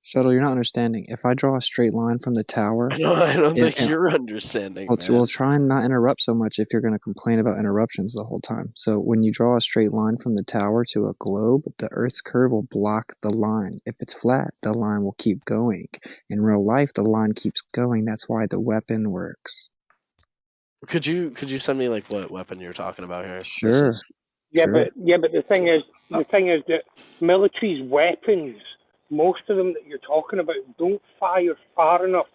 Shuttle, you're not understanding. If I draw a straight line from the tower, I don't think you're understanding. We'll try and not interrupt so much if you're going to complain about interruptions the whole time. So when you draw a straight line from the tower to a globe, the Earth's curve will block the line. If it's flat, the line will keep going. In real life, the line keeps going. That's why the weapon works. Could you send me like what weapon you're talking about here? Sure. Yeah, but the thing is that military's weapons, most of them that you're talking about, don't fire far enough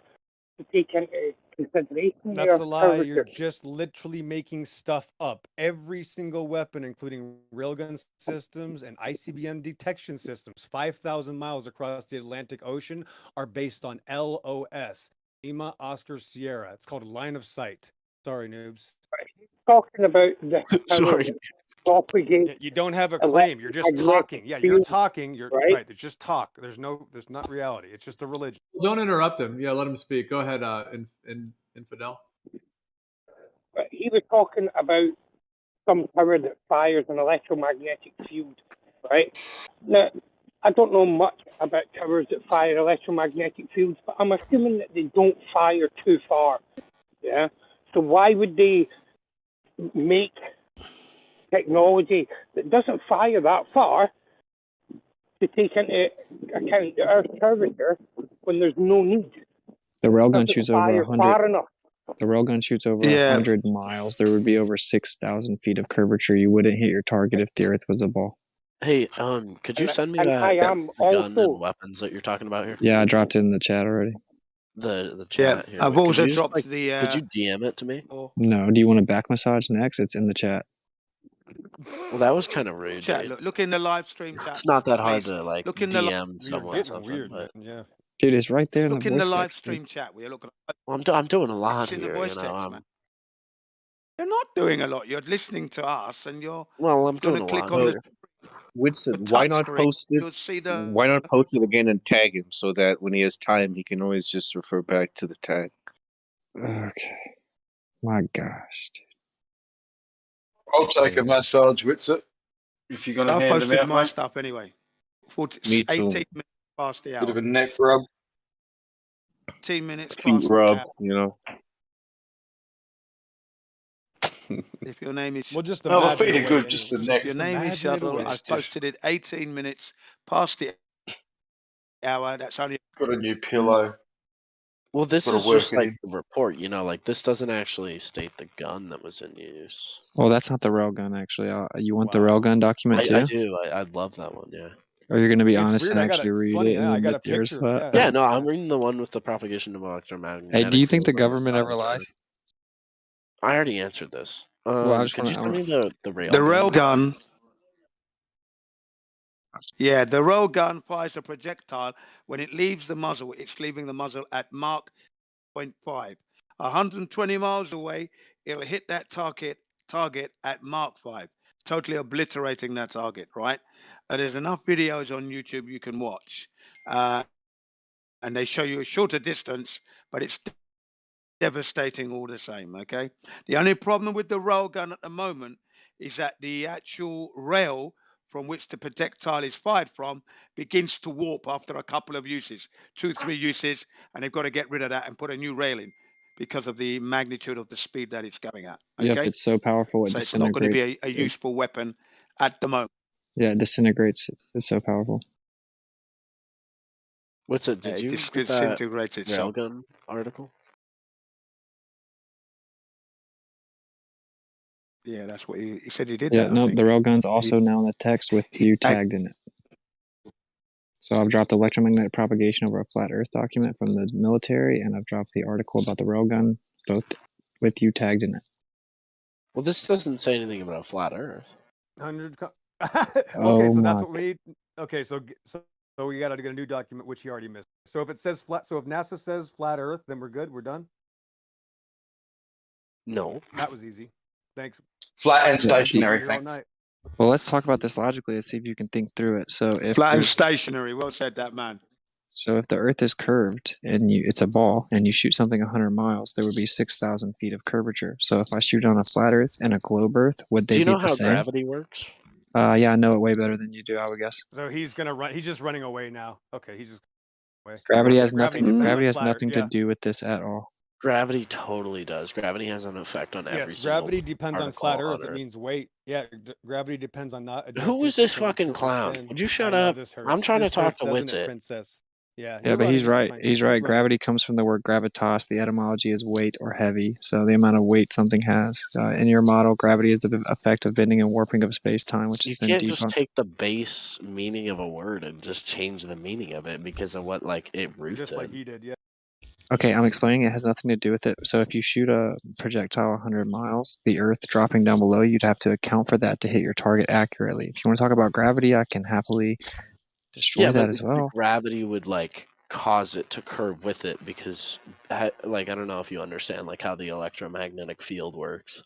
to take into consideration. That's a lie. You're just literally making stuff up. Every single weapon, including railgun systems and ICBM detection systems, 5,000 miles across the Atlantic Ocean, are based on LOS, Lima Oscar Sierra. It's called line of sight. Sorry, noobs. Talking about the Sorry. propagate. You don't have a claim. You're just talking. Yeah, you're talking. You're right. It's just talk. There's not reality. It's just a religion. Don't interrupt him. Yeah, let him speak. Go ahead, Infidel. He was talking about some tower that fires an electromagnetic field, right? Now, I don't know much about towers that fire electromagnetic fields, but I'm assuming that they don't fire too far. Yeah. So why would they make technology that doesn't fire that far to take into account the Earth's curvature when there's no need? The railgun Doesn't shoots over fire 100. far enough. The railgun shoots over 100 miles. There would be over 6,000 feet of curvature. You wouldn't hit your target if the Earth was a ball. Hey, could you send me that gun and weapons that you're talking about here? Yeah, I dropped it in the chat already. The chat here. I've Could also you just, dropped like, the. Could you DM it to me? No, do you want a back massage next? It's in the chat. Well, that was kind of rude. Chat, Dude. look in the live stream chat. It's not that hard please. to like Look in the DM someone something, weird, but yeah. Dude, it's right there in Look the in the voice live text. stream chat. We're looking. well, I'm doing a lot It's in the here. voice You know, text, man. You're not doing a lot. You're listening to us, and you're well, I'm going doing to a click lot on here. Whitson, the why touch not screen. post it? You'll see the. Why not post it again and tag him so that when he has time, he can always just refer back to the tag. Okay. My gosh. I'll take a massage, Whitson, if you're going to I've hand them posted out, my mate. stuff anyway. 18 Me too. minutes past the Bit hour. of a neck rub. 18 minutes Feet past the rub, hour. you know. If your name is. Well, just No, the imagine feet are away, good, just the If neck. your name is imagine it Shuttle, away. I've posted it 18 minutes past the hour. That's only Got a new pillow. Well, this Gotta is work just it like in. the report, you know, like this doesn't actually state the gun that was in use. Well, that's not the railgun, actually. You want the railgun document too? I do. I'd love that one, yeah. Or you're going to be It's honest weird. and I got actually it. It's read funny. it and Yeah, I got admit a yours? picture. Yeah, no, I'm reading the one with the propagation of electromagnetic. Hey, do you think the field on government ever solid gun. lies? I already answered this. Well, I just Could you wanna- tell me the rail the gun? rail gun. Yeah, the rail gun fires a projectile. When it leaves the muzzle, it's leaving the muzzle at Mach 0.5. 120 miles away, it'll hit that target at Mach 5, totally obliterating that target, right? There's enough videos on YouTube you can watch. And they show you a shorter distance, but it's devastating all the same, okay? The only problem with the rail gun at the moment is that the actual rail from which the projectile is fired from begins to warp after a couple of uses, 2-3 uses, and they've got to get rid of that and put a new rail in because of the magnitude of the speed that it's going at. Okay? Yep, it's so powerful it So it's not going to disintegrates. be a useful weapon at the moment. Yeah, it disintegrates. It's so powerful. What's it? Did you get that disintegrates itself. railgun article? Yeah, that's what he said. He did Yeah, that. I no, think. the railgun's also now in the text with view tagged in it. So I've dropped electromagnetic propagation over a flat Earth document from the military, and I've dropped the article about the railgun, both with you tagged in it. Well, this doesn't say anything about a flat Earth. 100. Oh Okay, so that's my what we need. Okay, so we got to get a new document, which you already missed. So if it says flat, so if NASA says flat Earth, then we're good. We're done. No, that was easy. Thanks. Flat and Yeah, stationary. Here all Thanks. night. Well, let's talk about this logically. Let's see if you can think through it. So if Flat and there's- stationary. Well said, that man. So if the Earth is curved and it's a ball and you shoot something 100 miles, there would be 6,000 feet of curvature. So if I shoot on a flat Earth and a globe Earth, would they Do you be know the how same? gravity works? Yeah, I know it way better than you do, I would guess. So he's gonna run. He's just running away now. Okay, he's just away. Gravity Okay, has nothing. depends on Gravity has flat Earth, nothing yeah. to do with this at all. Gravity totally does. Gravity has an effect on every Yes, single gravity depends on particle flat Earth. on It means weight. Yeah, gravity depends on not. Who is this fucking clown? Would you shut up? I'm trying to talk to Witsit. Witsit. Princess. Yeah. Yeah, you're but he's running, right. it's fine. He's right. Run. Gravity comes from the word gravitas. The etymology is weight or heavy. So the amount of weight something has. In your model, gravity is the effect of bending and warping of space-time, which You has been can't just debunked. take the base meaning of a word and just change the meaning of it because of what like it roots Just in. like he did. Yeah. Okay, I'm explaining it has nothing to do with it. So if you shoot a projectile 100 miles, the Earth dropping down below, you'd have to account for that to hit your target accurately. If you want to talk about gravity, I can happily destroy that as well. Gravity would like cause it to curve with it because like I don't know if you understand like how the electromagnetic field works,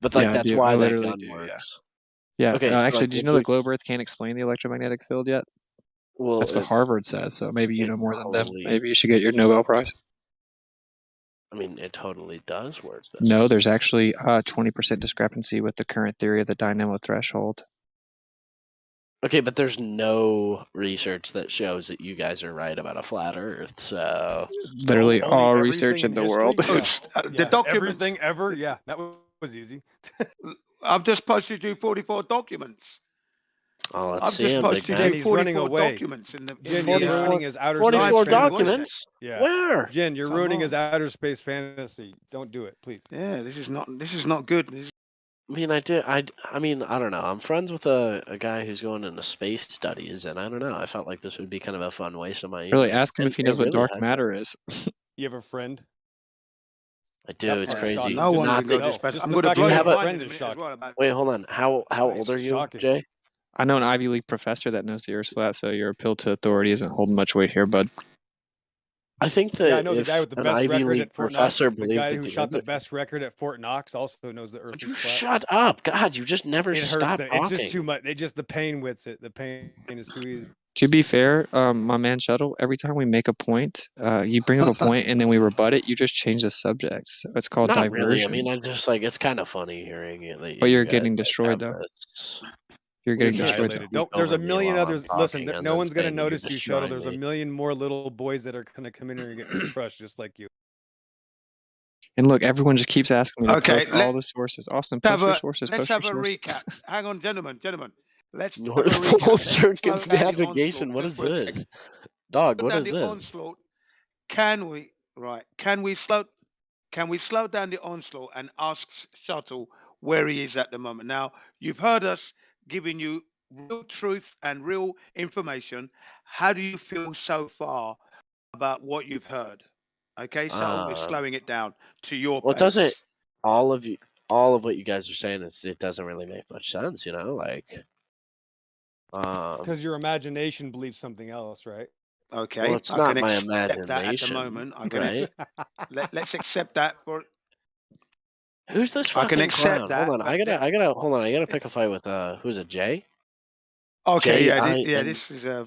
but like Yeah, I that's do. why I that literally gun do, works. Yeah, Okay, so, actually, like, did you if know the we- globe Earth can't explain the electromagnetic field yet? Well, that's what it- Harvard says. So maybe you know more than them. totally- Maybe you should get your Nobel Prize. I mean, it totally does work. Though. No, there's actually a 20% discrepancy with the current theory of the dynamo threshold. Okay, but there's no research that shows that you guys are right about a flat Earth. So Literally Only all everything research in the history? world. Yeah. The Yeah, documents. Everything ever. Yeah, that was easy. I've just posted you 44 documents. Oh, let's I've see just him, big posted man. you He's running 44 away. documents in the. Jen, in you're the, ruining his outer 44 space fantasy. documents? Yeah. Where? Jen, you're Come ruining on. his outer space fantasy. Don't do it, please. Yeah, this is not good. I mean, I mean, I don't know. I'm friends with a guy who's going into space studies, and I don't know. I felt like this would be kind of a fun waste of my. Really, evening. ask him And if he it knows what really dark has. matter is. You have a friend? I do. That It's part's crazy. shocking. No Just one not would go the- this bad. just I'm the going to fact blow that your your mind friend in a is minute as shocked. well about Wait, hold on. How old are It's you, shocking. Jay? I know an Ivy League professor that knows the Earth's flat, so your appeal to authority isn't holding much weight here, bud. I think that Yeah, I know the if guy with the an best Ivy record League at Fort Knox. professor The believed guy that who the shot the other- best record at Fort Knox also knows the Earth Would is you flat. shut up, God! You just never It hurts stop them. talking. It's just too much. It just the pain with it. The pain is too easy. To be fair, my man Shuttle, every time we make a point, you bring up a point and then we rebut it, you just change the subject. So it's called Not diversion. really. I mean, I just like it's kind of funny hearing it. That But you you're guys, getting like, destroyed, have though. this- You're we getting can't destroyed. just though. Don't. There's a over me million while others. I'm Listen, talking and no then one's gonna saying that you're notice you, Shuttle. destroying There's a me. million more little boys that are gonna come in here and get crushed just like you. And look, everyone just keeps asking me to Okay, post all the sources. Austin, Let's post your have a, sources. let's Post your have a sources. recap. Hang on, gentlemen. Let's have a North recap. Pole Let's slow Circuit down the navigation. onslaught What just is for a this? second. Dog, what down is the this? onslaught. Can we slow down the onslaught and ask Shuttle where he is at the moment? Now, you've heard us giving you real truth and real information. How do you feel so far about what you've heard? Okay, Shuttle, we're slowing it down to your Well, it doesn't. pace. All of what you guys are saying it doesn't really make much sense, you know. Like, Because your imagination believes something else, right? Okay, well, it's I not can my accept that at the imagination, moment. I can right? let's accept that for. Who's this I can fucking accept clown? Hold that, on, but hold on. I gotta pick a fight with who's it? Jay? okay, J-I-N. this is a.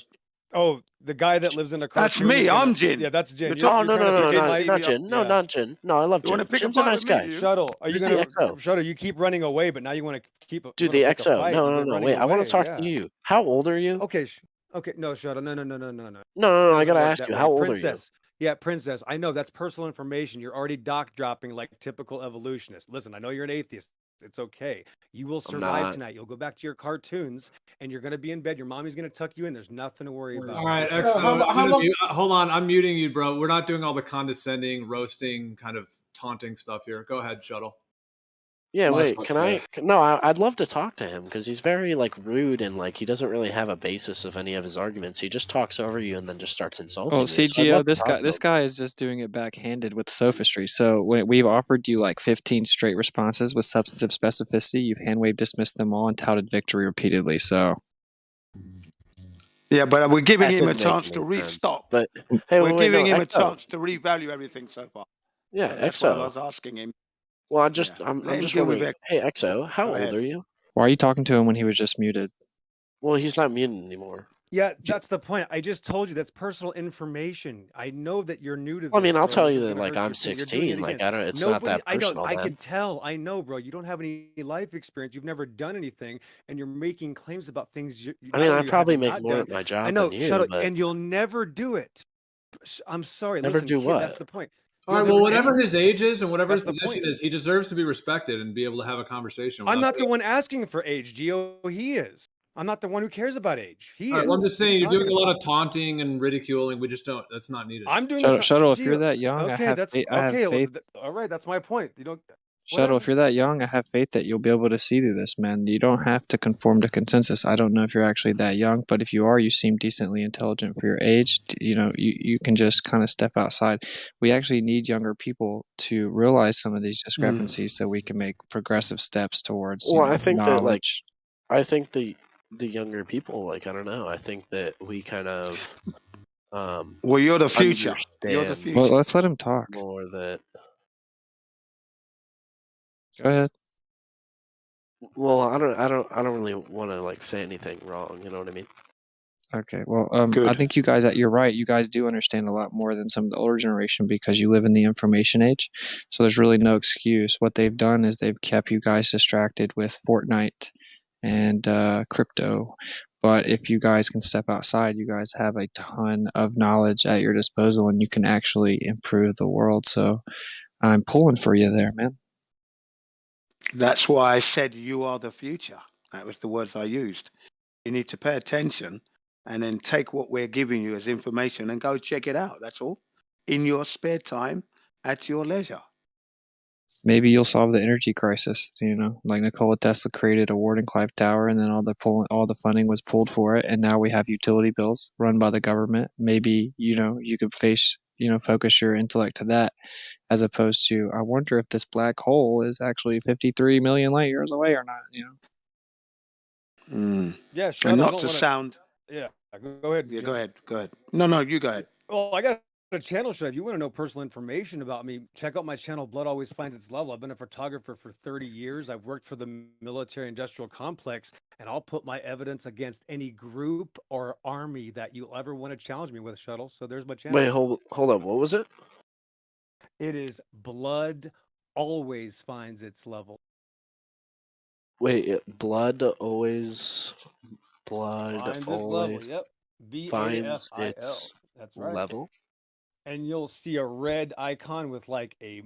Oh, the guy that lives in a cartoon. That's me. I'm Jin. Yeah, that's Jin. Oh no, You're not Jin. No, not Jin. No, I love You want Jin. to pick a Jin's a fight nice with me, guy. do you? Shuttle, are you Who's gonna the XO? Shuttle? You keep running away, but now you want to keep. Dude, you the wanna pick a XO. fight, No, but no, you're no. running Wait, I want to away, talk yeah. to you. How old are you? Okay, okay, no, Shuttle, no. No. I Doesn't gotta work ask that you. way. How old are you? Princess. Yeah, Princess. I know that's personal information. You're already doc dropping like typical evolutionists. Listen, I know you're an atheist. It's okay. You will survive not. tonight. You'll go back to your cartoons, and you're gonna be in bed. Your mommy's gonna tuck you in. There's nothing to worry about. All right, okay? XO, hold on. I'm muting you, bro. We're not doing all the condescending, roasting, kind of taunting stuff here. Go ahead, Shuttle. Yeah, wait. fault, Can I? No, I'd love to talk to him because he's very like rude and like he doesn't really have a basis of any of his arguments. He just talks over you and then just starts insulting Well, you. So I'd CGO, love to talk to this him. guy is just doing it backhanded with sophistry. So when we've offered you like 15 straight responses with substantive specificity, you've hand-wave dismissed them all and touted victory repeatedly. So Yeah, but we're giving That him a didn't make chance to any sense. restock. But hey, We're wait, giving no, him a XO. chance to revalue everything so far. Yeah, So that's why I XO. was asking him. Well, I'm Let I'm him just deal with wondering. it. Hey, XO, how Go old ahead. are you? why are you talking to him when he was just muted? Well, he's not muted anymore. Yeah, that's the point. I just told you that's personal information. I know that you're new to this. Well, I mean, I'll bro. tell This you is that gonna like hurt I'm your thing. You're doing 16. it Like again. I don't. It's Nobody, not that personal, I man. can tell. I know, bro. You don't have any life experience. You've never done anything, and you're making claims about things. I mean, I probably make more at my I job know. than Shut you, up. but And you'll never do it. I'm sorry. never Listen, do kid. what? That's the point. All You'll right. Well, never whatever any- his age is and whatever That's his the position point. is, he deserves to be respected and be able to have a conversation. I'm without not the being- one asking for age, Gio. He is. I'm not the one who cares about age. He All right, is. well, I'm just What are saying you you're doing talking a lot about? of taunting and ridiculing. We just don't. That's not needed. I'm doing Shuttle, if Gio. you're that young, Okay, I have that's faith. I have okay. Well, faith. all right, that's my point. You don't. Shuttle, if Whatever. you're that young, I have faith that you'll be able to see through this, man. You don't have to conform to consensus. I don't know if you're actually that young, but if you are, you seem decently intelligent for your age. You know, you can just kind of step outside. We actually need younger people to realize some of these discrepancies so we can make progressive steps towards, Well, I think that like knowledge. I think the younger people, like I don't know. I think that we kind of Well, you're the future. You're the understand future. Well, let's let him talk. more that. Go ahead. Well, I don't really want to like say anything wrong. You know what I mean? Okay, well, I Good. think you guys, you're right. You guys do understand a lot more than some of the older generation because you live in the information age. So there's really no excuse. What they've done is they've kept you guys distracted with Fortnite and crypto. But if you guys can step outside, you guys have a ton of knowledge at your disposal and you can actually improve the world. So I'm pulling for you there, man. That's why I said you are the future. That was the words I used. You need to pay attention and then take what we're giving you as information and go check it out. That's all. In your spare time, at your leisure. Maybe you'll solve the energy crisis. You know, like Nikola Tesla created a Wardenclyffe Tower, and then all the funding was pulled for it, and now we have utility bills run by the government. Maybe you could focus your intellect to that, as opposed to I wonder if this black hole is actually 53 million light years away or not. Yeah, sure. And I not don't to wanna- sound. Yeah, go ahead. Yeah, Jim. go ahead. Go ahead. No, you go ahead. Well, I got a channel show. If you want to know personal information about me, check out my channel. Blood Always Finds Its Level. I've been a photographer for 30 years. I've worked for the military-industrial complex, and I'll put my evidence against any group or army that you'll ever want to challenge me with, Shuttle. So there's my channel. Wait, hold up. What was it? It is Blood Always Finds Its Level. Wait, blood always Finds its level. always Yep. finds BAFIL. its That's right. level. And you'll see a red icon with like a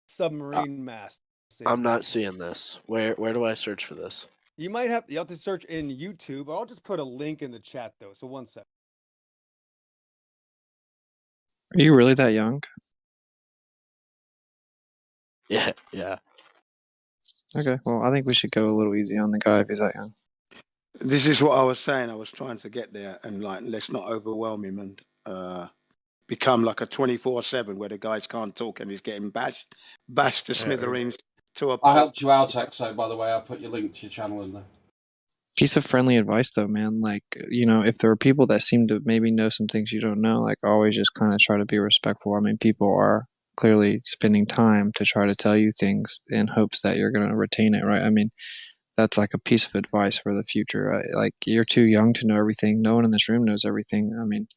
submarine mast. I'm not seeing this. Where do I search for this? You have to search in YouTube. I'll just put a link in the chat though. So one sec. Are you really that young? Yeah, yeah. Okay, well, I think we should go a little easy on the guy if he's that young. This is what I was saying. I was trying to get there, and like, let's not overwhelm him and become like a 24/7 where the guys can't talk and he's getting bashed to smithereens to a I pulp. helped you out, Exo, by the way. I put your link to your channel in there. Piece of friendly advice though, man. Like, you know, if there are people that seem to maybe know some things you don't know, like always just kind of try to be respectful. I mean, people are clearly spending time to try to tell you things in hopes that you're going to retain it, right? I mean, that's like a piece of advice for the future. Right? Like, you're too young to know everything. No one in this room knows everything. I mean,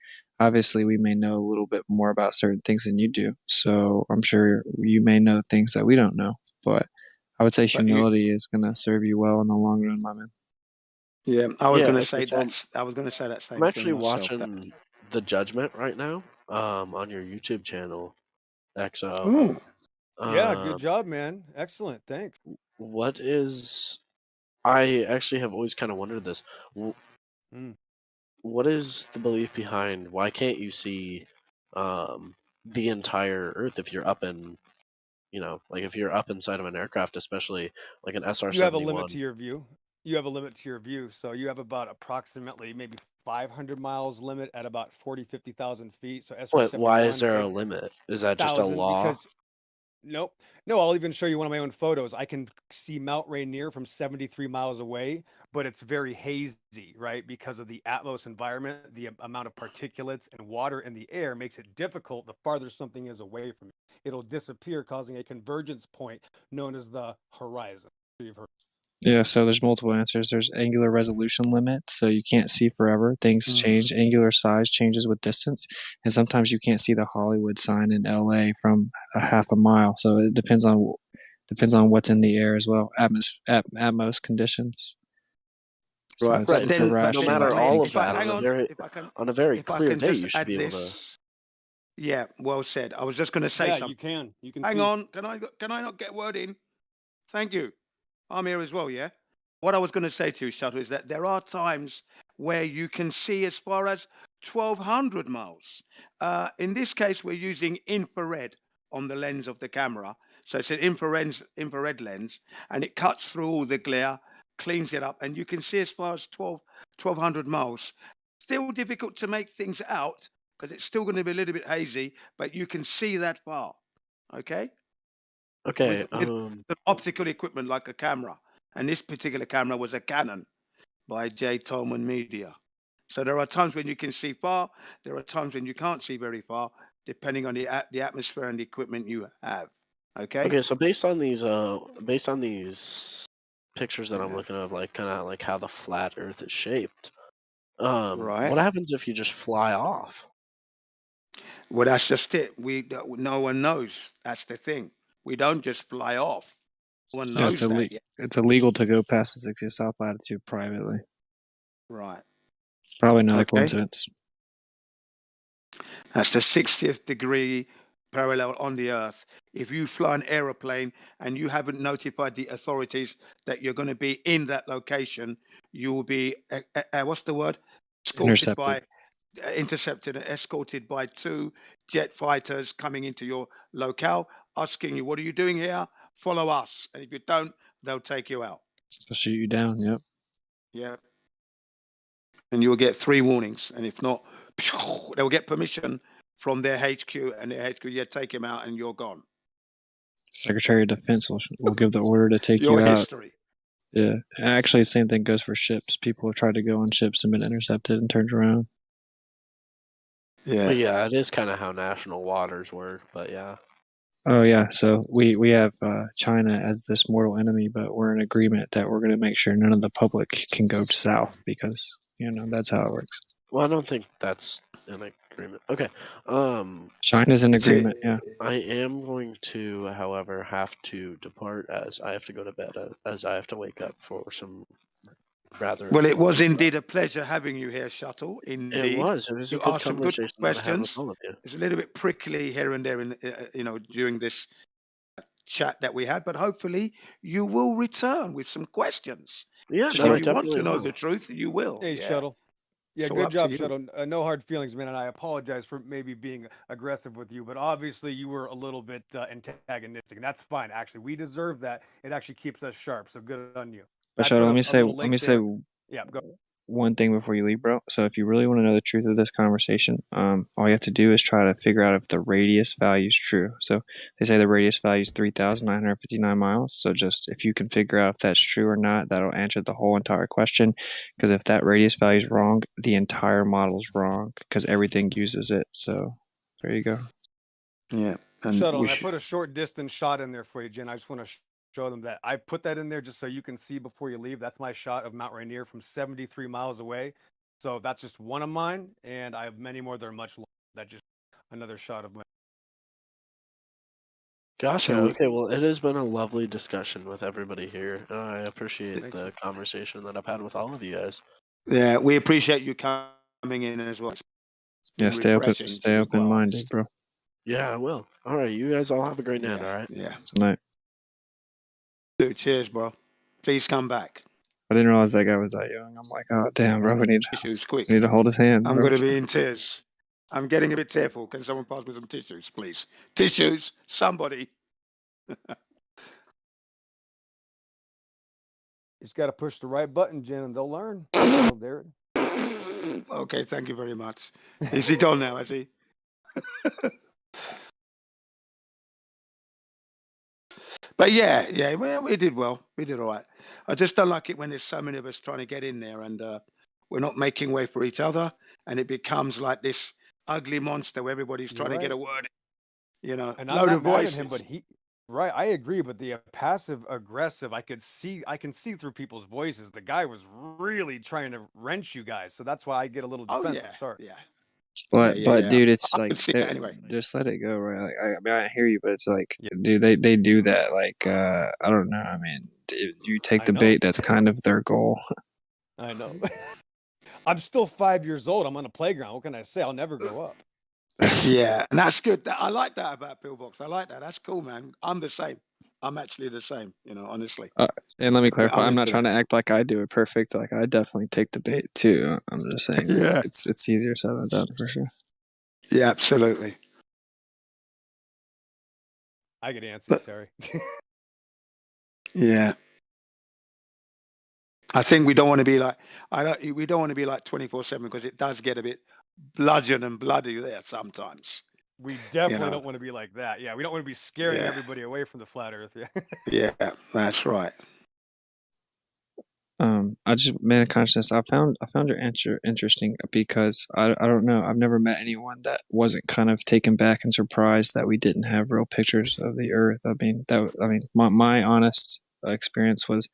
obviously we may know a little bit more about certain things than you do. So I'm sure you may know things that we don't know, but I would say humility is going to serve you well in the long run, my man. Yeah, I was Yeah, going to okay, say so that. I was going to say that same I'm thing actually myself. watching The Judgment right now, on your YouTube channel, XO. Ooh. Yeah, good job, man. Excellent. Thanks. What is? I actually have always kind of wondered this. What is the belief behind why can't you see the entire Earth if you're up in, you know, like if you're up inside of an aircraft, especially like an SR-71? You have a limit to your view. You have a limit to your view. So you have about approximately maybe 500 miles limit at about 40, 50,000 feet. So SR-71. Why is there a limit? Is that just a law? Because nope. No, I'll even show you one of my own photos. I can see Mount Rainier from 73 miles away, but it's very hazy, right? Because of the Atmos environment, the amount of particulates and water in the air makes it difficult the farther something is away from it. It'll disappear, causing a convergence point known as the horizon. You've heard. Yeah, so there's multiple answers. There's angular resolution limit, so you can't see forever. Things change. Angular size changes with distance, and sometimes you can't see the Hollywood sign in LA from a half a mile. So it depends on what's in the air as well. Atmos conditions. So Right, it's but irrational. no matter to all think of that, on a very clear day, you should be able to. Yeah, well said. I was just going to say something. You can. You can. Hang on. Can I not get word in? Thank you. I'm here as well, yeah? What I was going to say to you, Shuttle, is that there are times where you can see as far as 1,200 miles. In this case, we're using infrared on the lens of the camera. So it's an infrared lens, and it cuts through all the glare, cleans it up, and you can see as far as 1,200 miles. Still difficult to make things out, because it's still going to be a little bit hazy, but you can see that far, okay? Okay. With optical equipment like a camera, and this particular camera was a Canon by J. Tolman Media. So there are times when you can see far. There are times when you can't see very far, depending on the atmosphere and the equipment you have. Okay. Okay. So based on these pictures that I'm looking at, like kind of like how the flat Earth is shaped. Right. What happens if you just fly off? Well, that's just it. No one knows. That's the thing. We don't just fly off. No one knows that yet. It's illegal to go past the 60th south latitude privately. Right. Probably not a coincidence. That's the 60th degree parallel on the Earth. If you fly an aeroplane and you haven't notified the authorities that you're going to be in that location, you will be, what's the word? Intercepted and escorted by 2 jet fighters coming into your locale, asking you, what are you doing here? Follow us. And if you don't, they'll take you out. They'll shoot you down, yep. Yeah. And you will get 3 warnings. And if not, they'll get permission from their HQ, and their HQ, take him out and you're gone. Secretary of Defense will give the order to take your you out. history. Yeah. Actually, the same thing goes for ships. People have tried to go on ships and been intercepted and turned around. Yeah. But yeah, it is kind of how national waters work, but yeah. Oh yeah, so we have China as this mortal enemy, but we're in agreement that we're going to make sure none of the public can go south because, you know, that's how it works. Well, I don't think that's an agreement. Okay. China's in agreement, yeah. I am going to, however, have to depart as I have to go to bed, as I have to wake up for some rather... Well, it was indeed a pleasure having you here, Shuttle. Indeed. It was. It was a you good asked some good conversation questions. with all of you. It's a little bit prickly here and there, during this chat that we had, but hopefully you will return with some questions. Yeah, So no, I if you want definitely to know will. the truth, you will. Hey, yeah. Shuttle. Yeah, So good up to job, you. Shuttle. No hard feelings, man. And I apologize for maybe being aggressive with you, but obviously you were a little bit antagonistic, and that's fine. Actually, we deserve that. It actually keeps us sharp. So good on you. But I Shadow, put let me a say, little link there. Yeah, go. one thing before you leave, bro. So if you really want to know the truth of this conversation, all you have to do is try to figure out if the radius value is true. So they say the radius value is 3,959 miles. So just if you can figure out if that's true or not, that'll answer the whole entire question. Because if that radius value is wrong, the entire model is wrong because everything uses it. So there you go. Yeah. And Shuttle, we and I should, put a short distance shot in there for you, Jen. I just want to show them that. I put that in there just so you can see before you leave. That's my shot of Mount Rainier from 73 miles away. So that's just one of mine, and I have many more that are much longer. That's just another shot of my. Gotcha. So we- Okay, well, it has been a lovely discussion with everybody here, and I appreciate the conversation that I've had with all of you guys. yeah, we appreciate you coming in as well. It's Yeah, been stay refreshing, to stay be open quite minded, honest. bro. Yeah, I will. All right, you guys all have a great night, all right? Yeah. Night. Dude, cheers, bro. Please come back. I didn't realize that guy was that young. I'm like, oh damn, bro, we Tissues, quick. need to hold his hand. I'm Bro. going to be in tears. I'm getting a bit tearful. Can someone pass me some tissues, please? Tissues, somebody. Just got to push the right button, Jen, and they'll learn. So there. Okay, thank you very much. Is he gone now, is he? But yeah, well, we did well. We did all right. I just don't like it when there's so many of us trying to get in there and we're not making way for each other, and it becomes like this ugly monster where everybody's trying to get a word in. You know, And load I'm of not mad at voices. him, but right, I agree. But the passive aggressive, I can see through people's voices. The guy was really trying to wrench you guys, so that's why I get a little Oh, defensive. yeah, Sorry. yeah. But dude, it's I like could see that anyway. just let it go, right? Like I mean, I hear you, but it's like, dude, they do that. Like I don't know. I mean, if you take the bait, that's kind of their goal. I know. I'm still 5 years old. I'm on a playground. What can I say? I'll never grow up. Yeah, and that's good. I like that about Pillbox. I like that. That's cool, man. I'm the same. I'm actually the same, you know, honestly. And let me Yeah, clarify, I'm not into trying that. to act like I do it perfect. Like I definitely take the bait too. I'm just saying, like, Yeah. it's easier said than done for sure. Yeah, absolutely. I get antsy. Sorry. Yeah. I think we don't want to be like we don't want to be like 24/7 because it does get a bit bludgeon and bloody there sometimes. We definitely know. don't want to be like that. Yeah, we don't want to be scaring Yeah. everybody away from the flat Earth. Yeah. Yeah, that's right. I just man of consciousness. I found your answer interesting because I don't know. I've never met anyone that wasn't kind of taken back and surprised that we didn't have real pictures of the Earth. I mean my honest experience was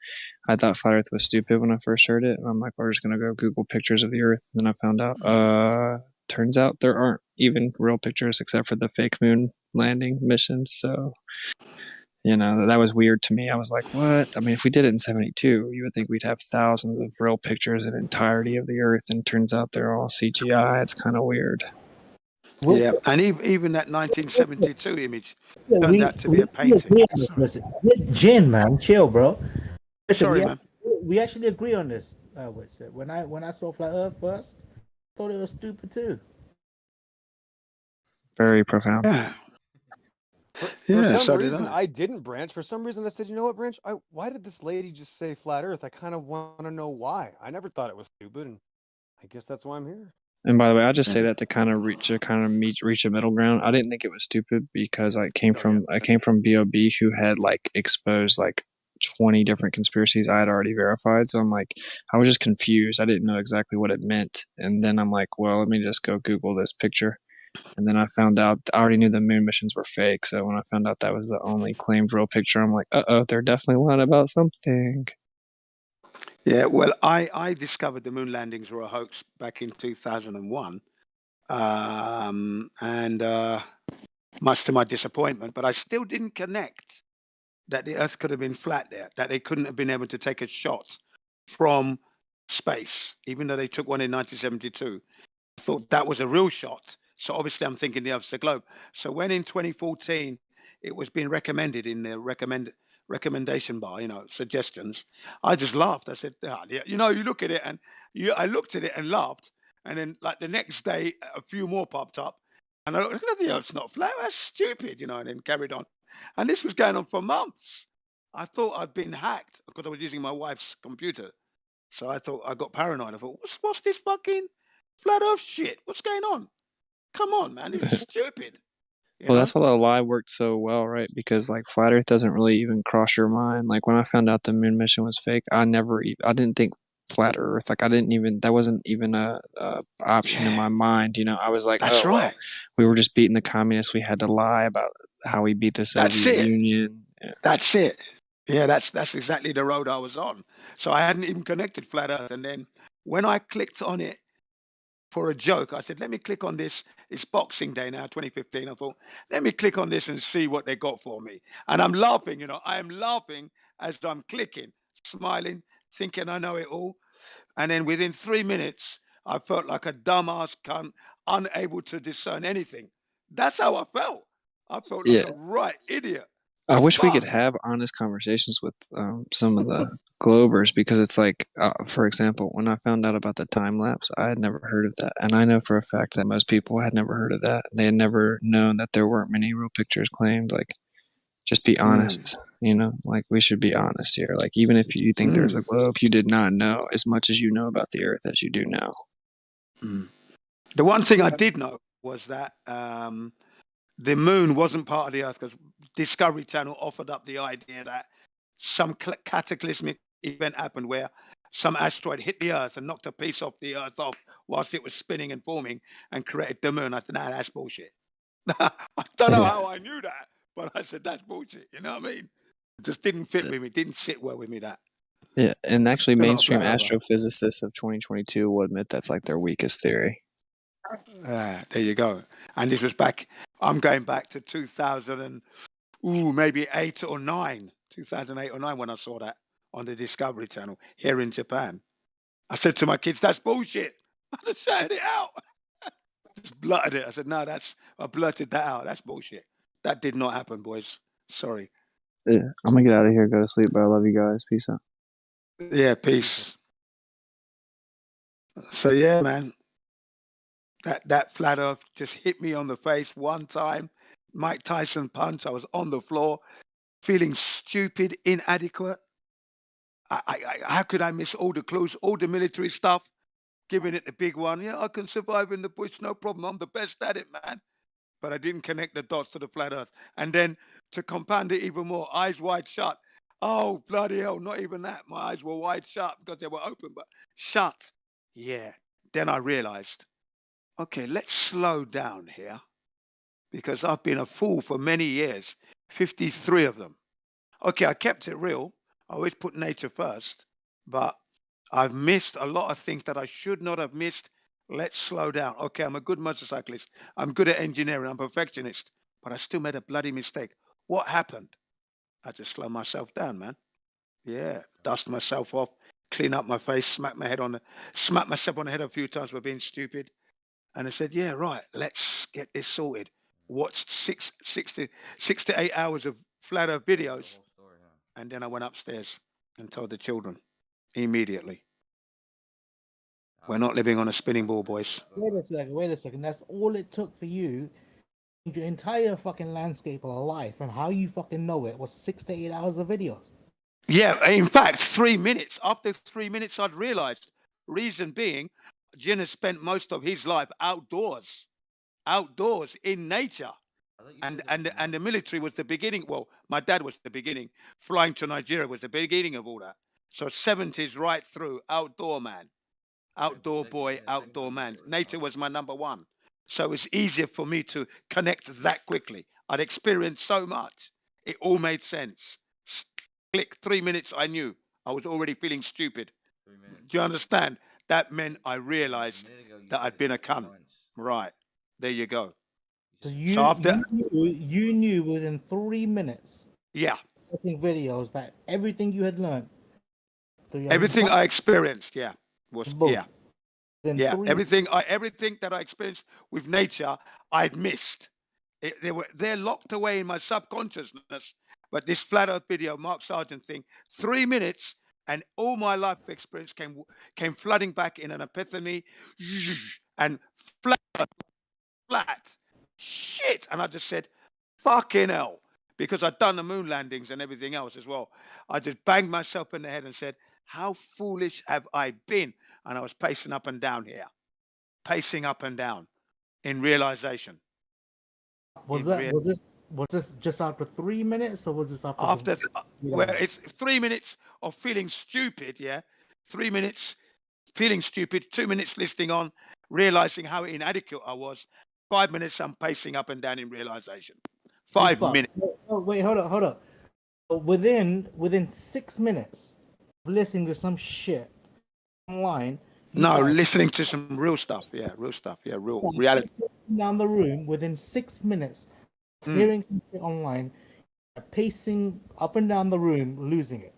I thought flat Earth was stupid when I first heard it, and I'm like, we're just gonna go Google pictures of the Earth. And then I found out turns out there aren't even real pictures except for the fake moon landing missions. So. You know, that was weird to me. I was like, what? I mean, if we did it in 72, you would think we'd have thousands of real pictures of the entirety of the Earth, and turns out they're all CGI. It's kind of weird. Yeah, and even that 1972 image turned out to be a painting. Jen, man, chill, bro. Listen, Sorry, man. We actually agree on this. When I saw Flat Earth first, I thought it was stupid too. Very profound. Yeah. For some so did reason, I. I didn't, Branch. For some reason, I said, you know what, Branch? Why did this lady just say flat Earth? I kind of want to know why. I never thought it was stupid, and I guess that's why I'm here. And by the way, I just say that to kind of reach a middle ground. I didn't think it was stupid because I came from Bob who had like exposed like 20 different conspiracies I had already verified. So I'm like, I was just confused. I didn't know exactly what it meant. And then I'm like, well, let me just go Google this picture. And then I found out I already knew the moon missions were fake. So when I found out that was the only claimed real picture, I'm like, they're definitely lying about something. Yeah, well, I discovered the moon landings were a hoax back in 2001, and much to my disappointment, but I still didn't connect that the Earth could have been flat there, that they couldn't have been able to take a shot from space, even though they took one in 1972. I thought that was a real shot. So obviously I'm thinking the Earth's the globe. So when in 2014 it was being recommended in the recommendation bar, you know, suggestions, I just laughed. I said, you know, you look at it and I looked at it and laughed. And then like the next day, a few more popped up. And I looked at the Earth's not flat. That's stupid, you know, and then carried on. And this was going on for months. I thought I'd been hacked because I was using my wife's computer. So I thought I got paranoid. I thought, what's this fucking flat Earth shit? What's going on? Come on, man, this is stupid. You Well, know? that's why the lie worked so well, right? Because like flat Earth doesn't really even cross your mind. Like when I found out the moon mission was fake, I didn't think flat Earth. Like that wasn't even a option in my mind. You know, I was like, That's oh well, right. we were just beating the communists. We had to lie about how we beat the That's Soviet it. Union. Yeah. That's it. Yeah, that's exactly the road I was on. So I hadn't even connected flat Earth. And then when I clicked on it for a joke, I said, let me click on this. It's Boxing Day now, 2015. I thought, let me click on this and see what they got for me. And I'm laughing, you know, I am laughing as I'm clicking, smiling, thinking I know it all. And then within 3 minutes, I felt like a dumbass cunt, unable to discern anything. That's how I felt. I felt like Yeah. a right idiot. I wish we could Fuck. have honest conversations with some of the Globers because it's like, for example, when I found out about the time lapse, I had never heard of that, and I know for a fact that most people had never heard of that. They had never known that there weren't many real pictures claimed. Like, just be honest, you know. Like we should be honest here. Like even if you think there's a globe, you did not know as much as you know about the Earth as you do now. The one thing I did know was that the moon wasn't part of the Earth because Discovery Channel offered up the idea that some cataclysmic event happened where some asteroid hit the Earth and knocked a piece of the Earth off whilst it was spinning and forming and created the moon. I said, nah, that's bullshit. I don't know how I knew that, but I said, that's bullshit. You know what I mean? It just didn't fit with me. Didn't sit well with me, that. Yeah, and actually, They're not mainstream flat earther. astrophysicists of 2022 will admit that's like their weakest theory. There you go. And this was back, I'm going back to 2000 and, maybe 8 or 9, 2008 or 9 when I saw that on the Discovery Channel here in Japan. I said to my kids, that's bullshit. I just shouted it out. Just blurted it. I said, no, I blurted that out. That's bullshit. That did not happen, boys. Sorry. Yeah, I'm gonna get out of here, go to sleep, but I love you guys. Peace out. Yeah, peace. So yeah, man. That flat earth just hit me on the face one time. Mike Tyson punch. I was on the floor, feeling stupid, inadequate. How could I miss all the clues, all the military stuff? Giving it the big one. Yeah, I can survive in the bush, no problem. I'm the best at it, man. But I didn't connect the dots to the flat earth. And then to compound it even more, eyes wide shut. Oh, bloody hell, not even that. My eyes were wide shut because they were open, but shut. Yeah. Then I realized, okay, let's slow down here because I've been a fool for many years, 53 of them. Okay, I kept it real. I always put nature first, but I've missed a lot of things that I should not have missed. Let's slow down. Okay, I'm a good motorcyclist. I'm good at engineering. I'm a perfectionist, but I still made a bloody mistake. What happened? I just slow myself down, man. Yeah, dust myself off, clean up my face, smack myself on the head a few times for being stupid. And I said, yeah, right, let's get this sorted. Watched 6 to 8 hours of flat earth videos. And then I went upstairs and told the children immediately. We're not living on a spinning ball, boys. Wait a second. That's all it took for you. Your entire fucking landscape of life and how you fucking know it was 6 to 8 hours of videos. Yeah, in fact, 3 minutes. After 3 minutes, I'd realized. Reason being, Jin has spent most of his life outdoors in nature. And the military was the beginning. Well, my dad was the beginning. Flying to Nigeria was the beginning of all that. So 70s right through, outdoor man. Outdoor boy, outdoor man. Nature was my number one. So it's easier for me to connect that quickly. I'd experienced so much. It all made sense. Click, 3 minutes, I knew. I was already feeling stupid. Do you understand? That meant I realized that I'd been a cunt. Right. There you go. So you knew within 3 minutes. Yeah. Watching videos that everything you had learned. Everything I experienced, yeah. Yeah. Everything that I experienced with nature, I'd missed. They're locked away in my subconsciousness. But this flat earth video, Mark Sargent thing, 3 minutes, and all my life experience came flooding back in an epiphany, and flat. Shit. And I just said, fucking hell. Because I'd done the moon landings and everything else as well. I just banged myself in the head and said, how foolish have I been? And I was pacing up and down here. Pacing up and down in realization. Was this just after 3 minutes, or was this after? Well, it's 3 minutes of feeling stupid, yeah. 3 minutes feeling stupid, 2 minutes listening on, realizing how inadequate I was. 5 minutes I'm pacing up and down in realization. 5 minutes. Oh, wait, hold up. Within 6 minutes of listening to some shit online. No, listening to some real stuff. Yeah, real stuff. Yeah, real reality. Down the room within 6 minutes, hearing some shit online, pacing up and down the room, losing it.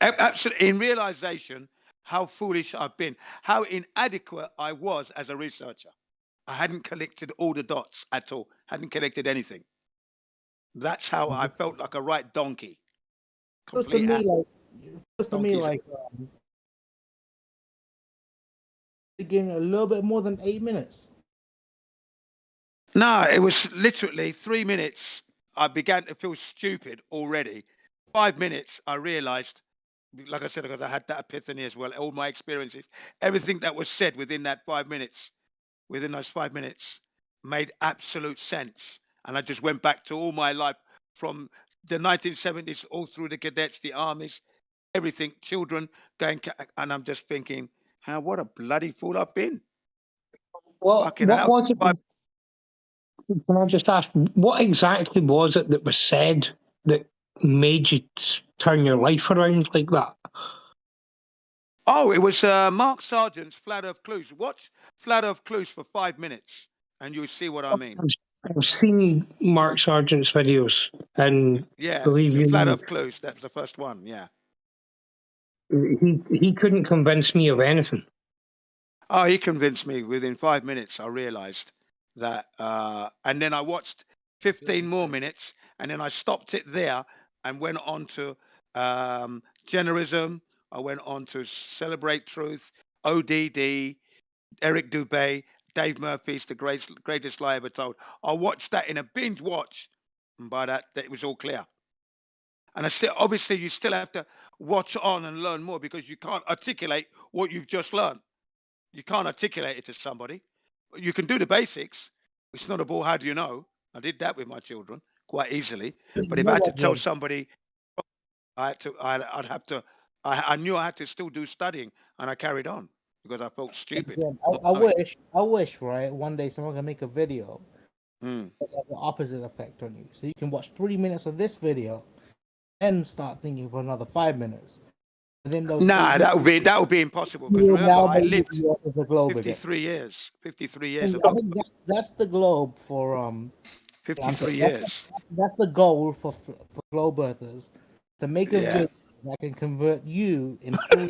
Absolutely, in realization how foolish I've been, how inadequate I was as a researcher. I hadn't connected all the dots at all. Hadn't connected anything. That's how I felt like a right donkey. Feels to me like again a little bit more than 8 minutes. No, it was literally 3 minutes. I began to feel stupid already. 5 minutes, I realized, like I said, because I had that epiphany as well, all my experiences, everything that was said within that 5 minutes, within those 5 minutes, made absolute sense. And I just went back to all my life from the 1970s, all through the cadets, the armies, everything, children going, and I'm just thinking, what a bloody fool I've been. What was it? Can I just ask, what exactly was it that was said that made you turn your life around like that? Oh, it was Mark Sargent's Flat Earth Clues. Watch Flat Earth Clues for 5 minutes, and you'll see what I mean. I've seen Mark Sargent's videos, and Yeah, believe you Flat me, Earth Clues. That's the first one. Yeah. he couldn't convince me of anything. Oh, he convinced me within 5 minutes. I realized that, and then I watched 15 more minutes, and then I stopped it there and went on to Generism. I went on to Celebrate Truth, ODD, Eric Dubé, Dave Murphy's The Greatest Lie Ever Told. I watched that in a binge watch, and by that it was all clear. And obviously you still have to watch on and learn more, because you can't articulate what you've just learned. You can't articulate it to somebody. You can do the basics. It's not a ball, how do you know? I did that with my children quite easily. But if I had to tell somebody, I knew I had to still do studying, and I carried on because I felt stupid. I wish, right, one day someone can make a video that has the opposite effect on you. So you can watch 3 minutes of this video and start thinking for another 5 minutes. And then that would be impossible, because remember, I lived 53 years. 53 years. I think that's the globe for 53 years. That's the goal for globe earthers, to make a video that can convert you into.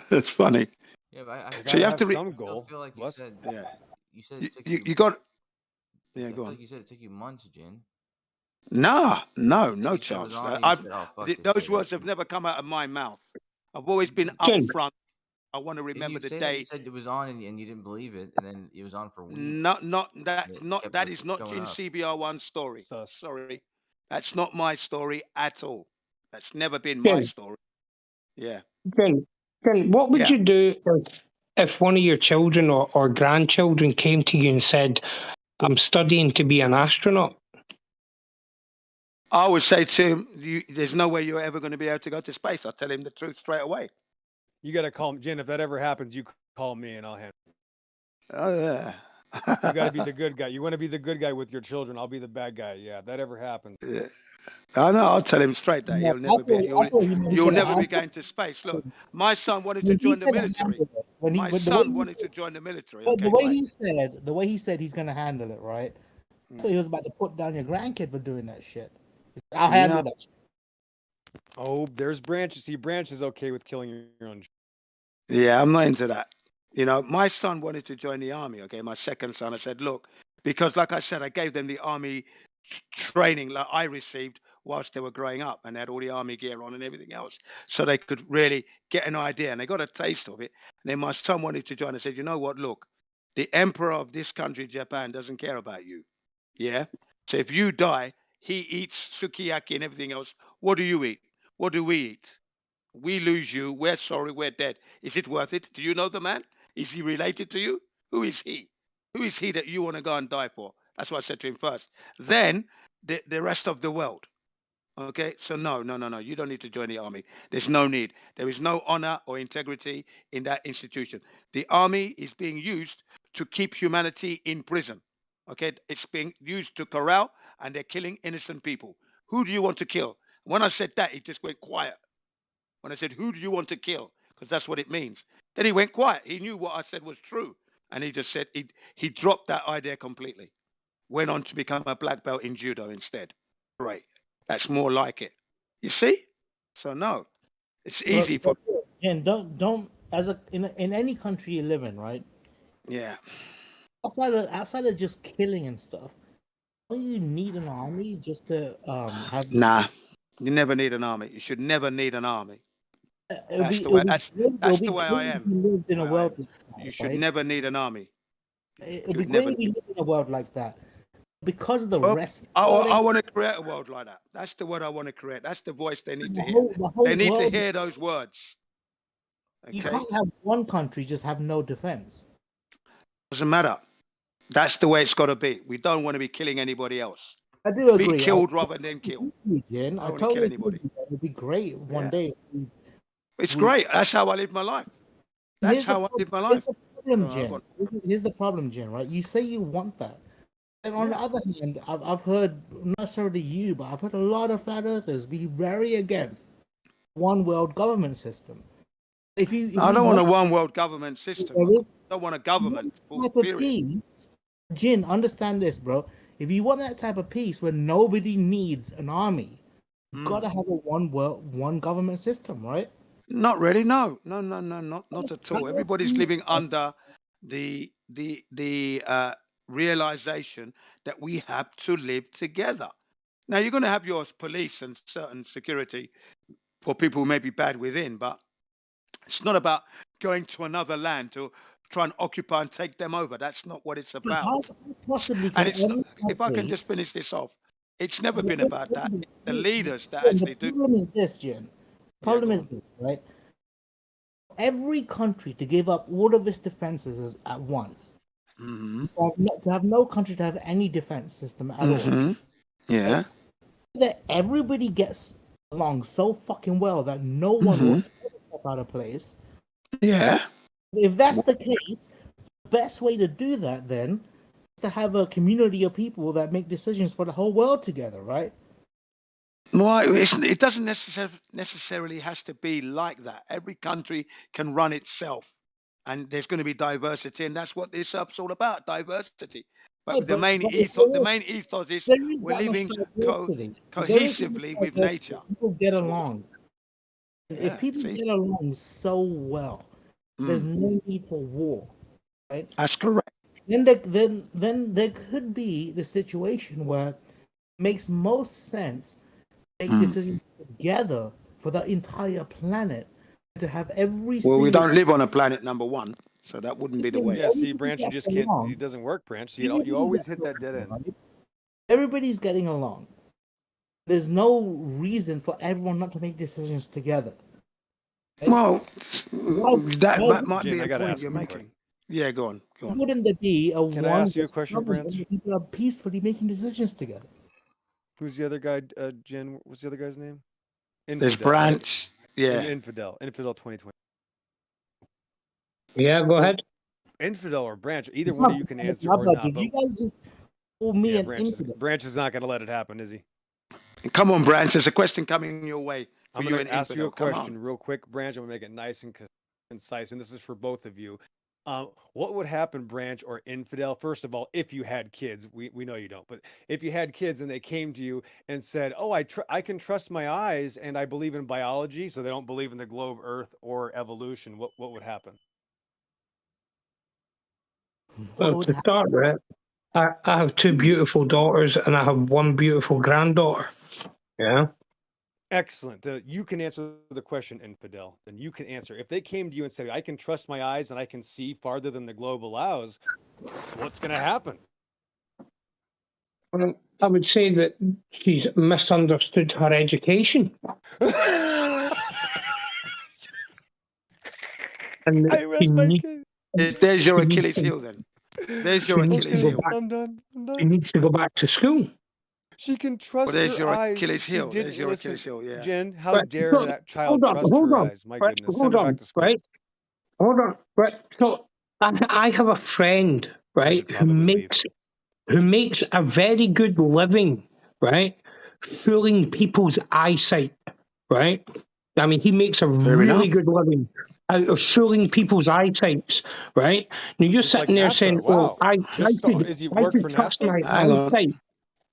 That's funny. Yeah, but so you have to some goal. I feel like you said. Yeah. You said it took you got. Yeah, go on. Like you said it took you months, Jin. No chance. Those shit. words have never come out of my mouth. I've always been upfront. I want to remember the day. You said it was on and you didn't believe it, and then it was on for weeks. That is not Jin CBR1's story. Sorry, that's not my story at all. That's never been my story. Yeah. Jin, what would you do if one of your children or grandchildren came to you and said, "I'm studying to be an astronaut"? I would say to him, there's no way you're ever going to be able to go to space. I'll tell him the truth straight away. You got to call him, Jen. If that ever happens, you call me and I'll handle it. Oh, yeah. You got to be the good guy. You want to be the good guy with your children. I'll be the bad guy. Yeah, if that ever happens. Yeah. I know. I'll tell him straight that you'll never be going to space. Look, my son wanted to join the military. My son wanted to join the military. The way he said he's going to handle it, right? I thought he was about to put down your grandkid for doing that shit. I'll handle that. Oh, there's branches. See, Branch is okay with killing your own. Yeah, I'm not into that. You know, my son wanted to join the army. Okay, my second son. I said, look, because like I said, I gave them the army training like I received whilst they were growing up, and they had all the army gear on and everything else, so they could really get an idea, and they got a taste of it. And then my son wanted to join. I said, you know what? Look, the emperor of this country, Japan, doesn't care about you. Yeah. So if you die, he eats sukiyaki and everything else. What do you eat? What do we eat? We lose you. We're sorry. We're dead. Is it worth it? Do you know the man? Is he related to you? Who is he? Who is he that you want to go and die for? That's what I said to him first. Then the rest of the world. Okay, so no, you don't need to join the army. There's no need. There is no honor or integrity in that institution. The army is being used to keep humanity in prison. Okay, it's being used to corral, and they're killing innocent people. Who do you want to kill? When I said that, he just went quiet. When I said, who do you want to kill? Because that's what it means. Then he went quiet. He knew what I said was true. And he just said, he dropped that idea completely. Went on to become a black belt in judo instead. Right. That's more like it. You see? So no, it's easy for. And don't in any country you live in, right? Yeah. Outside of just killing and stuff, don't you need an army just to have? Nah, you never need an army. You should never need an army. That's the way. That's the way I am. In a world you should never need an army. It'd be great if we lived in a world like that. Because of the rest. I want to create a world like that. That's the word I want to create. That's the voice they need to hear. They need to hear those words. Okay? You can't have one country just have no defense. Doesn't matter. That's the way it's got to be. We don't want to be killing anybody else. I do agree. Be killed rather than killed. I totally kill anybody. It'd be great one day. It's great. That's how I live my life. That's how I live my life. Here's the problem, Jen, right? You say you want that. And on the other hand, I've heard, not necessarily you, but I've heard a lot of flat earthers be very against one world government system. If I don't want a one world government system. I don't want a government. Period. Jin, understand this, bro. If you want that type of peace where nobody needs an army, you gotta have a one government system, right? Not really. No, not at all. Everybody's living under the realization that we have to live together. Now you're going to have your police and certain security for people who may be bad within, but it's not about going to another land to try and occupy and take them over. That's not what it's about. And it's not, if I can just finish this off, it's never been about that. It's the leaders that actually do. The problem is this, Jim. The problem is this, right? Every country to give up all of its defenses at once. Mm-hmm. To have no country to have any defense system at all. Yeah. That everybody gets along so fucking well that no one will step out of place. Yeah. If that's the case, the best way to do that then is to have a community of people that make decisions for the whole world together, right? Well, it doesn't necessarily has to be like that. Every country can run itself. And there's going to be diversity, and that's what this up's all about, diversity. But the main ethos is we're living cohesively with nature. People get along. If people get along so well, there's no need for war, right? That's correct. Then there could be the situation where it makes most sense to make decisions together for the entire planet. To have every we don't live on a planet number one, so that wouldn't be the way. Yeah, see, Branch, you just can't. It doesn't work, Branch. You always hit that dead end. Everybody's getting along. There's no reason for everyone not to make decisions together. Right? Well, that might be a point you're making. Yeah, go on. Wouldn't there be a Can I ask you a question, Branch? People are peacefully making decisions together. Who's the other guy? Jen, what's the other guy's name? There's Branch. Yeah. Infidel 2020. Yeah, go ahead. Infidel or Branch, either one of you can answer or not. Did you guys just call me an infidel? Branch is not going to let it happen, is he? Come on, Branch. There's a question coming your way. I'm going to ask you a question real quick, Branch. I'm going to make it nice and concise, and this is for both of you. What would happen, Branch or Infidel? First of all, if you had kids, we know you don't, but if you had kids and they came to you and said, "Oh, I can trust my eyes and I believe in biology," so they don't believe in the globe, Earth, or evolution, what would happen? Well, to start with, I have two beautiful daughters and I have one beautiful granddaughter. Yeah. Excellent. You can answer the question, Infidel. Then you can answer. If they came to you and said, I can trust my eyes and I can see farther than the globe allows, what's going to happen? Well, I would say that she's misunderstood her education. And that I rest my case. There's your Achilles heel then. There's your Achilles heel. I'm done. She needs to go back to school. She can trust there's her your eyes. Achilles She heel. didn't There's your listen. Achilles heel, yeah. Jen, how Right, dare so, that child trust hold her on, eyes? My right, goodness. hold Send her on, back to school. right? Hold on, right. So I have a friend, right, who makes a very good living, right, fooling people's eyesight, right? I mean, he makes a really good living out of fooling people's eyesights, right? Now you're Just like sitting there NASA. saying, Wow. "Oh, I Is he work for trust NASA? my Hang on. eyesight,"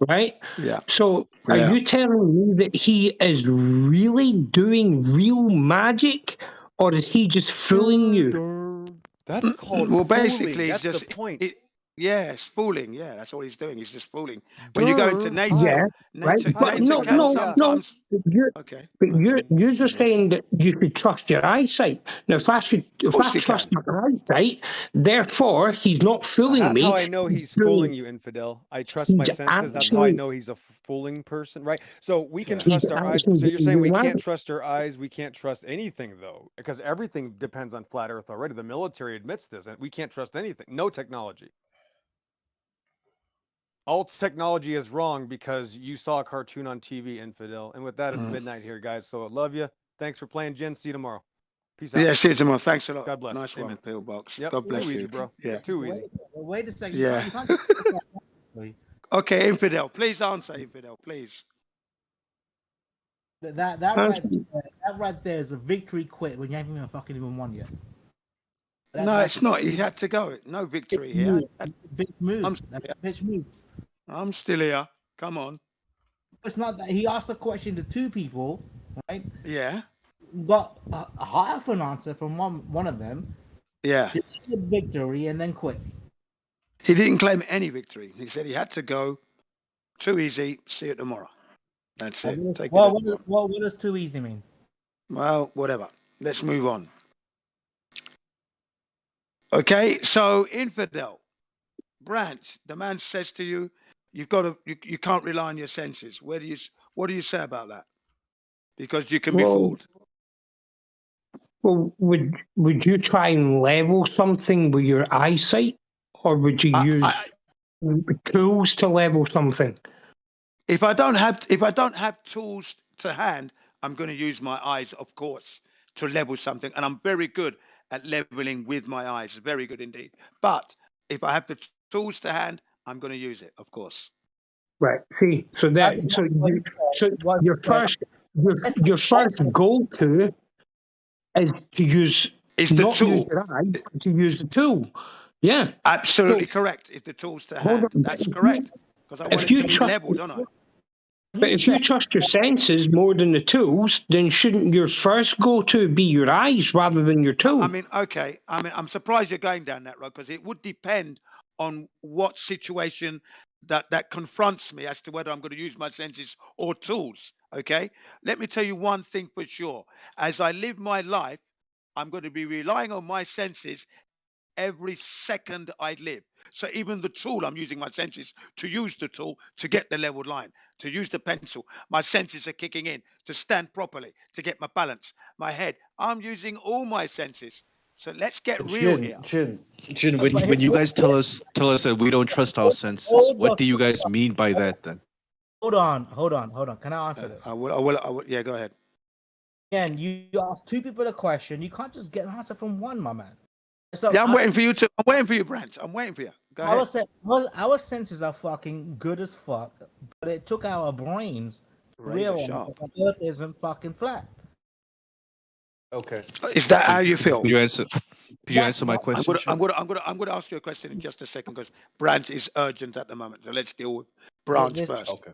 right? Yeah. So are Yeah. you telling me that he is really doing real magic, or is he just fooling you? That's called Well, fooling. basically, it's That's just the point. yes, fooling. Yeah, that's all he's doing. He's just fooling. When you go into nature, Yeah, right. nature But can no. sometimes. Okay. But you're just saying that you could trust your eyesight. Now, if I you trust my eyesight, therefore he's not fooling That's me. how I know he's fooling you, Infidel. I trust my He's senses. That's how I actually- know he's a fooling person, right? So we can He's trust our eyes. actually So you're saying we doing can't magic. trust our eyes. We can't trust anything, though, because everything depends on flat Earth already. The military admits this, and we can't trust anything. No technology. All technology is wrong because you saw a cartoon on TV, Infidel. And with that, it's midnight here, guys. So I love you. Thanks for playing, Jen. See you tomorrow. Peace out. Yeah, see you tomorrow. Thanks a lot. God bless. Nice one, Amen. Pillbox. Yep. God bless Too you. easy, bro. Yeah. Too easy. Wait a second. Yeah. You can't Okay, Infidel. Please answer, Infidel. Please. that right there is a victory quit when you haven't even won yet. No, it's not. He had to go. No victory here. Bitch move. That's a bitch move. I'm still here. Come on. It's not that he asked a question to two people, right? Yeah. Got a half an answer from one of them. Yeah. Declared victory and then quit. He didn't claim any victory. He said he had to go. Too easy. See you tomorrow. That's it. Take it. What does too easy mean? Well, whatever. Let's move on. Okay, so Infidel, Branch, the man says to you, you can't rely on your senses. What do you say about that? Because you can be fooled. Well, would you try and level something with your eyesight, or would you use tools to level something? If I don't have tools to hand, I'm going to use my eyes, of course, to level something, and I'm very good at leveling with my eyes, very good indeed. But if I have the tools to hand, I'm going to use it, of course. Right. See, so your first go to is to use the not tool. use your eye, but to use the tool. Yeah. Absolutely correct. It's the tools to hand. That's correct. Because I want it to be level, don't I? But if you trust your senses more than the tools, then shouldn't your first go-to be your eyes rather than your tool? I mean, okay. I mean, I'm surprised you're going down that road because it would depend on what situation that confronts me as to whether I'm going to use my senses or tools. Okay. Let me tell you one thing for sure. As I live my life, I'm going to be relying on my senses every second I live. So even the tool, I'm using my senses to use the tool to get the leveled line, to use the pencil. My senses are kicking in to stand properly, to get my balance, my head. I'm using all my senses. So let's get real here. Jin, when you guys tell us that we don't trust our senses, what do you guys mean by that then? Hold on. Can I answer this? I will. Yeah, go ahead. Again, you asked two people a question. You can't just get an answer from one, my man. So Yeah, I'm waiting for you, Branch. I'm waiting for you. Go ahead. Our senses are fucking good as fuck, but it took our brains to realize that the Earth isn't fucking flat. Okay. Is that how you feel? Could you answer my question? I'm gonna ask you a question in just a second because Branch is urgent at the moment. So let's deal with Branch first. Okay.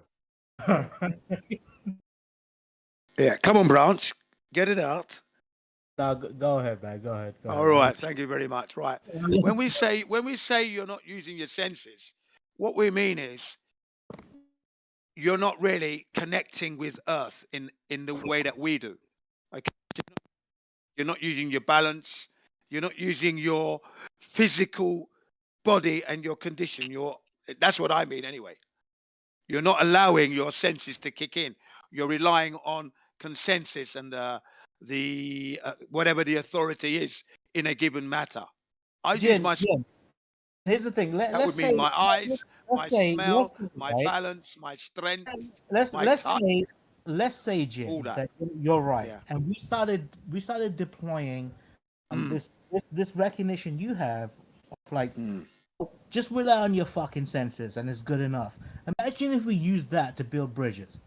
Yeah, come on, Branch, get it out. No, go ahead, man. Go ahead. All right, thank you very much. Right, when we say you're not using your senses, what we mean is you're not really connecting with Earth in the way that we do. Okay, you're not using your balance. You're not using your physical body and your condition. That's what I mean anyway. You're not allowing your senses to kick in. You're relying on consensus and the whatever the authority is in a given matter. I use my. Here's the thing. That Let's would say mean my eyes, my smell, my right? balance, my strength, Let's my touch. say, Jim, that you're right, and we started deploying this recognition you have of like just rely on your fucking senses and it's good enough. Imagine if we used that to build bridges.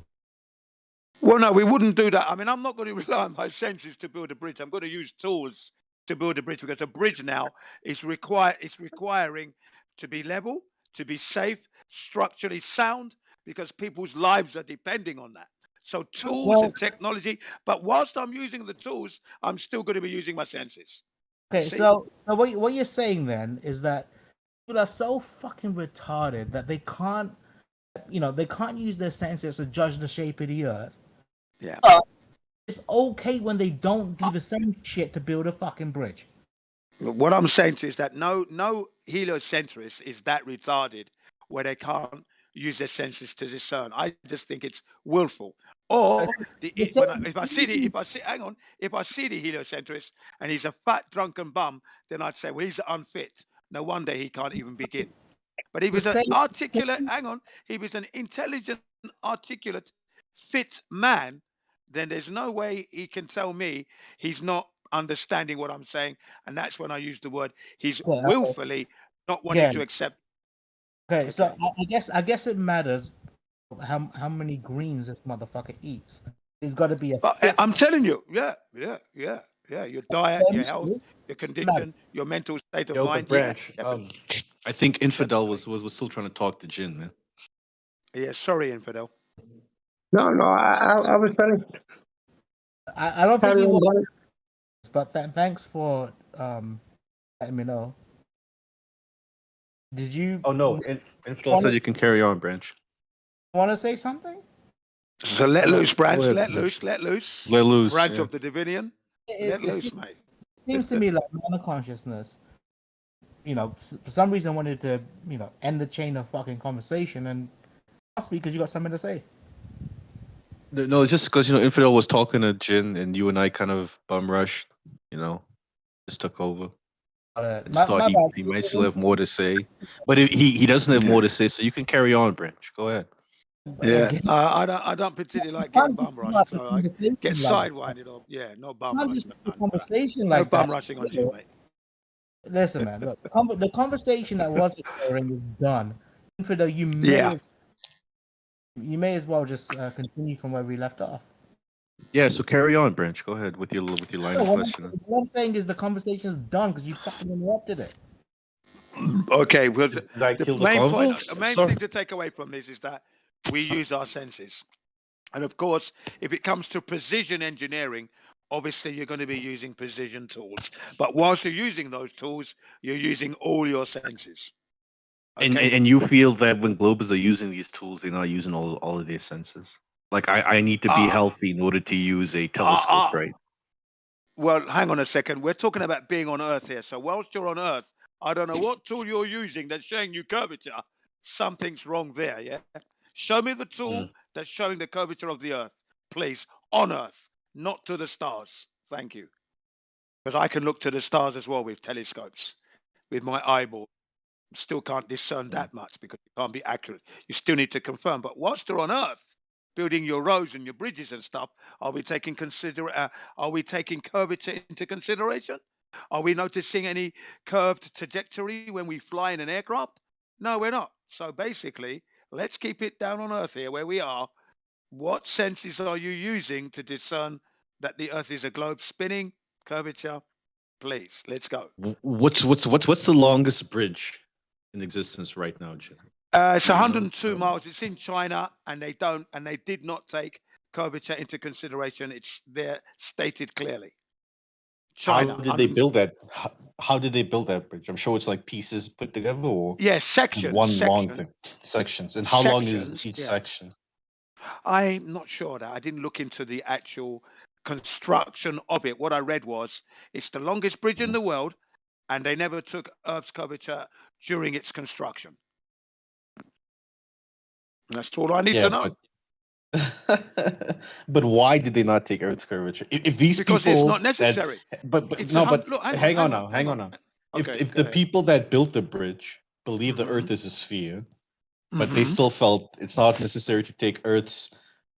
Well, no, we wouldn't do that. I mean, I'm not going to rely on my senses to build a bridge. I'm going to use tools to build a bridge because a bridge now is requiring to be level, to be safe, structurally sound, because people's lives are depending on that. So tools and technology, but whilst I'm using the tools, I'm still going to be using my senses. Okay, See? so what you're saying then is that people are so fucking retarded that they can't use their senses to judge the shape of the earth. Yeah. It's okay when they don't do the same shit to build a fucking bridge. What I'm saying to you is that no heliocentrist is that retarded where they can't use their senses to discern. I just think it's willful. Or if I see the heliocentrist and he's a fat drunken bum, then I'd say, well, he's unfit. No wonder he can't even begin. But he was an articulate. He was an intelligent, articulate, fit man. Then there's no way he can tell me he's not understanding what I'm saying, and that's when I use the word he's willfully not wanting to accept. Okay, so I guess it matters how many greens this motherfucker eats. There's got to be a. I'm telling you, yeah. Your diet, your health, your condition, your mental state of mind. Branch. I think Infidel was still trying to talk to Jin, man. Yeah, sorry, Infidel. No, I was finished. I don't think you were, but thanks for letting me know. Did you? Oh no, Infidel said you can carry on, Branch. Want to say something? So let loose, Branch. Let loose. Let loose. Branch of the Divinian. Let loose, mate. It seems to me like non-consciousness. For some reason I wanted to, end the chain of fucking conversation, and ask me because you got something to say. No, it's just because Infidel was talking to Jin, and you and I kind of bum rushed. Just took over. I just thought he might still have more to say, but he doesn't have more to say, so you can carry on, Branch. Go ahead. Yeah, I don't particularly like getting bum rushed, so I get sidewinded off. Yeah, no bum rushing. No bum rushing on you, mate. Listen, man. Look, the conversation that was occurring is done. Infidel, you may as well just continue from where we left off. Yeah, so carry on, Branch. Go ahead with your line of questioning. What I'm saying is the conversation is done because you fucking interrupted it. Okay, well, the main thing to take away from this is that we use our senses. And of course, if it comes to precision engineering, obviously you're going to be using precision tools. But whilst you're using those tools, you're using all your senses. Okay? And you feel that when Globers are using these tools, they're not using all of their senses? Like, I need to be healthy in order to use a telescope, right? Well, hang on a second. We're talking about being on Earth here. So whilst you're on Earth, I don't know what tool you're using that's showing you curvature. Something's wrong there, yeah? Show me the tool that's showing the curvature of the Earth, please, on Earth, not to the stars. Thank you. Because I can look to the stars as well with telescopes, with my eyeball. Still can't discern that much because it can't be accurate. You still need to confirm. But whilst you're on Earth, building your roads and your bridges and stuff, are we taking curvature into consideration? Are we noticing any curved trajectory when we fly in an aircraft? No, we're not. So basically, let's keep it down on Earth here where we are. What senses are you using to discern that the Earth is a globe spinning? Curvature, please, let's go. What's the longest bridge in existence right now, Jim? It's 102 miles. It's in China, and they did not take curvature into consideration. It's there stated clearly. China. How did they build that? How did they build that bridge? I'm sure it's like pieces put together, or sections. Long thing, sections. And how long is each section? I'm not sure that I didn't look into the actual construction of it. What I read was it's the longest bridge in the world, and they never took Earth's curvature during its construction. That's all I need to know. But why did they not take Earth's curvature? If these Because people it's not necessary. but It's no, a but look, hang on now. Okay, If go the ahead. people that built the bridge believe the Earth is a sphere, but they still felt it's not necessary to take Earth's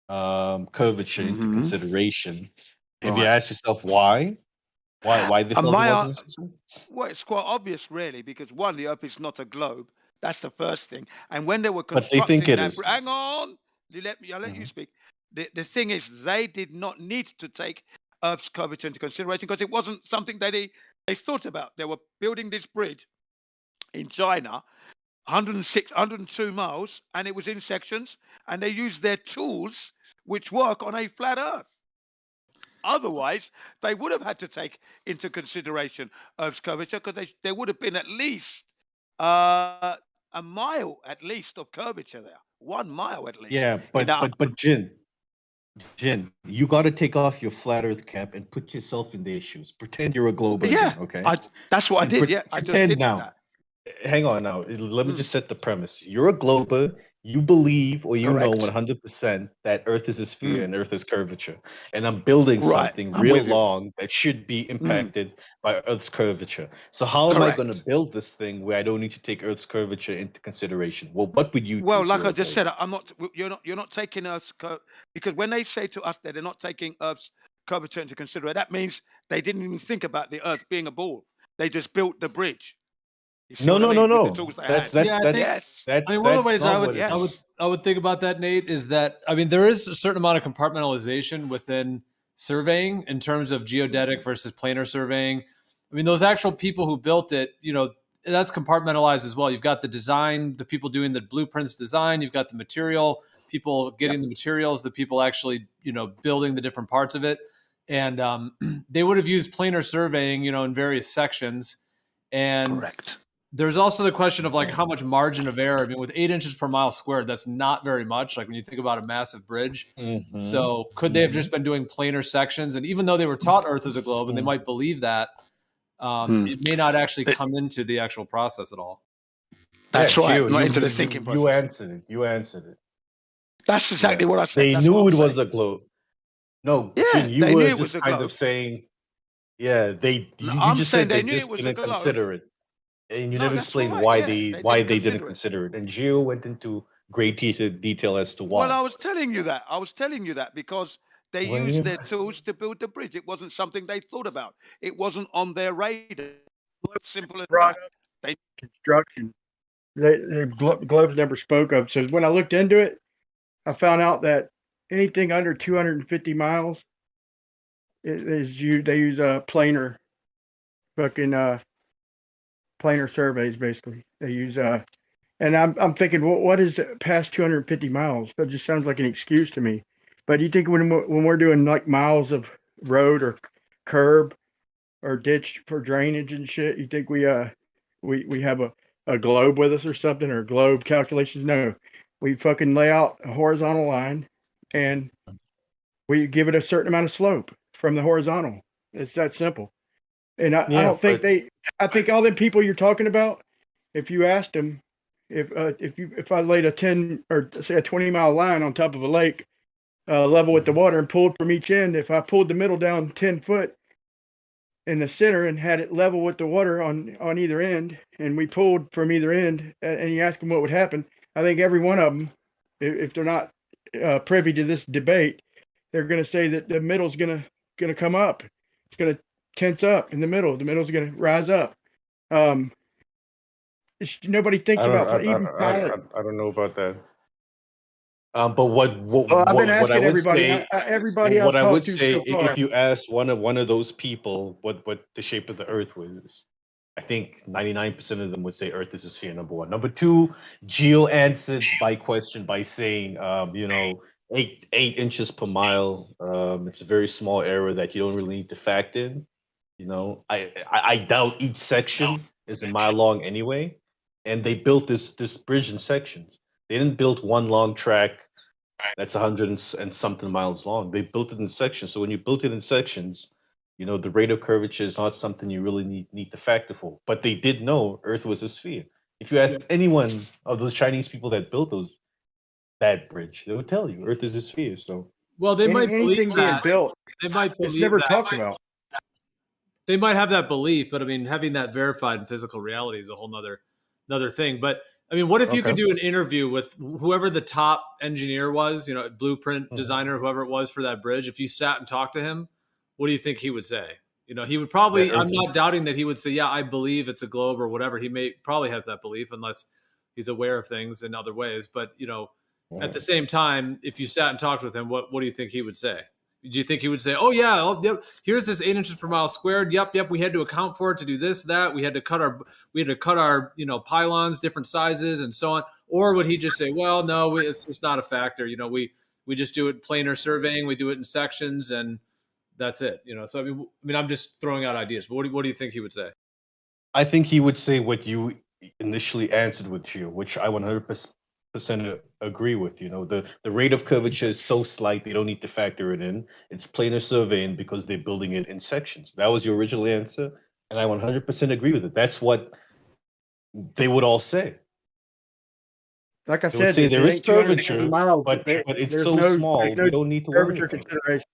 curvature into consideration. Have you Right. asked yourself why? Why they felt it wasn't necessary? Well, it's quite obvious, really, because one, the Earth is not a globe. That's the first thing. And when they were But they think constructing it that, is. hang on, I'll let you speak. The thing is, they did not need to take Earth's curvature into consideration because it wasn't something that they thought about. They were building this bridge in China, 106, 102 miles, and it was in sections, and they used their tools, which work on a flat Earth. Otherwise, they would have had to take into consideration Earth's curvature because there would have been at least a mile at least of curvature there. 1 mile at least. Yeah, but Jin, you got to take off your flat Earth cap and put yourself in their shoes. Pretend you're a globe again, okay? That's what I did. Yeah, I just did now. that. Hang on now. Let me just set the premise. You're a glober. You believe or you know Correct. 100% that Earth is a sphere and Earth is curvature. And I'm building Right, something I'm real with you. long that should be impacted by Earth's curvature. So how am I going to Correct. build this thing where I don't need to take Earth's curvature into consideration? Well, what would you do? Well, if like you were I a just glober? said, you're not taking Earth's because when they say to us that they're not taking Earth's curvature into consideration, that means they didn't even think about the Earth being a ball. They just built the bridge. You see what I mean? With the tools they had. Yeah, I think. Yes. I mean, one of the ways not I what it is. would think about that, Nate, is that I mean there is a certain amount of compartmentalization within surveying in terms of geodetic versus planar surveying. I mean, those actual people who built it, you know, that's compartmentalized as well. You've got the design, the people doing the blueprints design. You've got the material, people getting the materials, the people actually, you know, building the different parts of it. And they would have used planar surveying, you know, in various sections. And correct. There's also the question of like how much margin of error. I mean, with 8 inches per mile squared, that's not very much. Like when you think about a massive bridge. So could they have just been doing planar sections? And even though they were taught Earth is a globe, and they might believe that, it may not actually come into the actual process at all. That's right. Gio, Not into the thinking process. You answered it. You answered it. That's exactly what I said. They That's knew what it I'm was saying. a globe. No, Yeah, Jin, you they were knew it was just a kind globe. of saying, yeah, you I'm just saying said they they knew it just was a didn't globe. consider it. And you No, never that's explained right, why yeah, they they didn't consider it. consider it. And Gio went into great detail as to Well, why. I was telling you that. I was telling you that because they Well, used you- their tools to build the bridge. It wasn't something they thought about. It wasn't on their radar. Simple as Brought that. up They construction. The Globes never spoke of. So when I looked into it, I found out that anything under 250 miles is used. They use planar, fucking planar surveys. Basically, they use And I'm thinking, well, what is past 250 miles? That just sounds like an excuse to me. But you think when we're doing like miles of road or curb or ditch for drainage and shit, you think we have a globe with us or something, or globe calculations? No, we fucking lay out a horizontal line and we give it a certain amount of slope from the horizontal. It's that simple. And I don't think I think all them people you're talking about, if you asked them, if I laid a 10 or say a 20-mile line on top of a lake, level with the water, and pulled from each end, if I pulled the middle down 10 foot in the center and had it level with the water on either end, and we pulled from either end, and you ask them what would happen, I think every one of them, if they're not privy to this debate, they're going to say that the middle's going to come up. It's going to tense up in the middle. The middle's going to rise up. Nobody thinks about even pilot. I don't know about that. But what Well, I've been asking I would everybody. say, Everybody what I've I would talked to say, so far. if you ask one of those people what the shape of the Earth was, I think 99% of them would say Earth is a sphere. Number one. Number two, Gio answered my question by saying, you know, 8 inches per mile. It's a very small error that you don't really need to factor in. You know, I doubt each section is a mile long anyway, and they built this bridge in sections. They didn't build one long track That's 100 and something miles long. They built it in sections. So when you built it in sections, the rate of curvature is not something you really need to factor for. But they did know Earth was a sphere. If you asked anyone of those Chinese people that built that bridge, they would tell you Earth is a sphere. So Well, they might believe anything being that. built, They might it's believe never that. talked about. They might have that belief, but I mean, having that verified in physical reality is a whole another thing. But I mean, what if you could do an interview with whoever the top engineer was, blueprint designer, whoever it was for that bridge? If you sat and talked to him, what do you think he would say? He would probably, I'm not doubting that he would say, yeah, I believe it's a globe or whatever. He probably has that belief unless he's aware of things in other ways. But, at the same time, if you sat and talked with him, what do you think he would say? Do you think he would say, "Oh yeah, yep, here's this 8 inches per mile squared. Yep, we had to account for it to do this, that. We had to cut our pylons different sizes and so on." Or would he just say, "Well, no, it's just not a factor. We just do it planar surveying. We do it in sections, and that's it." So I mean, I'm just throwing out ideas. But what do you think he would say? I think he would say what you initially answered with you, which I 100% agree with. The rate of curvature is so slight they don't need to factor it in. It's planar surveying because they're building it in sections. That was your original answer, and I 100% agree with it. That's what they would all say. Like I They would said, say there is curvature, miles, but it's there's so small there's we don't need to worry curvature about it. consideration.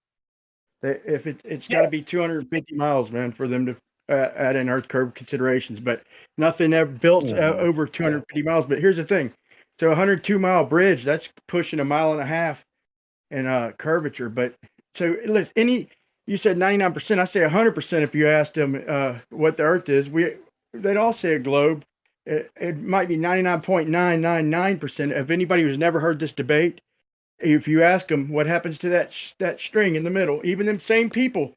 If it's got to be 250 miles, man, for them to add in Earth curve considerations, but nothing ever built over 250 miles. But here's the thing: so 102-mile bridge, that's pushing 1.5 miles in curvature. But so listen, you said 99%, I say 100%. If you asked them what the Earth is, they'd all say a globe. It might be 99.999%. If anybody who's never heard this debate, if you ask them what happens to that string in the middle, even them same people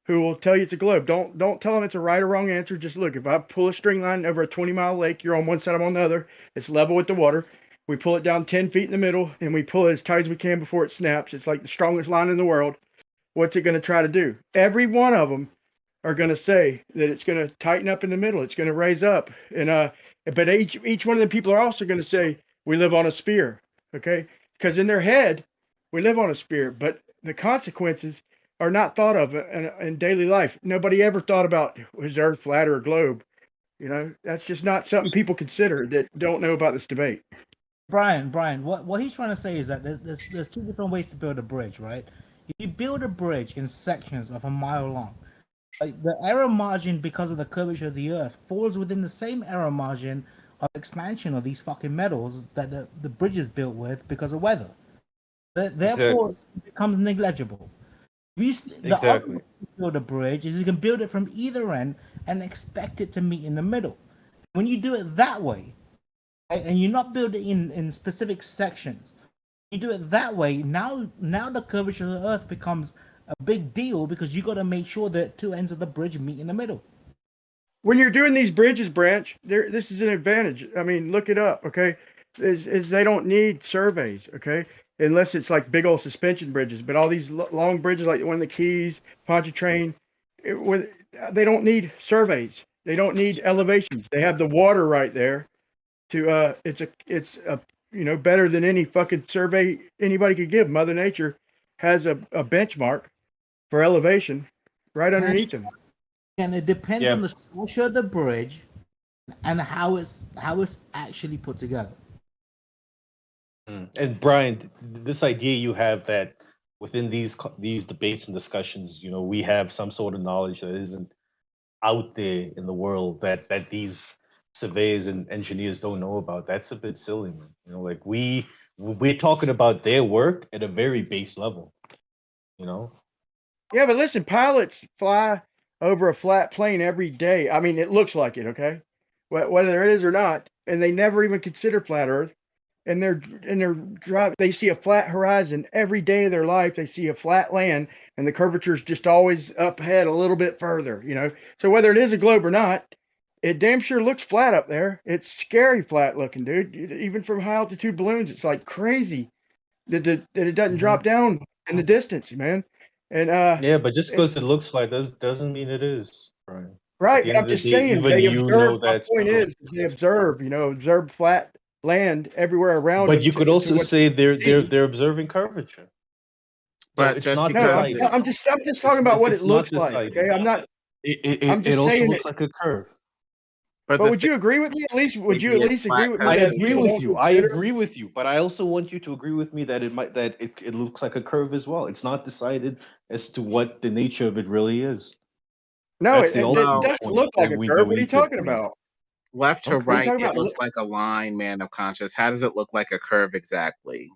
who will tell you it's a globe, don't tell them it's a right or wrong answer. Just look, if I pull a string line over a 20-mile lake, you're on one side, I'm on the other. It's level with the water. We pull it down 10 feet in the middle, and we pull it as tight as we can before it snaps. It's like the strongest line in the world. What's it going to try to do? Every one of them are going to say that it's going to tighten up in the middle. It's going to raise up. But each one of the people are also going to say we live on a sphere, okay? Because in their head, we live on a sphere, but the consequences are not thought of in daily life. Nobody ever thought about, is Earth flat or a globe? That's just not something people consider that don't know about this debate. Brian, what he's trying to say is that there's two different ways to build a bridge, right? If you build a bridge in sections of 1 mile long, like the error margin because of the curvature of the Earth falls within the same error margin of expansion of these fucking metals that the bridge is built with because of weather. Therefore, it becomes negligible. The other way to build a bridge is you can build it from either end and expect it to meet in the middle. When you do it that way, and you not build it in specific sections, you do it that way, now the curvature of the Earth becomes a big deal because you got to make sure that two ends of the bridge meet in the middle. When you're doing these bridges, Branch, this is an advantage. I mean, look it up, okay? Is they don't need surveys, okay? Unless it's like big old suspension bridges. But all these long bridges, like the one in the Keys, Pontchartrain, they don't need surveys. They don't need elevations. They have the water right there. It's better than any fucking survey anybody could give. Mother Nature has a benchmark for elevation right underneath them. And it depends on the structure of the bridge and how it's actually put together. And Brian, this idea you have that within these debates and discussions, we have some sort of knowledge that isn't out there in the world that these surveyors and engineers don't know about. That's a bit silly, man. Like we're talking about their work at a very base level. Yeah, but listen, pilots fly over a flat plane every day. I mean, it looks like it, okay? Whether it is or not, and they never even consider flat Earth. And they're driving. They see a flat horizon every day of their life. They see a flat land, and the curvature is just always up ahead a little bit further. So whether it is a globe or not, it damn sure looks flat up there. It's scary flat looking, dude. Even from high altitude balloons, it's like crazy that it doesn't drop down in the distance, man. And yeah, but just because it looks flat doesn't mean it is, Brian. Right, but I'm just saying they observe. My point is they observe, observe flat land everywhere around But them. you could also say they're see. they're observing curvature. So But it's just not No, because decided. I'm just talking about what it It's not looks like. decided. Okay, I'm not. I'm It just also saying looks it. like a curve. but But the would thing you agree with me? At least, would you at maybe it's least agree flat with me I because that agree people with don't you. I consider? agree with you. But I also want you to agree with me that it looks like a curve as well. It's not decided as to what the nature of it really is. No, That's it, the it well, ultimate doesn't point look like that a we curve. What are you need to talking agree. about? left to Okay. What are you right, talking it about? looks like a line, man of conscious. How does it look like a curve exactly?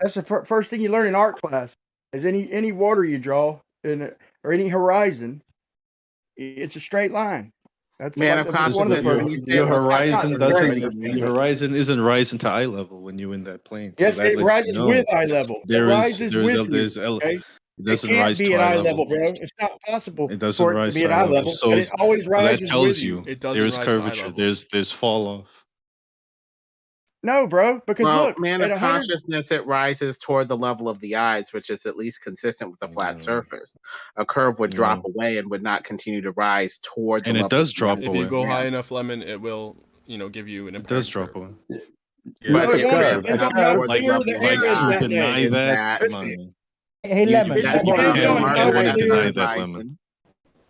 That's the first thing you learn in art class. Is any water you draw or any horizon, it's a straight line. That's Man of that's one of the consciousness, first when you things say you it Your learn. looks like a Not horizon the curve, very what doesn't do you first thing. your mean? horizon isn't rising to eye level when you're in that plane. So Yes, that it lets you rises with know eye level. It there is rises with you. Okay, it it doesn't can't rise be to at eye eye level. level, bro. It's not possible It doesn't for it to rise be to at eye eye level. level, but So it always that rises tells with you you. It doesn't there's rise to eye curvature. level. There's fall off. No, bro, because Well, look, man at of 100. consciousness, it rises toward the level of the eyes, which is at least consistent with a flat surface. A curve would drop No. away and would not continue to rise toward the And it level of does the drop eyes. If you away. go Yeah. high enough, Lemon, it will, give you an It does apparent drop curve. away. But No, it it won't. It ramps depends up on how toward the clear level the of the air is To that eyes. day. deny Is that, that come on, man. Hey, you Lemon. set You Depends a on can't how marker really at the clear. deny that, Lemon. horizon?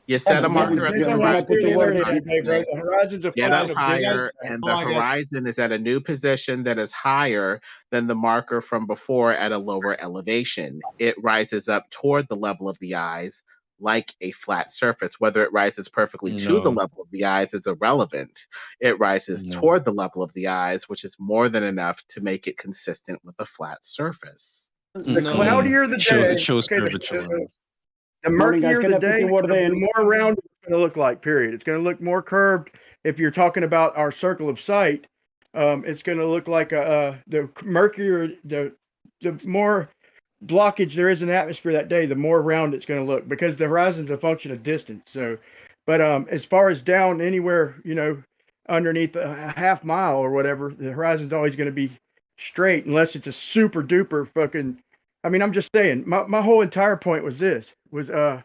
You set a Lemon, marker at Depends the on how horizon, clear the man air of is that day, bro. consciousness. The horizon's a Get up function of distance. higher, and the horizon is at a new position that is higher than the marker from before at a lower elevation. It rises up toward the level of the eyes like a flat surface. Whether it rises perfectly to the No, level of the eyes is irrelevant. It rises no. toward the level of the eyes, which is more than enough to make it consistent with a flat surface. The cloudier the day, It shows okay, curvature, Lemon. the Morning, guys. murkier Can the I put day, your water the there? more round it's going to look like, period. It's going to look more curved. If you're talking about our circle of sight, it's going to look like the murkier, the more blockage there is in the atmosphere that day, the more round it's going to look, because the horizon's a function of distance. So, but as far as down anywhere, underneath a half mile or whatever, the horizon's always going to be straight unless it's a super duper fucking. I mean, I'm just saying. My whole entire point was oh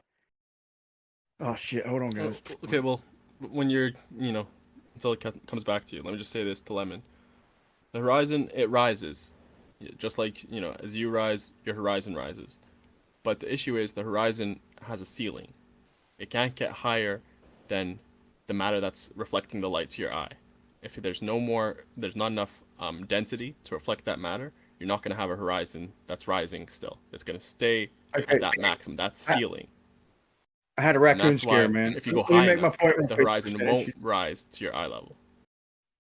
shit, hold on, guys. Okay, well, when you're, until it comes back to you, let me just say this to Lemon. The horizon, it rises. Just like, as you rise, your horizon rises. But the issue is the horizon has a ceiling. It can't get higher than the matter that's reflecting the light to your eye. If there's not enough density to reflect that matter, you're not going to have a horizon that's rising still. It's going to stay at that maximum, that ceiling. I had a And raccoon that's why scare, man. if you go Let me high make my enough, point real the quick, horizon percentage. won't rise to your eye level.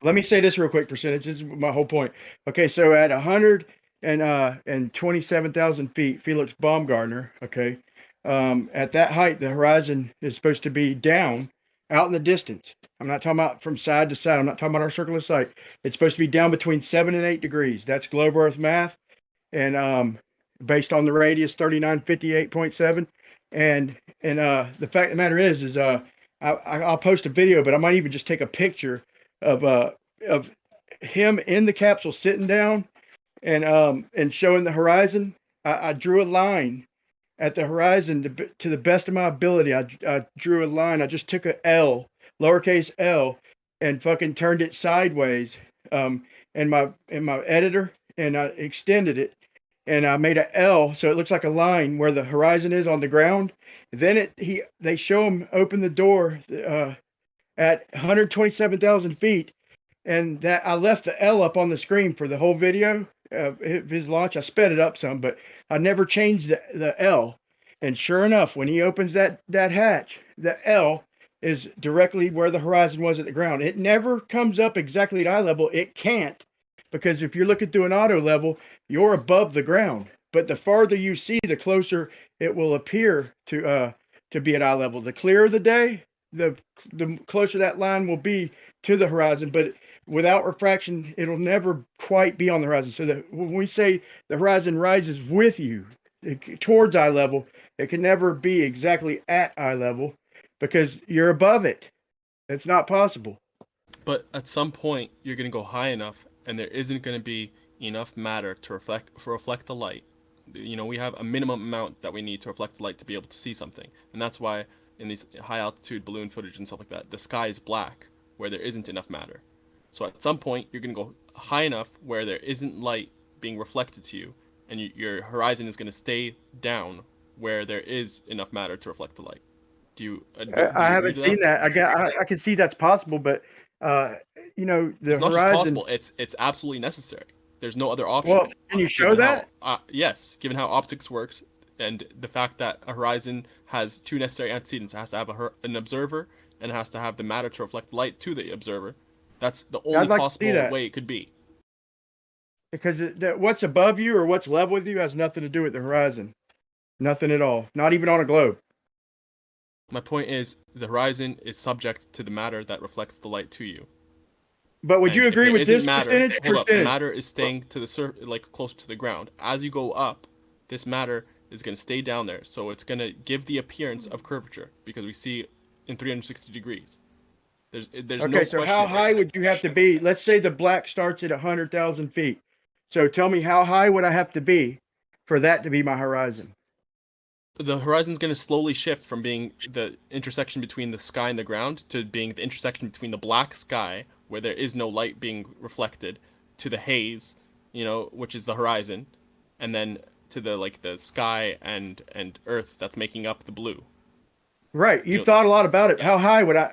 Let me say this real quick, percentage. This is my whole point. Okay, so at 127,000 feet, Felix Baumgartner, okay, at that height, the horizon is supposed to be down, out in the distance. I'm not talking about from side to side. I'm not talking about our circle of sight. It's supposed to be down between 7 and 8 degrees. That's globe Earth math, and based on the radius 3958.7. And the fact of the matter is I'll post a video, but I might even just take a picture of him in the capsule sitting down and showing the horizon. I drew a line at the horizon to the best of my ability. I drew a line. I just took a L, lowercase L, and fucking turned it sideways in my editor, and I extended it, and I made a L so it looks like a line where the horizon is on the ground. Then they show him open the door at 127,000 feet, and that I left the L up on the screen for the whole video of his launch. I sped it up some, but I never changed the L. And sure enough, when he opens that hatch, the L is directly where the horizon was at the ground. It never comes up exactly at eye level. It can't, because if you're looking through an auto level, you're above the ground. But the farther you see, the closer it will appear to be at eye level. The clearer the day, the closer that line will be to the horizon. But without refraction, it'll never quite be on the horizon. So that when we say the horizon rises with you towards eye level, it can never be exactly at eye level because you're above it. It's not possible. But at some point, you're going to go high enough, and there isn't going to be enough matter to reflect the light. We have a minimum amount that we need to reflect the light to be able to see something, and that's why in these high altitude balloon footage and stuff like that, the sky is black where there isn't enough matter. So at some point, you're going to go high enough where there isn't light being reflected to you, and your horizon is going to stay down where there is enough matter to reflect the light. Do you I haven't seen that. I can see that's possible, but you know, the it's not horizon. just possible. It's absolutely necessary. There's no other option. Well, can you show that? Yes, given how optics works and the fact that a horizon has two necessary antecedents. It has to have an observer, and it has to have the matter to reflect light to the observer. That's the only possible way it could be. Because what's above you or what's level with you has nothing to do with the horizon. Nothing at all. Not even on a globe. My point is, the horizon is subject to the matter that reflects the light to you. But would you agree with this percentage? Hold up, the matter is staying to the surface, like closer to the ground. As you go up, this matter is going to stay down there, so it's going to give the appearance of curvature because we see in 360 degrees. There's okay, no so how high would you have to be? Let's say the black starts at 100,000 feet. So tell me, how high would I have to be for that to be my horizon? The horizon's going to slowly shift from being the intersection between the sky and the ground to being the intersection between the black sky, where there is no light being reflected, to the haze, you know, which is the horizon, and then to the sky and earth that's making up the blue. Right. You've thought a lot about it. How high would I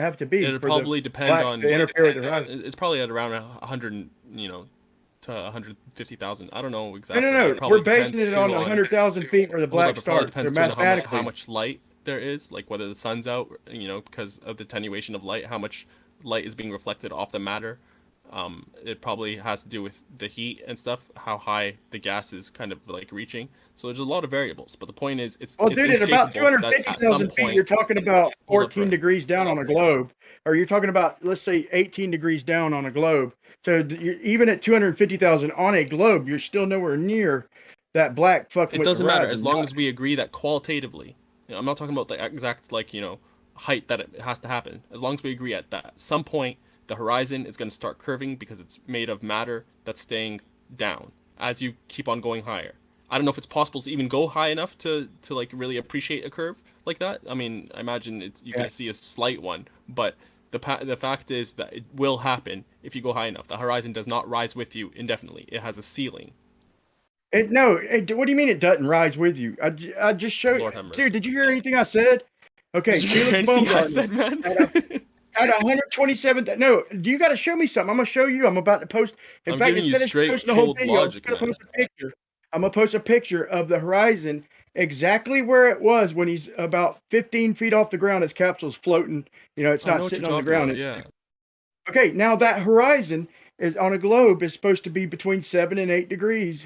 have to be? It'll probably depend on to interfere with the horizon. It's probably at around 100, to 150,000. I don't know exactly. No. We're basing it on 100,000 feet where the black starts. Depends on how much light there is, like whether the sun's out, because of the attenuation of light, how much light is being reflected off the matter. It probably has to do with the heat and stuff, how high the gas is kind of like reaching. So there's a lot of variables. But the point is, it's dude, at about 250,000 feet, you're talking about 14 degrees down on a globe, or you're talking about, let's say, 18 degrees down on a globe. So even at 250,000 on a globe, you're still nowhere near that black fucking. It doesn't matter as long as we agree that qualitatively. I'm not talking about the exact height that it has to happen. As long as we agree at that, at some point the horizon is going to start curving because it's made of matter that's staying down as you keep on going higher. I don't know if it's possible to even go high enough to really appreciate a curve like that. I mean, I imagine you're going to see a slight one, but the fact is that it will happen if you go high enough. The horizon does not rise with you indefinitely. It has a ceiling. What do you mean it doesn't rise with you? I just showed you. Dude, did you hear anything I said? Okay, Felix Baumgartner. At 127, no, you got to show me something. I'm going to show you. I'm about to post. In fact, instead of posting the whole video, I'm just going to post a picture. I'm going to post a picture of the horizon exactly where it was when he's about 15 feet off the ground. His capsule's floating. It's not sitting on the ground. Yeah. Okay, now that horizon is on a globe is supposed to be between 7 and 8 degrees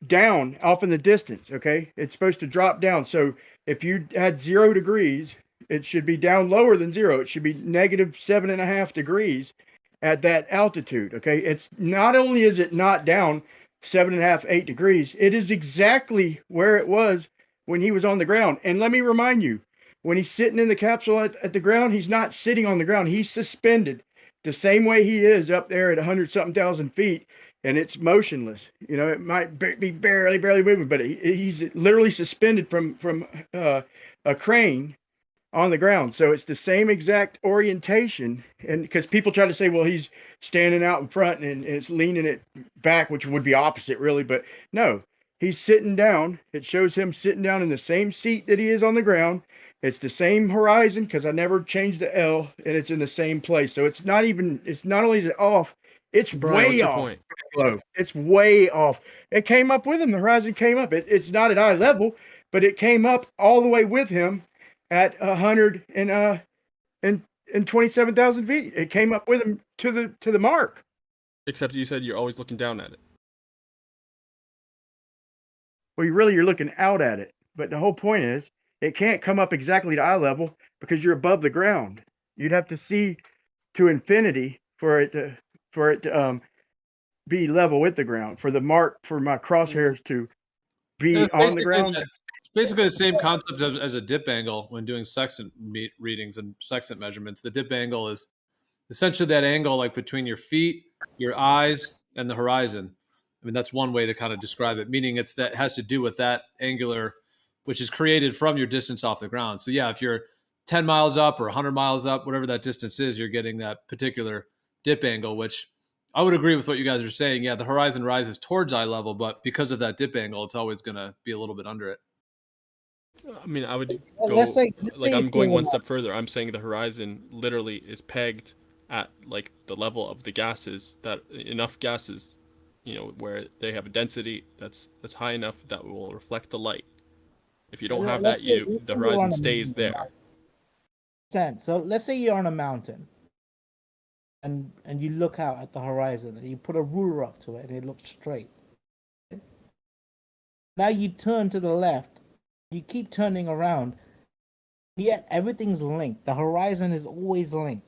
down off in the distance. Okay, it's supposed to drop down. So if you had 0 degrees, it should be down lower than 0. It should be negative 7.5 degrees at that altitude. Okay, it's not only is it not down 7.5, 8 degrees, it is exactly where it was when he was on the ground. And let me remind you, when he's sitting in the capsule at the ground, he's not sitting on the ground. He's suspended the same way he is up there at 100-something thousand feet, and it's motionless. It might be barely moving, but he's literally suspended from a crane on the ground. So it's the same exact orientation. And because people try to say, well, he's standing out in front and it's leaning it back, which would be opposite really, but no, he's sitting down. It shows him sitting down in the same seat that he is on the ground. It's the same horizon because I never changed the L, and it's in the same place. So it's not only is it off, it's way off. It's way off. It came up with him. The horizon came up. It's not at eye level, but it came up all the way with him at 127,000 feet. It came up with him to the mark. Except you said you're always looking down at it. Well, you're looking out at it. But the whole point is, it can't come up exactly to eye level because you're above the ground. You'd have to see to infinity for it to be level with the ground, for the mark for my crosshairs to be on the ground. It's basically the same concept as a dip angle when doing sextant readings and sextant measurements. The dip angle is essentially that angle like between your feet, your eyes, and the horizon. I mean, that's one way to kind of describe it, meaning it has to do with that angular, which is created from your distance off the ground. So yeah, if you're 10 miles up or 100 miles up, whatever that distance is, you're getting that particular dip angle, which I would agree with what you guys are saying. Yeah, the horizon rises towards eye level, but because of that dip angle, it's always going to be a little bit under it. I mean, I would Let's go say like I'm going one it's- step further. I'm saying the horizon literally is pegged at like the level of the gases, that enough gases, you know, where they have a density that's high enough that will reflect the light. If you don't have Let's that, say- the let's say you're horizon on a stays mountain. there. So let's say you're on a mountain, and you look out at the horizon, and you put a ruler up to it, and it looks straight. Now you turn to the left, you keep turning around, yet everything's linked. The horizon is always linked.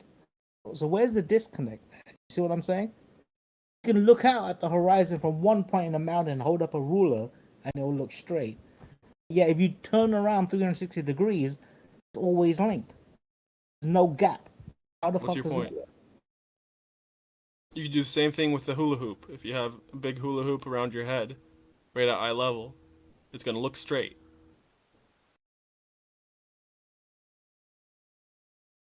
So where's the disconnect? See what I'm saying? You can look out at the horizon from one point in the mountain, hold up a ruler, and it will look straight. Yeah, if you turn around 360 degrees, it's always linked. There's no gap. How the What's fuck your does point? it work? You can do the same thing with the hula hoop. If you have a big hula hoop around your head, right at eye level, it's gonna look straight.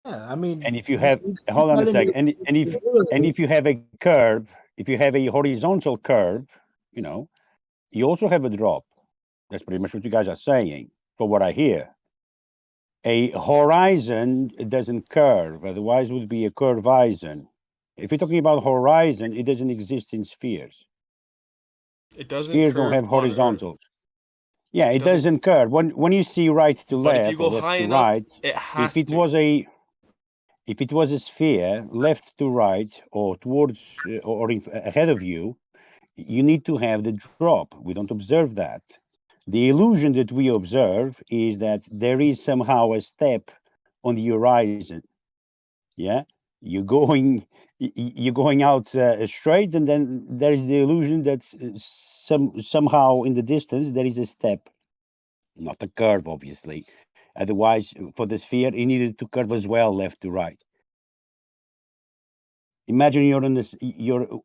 Yeah, I mean, And if you have, hold on a second, and if you have a curve, if you have a horizontal curve, you know, you also have a drop. That's pretty much what you guys are saying, for what I hear. A horizon doesn't curve, otherwise it would be a curvizon. If you're talking about horizon, it doesn't exist in spheres. It doesn't Spheres don't curve have on horizontals. Earth. Yeah, it doesn't curve. When you see right to But if you left go or left high to enough, right, it has if it to. was a sphere, left to right or towards or ahead of you, you need to have the drop. We don't observe that. The illusion that we observe is that there is somehow a step on the horizon. Yeah, you're going out straight, and then there is the illusion that somehow in the distance there is a step, not a curve, obviously. Otherwise, for the sphere, it needed to curve as well, left to right. Imagine you're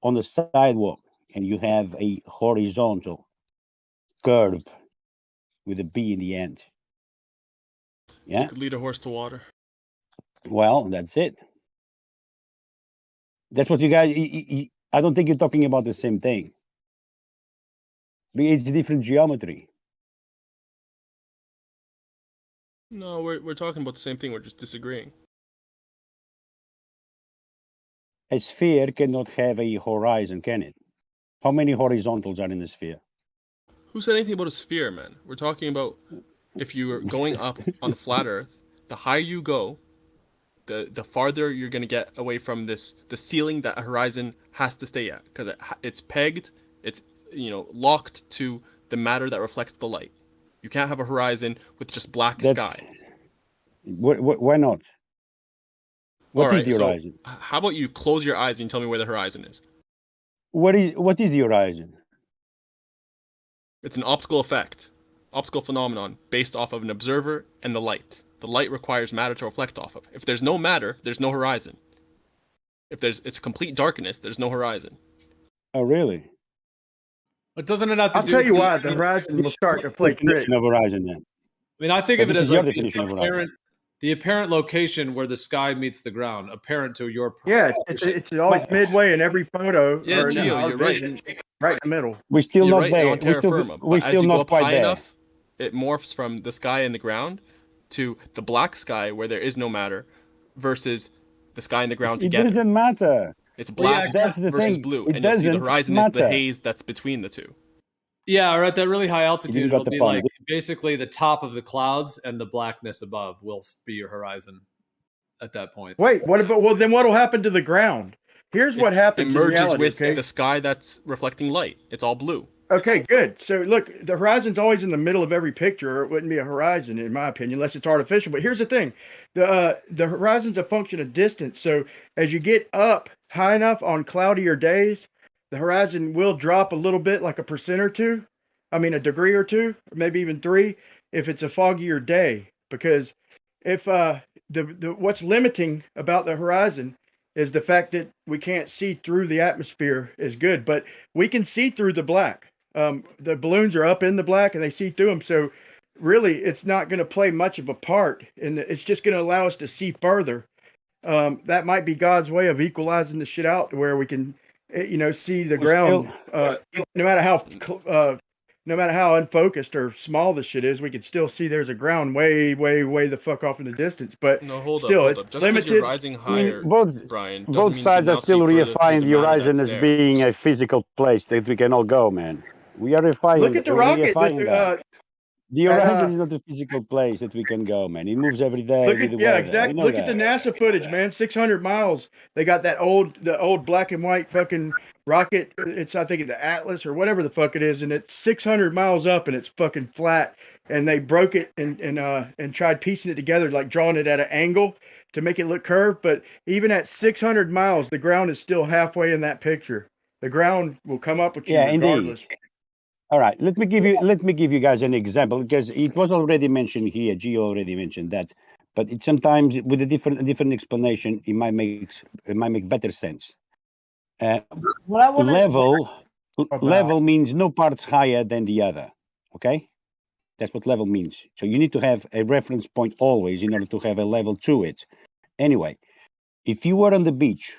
on the sidewalk and you have a horizontal curve with a B in the end. Yeah. You could lead a horse to water. Well, that's it. That's what you guys. I don't think you're talking about the same thing. It's different geometry. No, we're talking about the same thing. We're just disagreeing. A sphere cannot have a horizon, can it? How many horizontals are in a sphere? Who said anything about a sphere, man? We're talking about if you are going up on the flat Earth, the higher you go, the farther you're going to get away from the ceiling that a horizon has to stay at, because it's pegged, it's locked to the matter that reflects the light. You can't have a horizon with just black sky. Why not? What is the horizon? So how about you close your eyes and tell me where the horizon is? What is the horizon? It's an optical effect, optical phenomenon based off of an observer and the light. The light requires matter to reflect off of. If there's no matter, there's no horizon. If it's complete darkness, there's no horizon. Oh, really? But doesn't it have to I'll do tell with you why the horizon will start to flake grid. Definition of horizon, then. I mean, I think But of it this as is your like definition of horizon. the apparent location where the sky meets the ground, apparent to your. Yeah, it's always midway in every photo. Yeah, or in Gio, our you're vision, right in the middle. We're still You're not right there. on terra firma, We're but as still you go not up quite high there. enough, it morphs from the sky and the ground to the black sky where there is no matter versus the sky and the ground It together. doesn't matter. It's black That's the versus thing. blue, It and you'll see the doesn't horizon is the matter. haze that's between the two. Yeah, or at that really high altitude, got it'll the be point. like basically the top of the clouds and the blackness above will be your horizon at that point. Wait, what about? Well, then what'll happen to the ground? Here's what It happens in merges reality. with Okay. the sky that's reflecting light. It's all blue. Okay, good. So look, the horizon's always in the middle of every picture, or it wouldn't be a horizon, in my opinion, unless it's artificial. But here's the thing: the horizon's a function of distance. So as you get up high enough on cloudier days, the horizon will drop a little bit, like a percent or two. I mean, a degree or two, or maybe even 3, if it's a foggier day. Because if what's limiting about the horizon is the fact that we can't see through the atmosphere as good, but we can see through the black. The balloons are up in the black and they see through them. So really, it's not going to play much of a part, and it's just going to allow us to see further. that might be God's way of equalizing the shit out to where we can, see the We're still- ground. No matter how unfocused or small the shit is, we can still see there's a ground way, way, way the fuck off in the distance. But No, hold still, up. it's Just because limited. you're rising higher, both Brian, doesn't both mean you sides can are now still see further through reifying the the matter horizon that's as there. being a physical place that we can all go, man. We are reifying, Look at the rocket. that. The horizon is not a physical place that we can go, man. It moves every day Look with the at weather. exactly. We know Look that. at the NASA footage, man. 600 miles. They got the old black and white fucking rocket. It's I think the Atlas or whatever the fuck it is, and it's 600 miles up and it's fucking flat. And they broke it and tried piecing it together, like drawing it at an angle to make it look curved. But even at 600 miles, the ground is still halfway in that picture. The ground will come up with you Yeah, regardless. indeed. All right, let me give you guys an example because it was already mentioned here. Gio already mentioned that, but it sometimes with a different explanation, it might make better sense. Level means no part's higher than the other. Okay, that's what level means. So you need to have a reference point always in order to have a level to it. Anyway, if you were on the beach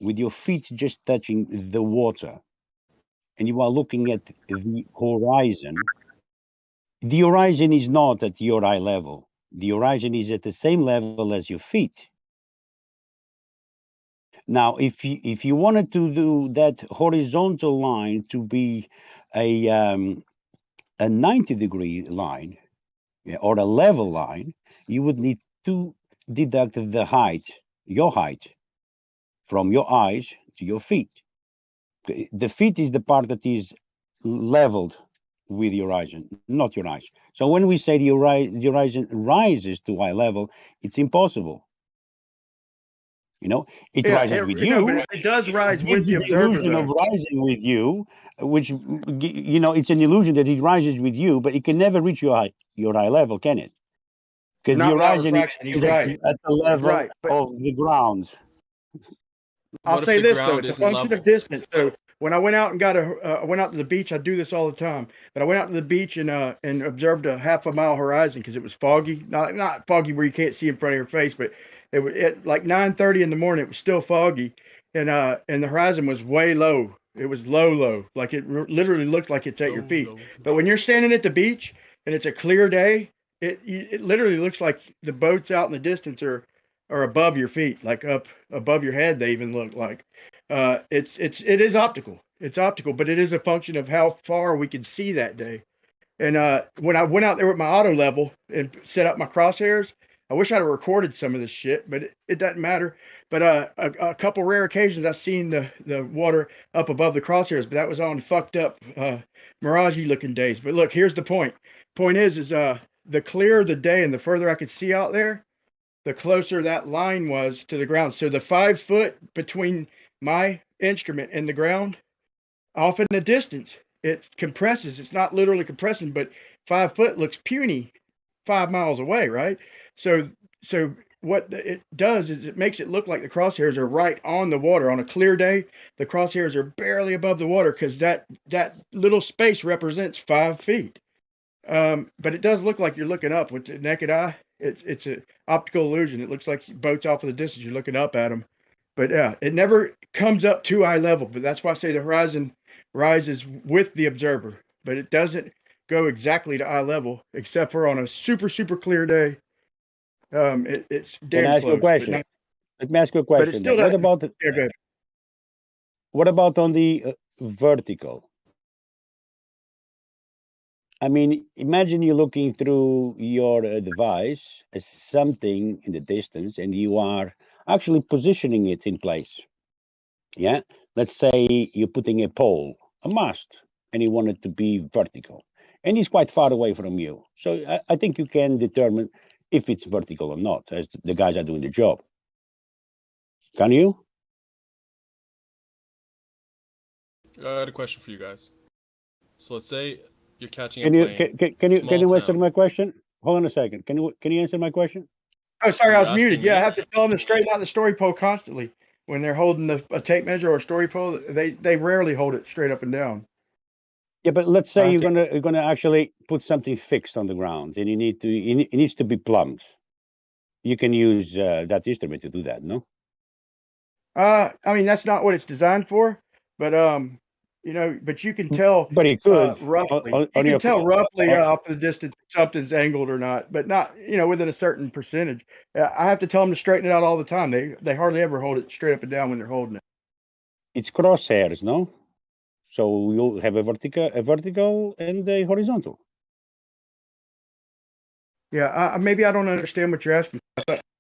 with your feet just touching the water, and you are looking at the horizon is not at your eye level. The horizon is at the same level as your feet. Now, if you wanted to do that horizontal line to be a 90-degree line, or a level line, you would need to deduct the height, your height, from your eyes to your feet. The feet is the part that is leveled with the horizon, not your eyes. So when we say the horizon rises to eye level, it's impossible. It rises with you. No, but it does rise It with gives the you the observer, illusion of though. rising with you, which it's an illusion that it rises with you, but it can never reach your eye level, can it? Because the Not without horizon refraction. He's is right. at the He's level right. But of the ground. I'll What if say the this though: ground it's a isn't function level? of distance. So when I went out and I went out to the beach. I do this all the time, but I went out to the beach and observed a half a mile horizon because it was foggy. Not foggy where you can't see in front of your face, but it was at like 9:30 in the morning. It was still foggy, and the horizon was way low. It was low, like it literally looked like it's at your feet. But when you're standing at the beach and it's a clear day, it literally looks like the boats out in the distance are above your feet, like up above your head. They even look like it is optical. It's optical, but it is a function of how far we can see that day. And when I went out there with my auto level and set up my crosshairs, I wish I'd have recorded some of this shit, but it doesn't matter. But a couple rare occasions I've seen the water up above the crosshairs, but that was on fucked up miragey looking days. But look, here's the point. Point is the clearer the day and the further I could see out there, the closer that line was to the ground. So the 5 foot between my instrument and the ground, off in the distance, it compresses. It's not literally compressing, but 5 foot looks puny 5 miles away, right? So what it does is it makes it look like the crosshairs are right on the water. On a clear day, the crosshairs are barely above the water because that little space represents 5 feet. But it does look like you're looking up with the naked eye. It's an optical illusion. It looks like boats off in the distance. You're looking up at them, but yeah, it never comes up to eye level. But that's why I say the horizon rises with the observer, but it doesn't go exactly to eye level, except for on a super clear day. It's damn Can I ask you a close. question? Let me ask you a But it question. still Then. doesn't. Yeah, good. What about on the vertical? I mean, imagine you're looking through your device as something in the distance, and you are actually positioning it in place. Yeah, let's say you're putting a pole, a mast, and you want it to be vertical, and it's quite far away from you. So I think you can determine if it's vertical or not, as the guys are doing the job. Can you? I had a question for you guys. So let's say you're catching a Can you plane. can you answer town. my question? Hold on a second. Can you answer my question? Oh, sorry, I You're was muted. asking Yeah, I me? have to tell them to straighten out the story pole constantly when they're holding a tape measure or a story pole. They rarely hold it straight up and down. Yeah, but let's say Okay. you're gonna actually put something fixed on the ground, and it needs to be plumbed. you can use that instrument to do that, no? I mean, that's not what it's designed for, but you know, but you can tell But it could roughly. on You can your tell roughly off the distance if something's angled or not, but not, you know, within a certain percentage. I have to tell them to straighten it out all the time. They hardly ever hold it straight up and down when they're holding it. it's crosshairs, no? So you'll have a vertical and a horizontal. Yeah, maybe I don't understand what you're asking.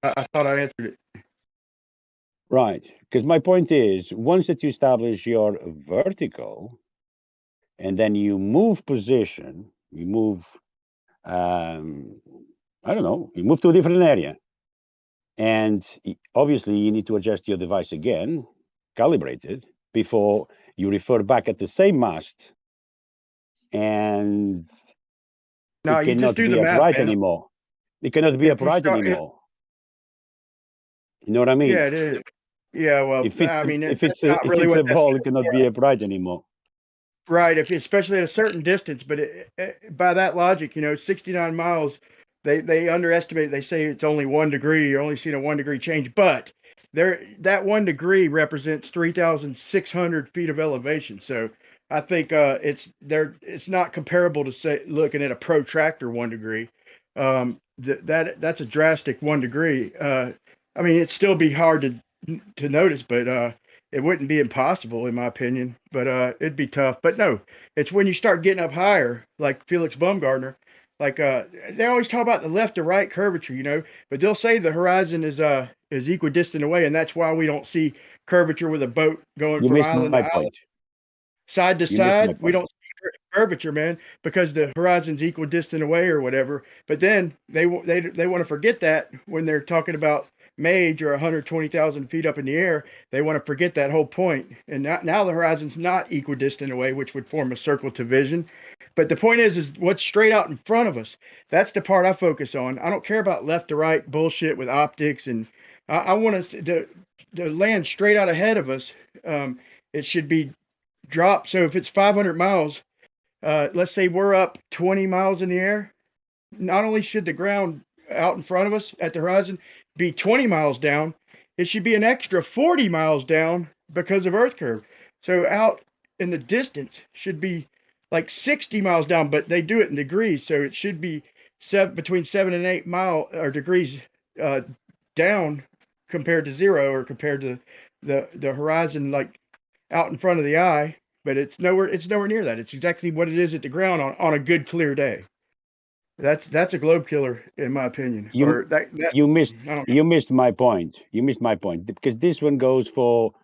I thought I answered it. Right, because my point is, once that you establish your vertical, and then you move position, you move, I don't know, you move to a different area. And obviously you need to adjust your device again, calibrate it, before you refer back at the same mast. And No, it you just cannot do be the math, upright man. anymore. It cannot be If you upright start, anymore. You know what I mean? yeah, it is. Yeah, well, If it's I mean, if that's it's a not if really it's what a that's ball, it cannot for. be upright anymore. Right, if especially at a certain distance, but by that logic, you know, 69 miles, they underestimate. They say it's only 1 degree. You're only seeing a 1 degree change, but that 1 degree represents 3,600 feet of elevation. So I think it's not comparable to say looking at a protractor 1 degree. That's a drastic 1 degree. I mean, it'd still be hard to notice, but it wouldn't be impossible in my opinion, but it'd be tough. But no, it's when you start getting up higher, like Felix Baumgartner, like they always talk about the left to right curvature, you know, but they'll say the horizon is equidistant away, and that's why we don't see curvature with a boat going You from missed island to my island, point. side to You missed my side. We point. don't see curvature, man, because the horizon's equidistant away or whatever. But then they want to forget that when they're talking about Mage or 120,000 feet up in the air. They want to forget that whole point. And now the horizon's not equidistant away, which would form a circle to vision. But the point is what's straight out in front of us. That's the part I focus on. I don't care about left to right bullshit with optics, and I want us to land straight out ahead of us. It should be drop. So if it's 500 miles, let's say we're up 20 miles in the air, not only should the ground out in front of us at the horizon be 20 miles down, it should be an extra 40 miles down because of Earth curve. So out in the distance should be like 60 miles down, but they do it in degrees. So it should be between 7 and 8 degrees down compared to zero, or compared to the horizon, like out in front of the eye, but it's nowhere near that. It's exactly what it is at the ground on a good clear day. That's a globe killer in my opinion. You missed my point. You missed my point, because this one goes for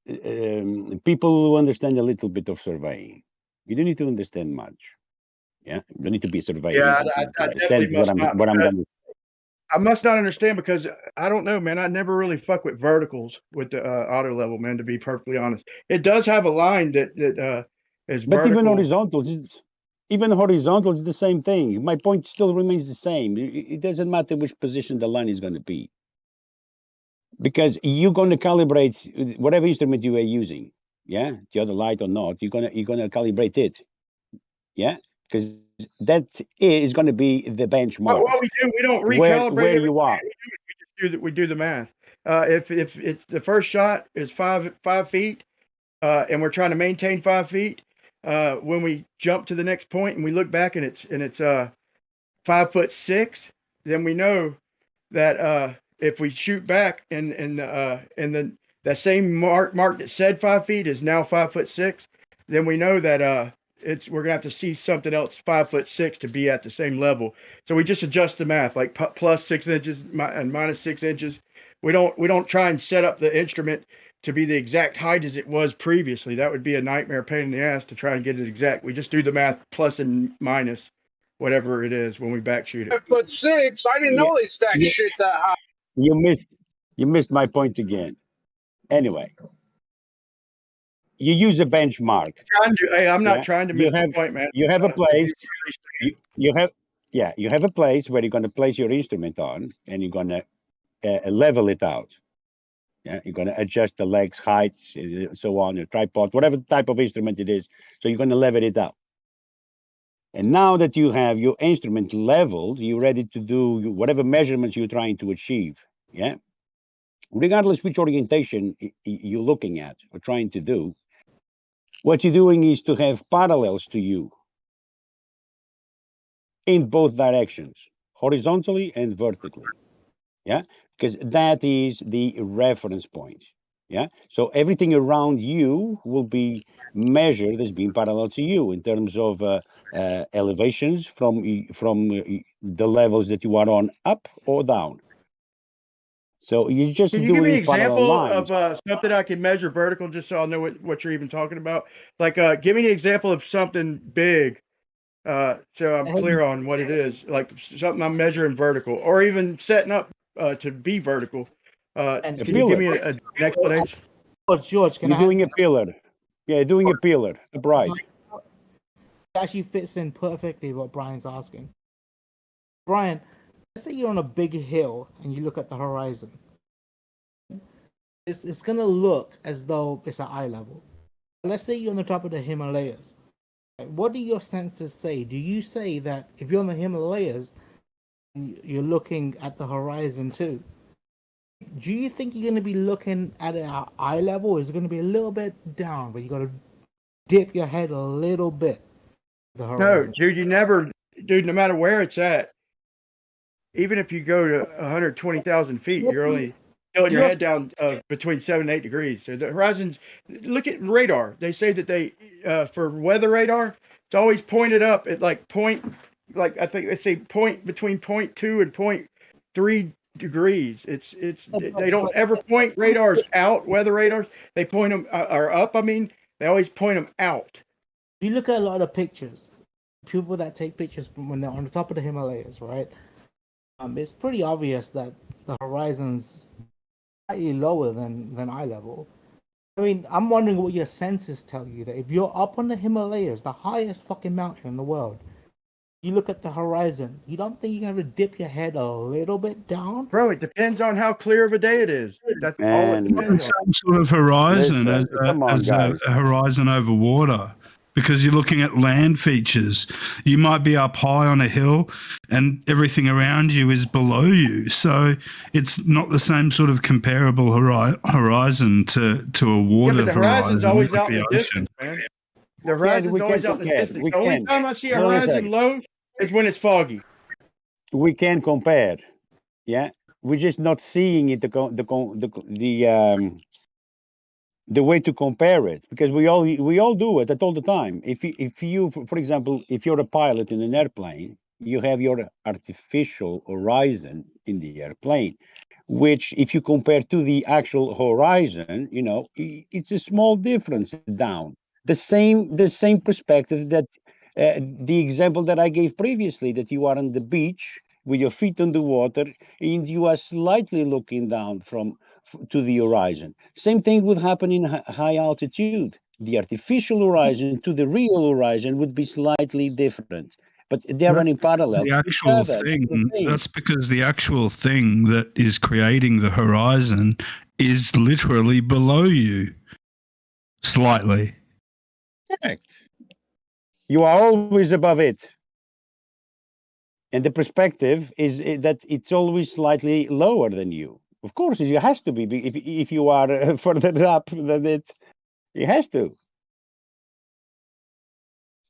people who understand a little bit of surveying. You don't need to understand much. Yeah, you don't need to be a surveyor. Yeah, to I understand definitely must not. what I'm going to. I must not understand, because I don't know, man. I never really fuck with verticals with the auto level, man. To be perfectly honest, it does have a line that is But vertical. even horizontal is the same thing. My point still remains the same. It doesn't matter which position the line is going to be, because you're going to calibrate whatever instrument you are using. Yeah, the other light or not, you're gonna calibrate it. Yeah, because that is going to be the benchmark. What we do, we don't recalibrate where everything. you are. We do the math. If it's the first shot is 5 feet, and we're trying to maintain 5 feet, when we jump to the next point and we look back and it's 5'6", then we know that if we shoot back and then that same mark that said 5 feet is now 5'6", then we know that we're gonna have to see something else 5'6" to be at the same level. So we just adjust the math, like plus 6 inches and minus 6 inches. We don't try and set up the instrument to be the exact height as it was previously. That would be a nightmare pain in the ass to try and get it exact. We just do the math plus and minus whatever it is when we back shoot it. 5'6". I didn't know they stacked shit that high. You missed my point again. Anyway, you use a benchmark. I'm not trying to miss the point, man. You have a place. You have a place where you're going to place your instrument on, and you're going to level it out. Yeah, you're going to adjust the legs, heights, so on, your tripod, whatever type of instrument it is. So you're going to level it out. And now that you have your instrument leveled, you're ready to do whatever measurements you're trying to achieve. Yeah. Regardless which orientation you're looking at or trying to do, what you're doing is to have parallels to you in both directions, horizontally and vertically. Yeah, because that is the reference point. Yeah, so everything around you will be measured as being parallel to you in terms of elevations from the levels that you are on, up or down. So you're just Can you give me an doing parallel example lines. of something I can measure vertical, just so I'll know what you're even talking about? Like, give me an example of something big, so I'm clear on what it is. Like something I'm measuring vertical, or even setting up to be vertical. Can you give me an explanation? George, can You're I have doing a pillar. Yeah, doing a pillar, upright. It actually fits in perfectly what Brian's asking. Brian, let's say you're on a big hill and you look at the horizon. It's gonna look as though it's at eye level. Let's say you're on the top of the Himalayas. What do your senses say? Do you say that if you're on the Himalayas, you're looking at the horizon too? Do you think you're going to be looking at it at eye level, or is it going to be a little bit down, but you got to dip your head a little bit? No, dude, dude, no matter where it's at, even if you go to 120,000 feet, you're only tilting your head down between 7 and 8 degrees. So the horizons, look at radar. They say that they, for weather radar, it's always pointed up at I think they say between 0.2 and 0.3 degrees. They don't ever point radars out, weather radars. They point them, or up, they always point them out. You look at a lot of pictures, people that take pictures from when they're on the top of the Himalayas, right? It's pretty obvious that the horizon's slightly lower than eye level. I mean, I'm wondering what your senses tell you, that if you're up on the Himalayas, the highest fucking mountain in the world, you look at the horizon, you don't think you're gonna dip your head a little bit down? Bro, it depends on how clear of a day it is. That's all it depends on. Some sort of horizon as a horizon over water, because you're looking at land features. You might be up high on a hill and everything around you is below you. So it's not the same sort of comparable horizon to a water but the horizon's always with out in the distance, man. The horizon's always out in the distance. The only time I see a horizon low is when it's foggy. We can compare. Yeah, we're just not seeing it. The way to compare it, because we all do it at all the time. If you, for example, if you're a pilot in an airplane, you have your artificial horizon in the airplane, which if you compare to the actual horizon, it's a small difference down. The same perspective that the example that I gave previously, that you are on the beach with your feet on the water and you are slightly looking down to the horizon. Same thing would happen in high altitude. The artificial horizon to the real horizon would be slightly different, but they're running parallel. The actual thing, that's because the actual thing that is creating the horizon is literally below you, slightly. Correct. You are always above it. And the perspective is that it's always slightly lower than you. Of course, it has to be. If you are further up than it has to.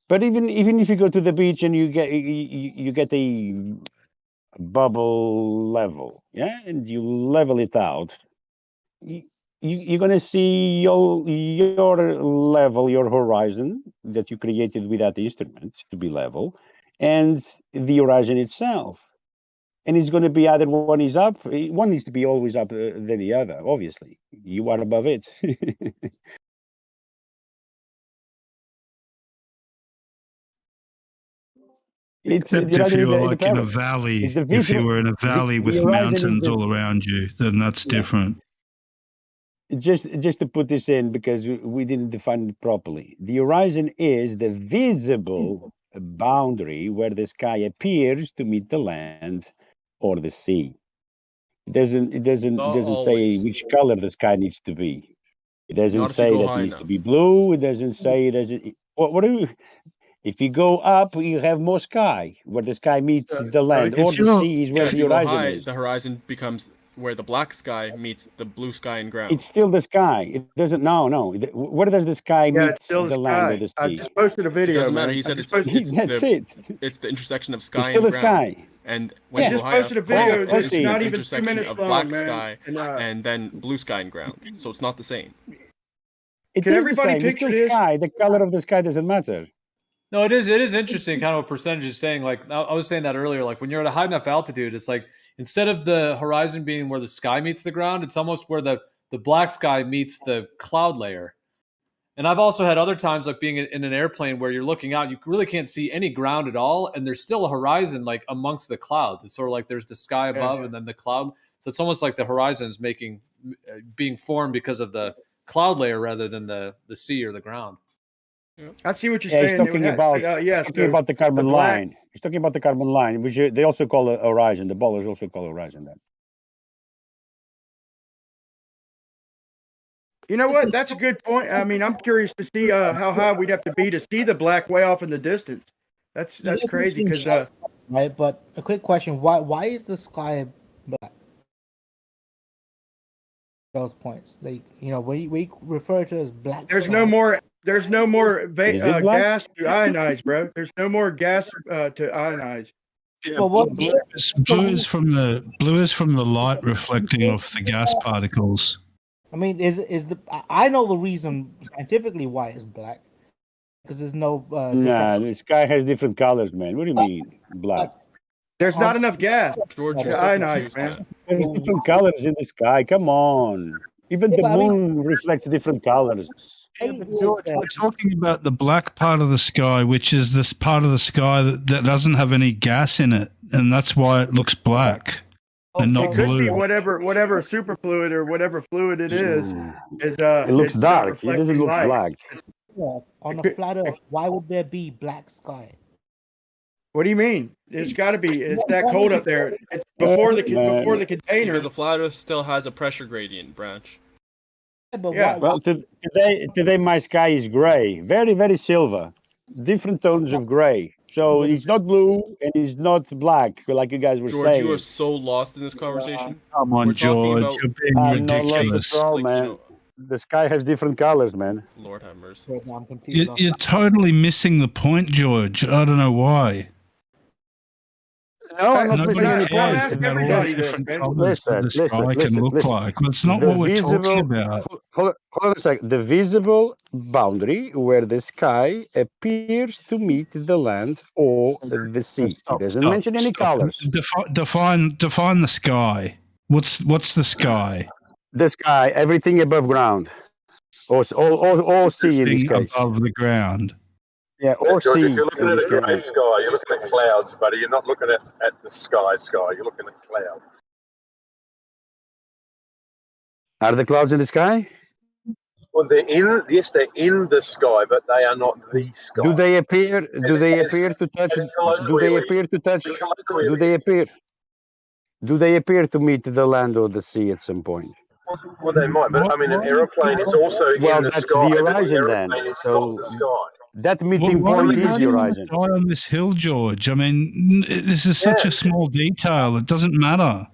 But even if you go to the beach and you get a bubble level, yeah, and you level it out, you're gonna see your level, your horizon that you created with that instrument to be level, and the horizon itself. And it's going to be either one is up, one needs to be always up than the other, obviously. You are above it. Except if you were like in a valley, if you were in a valley with mountains all around you, then that's different. Just to put this in, because we didn't define it properly. The horizon is the visible boundary where the sky appears to meet the land or the sea. It doesn't say which color the sky needs to be. It doesn't say that it needs to be blue. It doesn't say it doesn't. What do If you go up, you have more sky, where the sky meets the land, or the sea is where If the you go horizon high, is. the horizon becomes where the black sky meets the blue sky and ground. It's still the sky. It doesn't. No. Where does the sky Yeah, meet it's still the the land or sky. the I sea? just posted a It video, doesn't matter. man. He I said just it's posted, That's it. It's the intersection of It's sky still and the ground. sky. And when I you go just high posted a up, video it's that's the not even 2 intersection minutes of long, black man. sky And then blue sky and ground. So it's not the same. It Can is the everybody same. It's picture still this? sky. The color of the sky doesn't matter. No, it is interesting kind of what percentage is saying. Like I was saying that earlier, like when you're at a high enough altitude, it's like instead of the horizon being where the sky meets the ground, it's almost where the black sky meets the cloud layer. And I've also had other times like being in an airplane where you're looking out, you really can't see any ground at all, and there's still a horizon like amongst the clouds. It's sort of like there's the sky above and then the cloud. So it's almost like the horizon is being formed because of the cloud layer rather than the sea or the ground. I see what you're Yeah, saying. he's It talking would about yes, talking about the carbon black. line. He's talking about the carbon line, which they also call a horizon. The ballers also call horizon. Then. You know what? That's a good point. I mean, I'm curious to see how high we'd have to be to see the black way off in the distance. That's crazy because right. But a quick question: Why is the sky black? Those points, like we refer to as black. there's sky. no more Is it black? gas to ionize, bro. There's no more gas to ionize. Yeah, Well, what- blue is from the light reflecting off the gas particles. I mean, I know the reason scientifically why it's black because there's no. Nah, the sky has different colors, man. What do you mean black? There's not enough gas George, to you're so ionize, confused, man. There's different colors in the sky. Come on. Even the I mean- moon reflects different colors. Yeah, but George, we're talking about the black part of the sky, which is this part of the sky that doesn't have any gas in it, and that's why it looks black and not It could be blue. whatever superfluid or whatever fluid it is. It looks it's not dark. It doesn't reflecting look light. black. On a flat Earth, why would there be black sky? What do you mean? It's got to be. It's that cold up there. It's before the container. Because the flat Earth still has a pressure gradient branch. Yeah. Well, today my sky is gray, very, very silver, different tones of gray. So it's not blue and it's not black, like you guys were George, saying. you are so lost in this conversation. Come on, We're talking George, about- you're being I'm not lost ridiculous. at all, Like, man. The sky has different colors, man. Lord have mercy. I'm confused. You're totally missing the point, George. I don't know why. No, I'm not Nobody missing any cares point. about all the different colours that the Listen, sky can look listen. like. That's not The what we're visible- talking about. Hold on a second. The visible boundary where the sky appears to meet the land or the sea. It doesn't mention any colors. Define the sky. What's the sky? The sky, everything above ground. Or sea in this Everything case. above the ground. Yeah, or George, sea if you're looking in at this a grey case. sky, you're looking at clouds, buddy. You're not looking at the sky. You're looking at clouds. Are the clouds in the sky? Well, they're in the sky, but they are not the sky. Do they appear to touch? Do they appear to meet the land or the sea at some point? Well, they might, but I mean, an aeroplane is also Well, in the that's sky. the but horizon an then. aeroplane is So not the sky. that meeting Why point do is the you want horizon. to die on this hill, George? I mean, this is such a small detail. It doesn't matter.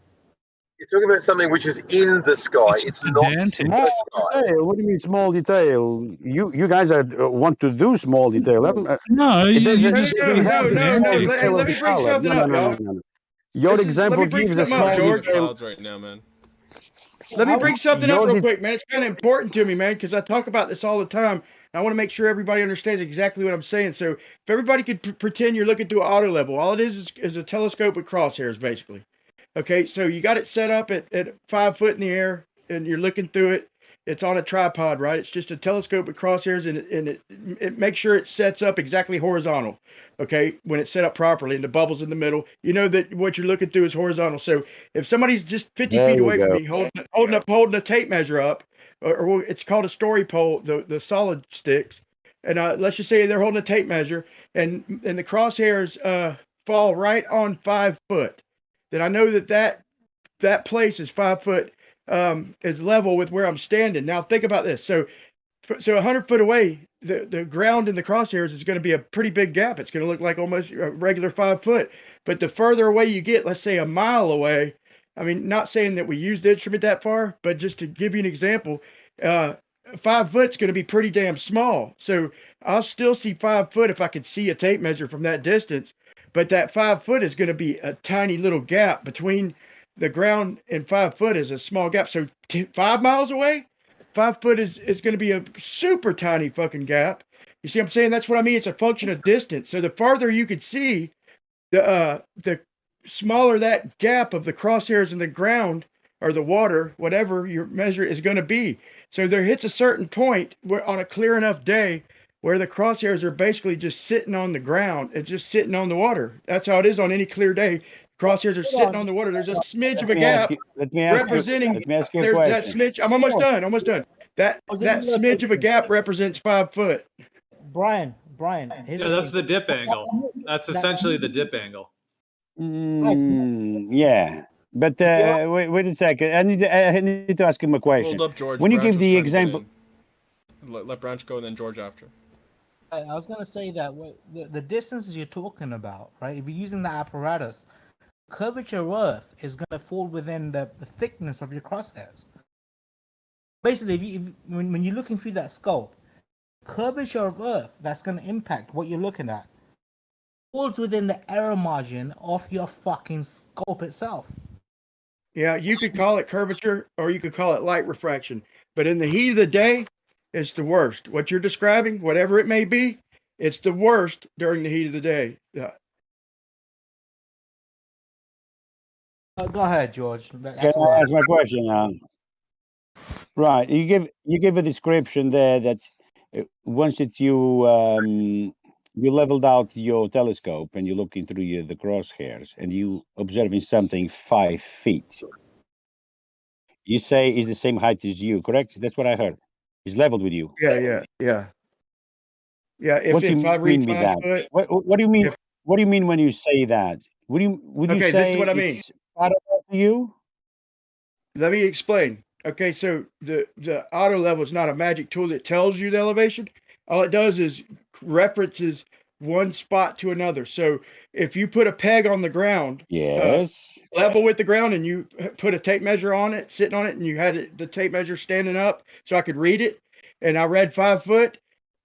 You're talking about something which is in the sky. It's not pedantic. in Small the sky. detail. What do you mean small detail? You guys want to do small detail. No, It you doesn't- just it doesn't have the small Let detail me of the bring color. something up, y'all. No. Your example let me bring gives a something up, small George. detail. Clouds right now, man. Let me bring something up Your real de- quick, man. It's kind of important to me, man, because I talk about this all the time. And I want to make sure everybody understands exactly what I'm saying. So if everybody could pretend you're looking through an auto level, all it is a telescope with crosshairs, basically. Okay, so you got it set up at 5 foot in the air, and you're looking through it. It's on a tripod, right? It's just a telescope with crosshairs, and it makes sure it sets up exactly horizontal. Okay, when it's set up properly, and the bubble's in the middle, you know that what you're looking through is horizontal. So if somebody's just 50 There feet you away from go. me, holding a tape measure up, or it's called a story pole, the solid sticks, and let's just say they're holding a tape measure, and the crosshairs fall right on 5 foot, then I know that place is 5 foot, is level with where I'm standing. Now think about this. So so 100 foot away, the ground in the crosshairs is going to be a pretty big gap. It's going to look like almost a regular 5 foot. But the further away you get, let's say a mile away, I mean, not saying that we use the instrument that far, but just to give you an example, 5 foot's going to be pretty damn small. So I'll still see 5 foot if I could see a tape measure from that distance. But that 5 foot is going to be a tiny little gap between the ground and 5 foot is a small gap. So 5 miles away, 5 foot is going to be a super tiny fucking gap. You see what I'm saying? That's what I mean. It's a function of distance. So the farther you could see, the smaller that gap of the crosshairs in the ground or the water, whatever your measure is going to be. So there hits a certain point where on a clear enough day where the crosshairs are basically just sitting on the ground. It's just sitting on the water. That's how it is on any clear day. Crosshairs are sitting on the water. There's a smidge of a gap representing that smidge. I'm almost done. That smidge of a gap represents 5 foot. Brian. Yeah, that's the dip angle. That's essentially the dip angle. Yeah. But wait a second. I need to ask him a question. Hold up, George. When you Branch give was the trying to get example, in. Let Branch go and then George after. I was going to say that the distances you're talking about, right? If you're using the apparatus, curvature of Earth is going to fall within the thickness of your crosshairs. Basically, when you're looking through that scope, curvature of Earth that's going to impact what you're looking at falls within the error margin of your fucking scope itself. Yeah, you could call it curvature or you could call it light refraction. But in the heat of the day, it's the worst. What you're describing, whatever it may be, it's the worst during the heat of the day. Yeah. Go ahead, George. Can I ask my question now? Right, you give a description there that once that you leveled out your telescope and you looked into the crosshairs and you observing something 5 feet. You say is the same height as you, correct? That's what I heard. He's leveled with you. Yeah. What do you mean with that? What do you mean? What do you mean when you say that? Would you say this is what I mean. Parallel to you? Let me explain. Okay, so the auto level is not a magic tool that tells you the elevation. All it does is references one spot to another. So if you put a peg on the ground, yes, level with the ground, and you put a tape measure on it, sitting on it, and you had the tape measure standing up so I could read it, and I read 5 foot,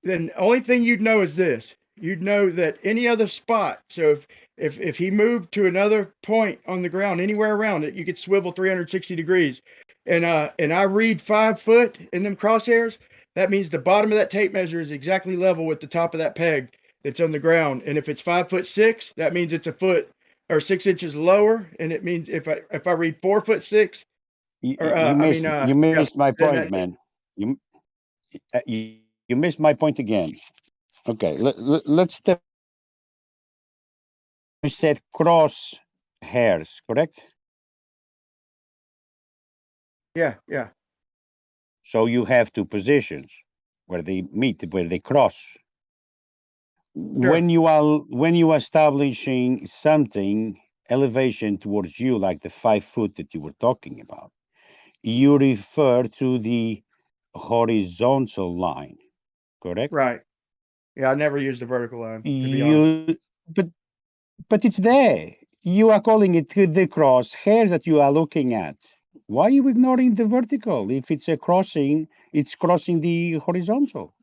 then the only thing you'd know is this. You'd know that any other spot, so if he moved to another point on the ground, anywhere around it, you could swivel 360 degrees. And I read 5 foot in them crosshairs, that means the bottom of that tape measure is exactly level with the top of that peg that's on the ground. And if it's 5'6", that means it's a foot or 6 inches lower. And it means if I read 4'6", you missed my point, man. You missed my point again. Okay, let's step. You said cross hairs, correct? Yeah. So you have 2 positions where they meet, where they cross. Sure. When you are establishing something elevation towards you, like the 5 foot that you were talking about, you refer to the horizontal line, correct? Right. Yeah, I never used the vertical line. To be honest. But it's there. You are calling it the crosshairs that you are looking at. Why are you ignoring the vertical? If it's a crossing, it's crossing the horizontal.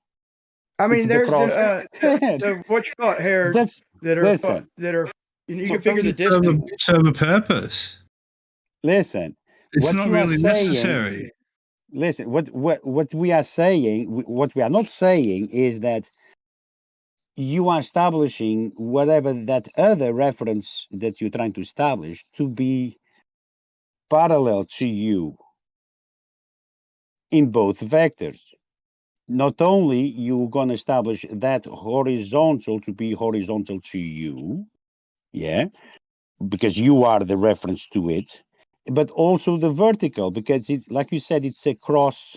I mean, there's the what you call it, hairs that are. You can figure the distance. Serve a purpose. Listen, it's not really necessary. Listen, what we are saying, what we are not saying is that you are establishing whatever that other reference that you're trying to establish to be parallel to you in both vectors. Not only you're going to establish that horizontal to be horizontal to you, yeah, because you are the reference to it, but also the vertical, because it's like you said, it's a cross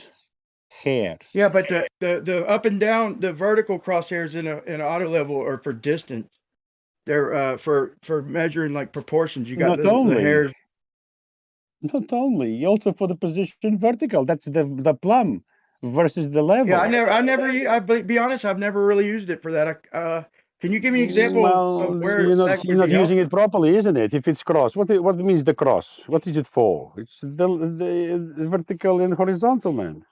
hair. Yeah, but the up and down, the vertical crosshairs in an auto level are for distance. They're for measuring like proportions. You got the hairs. Not only, also for the position vertical. That's the plumb. versus the level. Yeah, I'll be honest, I've never really used it for that. Can you give me an example of where you're that not would be using helpful? it properly, isn't it? If it's cross, what means the cross? What is it for? It's the vertical and horizontal, man.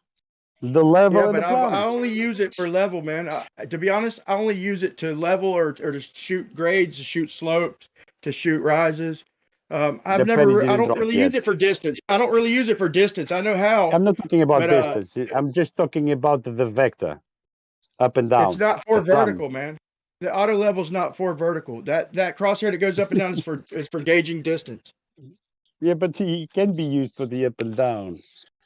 The level Yeah, and but the plumb. I only use it for level, man. To be honest, I only use it to level or to shoot grades, to shoot slopes, to shoot rises. I don't really use it for distance. I don't really use it for distance. I know how. I'm not talking about but, distance. I'm just talking about the vector, up and down. It's not for the plumb. vertical, man. The auto level's not for vertical. That crosshair that goes up and down is for gauging distance. Yeah, but it can be used for the up and down.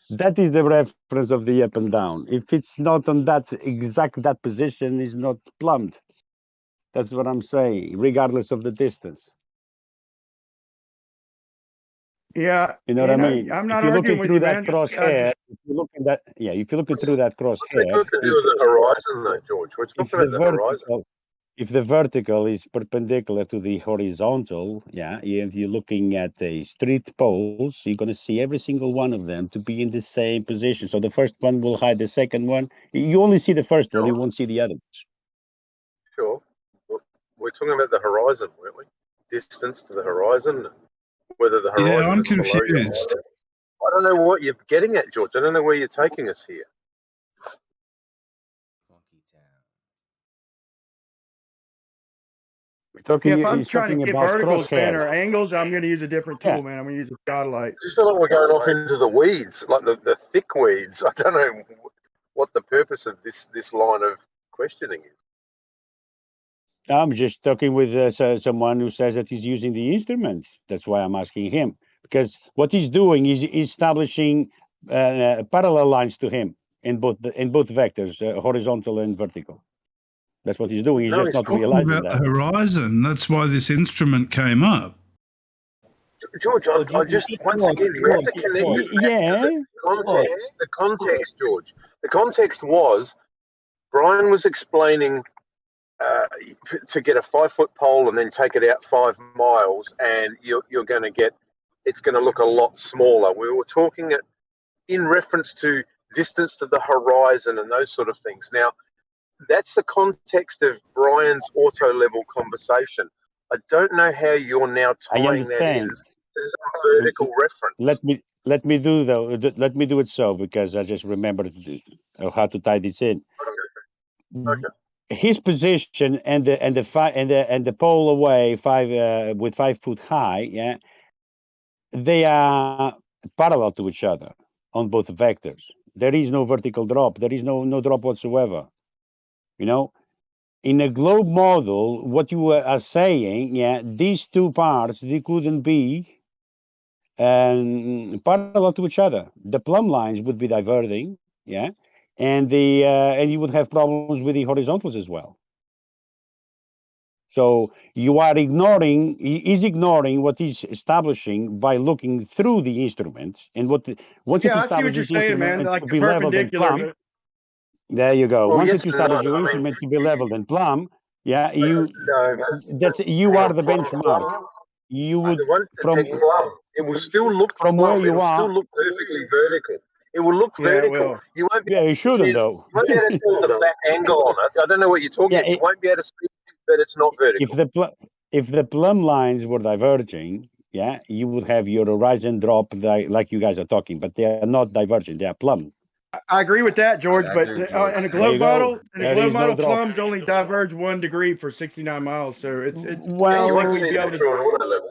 That is the reference of the up and down. If it's not on that position, is not plumbed. That's what I'm saying, regardless of the distance. Yeah, you know what I mean. I'm not if you're arguing looking with through you, that man. crosshair, if you're looking through that crosshair, What's that got to do with the horizon, though, George? We're talking about the horizon. If the vertical is perpendicular to the horizontal, if you're looking at the street poles, you're going to see every single one of them to be in the same position. So the first one will hide the second one. You only see the first one, you won't see the others. Sure. We're talking about the horizon, weren't we? Distance to the horizon. Whether the horizon Yeah, I'm is below you. confused. I don't know what you're getting at, George. I don't know where you're taking us here. If I'm trying to get verticals, man, crosshair. or angles, I'm going to use a different tool, man. I'm going to use a satellite. I just feel like we're going off into the weeds, like the thick weeds. I don't know what the purpose of this line of questioning is. I'm just talking with someone who says that he's using the instrument. That's why I'm asking him, because what he's doing is establishing parallel lines to him in both vectors, horizontal and vertical. That's what he's doing. He's just not realizing about that. the horizon. That's why this instrument came up. George, I just once again we have to connect it back to the context. The context, George. The context was Brian was explaining to get a 5-foot pole and then take it out 5 miles, and you're going to get it's going to look a lot smaller. We were talking in reference to distance to the horizon and those sort of things. Now, that's the context of Brian's auto level conversation. I don't know how you're now tying that in. This is a vertical reference. Let me do it so, because I just remembered how to tie this in. Okay. His position and the pole away with 5 foot high, they are parallel to each other on both vectors. There is no vertical drop. There is no drop whatsoever. You know, in a globe model, what you are saying, these two parts, they couldn't be parallel to each other. The plumb lines would be diverging, and you would have problems with the horizontals as well. So you are ignoring what he's establishing by looking through the instruments, and once it establishes the instrument to be leveled and plumb. There you go. Well, once yes you establish your instrument to be leveled and plumb, you are the benchmark. You would it will still look from where you are. Still look perfectly vertical. It will look vertical. You won't be you shouldn't though. You won't be able to tell the back angle on it. I don't know what you're talking about. You won't be able to see that it's not vertical. If the plumb lines were diverging, you would have your horizon drop like you guys are talking, but they are not diverging. They are plumb. I agree with that, George. But in a globe model, no plums only diverge 1 degree for 69 miles. So it's well. You won't see that through an auto level.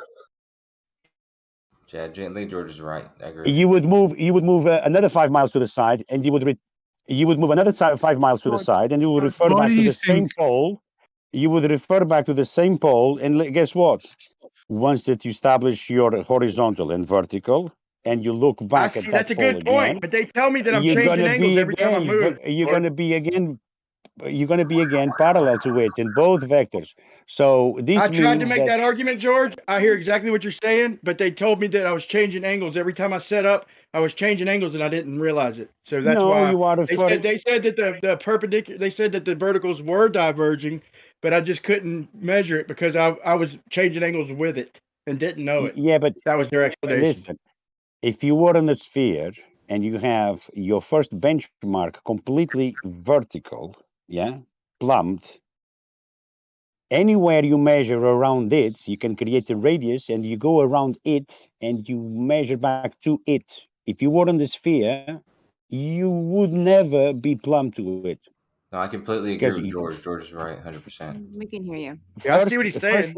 Chad, gently, George is right. I agree. You would move another 5 miles to the side, and you would move another 5 miles to the side, and you would refer back to the same pole. You would refer back to the same pole, and guess what? Once that you establish your horizontal and vertical, and you look back at that that's a pole good point, again, but they tell me that I'm changing angles every time I move. You're going to be again parallel to it in both vectors. So this I tried to means make that argument, George. I hear exactly what you're saying, but they told me that I was changing angles every time I set up. I was changing angles, and I didn't realize it. So that's why you are they said that the perpendicular. They said that the verticals were diverging, but I just couldn't measure it because I was changing angles with it and didn't know it. Yeah, but that was their explanation. Listen, if you were in a sphere and you have your first benchmark completely vertical, yeah, plumbed, anywhere you measure around it, you can create a radius and you go around it and you measure back to it. If you were on the sphere, you would never be plumbed to it. No, I completely agree with George. George is right, 100%. We can hear you. Yeah, I see what he's saying.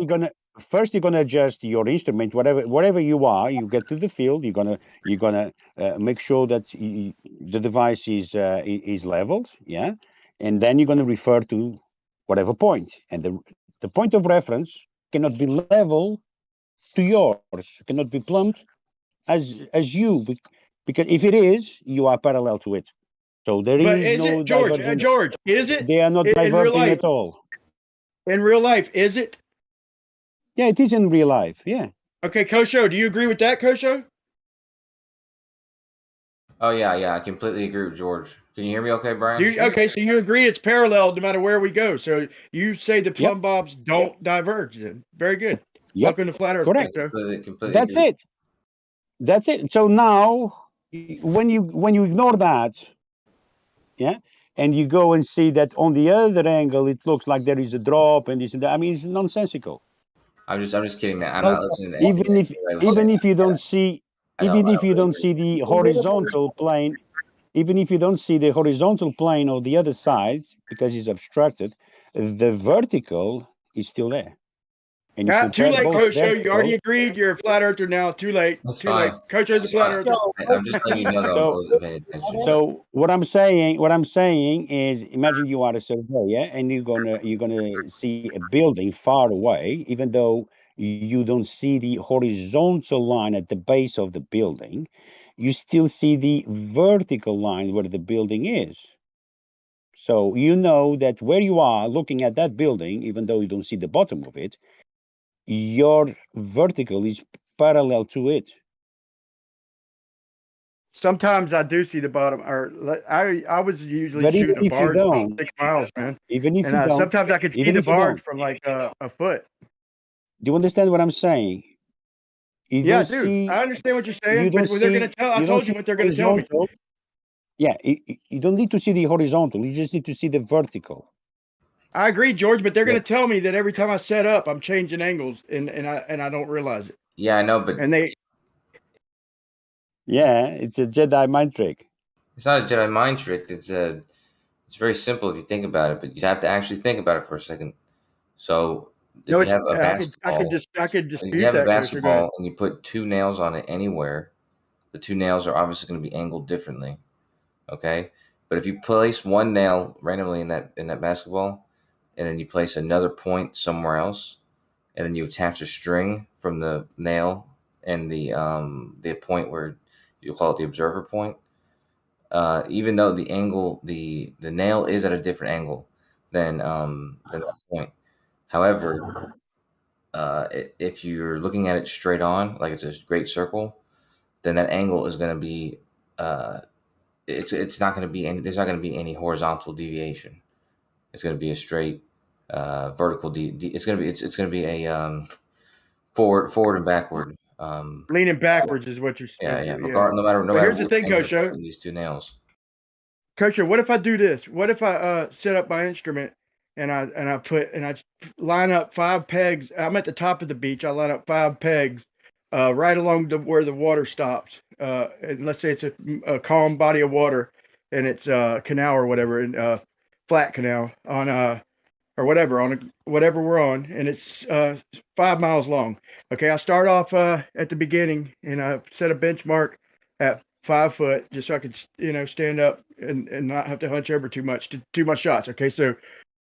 First you're gonna adjust your instrument, whatever you are. You get to the field. You're gonna make sure that the device is leveled, yeah, and then you're gonna refer to whatever point, and the point of reference cannot be level to yours, cannot be plumbed as you, because if it is, you are parallel to it. So there But is is no it George? divergence. George, is it? They are not in real diverging life? at all. In real life, is it? Yeah, it is in real life. Yeah. Okay, Kosho, do you agree with that, Kosho? Oh yeah, I completely agree with George. Can you hear me okay, Brian? Okay, so you agree it's parallel no matter where we go. So you say the plumb bobs don't diverge then. Very good. Yep. Welcome to Flat Earth. Correct. Completely That's agree. it. That's it. So now, when you ignore that, yeah, and you go and see that on the other angle, it looks like there is a drop and this and that. I mean, it's nonsensical. I'm just kidding, man. I'm not listening to Even anything if anybody was saying. you don't see, even if you don't see the horizontal plane, even if you don't see the horizontal plane or the other side because it's obstructed, the vertical is still there. And you Too compare late, both Kosho. You already verticals. agreed. You're a flat earther now. Too late. That's Too fine. late. Kosho's a flat earther. I'm just letting you know that I was paying attention. So what I'm saying is, imagine you are a surveyor and you're gonna see a building far away, even though you don't see the horizontal line at the base of the building, you still see the vertical line where the building is. So you know that where you are looking at that building, even though you don't see the bottom of it, your vertical is parallel to it. Sometimes I do see the bottom, or I was usually But even shooting a if you barge about don't, 6 miles, man. even if And you don't, sometimes I could see even the if you don't, barge from like a foot. do you understand what I'm saying? You Yeah, don't dude. see, I understand what you're you saying, don't but they're gonna see, tell. I you don't told you see what they're gonna tell me. horizontal. Yeah, you don't need to see the horizontal. You just need to see the vertical. I agree, George, but they're Yeah. gonna tell me that every time I set up, I'm changing angles, and I don't realize it. Yeah, I know, but And they. Yeah, it's a Jedi mind trick. It's not a Jedi mind trick. It's very simple if you think about it, but you'd have to actually think about it for a second. So if No, you have a basketball, I could if dispute you have a that. Kosher, go ahead. basketball and you put two nails on it anywhere, the two nails are obviously going to be angled differently. Okay, but if you place one nail randomly in that basketball, and then you place another point somewhere else, and then you attach a string from the nail and the point where you call it the observer point, even though the angle the nail is at a different angle than that point. However, if you're looking at it straight on, like it's a great circle, then that angle is going to be it's not going to be any, there's not going to be any horizontal deviation. It's going to be a straight vertical. It's going to be it's going to be a forward and backward. Leaning backwards is what you're saying. Yeah. No matter Here's the what thing, angle Kosher. between these two nails. Kosher, what if I do this? What if I set up my instrument and I line up 5 pegs? I'm at the top of the beach. I line up 5 pegs right along where the water stops. And let's say it's a calm body of water, and it's a canal or whatever, and flat canal on or whatever whatever we're on, and it's 5 miles long. Okay, I start off at the beginning, and I set a benchmark at 5 foot, just so I could stand up and not have to hunch over too much to do my shots. Okay, so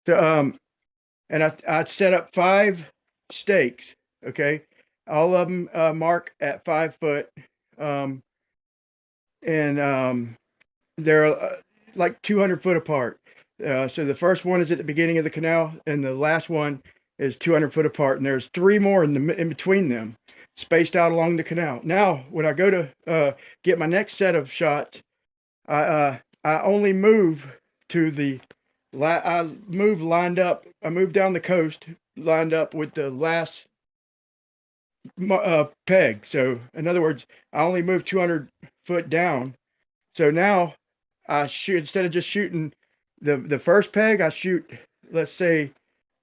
and I set up 5 stakes. Okay, all of them mark at 5 foot, and they're like 200 foot apart. So the first one is at the beginning of the canal, and the last one is 200 foot apart. And there's 3 more in between them, spaced out along the canal. Now, when I go to get my next set of shots, I only move to the. I move lined up. I move down the coast, lined up with the last peg. So, in other words, I only move 200 foot down So now I shoot, instead of just shooting the first peg, I shoot, let's say,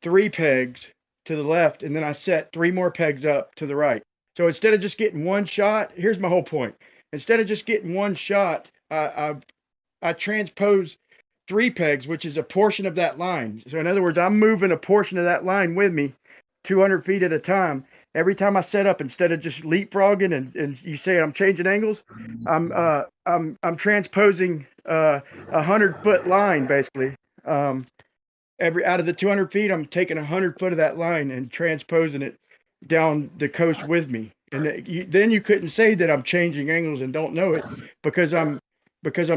3 pegs to the left, and then I set 3 more pegs up to the right. So instead of just getting one shot, here's my whole point. Instead of just getting one shot, I transpose 3 pegs, which is a portion of that line. So in other words, I'm moving a portion of that line with me 200 feet at a time. Every time I set up, instead of just leapfrogging and you say I'm changing angles, I'm transposing a 100-foot line basically. Every out of the 200 feet, I'm taking 100 foot of that line and transposing it down the coast with me. And then you couldn't say that I'm changing angles and don't know it because I'm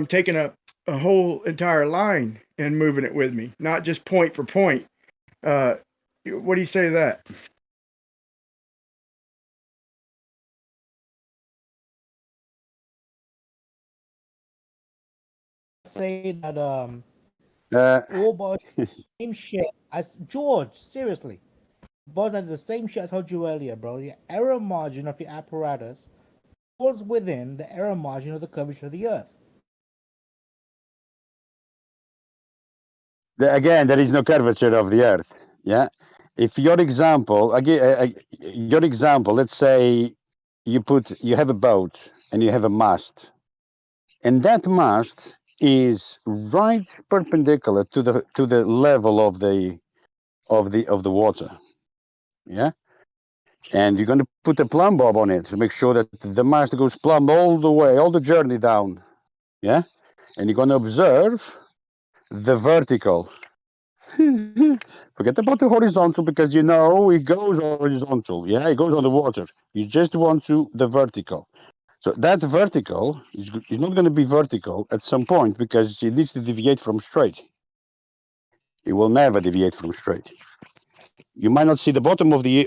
taking a whole entire line and moving it with me, not just point for point. What do you say to that? Say that all boys same shit as George. Seriously, boys are the same shit I told you earlier, bro. The error margin of your apparatus falls within the error margin of the curvature of the Earth. Again, there is no curvature of the Earth. Yeah. If your example, let's say you have a boat and you have a mast, and that mast is right perpendicular to the level of the water. Yeah. And you're going to put a plumb bob on it to make sure that the mast goes plumb all the way, all the journey down. Yeah. And you're going to observe the vertical. Forget about the horizontal, because you know it goes horizontal. Yeah, it goes on the water. You just want the vertical. So that vertical is not going to be vertical at some point because it needs to deviate from straight. It will never deviate from straight. You might not see the bottom of you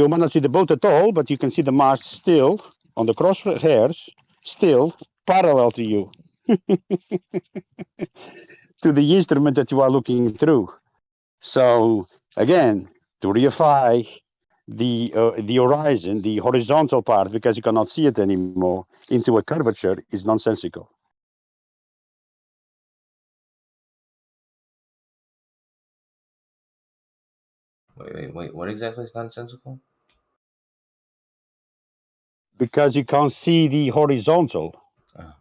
might not see the boat at all, but you can see the mast still on the crosshairs, still parallel to you, to the instrument that you are looking through. So again, to reify the horizon, the horizontal part, because you cannot see it anymore, into a curvature is nonsensical. Wait. What exactly is nonsensical? Because you can't see the horizontal. Oh.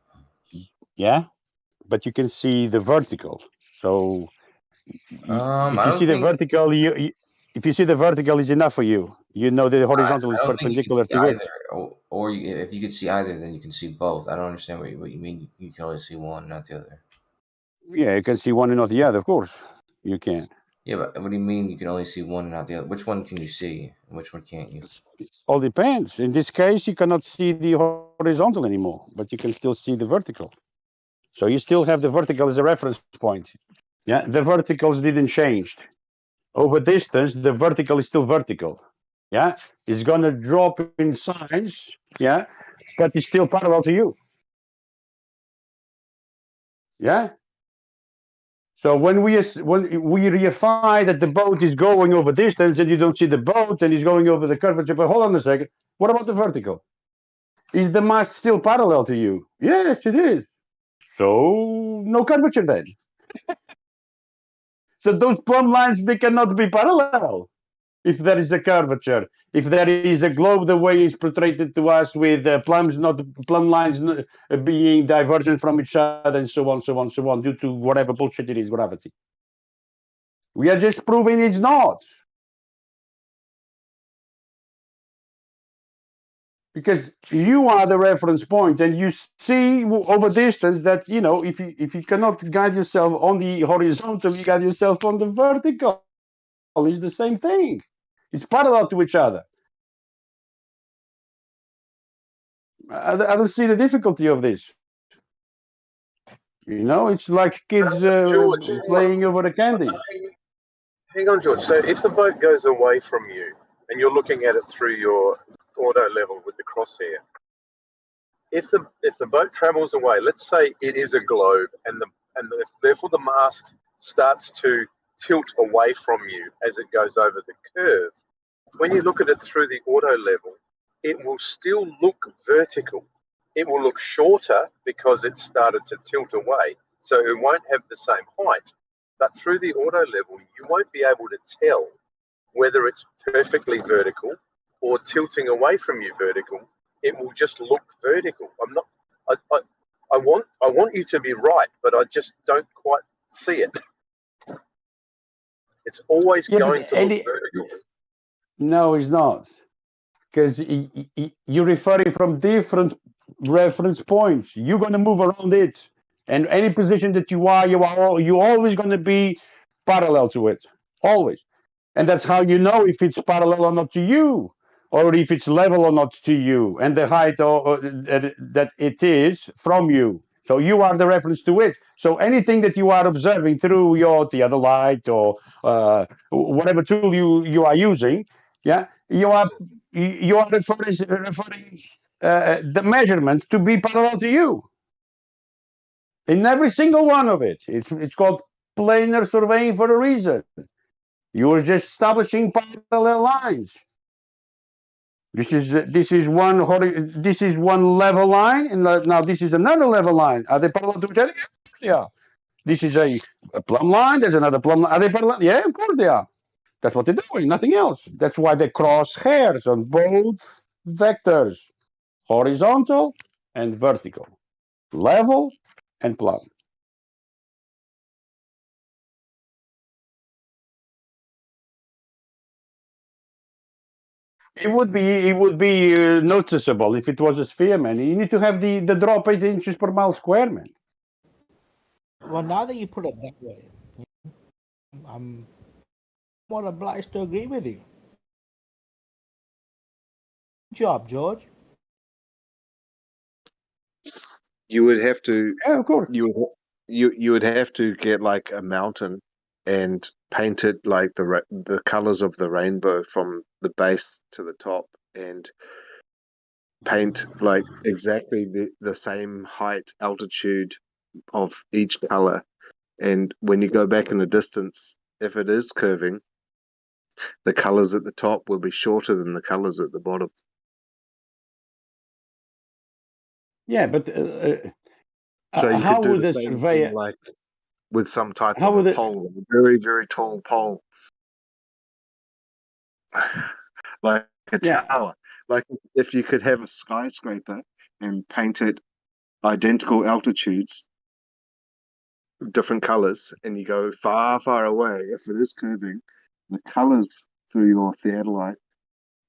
Yeah, but you can see the vertical. So if you see the vertical, if you see the vertical is enough for you. You know the horizontal is perpendicular to it. Or if you could see either, then you can see both. I don't understand what you mean. You can only see one, not the other. Yeah, you can see one and not the other. Of course, you can. Yeah, but what do you mean you can only see one and not the other? Which one can you see and which one can't you? All depends. In this case, you cannot see the horizontal anymore, but you can still see the vertical. So you still have the vertical as a reference point. Yeah, the verticals didn't change. Over distance, the vertical is still vertical. Yeah, it's gonna drop in size. Yeah, but it's still parallel to you. Yeah. So when we reify that the boat is going over distance and you don't see the boat and it's going over the curvature, but hold on a second. What about the vertical? Is the mast still parallel to you? Yes, it is. So no curvature then. So those plumb lines, they cannot be parallel if there is a curvature. If there is a globe, the way it's portrayed to us with plumb lines being divergent from each other and so on, due to whatever bullshit it is, gravity. We are just proving it's not. Because you are the reference point and you see over distance that, you know, if you cannot guide yourself on the horizontal, you guide yourself on the vertical. It's the same thing. It's parallel to each other. I don't see the difficulty of this. You know, it's like kids playing over the candy. Hang on, George. So if the boat goes away from you and you're looking at it through your auto level with the crosshair, if the boat travels away, let's say it is a globe, and therefore the mast starts to tilt away from you as it goes over the curve. When you look at it through the auto level, it will still look vertical. it will look shorter because it started to tilt away. So it won't have the same height. But through the auto level, you won't be able to tell whether it's perfectly vertical or tilting away from you vertical. It will just look vertical. I want you to be right, but I just don't quite see it. It's always going to look vertical. No, it's not. Because you're referring from different reference points. You're going to move around it. And any position that you're always going to be parallel to it. Always. And that's how you know if it's parallel or not to you, or if it's level or not to you, and the height that it is from you. So you are the reference to it. So anything that you are observing through the other light or whatever tool you are using, yeah, you are referring the measurements to be parallel to you. In every single one of it. It's called planar surveying for a reason. You are just establishing parallel lines. This is one level line, and now this is another level line. Are they parallel to each other? Yeah. This is a plumb line. There's another plumb line. Are they parallel? Yeah, of course they are. That's what they're doing. Nothing else. That's why they cross hairs on both vectors, horizontal and vertical, level and plumb. It would be noticeable if it was a sphere, man. You need to have the drop 8 inches per mile square, man. Well, now that you put it that way, I'm more obliged to agree with you. Good job, George. You would have to. Yeah, of course. You would have to get like a mountain and paint it like the colors of the rainbow from the base to the top, and paint like exactly the same height, altitude of each color. And when you go back in the distance, if it is curving, the colors at the top will be shorter than the colors at the bottom. Yeah, but so you how could do would the a same surveyor, thing like with some type how of would a it, pole, a very, very tall pole, like a tower. Like if you could have a skyscraper and paint it identical altitudes, different colors, and you go far, far away. If it is curving, the colors through your theodolite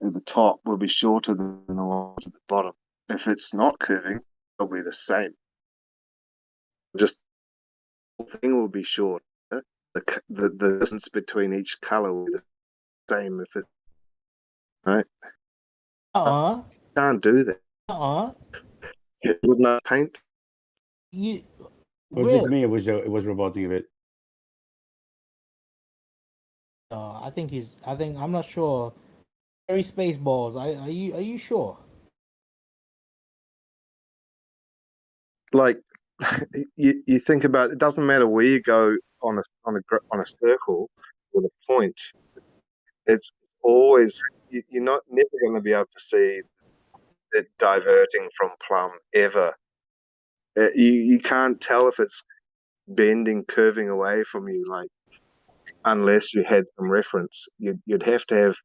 at the top will be shorter than the ones at the bottom. If it's not curving, they'll be the same. Just the whole thing will be short. The distance between each color will be the same. If it right, can't do that. It would not paint. You was really? it me? It was robotic a bit. I think I'm not sure. Very Spaceballs. Are you sure? Like you think about it, doesn't matter where you go on a circle with a point. It's always you're not never going to be able to see it diverting from plumb ever. You can't tell if it's bending, curving away from you, like unless you had some reference. You'd have to have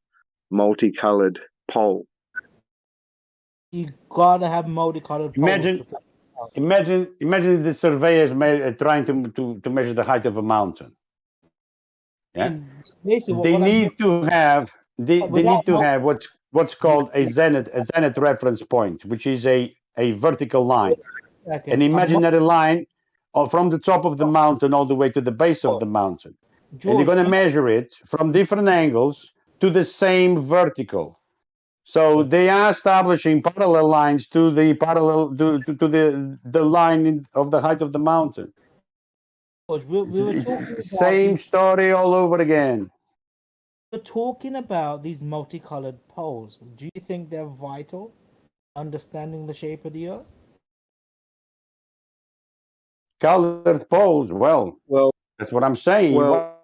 multicolored pole. You gotta have multicolored poles. Imagine the surveyors trying to measure the height of a mountain. Yeah, they need to have what's called a zenith reference point, which is a vertical line, an imaginary line from the top of the mountain all the way to the base of the mountain, and they're going to measure it from different angles to the same vertical. So they are establishing parallel lines to the line of the height of the mountain. Same story all over again. We're talking about these multicolored poles. Do you think they're vital? Understanding the shape of the Earth? Colored poles. Well, that's what I'm saying. Well,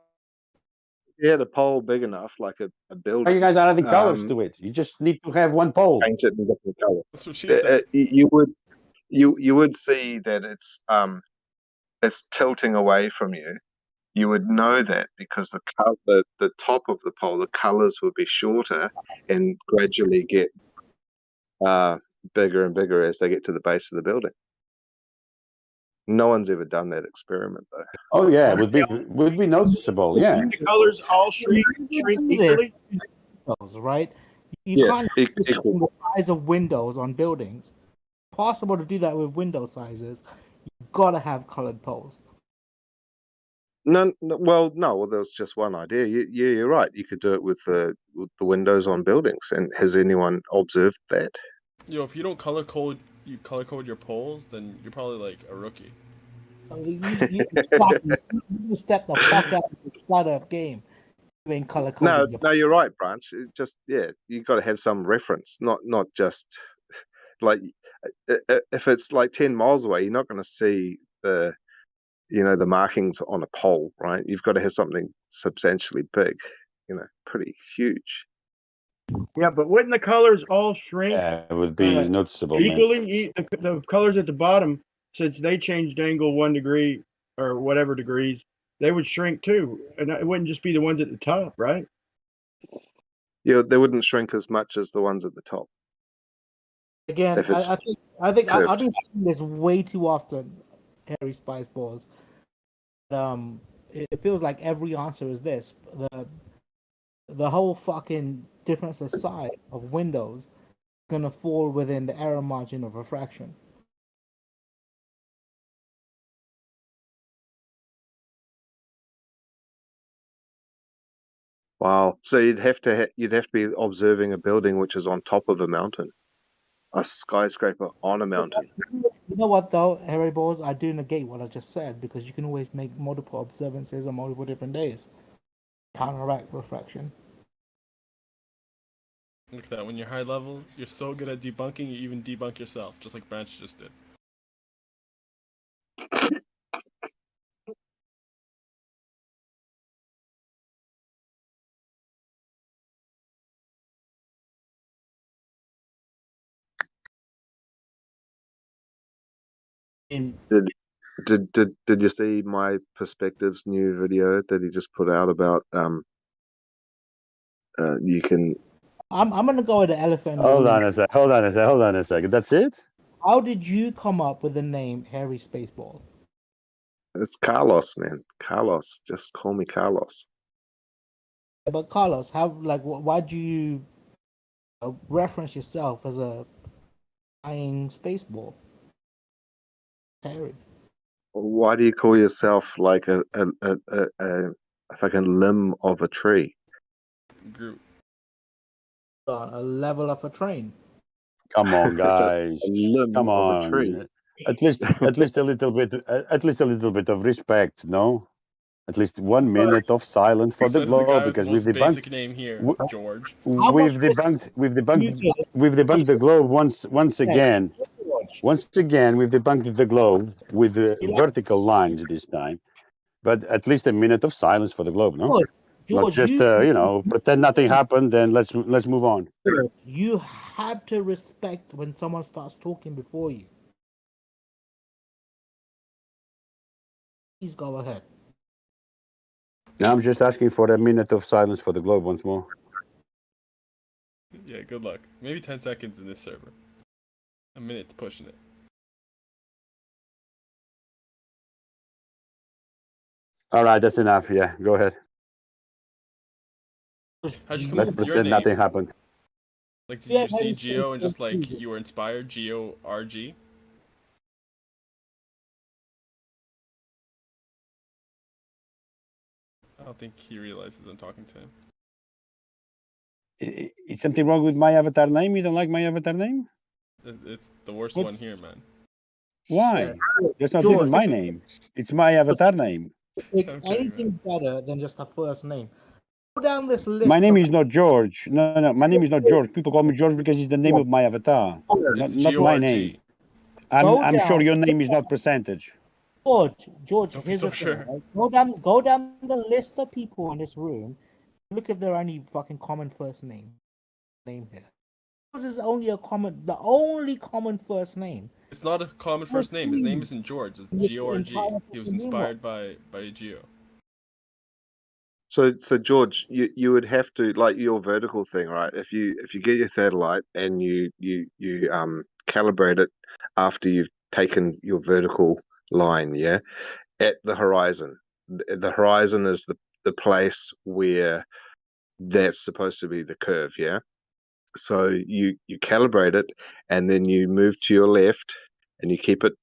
you had a pole big enough, like a building. Why you guys are adding colors to it? You just need to have one pole. Paint it in different colors. That's what she said. You would. you would see that it's tilting away from you. You would know that because the top of the pole, the colors would be shorter and gradually get bigger and bigger as they get to the base of the building. No one's ever done that experiment though. Oh yeah, it would be noticeable. Yeah. The colors all shrink equally. Right? You Yeah, can't use the size of windows on buildings. Possible to do that with window sizes. You've got to have colored poles. No, well, there was just one idea. Yeah, you're right. You could do it with the windows on buildings. And has anyone observed that? Yo, if you don't color code your poles, then you're probably like a rookie. You step the fuck out of the startup game. You ain't color coding. No, you're right, Branch. It just you got to have some reference, not just like if it's like 10 miles away, you're not going to see the markings on a pole, right? You've got to have something substantially big, pretty huge. Yeah, but wouldn't the colors all shrink? Yeah, it would be noticeable, man. Equally, the colors at the bottom, since they changed angle 1 degree or whatever degrees, they would shrink too, and it wouldn't just be the ones at the top, right? Yeah, they wouldn't shrink as much as the ones at the top. Again, I think I've been seeing this way too often, Harry Spice Balls. It feels like every answer is this. The whole fucking difference of size of windows is gonna fall within the error margin of refraction. Wow. So you'd have to be observing a building which is on top of a mountain, a skyscraper on a mountain. You know what though, Harry Balls? I do negate what I just said because you can always make multiple observances on multiple different days. Counteract refraction. Look at that. When you're high level, you're so good at debunking, you even debunk yourself, just like Branch just did. Did you see my Perspectives new video that he just put out about you can? I'm gonna go with the elephant. Hold on a second. That's it? How did you come up with the name Harry Spaceball? It's Carlos, man. Carlos. Just call me Carlos. But Carlos, why do you reference yourself as a flying spaceball? Harry. Why do you call yourself like a fucking limb of a tree? Groot. On a level of a train. Come on, guys. Come on. At least a little bit of respect, no? At least 1 minute of silence for the globe, because we've debunked. Basic name here, George. We've debunked the globe once again. Once again, we've debunked the globe with vertical lines this time. But at least a minute of silence for the globe, no? Not just pretend nothing happened. Then let's move on. You have to respect when someone starts talking before you. Please go ahead. Now I'm just asking for a minute of silence for the globe once more. Yeah, good luck. Maybe 10 seconds in this server. A minute's pushing it. All right, that's enough. Yeah, go ahead. How'd you come Let's up with your pretend name? nothing happened. Like, did you see Geo and just like you were inspired? GeoRG? I don't think he realizes I'm talking to him. Is something wrong with my avatar name? You don't like my avatar name? It's the worst one here, man. Why? That's not even my name. It's my avatar name. Anything better than just a first name. Go down this list. My name is not George. No, my name is not George. People call me George because it's the name of my avatar, not my name. I'm sure your name is not percentage. George, here's the thing. Right? Go down the list of people in this room. Look if there are any fucking common first name here. is only the only common first name. It's not a common first name. His name isn't George. It's Georg. He was inspired by Geo. So George, you would have to, like your vertical thing, right? If you get your satellite and you calibrate it after you've taken your vertical line, yeah, at the horizon. The horizon is the place where that's supposed to be the curve, yeah. So you calibrate it, and then you move to your left, and you keep it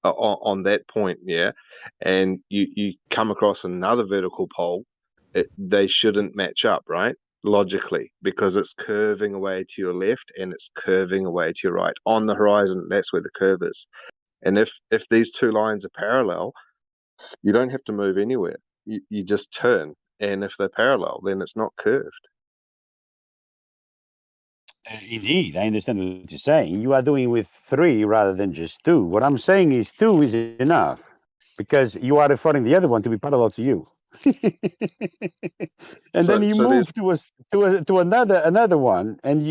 on that point, yeah, and you come across another vertical pole. They shouldn't match up, right? Logically, because it's curving away to your left and it's curving away to your right on the horizon. That's where the curve is. And if these two lines are parallel, you don't have to move anywhere. You just turn, and if they're parallel, then it's not curved. Indeed, I understand what you're saying. You are doing with 3 rather than just 2. What I'm saying is 2 is enough, because you are referring the other one to be parallel to you. And then you move to another one, and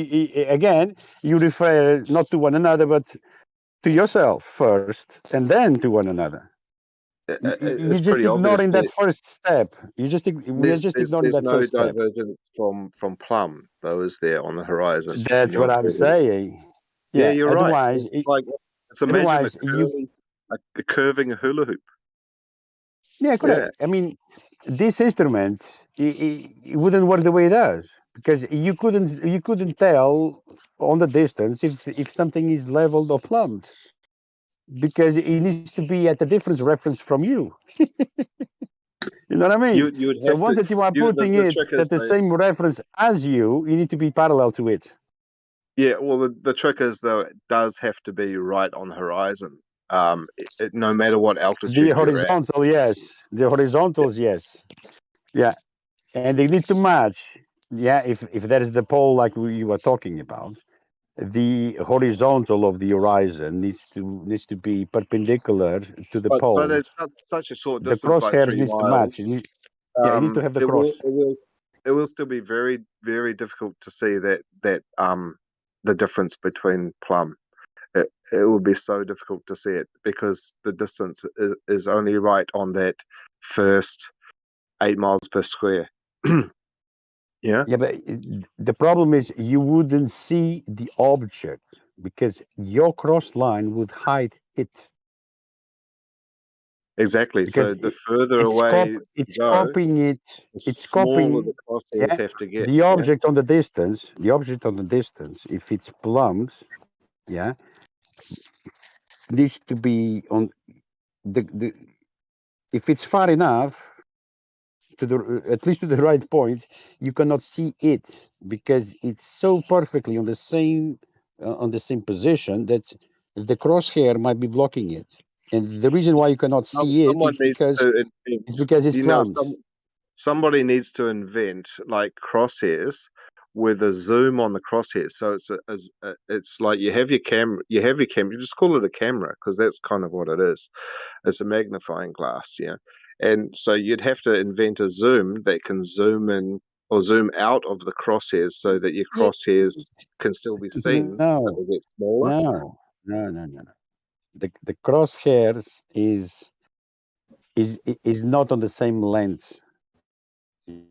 again you refer not to one another but to yourself first, and then to one another. You're just ignoring that first step. We are just ignoring that first step. There's no divergence from plumb, though, is there on the horizon? That's what I'm saying. Yeah, you're otherwise, right. It's imagine a curving hula hoop. Yeah, correct. Yeah. I mean, this instrument it wouldn't work the way it does, because you couldn't tell on the distance if something is leveled or plumbed, because it needs to be at a different reference from you. You know what I mean? You would so once that you are putting it at the same reference as you need to be parallel to it. Yeah, well, the trick is, though, it does have to be right on the horizon. No matter what altitude the horizontal, yes. The horizontals, yes. Yeah, and they need to match. Yeah, if that is the pole like you were talking about, the horizontal of the horizon needs to be perpendicular to the pole. But it's such a short The distance, like crosshairs 3 needs miles. to match. You need to have the cross. It will still be very, very difficult to see that the difference between plumb. It will be so difficult to see it, because the distance is only right on that first 8 miles per square. Yeah. Yeah, but the problem is you wouldn't see the object, because your cross line would hide it. Exactly. Because so the further away it's go, copying it. the It's smaller copying the crosshairs have to get. the object on the distance. The object on the distance, if it's plumbed, yeah, needs to be on the. If it's far enough to the at least to the right point, you cannot see it, because it's so perfectly on the same position that the crosshair might be blocking it. And the reason why you cannot see it is because it's plumbed. Somebody needs to invent like crosshairs with a zoom on the crosshairs. So it's like you have your camera. You just call it a camera, because that's kind of what it is. It's a magnifying glass, yeah. And so you'd have to invent a zoom that can zoom in or zoom out of the crosshairs, so that your crosshairs can still be seen, but they get smaller. No. The crosshairs is not on the same length.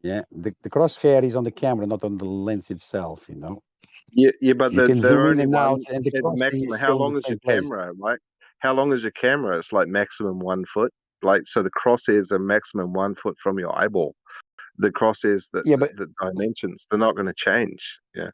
Yeah, the crosshair is on the camera, not on the lens itself. You know. Yeah, but you can they're zoom in only and one out, and the maximum. is How still long the is same your place. camera? Right? How long is your camera? It's like maximum 1 foot. Like, so the crosshairs are maximum 1 foot from your eyeball. The crosshairs, the dimensions, they're not going to change. Yeah.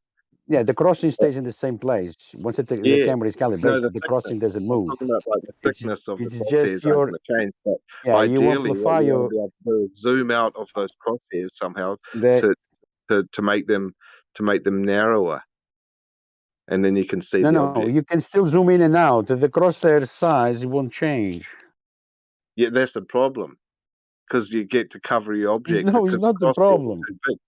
Yeah, the crossing stays in the same place. Once the camera is calibrated, the crossing doesn't move. I'm talking about like the thickness of the it's crosshairs just your aren't going to change. But you ideally, amplify what you your want to be able to do is zoom out of those crosshairs somehow to make them narrower, and then you can see the object. You can still zoom in and out. The crosshair size won't change. Yeah, that's the problem, because you get to cover your object. No, because it's not the problem. Too big.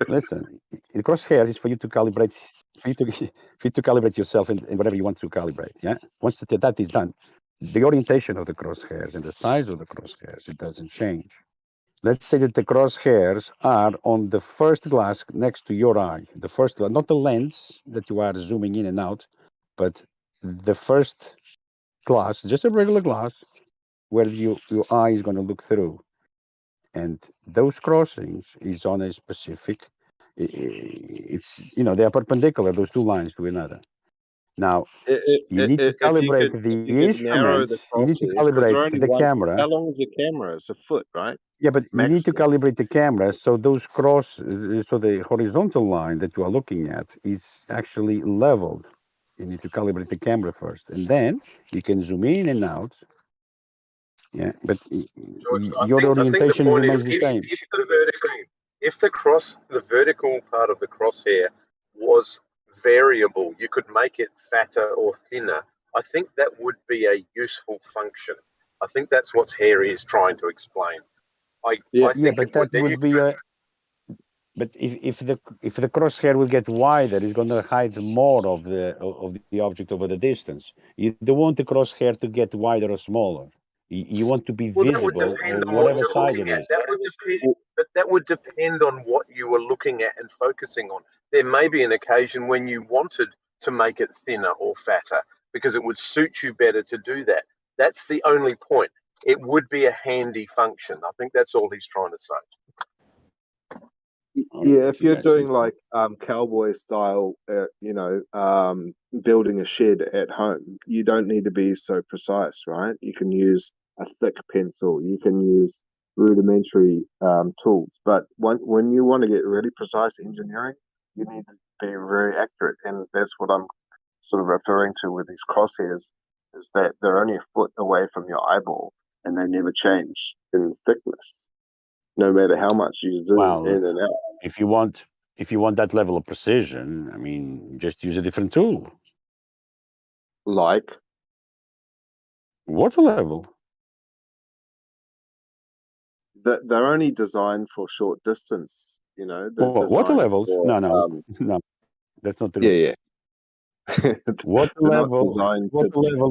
Listen, the crosshair is for you to calibrate, for you to calibrate yourself in whatever you want to calibrate. Yeah. Once that is done, the orientation of the crosshairs and the size of the crosshairs, it doesn't change. let's say that the crosshairs are on the first glass next to your eye. The first, not the lens that you are zooming in and out, but the first glass, just a regular glass, where your eye is going to look through. And those crossings is on a specific, it's, they are perpendicular, those two lines to another. Now, you need to calibrate the instrument. You need to calibrate the camera. How long is your camera? It's a foot, right? Yeah, but you need to Maximum. calibrate the camera so those so the horizontal line that you are looking at is actually leveled. You need to calibrate the camera first, and then you can zoom in and out. Yeah, but your orientation remains the same. If the vertical part of the crosshair was variable, you could make it fatter or thinner. I think that would be a useful function. I think that's what Harry is trying to explain. I think but that would be a. But if the crosshair will get wider, it's going to hide more of the object over the distance. You don't want the crosshair to get wider or smaller. You want to be visible on whatever side it is. But that would depend on what you were looking at and focusing on. There may be an occasion when you wanted to make it thinner or fatter because it would suit you better to do that. That's the only point. It would be a handy function. I think that's all he's trying to say. Yeah, if you're doing like cowboy style, building a shed at home, you don't need to be so precise, right? You can use a thick pencil, you can use rudimentary tools, but when you want to get really precise engineering, you need to be very accurate, and that's what I'm sort of referring to with these crosshairs, is that they're only a foot away from your eyeball, and they never change in thickness, no matter how much you zoom in and out. If you want that level of precision, I mean, just use a different tool. Like water level. They're only designed for short distance, Water levels? For, no, that's not true. Yeah. Water level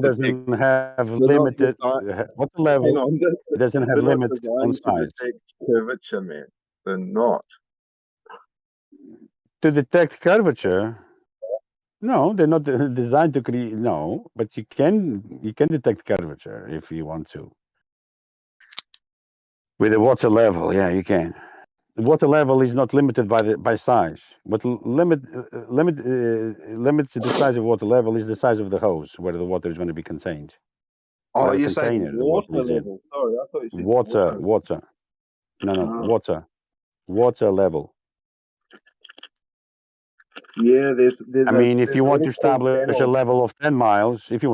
doesn't have limited. Water level doesn't have limit on size. To detect curvature, man. They're not. To detect curvature? No, they're not designed to create. No, but you can detect curvature if you want to. With the water level, yeah, you can. The water level is not limited by size. What limits the size of water level is the size of the hose where the water is going to be contained. Oh, you're saying water level? Sorry, I thought you said water. No, water level. Yeah, there's. I mean, if you want to establish a level of 10 miles, it's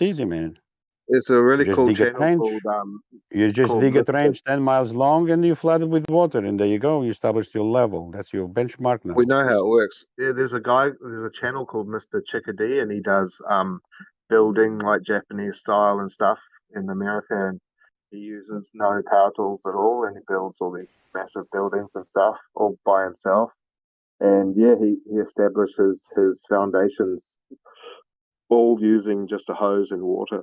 easy, man. It's a really cool channel called. You just dig a trench 10 miles long and you flood it with water, and there you go. You establish your level. That's your benchmark now. We know how it works. Yeah, there's a channel called Mr. Chickadee, and he does building like Japanese style and stuff in America, and he uses no power tools at all, and he builds all these massive buildings and stuff all by himself. And yeah, he establishes his foundations all using just a hose and water.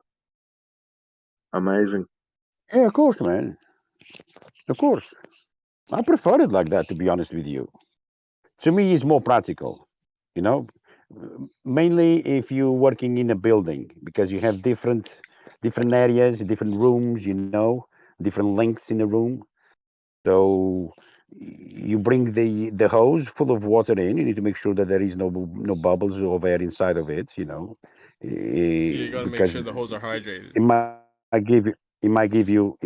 Amazing. Yeah, of course, man. Of course. I prefer it like that, to be honest with you. To me, it's more practical, mainly if you're working in a building, because you have different areas, different rooms, different lengths in the room. So you bring the hose full of water in. You need to make sure that there is no bubbles of air inside of it, you got to make sure the hose are hydrated. It might give you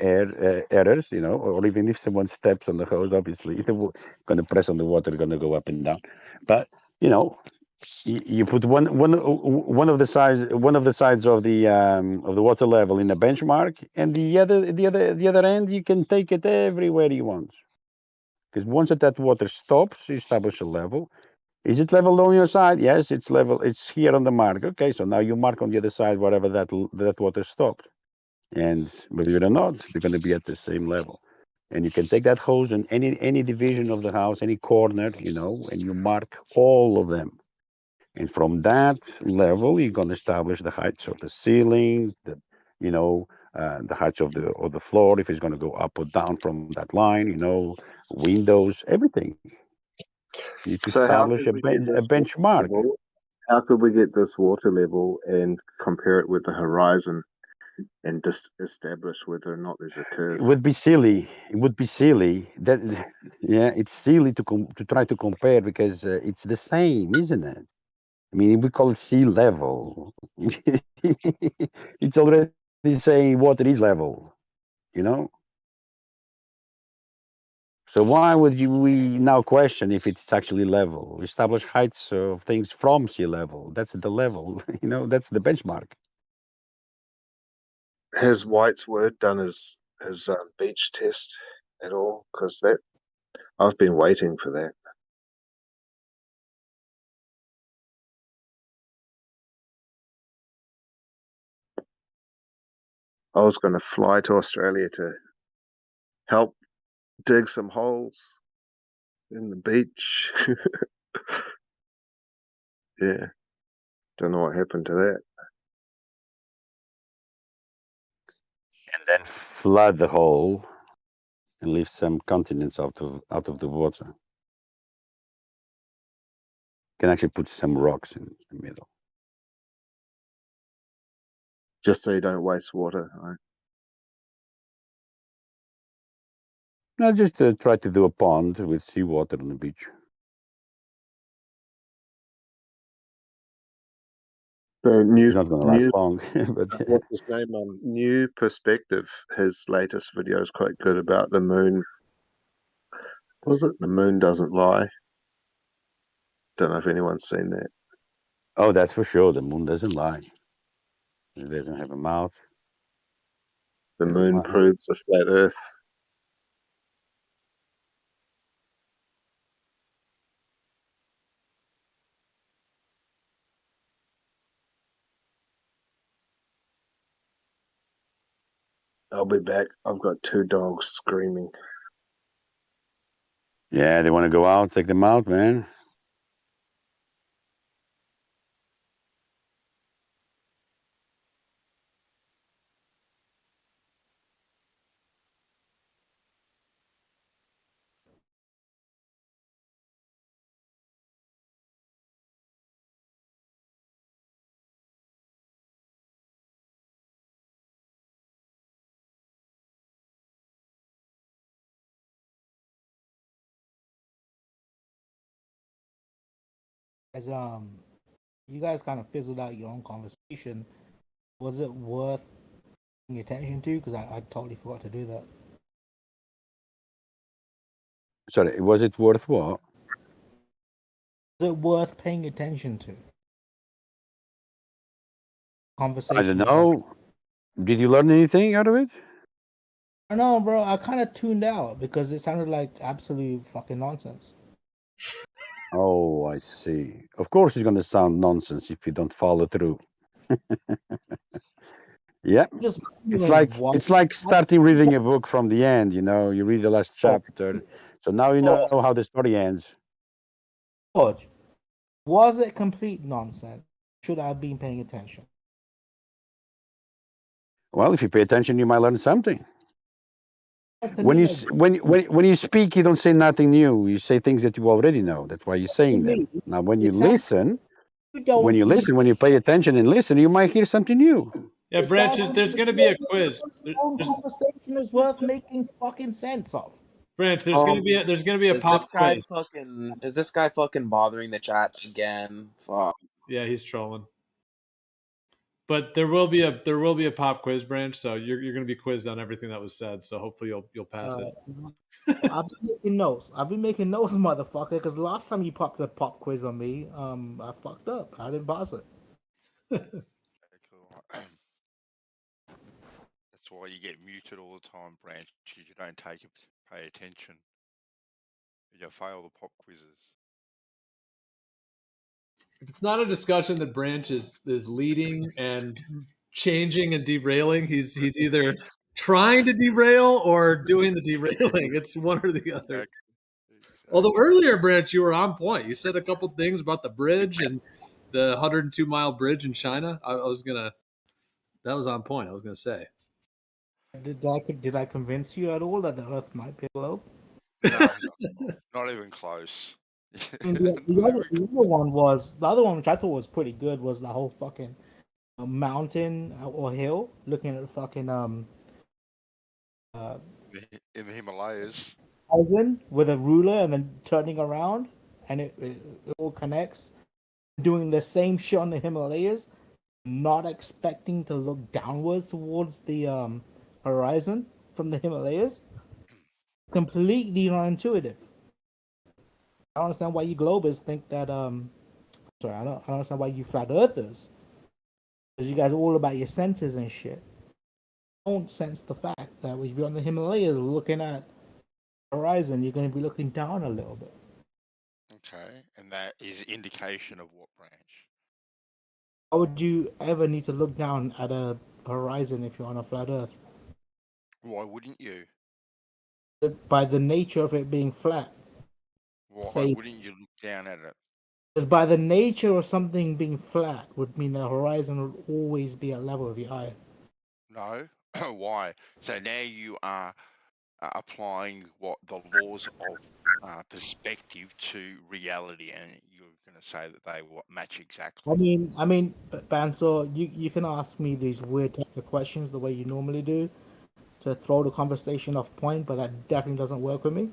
errors, or even if someone steps on the hose, obviously they're going to press on the water, going to go up and down. But you put one of the sides of the water level in a benchmark, and the other end you can take it everywhere you want. Because once that water stops, you establish a level. Is it level on your side? Yes, it's level. It's here on the mark. Okay, so now you mark on the other side wherever that water stopped. And believe it or not, they're going to be at the same level. And you can take that hose in any division of the house, any corner, and you mark all of them. And from that level, you're going to establish the heights of the ceiling, the height of the floor, if it's going to go up or down from that line, you know, windows, everything. You need to So how establish could we get a this benchmark. level? How could we get this water level and compare it with the horizon and just establish whether or not there's a curve? It would be silly. It would be silly. That yeah, it's silly to try to compare because it's the same, isn't it? I mean, we call it sea level. It's already saying water is level, you know. So why would we now question if it's actually level? Establish heights of things from sea level. That's the level, you know. That's the benchmark. Has White's Word done his beach test at all? Because that I've been waiting for that. I was going to fly to Australia to help dig some holes in the beach. Yeah, don't know what happened to that. And then flood the hole and leave some continents out of the water. Can actually put some rocks in the middle. Just so you don't waste water. Right? No, just try to do a pond with seawater on the beach. The It's not going to last long, but what's his name? New Perspective. His latest video is quite good about the moon. Was it The Moon Doesn't Lie? Don't know if anyone's seen that. oh, that's for sure. The moon doesn't lie. It doesn't have a mouth. The Doesn't moon lie. proves a flat Earth. I'll be back. I've got 2 dogs screaming. Yeah, they want to go out. Take them out, man. As you guys kind of fizzled out your own conversation. Was it worth paying attention to? Because I totally forgot to do that. Sorry, was it worth what? Was it worth paying attention to? Conversation. I don't know. Did you learn anything out of it? I know, bro. I kind of tuned out because it sounded like absolute fucking nonsense. Oh, I see. Of course, it's going to sound nonsense if you don't follow through. Yeah, it's like starting reading a book from the end. You know, you read the last chapter, so now you know how the story ends. George, was it complete nonsense? Should I have been paying attention? Well, if you pay attention, you might learn something. When you speak, you don't say nothing new. You say things that you already know. That's why you're saying them. Now, when you listen, when you pay attention and listen, you might hear something new. Yeah, Branch, there's going to be a quiz. Conversation is worth making fucking sense of. Branch, there's going to be a pop quiz. Is this guy fucking bothering the chat again? Fuck. Yeah, he's trolling. But there will be a pop quiz, Branch. So you're going to be quizzed on everything that was said. So hopefully you'll pass it. I've been making notes. Motherfucker. Because last time you popped a pop quiz on me, I fucked up. I didn't pass it. That's why you get muted all the time, Branch, because you don't pay attention. You fail the pop quizzes. If it's not a discussion that Branch is leading and changing and derailing, he's either trying to derail or doing the derailing. It's one or the other. Exactly. Although earlier, Branch, you were on point. You said a couple things about the bridge and the 102-mile bridge in China. That was on point. I was gonna say. Did I convince you at all that the Earth might be a globe? No, not even close. And the other one was the other one, which I thought was pretty good, was the whole fucking mountain or hill looking at fucking In the Himalayas. island with a ruler and then turning around and it all connects. Doing the same shit on the Himalayas, not expecting to look downwards towards the horizon from the Himalayas. Completely non-intuitive. I don't understand why you globers think that sorry, I don't understand why you flat earthers, because you guys are all about your senses and shit, don't sense the fact that if you're on the Himalayas looking at the horizon, you're going to be looking down a little bit. Okay, and that is indication of what branch? Why would you ever need to look down at a horizon if you're on a flat earth? Why wouldn't you? By the nature of it being flat. Why wouldn't you look down at it? Because by the nature of something being flat would mean the horizon would always be at level of your eye. No. Why? So now you are applying what the laws of perspective to reality, and you're going to say that they match exactly. I mean, Banso, you can ask me these weird types of questions the way you normally do to throw the conversation off point, but that definitely doesn't work with me.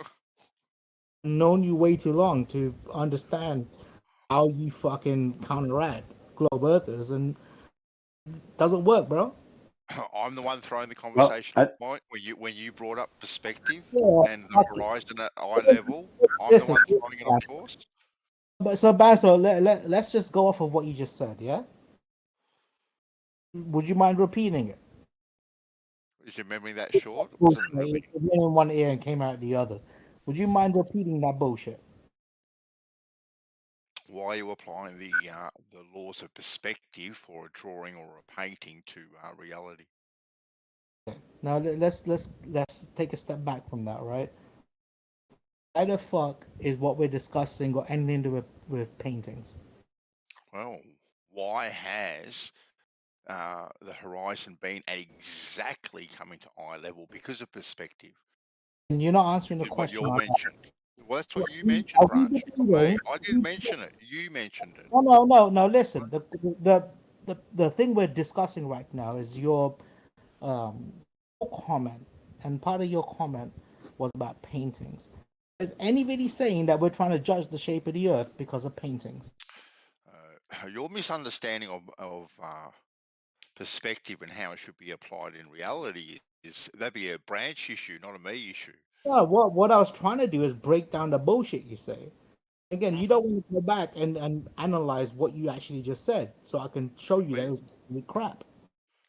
I've known you way too long to understand how you fucking counteract globe earthers, and it doesn't work, bro. I'm the one throwing the conversation off point when you brought up perspective and the horizon at eye level. I'm the one throwing it off course. But so, Banso, let's just go off of what you just said, yeah? Would you mind repeating it? Is your memory that short? It wasn't really. It went in one ear and came out the other. Would you mind repeating that bullshit? Why are you applying the laws of perspective for a drawing or a painting to reality? Now let's take a step back from that, right? Why the fuck is what we're discussing got anything to do with paintings? Well, why has the horizon been at exactly coming to eye level because of perspective? And you're not answering the Is what question. you mentioned. Well, that's what you mentioned, Branch. Not me. I didn't mention it. You mentioned it. No. Listen, the thing we're discussing right now is your comment, and part of your comment was about paintings. Is anybody saying that we're trying to judge the shape of the earth because of paintings? Your misunderstanding of perspective and how it should be applied in reality is that'd be a Branch issue, not a me issue. Yeah, what I was trying to do is break down the bullshit you say. Again, you don't want to go back and analyze what you actually just said, so I can show you that it was really crap.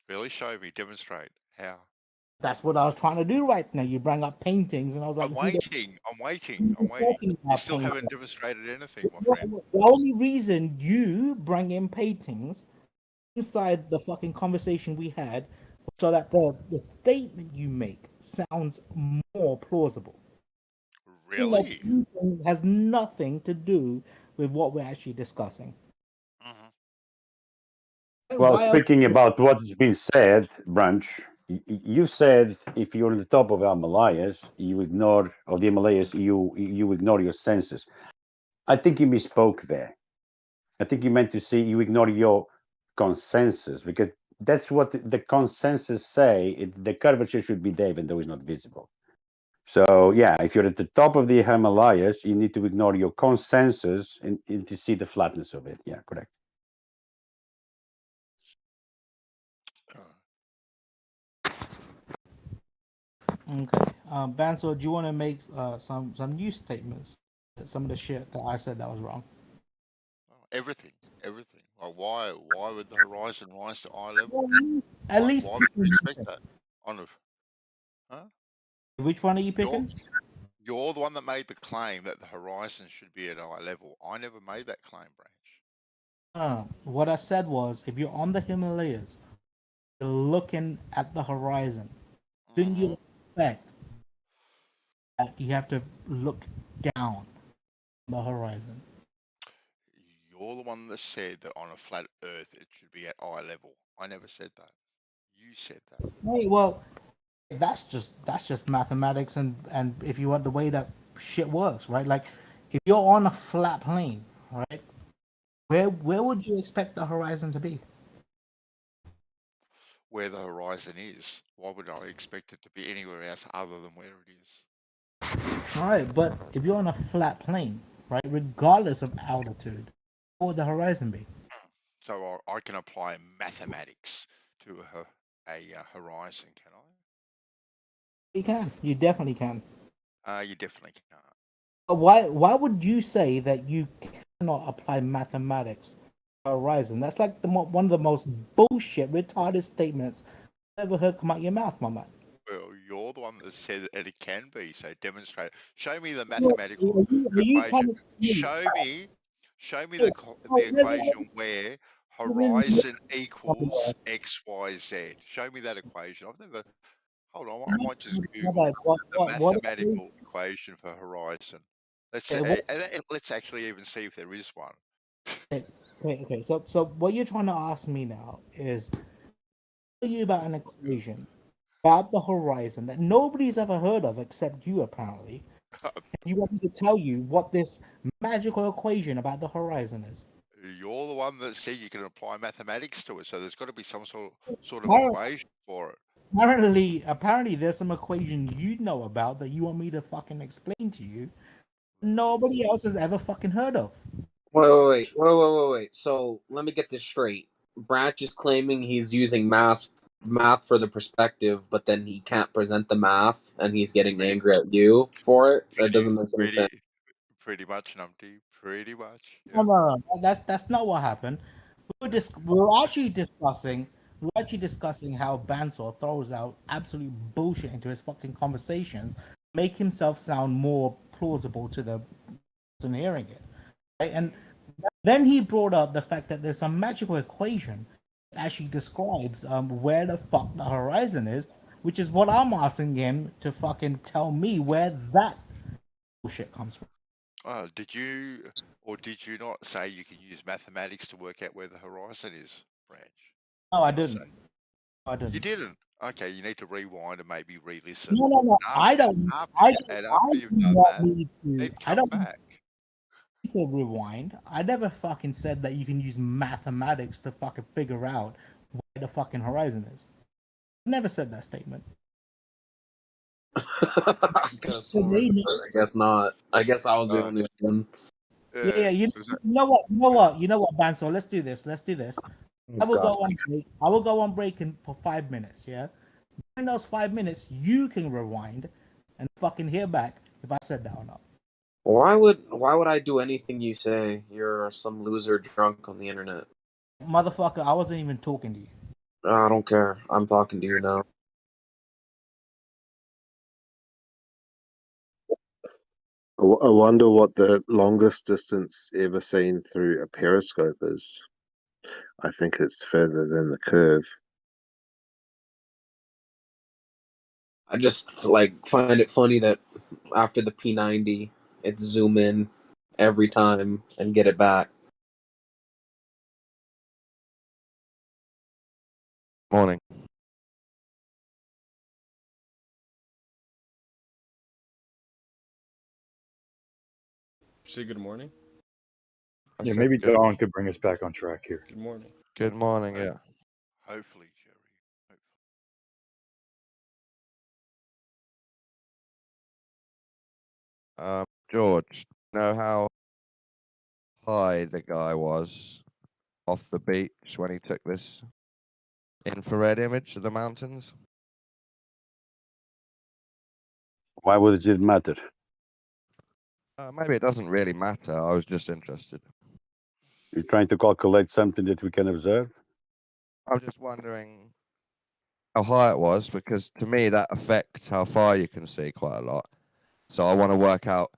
Really? Show me, demonstrate. How? That's what I was trying to do right now. You bring up paintings, and I was like, I'm waiting. You still haven't demonstrated anything, my friend. The only reason you bring in paintings inside the fucking conversation we had so that the statement you make sounds more plausible. Really? Has nothing to do with what we're actually discussing. Well, speaking about what's been said, Branch, you said if you're on the top of the Himalayas, you ignore your senses. I think you misspoke there. I think you meant to say you ignore your consensus, because that's what the consensus say. The curvature should be there, even though it's not visible. So yeah, if you're at the top of the Himalayas, you need to ignore your consensus and to see the flatness of it. Yeah, correct. Okay. Banso, do you want to make some new statements? Some of the shit that I said that was wrong. Everything. Like why would the horizon rise to eye level? At least why would you expect that? Huh? Which one are you picking? You're the one that made the claim that the horizon should be at eye level. I never made that claim, Branch. What I said was, if you're on the Himalayas, you're looking at the horizon. Shouldn't you expect that you have to look down the horizon? You're the one that said that on a flat Earth it should be at eye level. I never said that. You said that. Hey, well, that's just mathematics, and if you want the way that shit works, right? Like, if you're on a flat plane, right, where would you expect the horizon to be? Where the horizon is. Why would I expect it to be anywhere else other than where it is? All right, but if you're on a flat plane, right, regardless of altitude, what would the horizon be? So I can apply mathematics to a horizon, can You can. You definitely can. I? You definitely can't. But why would you say that you cannot apply mathematics to horizon? That's like one of the most bullshit, retarded statements I've ever heard come out your mouth, my man. Well, you're the one that said that it can be. So demonstrate. Show me the mathematical equation. Show me the equation where horizon equals x, y, z. Show me that equation. I've never. Hold on, I might just Google the mathematical equation for horizon. Let's actually even see if there is one. Okay. So what you're trying to ask me now is, tell you about an equation about the horizon that nobody's ever heard of except you, apparently. You want me to tell you what this magical equation about the horizon is? You're the one that said you can apply mathematics to it, so there's got to be some sort of equation for it. Apparently, there's some equation you know about that you want me to fucking explain to you. Nobody else has ever fucking heard of. Wait. So let me get this straight. Branch is claiming he's using math for the perspective, but then he can't present the math, and he's getting angry at you for it. That doesn't make any sense. Pretty much, Numpty. Pretty much. Yeah. No. That's not what happened. We're actually discussing how Bansor throws out absolute bullshit into his fucking conversations, make himself sound more plausible to the person hearing it. Right? And then he brought up the fact that there's some magical equation that actually describes where the fuck the horizon is, which is what I'm asking him to fucking tell me where that bullshit comes from. Did you not say you can use mathematics to work out where the horizon is, Branch? No, I didn't. You didn't? Okay, you need to rewind and maybe re-listen. No. I don't. I don't need to rewind. I never fucking said that you can use mathematics to fucking figure out where the fucking horizon is. I never said that statement. I guess not. I guess I was the only one. Yeah. You know what, Bansor? Let's do this. I will go on break for 5 minutes. Yeah. During those 5 minutes, you can rewind and fucking hear back if I said that or not. Why would I do anything you say? You're some loser drunk on the internet. Motherfucker, I wasn't even talking to you. I don't care. I'm talking to you now. I wonder what the longest distance ever seen through a periscope is. I think it's further than the curve. I just find it funny that after the P90, it's zoom in every time and get it back. Morning. Say good morning. Yeah, maybe Don could bring us back on track here. Good morning. Good morning, yeah. Hopefully, Jerry. George, you know how high the guy was off the beach when he took this infrared image of the mountains? Why would it matter? Maybe it doesn't really matter. I was just interested. You're trying to calculate something that we can observe? I was just wondering how high it was, because to me that affects how far you can see quite a lot. So I want to work out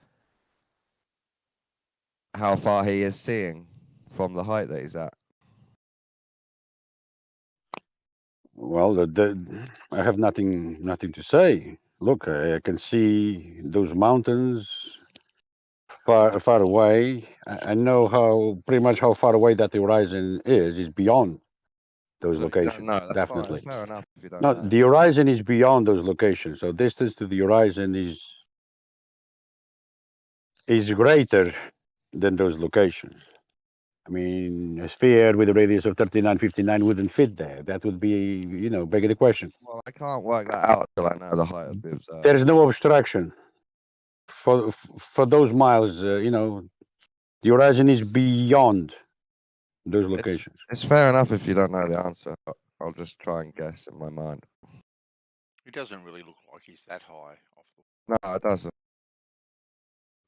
how far he is seeing from the height that he's at. Well, I have nothing to say. Look, I can see those mountains far away. I know pretty much how far away that the horizon is beyond those So if you don't locations, know, that's definitely. fine. Fair enough if you don't No, know. the horizon is beyond those locations. So distance to the horizon is greater than those locations. I mean, a sphere with a radius of 3959 wouldn't fit there. That would be, beg the question. Well, I can't work that out till I know the height of the observer. There's no obstruction for those miles. The horizon is beyond those locations. It's fair enough if you don't know the answer. I'll just try and guess in my mind. It doesn't really look like he's that high. No, it doesn't.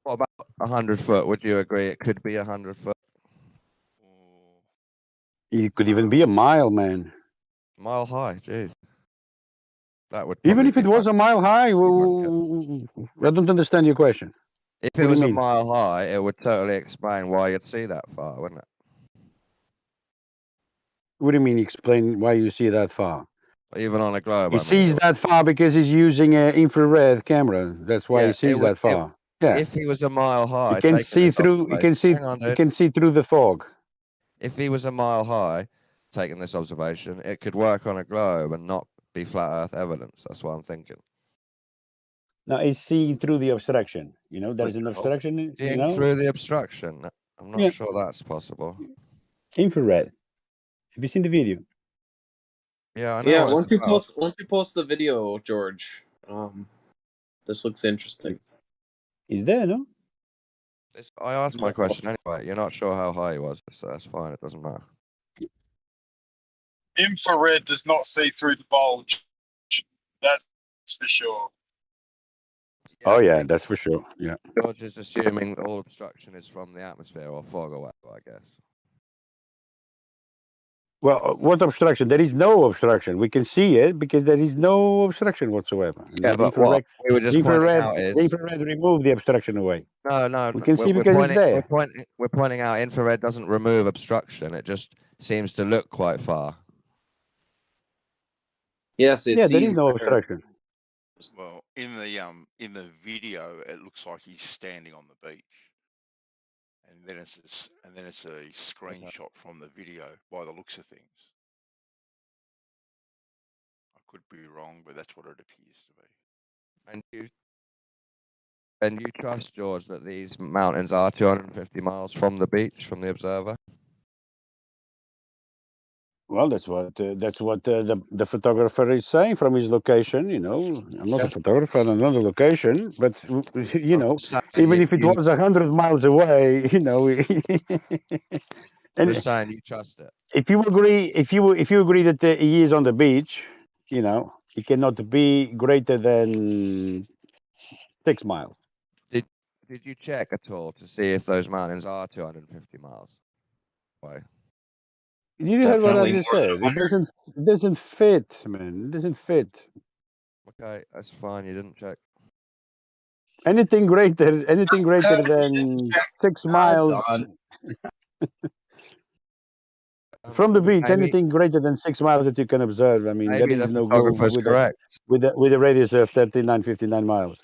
What about 100 foot? Would you agree it could be 100 foot? It could even be a mile, man. Mile high, jeez. That would Even probably if it be was a mile high, I don't understand your question. If What it do was you a mean? mile high, it would totally explain why you'd see that far, wouldn't it? What do you mean? Explain why you see that far. Even on a globe, He I mean. sees that far because he's using an infrared camera. That's why Yeah, he sees that far. Yeah. If he was a mile high, He can taking see this through. He can see. Hang on, He dude. can see through the fog. If he was a mile high, taking this observation, it could work on a globe and not be flat Earth evidence. That's what I'm thinking. Now he's seeing through the obstruction. There's an obstruction. Seeing through the obstruction. I'm not Yeah. sure that's possible. Infrared. Have you seen the video? Yeah, I know. Yeah, what it's about. once you post the video, George, this looks interesting. He's there, no? I asked my question anyway. You're not sure how high he was, so that's fine. It doesn't matter. Infrared does not see through the bulge. That's for sure. Oh yeah, that's for sure. Yeah. George is assuming all obstruction is from the atmosphere or fog or whatever, I guess. Well, what obstruction? There is no obstruction. We can see it because there is no obstruction whatsoever. And Yeah, the but what we were just pointing out is infrared remove the obstruction away. No, we can see because it's there. We're pointing out infrared doesn't remove obstruction. It just seems to look quite far. Yes, it there sees is no better. obstruction. Well, in the video, it looks like he's standing on the beach, and then it's a screenshot from the video by the looks of things. I could be wrong, but that's what it appears to be. And you trust, George, that these mountains are 250 miles from the beach, from the observer? Well, that's what the photographer is saying from his location. I'm not a photographer, I'm not a location, but even if it was 100 miles away, I'm just saying you trust it. If you agree that he is on the beach, it cannot be greater than 6 miles. Did you check at all to see if those mountains are 250 miles away? You heard what I just said. It doesn't fit, man. It doesn't fit. Okay, that's fine. You didn't check. Anything greater than 6 miles from the beach, anything greater than 6 miles that you can observe. I mean, there Maybe is the no globe photographer's correct. with a radius of 3959 miles.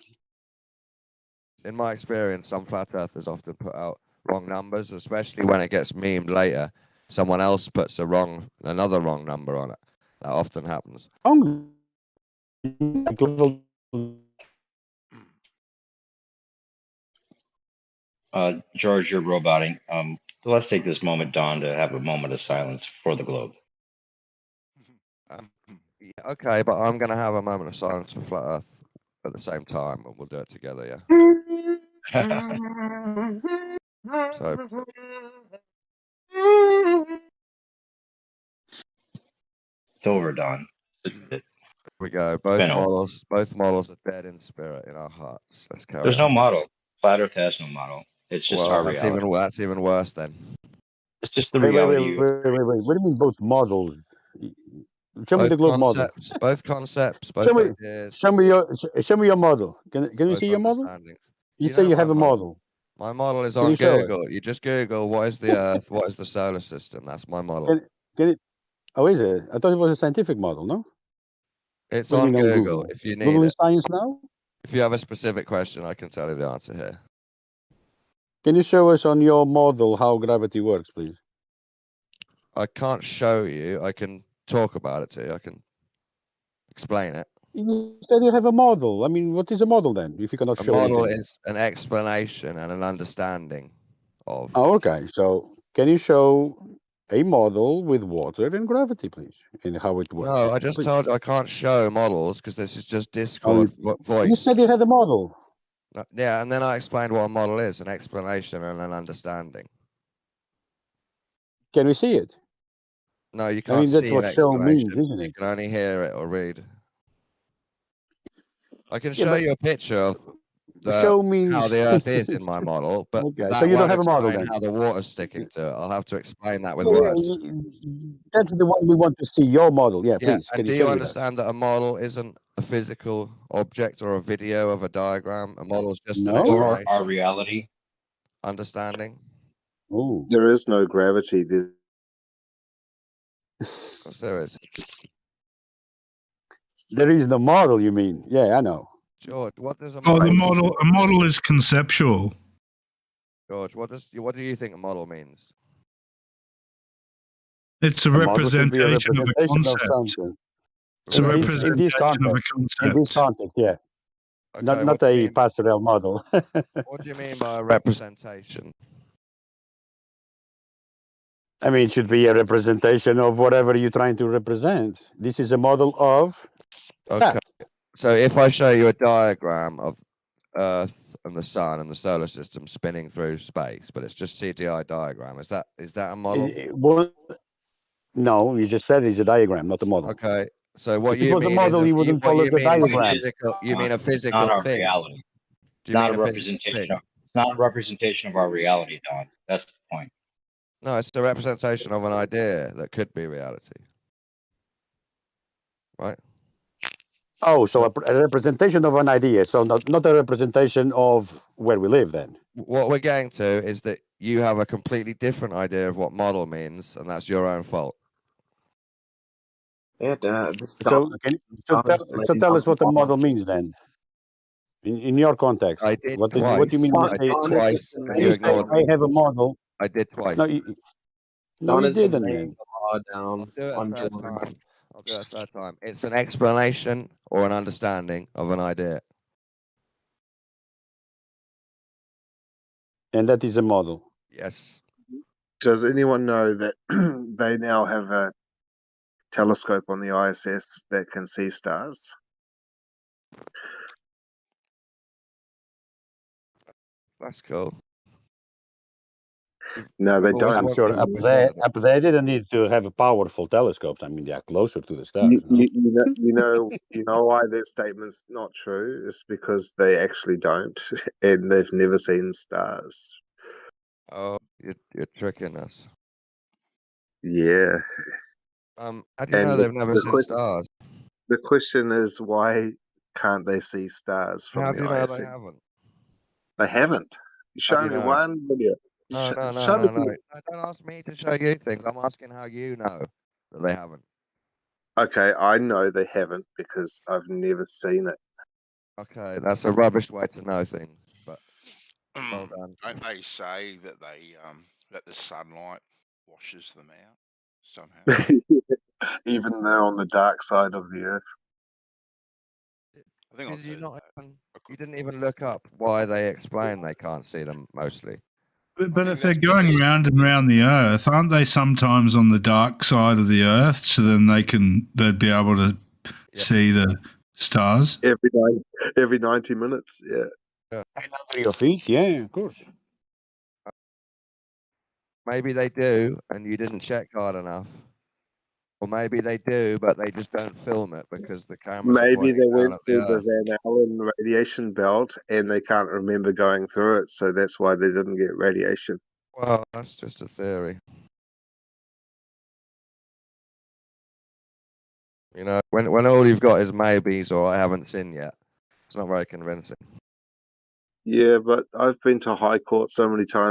In my experience, some flat earthers often put out wrong numbers, especially when it gets memed later. Someone else puts another wrong number on it. That often happens. George, you're roboting. Let's take this moment, Don, to have a moment of silence for the globe. Yeah, okay, but I'm going to have a moment of silence for flat earth at the same time, and we'll do it together, yeah? So... It's over, Don. Here we go. Both models are dead in spirit in our hearts. Let's carry There's no on. model. Flat Earth has no model. It's just our reality. That's even worse then. It's just the reality. Wait. What do you mean both models? Show me the globe model. Both concepts, both ideas. Show me your model. Can you see your model? You say you have a model. My model is on Google. You just Google what is the Earth, what is the solar system. That's my model. Oh, is it? I thought it was a scientific model, no? It's on Google if you need Google it. is science now? If you have a specific question, I can tell you the answer here. Can you show us on your model how gravity works, please? I can't show you. I can talk about it to you. I can explain it. You said you have a model. I mean, what is a model then? If you cannot A show model anything. is an explanation and an understanding of. Oh, okay. So can you show a model with water and gravity, please, and how it works? No, I just Please. told you I can't show models because this is just Oh, Discord voice. you said you had a model. Yeah, and then I explained what a model is, an explanation and an understanding. Can we see it? No, you I can't mean, that's see what an show means, explanation. isn't You it? can only hear it or read. I can Yeah, show but you a picture of show means how the Earth is in my model, but okay. So that you don't won't have a model explain then. how the water's sticking to it. I'll have to explain that with Yeah, words. that's the one we want to see. Your model. Yeah, Yeah, please. and Can do you you show me that? understand that a model isn't a physical object or a video of a diagram? A model is just an No. Or explanation. our reality. Understanding? Oh, There is no gravity. Of course there is. There is no model, you mean? Yeah, I know. George, what does a Oh, model a model is conceptual. George, what do you think a model means? It's a model should be a representation of a representation of concept. something. It's a In representation this of a context. In this concept. context, yeah. Okay, Not what do you a mean? passerelle model. What do you mean by a representation? I mean, it should be a representation of whatever you're trying to represent. This is a model of Okay. that. So if I show you a diagram of Earth and the Sun and the solar system spinning through space, but it's just CGI diagram, is that a model? Well, no, you just said it's a diagram, not a model. Okay. So what If it you was a mean model, is you wouldn't what call you it a mean is a diagram. physical. You mean a It's not physical our thing? reality. Do you Not mean a a physical representation thing? of. It's not a representation of our reality, Don. That's the point. No, it's a representation of an idea that could be reality. Right? Oh, so a representation of an idea. So not a representation of where we live then. What we're getting to is that you have a completely different idea of what model means, and that's your own fault. Yeah, this So tell us what the model means then. In your context, I did what twice. do you mean when you I say did twice, and you ignored I me. have a model? I did twice. No, you Donna's been didn't. laying Then. the law down Do it a on third George. time. I'll do it a third time. It's an explanation or an understanding of an idea. And that is a model. Yes. Does anyone know that they now have a telescope on the ISS that can see stars? That's cool. No, they Always don't. I'm sure up there they didn't need to have a powerful telescopes. I mean, they are closer to the stars. You know why that statement's not true? It's because they actually don't, and they've never seen stars. Oh, you're tricking us. Yeah. How do you know they've never seen stars? The question is, why can't they see stars from How the do you know ISS? they haven't? They haven't. How Show do you me know? one video. No. Show me. No, don't ask me to show you things. I'm asking how you know that they haven't. Okay, I know they haven't because I've never seen it. Okay, that's a rubbish way to know things, but well done. Don't they say that that the sunlight washes them out somehow? Even they're on the dark side of the earth. I think Did you not even, you didn't even look up why they explain they can't see them mostly? But if they're going round and round the Earth, aren't they sometimes on the dark side of the Earth? So then they'd be able to see the stars Every 90 minutes. Yeah. Under your feet, yeah, of course. Maybe they do, and you didn't check hard enough. Or maybe they do, but they just don't film it because the cameras are Maybe pointing they down went at the through the Earth. Van Allen radiation belt and they can't remember going through it, so that's why they didn't get radiation. Well, that's just a theory. You know, when all you've got is maybes or I haven't seen yet, it's not very convincing. Yeah, but I've been to high court so many times.